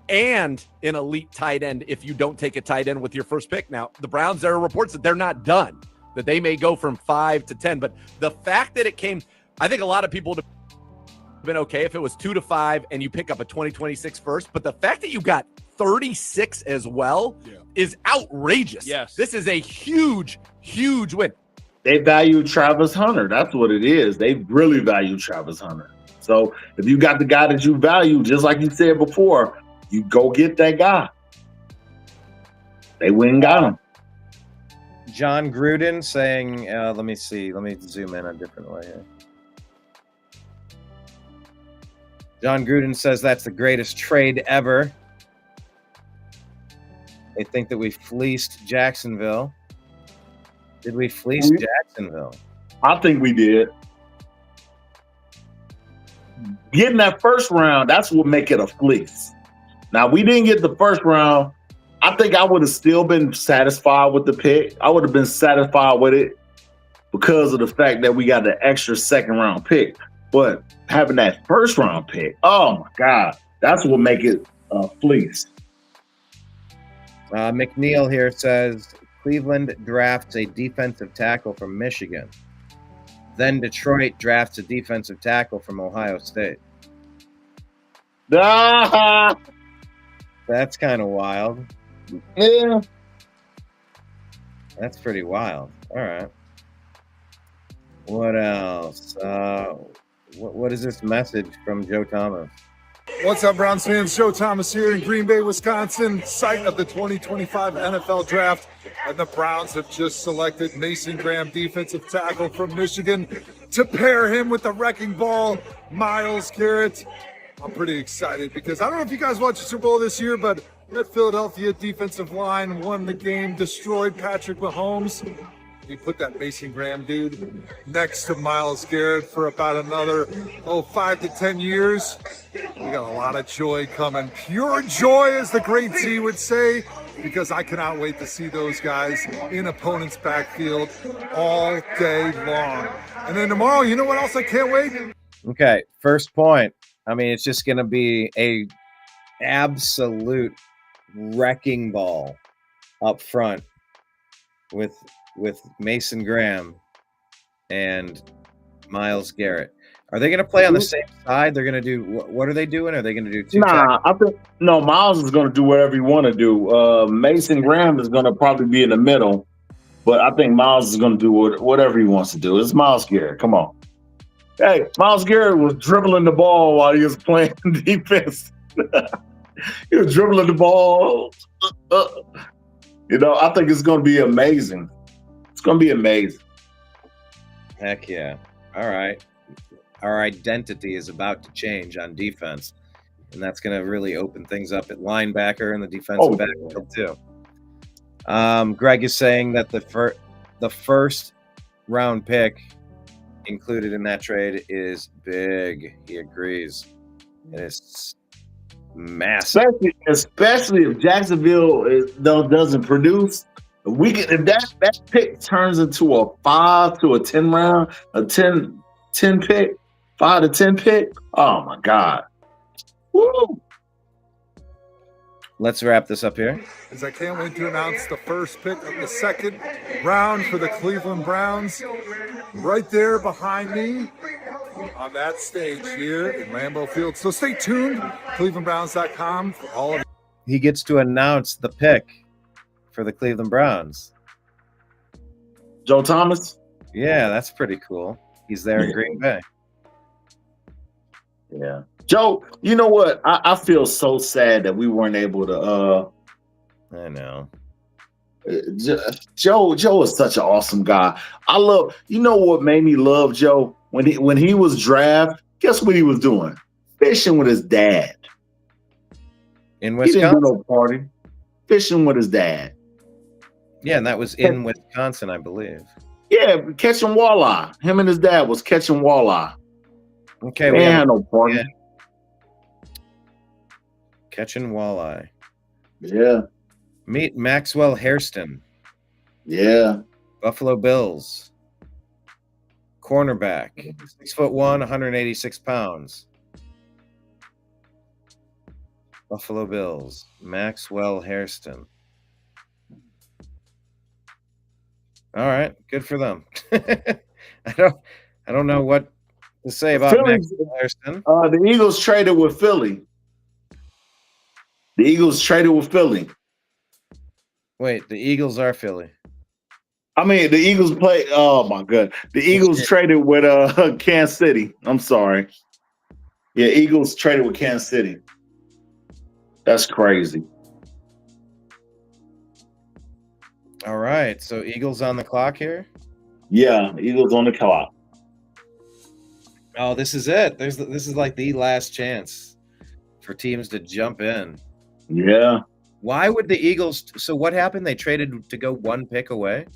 and an elite tight end if you don't take a tight end with your first pick. Now, the Browns, there are reports that they're not done, that they may go from 5 to 10. But the fact that it came, I think a lot of people would have been okay if it was 2 to 5 and you pick up a 2026 first. But the fact that you got 36 as well is outrageous. Yes. This is a huge, huge win. They value Travis Hunter. That's what it is. They really value Travis Hunter. So if you got the guy that you value, just like you said before, you go get that guy. They went and got him. John Gruden saying, let me see. Let me zoom in a different way here. John Gruden says that's the greatest trade ever. They think that we fleeced Jacksonville. Did we fleece Jacksonville? I think we did. Getting that first round, that's what make it a fleece. Now, we didn't get the first round. I think I would have still been satisfied with the pick. I would have been satisfied with it because of the fact that we got the extra second round pick. But having that first round pick, oh my God, that's what make it a fleece. McNeil here says Cleveland drafts a defensive tackle from Michigan. Then Detroit drafts a defensive tackle from Ohio State. Ah! That's kind of wild. Yeah. That's pretty wild. All right. What else? What is this message from Joe Thomas? What's up, Browns fans? Joe Thomas here in Green Bay, Wisconsin, site of the 2025 NFL Draft. And the Browns have just selected Mason Graham, defensive tackle from Michigan, to pair him with the wrecking ball, Myles Garrett. I'm pretty excited because I don't know if you guys watched the Super Bowl this year, but that Philadelphia defensive line won the game, destroyed Patrick Mahomes. You put that Mason Graham dude next to Myles Garrett for about another 5 to 10 years. We got a lot of joy coming. Pure joy, as the great Z would say, because I cannot wait to see those guys in opponent's backfield all day long. And then tomorrow, you know what else I can't wait? Okay, first point. I mean, it's just going to be a absolute wrecking ball up front with Mason Graham and Myles Garrett. Are they going to play on the same side? They're going to do what are they doing? Are they going to do two? Nah, I think no. Myles is going to do whatever he want to do. Mason Graham is going to probably be in the middle, but I think Myles is going to do whatever he wants to do. It's Myles Garrett. Come on. Hey, Myles Garrett was dribbling the ball while he was playing defense. He was dribbling the ball. I think it's going to be amazing. It's going to be amazing. Heck yeah. All right. Our identity is about to change on defense, and that's going to really open things up at linebacker and the defensive backfield too. Greg is saying that the first round pick included in that trade is big. He agrees. It is massive, especially if Jacksonville doesn't produce. If that pick turns into a 5 to a 10 round, a 10 pick, 5 to 10 pick. Oh my God. Woo. Let's wrap this up here. As I can't wait to announce the first pick of the second round for the Cleveland Browns. Right there behind me on that stage here in Lambeau Field. So stay tuned, clevelandbrowns.com for all of it. He gets to announce the pick for the Cleveland Browns. Joe Thomas? Yeah, that's pretty cool. He's there in Green Bay. Yeah. Joe, you know what? I feel so sad that we weren't able to I know. Joe is such an awesome guy. You know what made me love Joe? When he was drafted, guess what he was doing? Fishing with his dad. In He didn't do Wisconsin. no party. Fishing with his dad. Yeah, and that was in Wisconsin, I believe. Yeah, catching walleye. Him and his dad was catching walleye. Okay, They we ain't have had no party. catching walleye. Yeah. Meet Maxwell Hairston. Yeah. Buffalo Bills. Cornerback. 6'1", 186 pounds. Buffalo Bills. Maxwell Hairston. All right, good for them. I don't know what to say about Maxwell Hairston. The Eagles traded with Philly. Wait, the Eagles are Philly. I mean, the Eagles play. Oh my god, the Eagles traded with Kansas City. I'm sorry. Yeah, Eagles traded with Kansas City. That's crazy. All right, so Eagles on the clock here. Yeah, Eagles on the clock. Oh, this is it. This is like the last chance for teams to jump in. Yeah. Why would the Eagles? So what happened? They traded to go one pick away.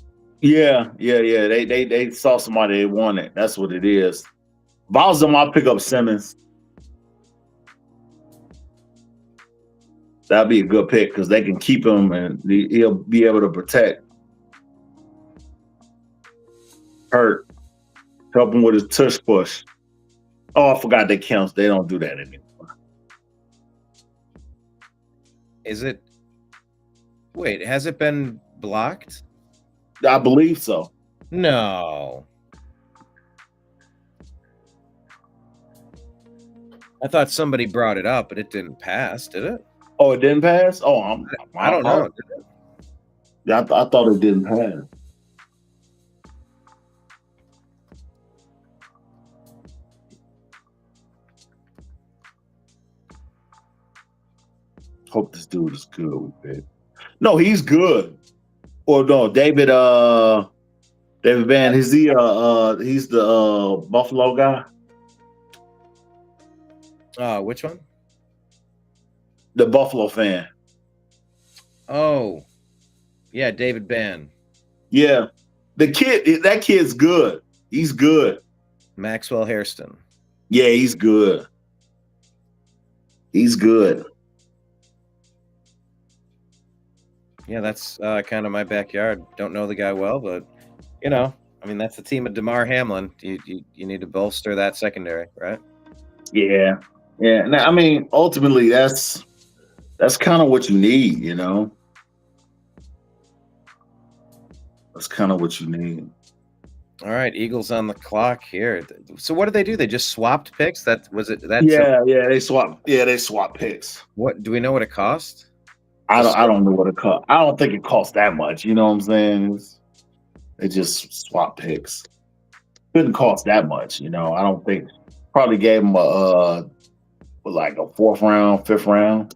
Yeah. They saw somebody they wanted. That's what it is. If I was them, I'd pick up Simmons. That'd be a good pick because they can keep him and he'll be able to protect. Hurt. Help him with his tush push. Oh, I forgot they counts. They don't do that anymore. Is it? Wait, has it been blocked? I believe so. No. I thought somebody brought it up, but it didn't pass, did it? Oh, it didn't pass? Oh, I don't know. Yeah, I thought it didn't pass. Hope this dude is good with it. No, he's good. Or no, David Van, is he he's the Buffalo guy? Which one? The Buffalo fan. Oh. Yeah, David Ban. Yeah. That kid's good. He's good. Maxwell Hairston. Yeah, he's good. He's good. Yeah, that's kind of my backyard. Don't know the guy well, but you know, I mean, that's the team of DeMar Hamlin. You need to bolster that secondary, right? Yeah. Yeah. Now, I mean, ultimately, that's kind of what you need, you know. That's kind of what you need. All right, Eagles on the clock here. So what did they do? They just swapped picks. That was it. That's They swap. Yeah, they swap picks. What do we know what it cost? I don't know what it cost. I don't think it cost that much. You know what I'm saying? They just swap picks. Couldn't cost that much. You know, I don't think. Probably gave them like a 4th round, 5th round.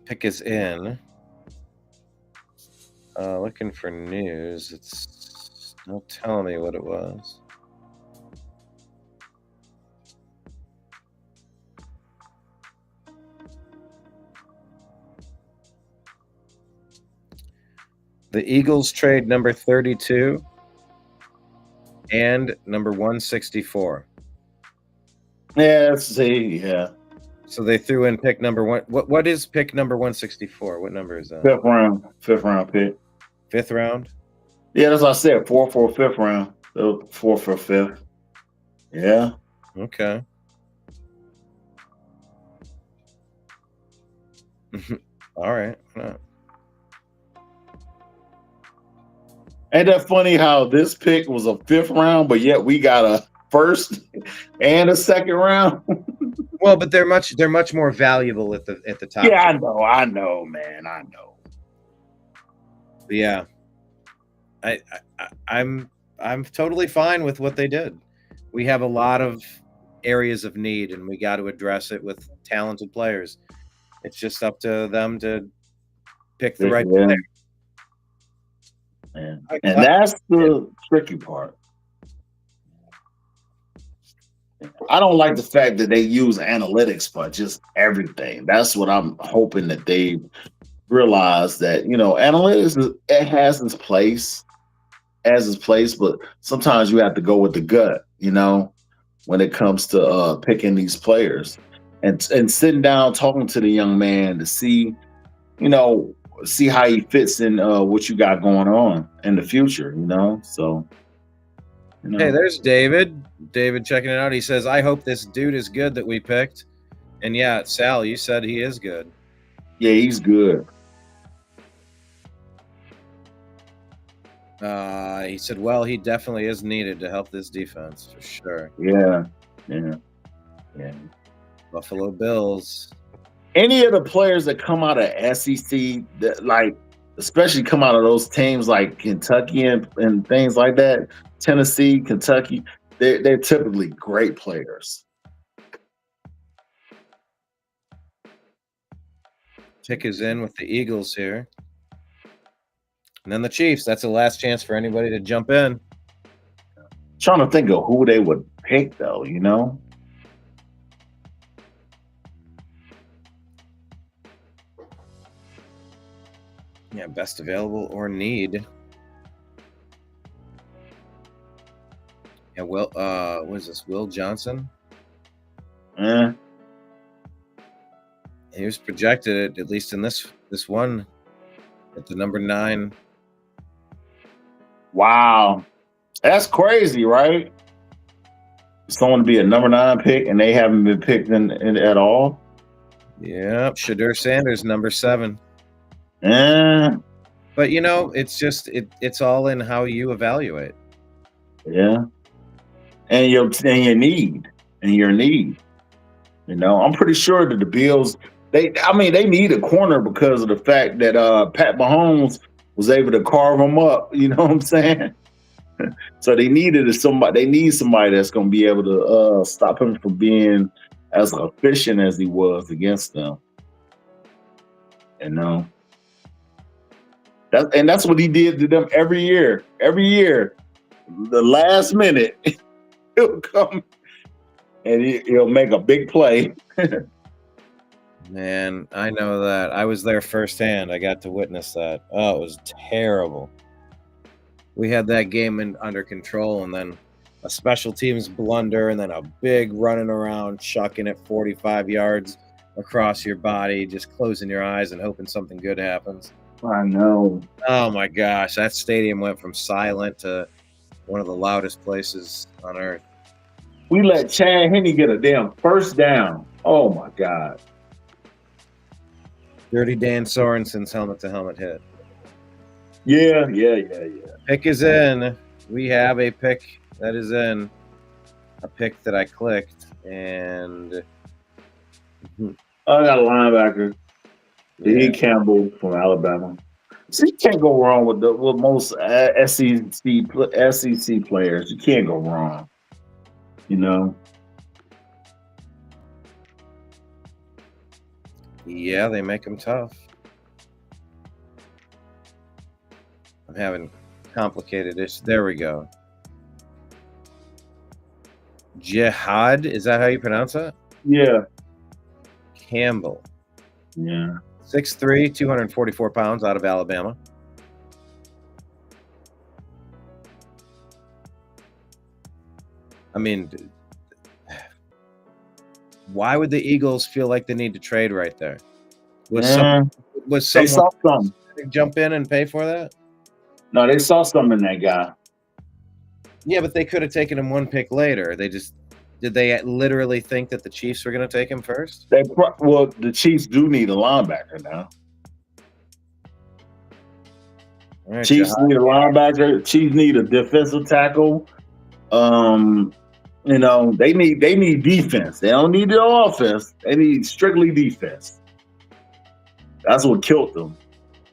Pick is in. Looking for news. It's not telling me what it was. The Eagles trade number 32 and number 164. Yeah, let's see. Yeah. So they threw in pick number one. What is pick number 164? What number is that? 5th round. 5th round pick. 5th round? Yeah, that's what I said. 4 for a 5th round. 4 for a 5th. Yeah. Okay. All right. Ain't that funny how this pick was a 5th round, but yet we got a 1st and a 2nd round? Well, but they're much more valuable at the top. Yeah, I know, man. I know. Yeah. I'm totally fine with what they did. We have a lot of areas of need, and we got to address it with talented players. It's just up to them to pick the right player. And that's the tricky part. I don't like the fact that they use analytics for just everything. That's what I'm hoping that they realize, that analytics it has its place, but sometimes you have to go with the gut, when it comes to picking these players, and sitting down talking to the young man to see how he fits in what you got going on in the future, so Hey, there's David. David checking it out. He says, I hope this dude is good that we picked. And yeah, Sal, you said he is good. Yeah, he's good. He said, well, he definitely is needed to help this defense for sure. Yeah. Buffalo Bills. Any of the players that come out of SEC, that especially come out of those teams like Kentucky and things like that, Tennessee, Kentucky, they're typically great players. Pick is in with the Eagles here. And then the Chiefs. That's the last chance for anybody to jump in. Trying to think of who they would pick, though, Yeah, best available or need. Yeah, what is this? Will Johnson? He was projected, at least in this one, at the number 9. Wow. That's crazy, right? Someone to be a number 9 pick and they haven't been picked in at all? Yeah, Shadur Sanders, number 7. But it's just it's all in how you evaluate. Yeah. And your need. I'm pretty sure that the Bills, they need a corner because of the fact that Pat Mahomes was able to carve them up. You know what I'm saying? So they need somebody that's going to be able to stop him from being as efficient as he was against them. That's what he did to them every year. Every year, the last minute, he'll come and he'll make a big play. Man, I know that. I was there firsthand. I got to witness that. Oh, it was terrible. We had that game under control, and then a special teams blunder, and then a big running around, chucking it 45 yards across your body, just closing your eyes and hoping something good happens. I know. Oh my gosh, that stadium went from silent to one of the loudest places on earth. We let Chad Henne get a damn first down. Oh my God. Dirty Dan Sorensen's helmet-to-helmet hit. Yeah. Pick is in. We have a pick that is in. A pick that I clicked, and I got a linebacker. D. Campbell from Alabama. So you can't go wrong with most SEC players. You can't go wrong. Yeah, they make them tough. I'm having complicated issues. There we go. Jihad, is that how you pronounce it? Yeah. Campbell. Yeah. 6'3", 244 pounds, out of Alabama. I mean, why would the Eagles feel like they need to trade right there? Was someone jump in and pay for that? No, they saw something in that guy. Yeah, but they could have taken him one pick later. Did they literally think that the Chiefs were going to take him first? The Chiefs do need a linebacker now. Right, Chiefs need a linebacker. Chiefs need a defensive tackle. They need defense. They don't need the offense. They need strictly defense. That's what killed them.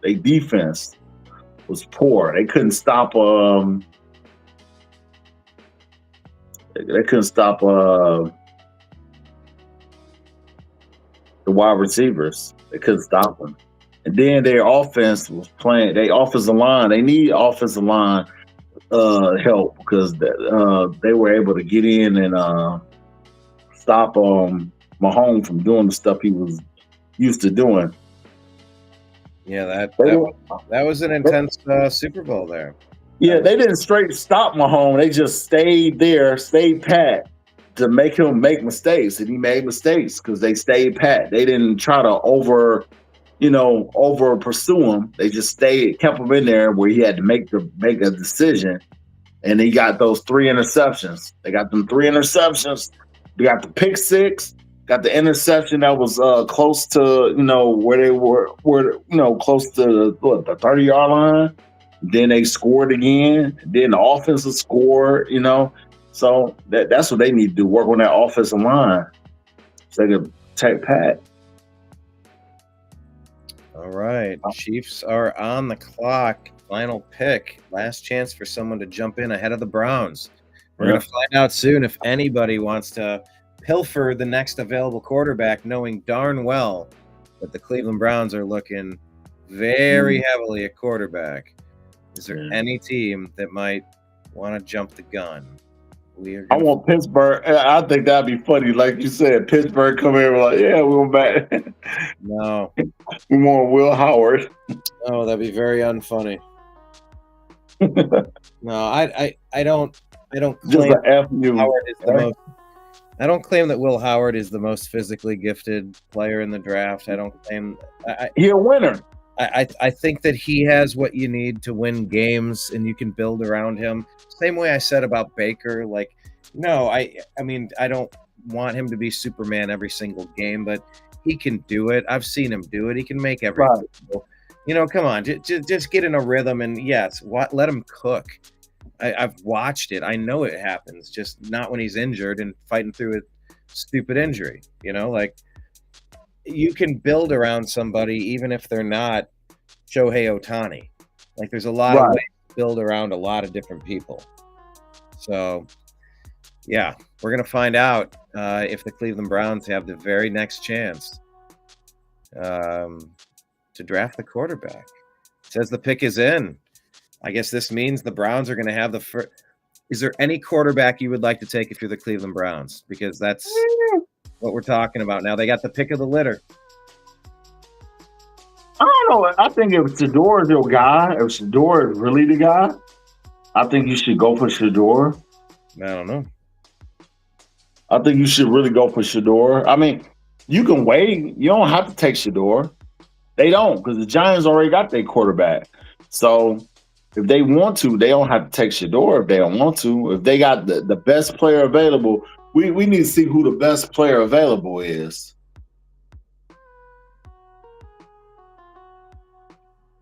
Their defense was poor. They couldn't stop. They couldn't stop the wide receivers. They couldn't stop them. And then their offense was playing. They offensive line. They need offensive line help because they were able to get in and stop Mahomes from doing the stuff he was used to doing. Yeah, that was an intense Super Bowl there. Yeah, they didn't straight stop Mahomes. They just stayed there, stayed pat to make him make mistakes, and he made mistakes because they stayed pat. They didn't try to over pursue him. They just kept him in there where he had to make a decision, and he got those 3 interceptions. They got them 3 interceptions. They got the pick 6. Got the interception that was close to where they were close to the 30-yard line. Then they scored again. Then the offensive score. So that's what they need to do: work on that offensive line so they can take Pat. All right, Chiefs are on the clock. Final pick. Last chance for someone to jump in ahead of the Browns. We're going to find out soon if anybody wants to pilfer the next available quarterback, knowing darn well that the Cleveland Browns are looking very heavily at quarterback. Is there any team that might want to jump the gun? I want Pittsburgh. I think that'd be funny. Like you said, Pittsburgh come here like, yeah, we want back. No. We want Will Howard. Oh, that'd be very unfunny. No, I don't claim Howard is the most. I don't claim that Will Howard is the most physically gifted player in the draft. I don't claim he's a winner. I think that he has what you need to win games, and you can build around him. Same way I said about Baker. Like, no, I mean, I don't want him to be Superman every single game, but he can do it. I've seen him do it. He can make everything. Right. Come on, just get in a rhythm, and let him cook. I've watched it. I know it happens, just not when he's injured and fighting through a stupid injury. You can build around somebody even if they're not Shohei Ohtani. Like, there's a lot of ways to build around a lot of different people. So, yeah, we're going to find out if the Cleveland Browns have the very next chance to draft the quarterback. It says the pick is in. I guess this means the Browns are going to have the first. Is there any quarterback you would like to take if you're the Cleveland Browns? Because that's what we're talking about now. They got the pick of the litter. I don't know. I think if Shador is your guy, if Shador is really the guy, I think you should go for Shador. I don't know. I think you should really go for Shador. I mean, you can wait. You don't have to take Shador. They don't, because the Giants already got their quarterback. So if they want to, they don't have to take Shador if they don't want to. If they got the best player available, we need to see who the best player available is.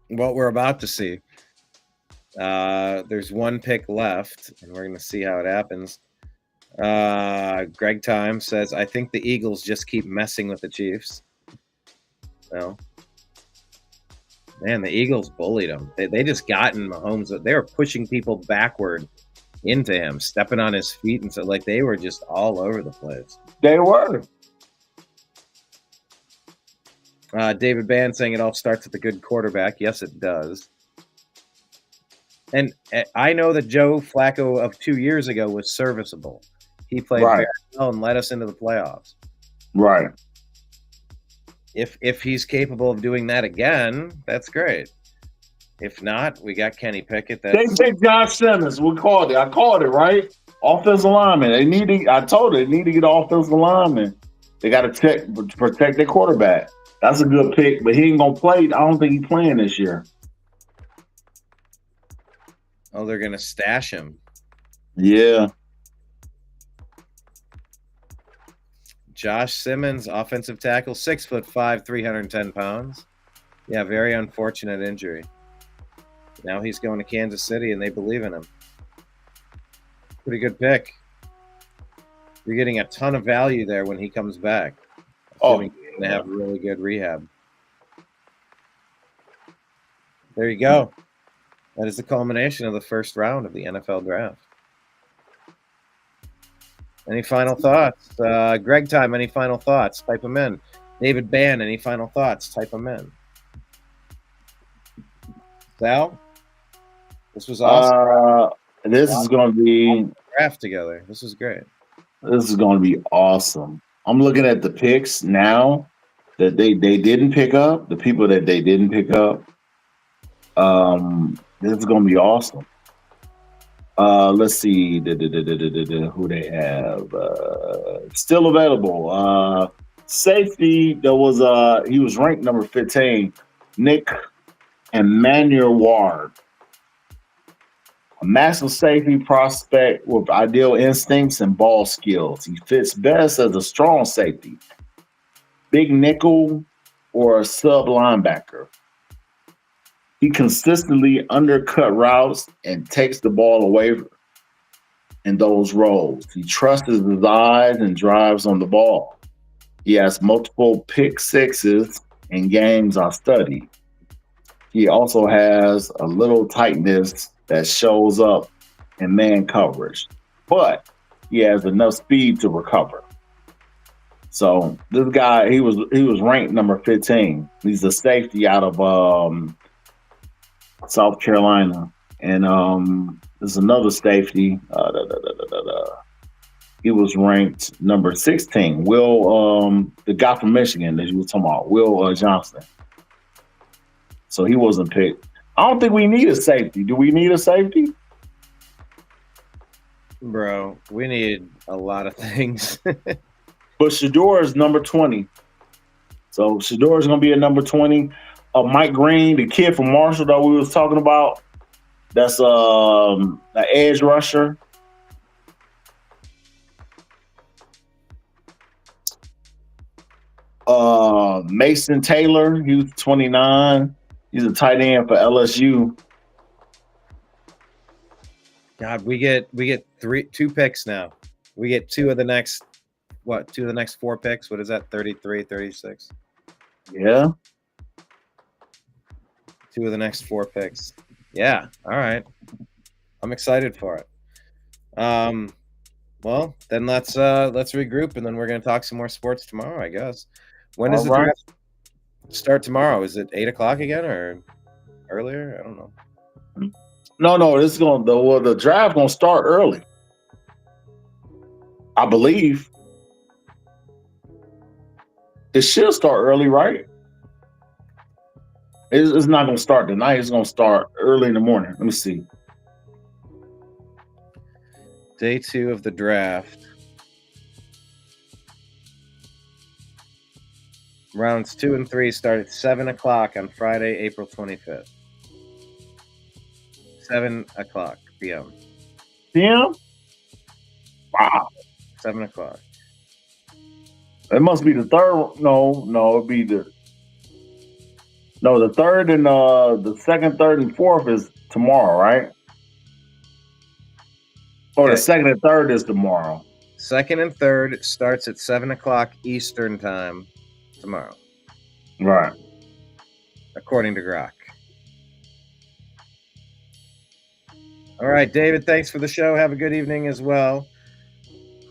What we're about to see. There's one pick left, and we're going to see how it happens. Greg Time says, I think the Eagles just keep messing with the Chiefs. No. Man, the Eagles bullied him. They just got in Mahomes. They were pushing people backward into him, stepping on his feet, and so they were just all over the place. They were. David Band saying it all starts with a good quarterback. Yes, it does. And I know that Joe Flacco of 2 years ago was serviceable. He played very well and led us into the playoffs. Right. If he's capable of doing that again, that's great. If not, we got Kenny Pickett. They picked Josh Simmons. I called it, right? Offensive lineman. I told they need to get offensive lineman. They got to protect their quarterback. That's a good pick, but he ain't going to play. I don't think he's playing this year. Oh, they're going to stash him. Yeah. Josh Simmons, offensive tackle, 6'5", 310 pounds. Yeah, very unfortunate injury. Now he's going to Kansas City, and they believe in him. Pretty good pick. You're getting a ton of value there when he comes back. He's going to have really good rehab. There you go. That is the culmination of the first round of the NFL draft. Any final thoughts? Greg Time, any final thoughts? Type them in. David Bann, any final thoughts? Type them in. Sal? This was awesome. This is going to be draft together. This is great. This is going to be awesome. I'm looking at the picks now that they didn't pick up, the people that they didn't pick up. This is going to be awesome. Let's see who they have. Still available. Safety, there was he was ranked number 15, Nick Emmanuel Ward. A massive safety prospect with ideal instincts and ball skills. He fits best as a strong safety, big nickel, or a sub linebacker. He consistently undercut routes and takes the ball away in those roles. He trusts his eyes and drives on the ball. He has multiple pick sixes in games I studied. He also has a little tightness that shows up in man coverage, but he has enough speed to recover. So this guy, he was ranked number 15. He's a safety out of South Carolina, and there's another safety. He was ranked number 16. The guy from Michigan that you were talking about, Will Johnson. So he wasn't picked. I don't think we need a safety. Do we need a safety? Bro, we need a lot of things. But Shador is number 20. So Shador is going to be a number 20. Mike Green, the kid from Marshall that we was talking about, that's an edge rusher. Mason Taylor, he was 29. He's a tight end for LSU. God, we get two picks now. We get two of the next 4 picks. What is that? 33, 36? Yeah. 2 of the next 4 picks. Yeah. All right. I'm excited for it. Well, then let's regroup, and then we're gonna talk some more sports tomorrow, I guess. When does the draft start tomorrow? Is it 8:00 again or earlier? I don't know. No, this is the draft gonna start early. I believe. It should start early, right? It's not gonna start tonight. It's gonna start early in the morning. Let me see. Day 2 of the draft. Rounds 2 and 3 start at 7:00 on Friday, April 25th. 7:00 p.m. PM? Wow. 7:00. It must be the third. No, it'd be the third and the second, third, and fourth is tomorrow, right? Or the second and third is tomorrow. Second and third starts at 7:00 Eastern time tomorrow. Right. According to Grok. All right, David, thanks for the show. Have a good evening as well.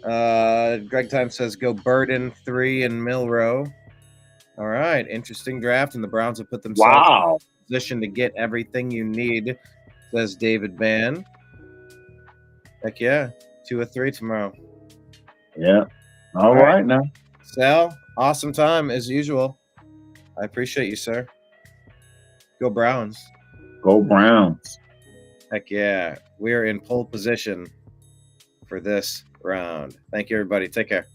Greg Time says go Burden 3 and Milrow. All right, interesting draft, and the Browns have put themselves in position to get everything you need, says David Van. Heck yeah, 2 or 3 tomorrow. Yeah. All right now. Sal, awesome time as usual. I appreciate you, sir. Go Browns. Go Browns. Heck yeah. We are in pole position for this round. Thank you, everybody. Take care.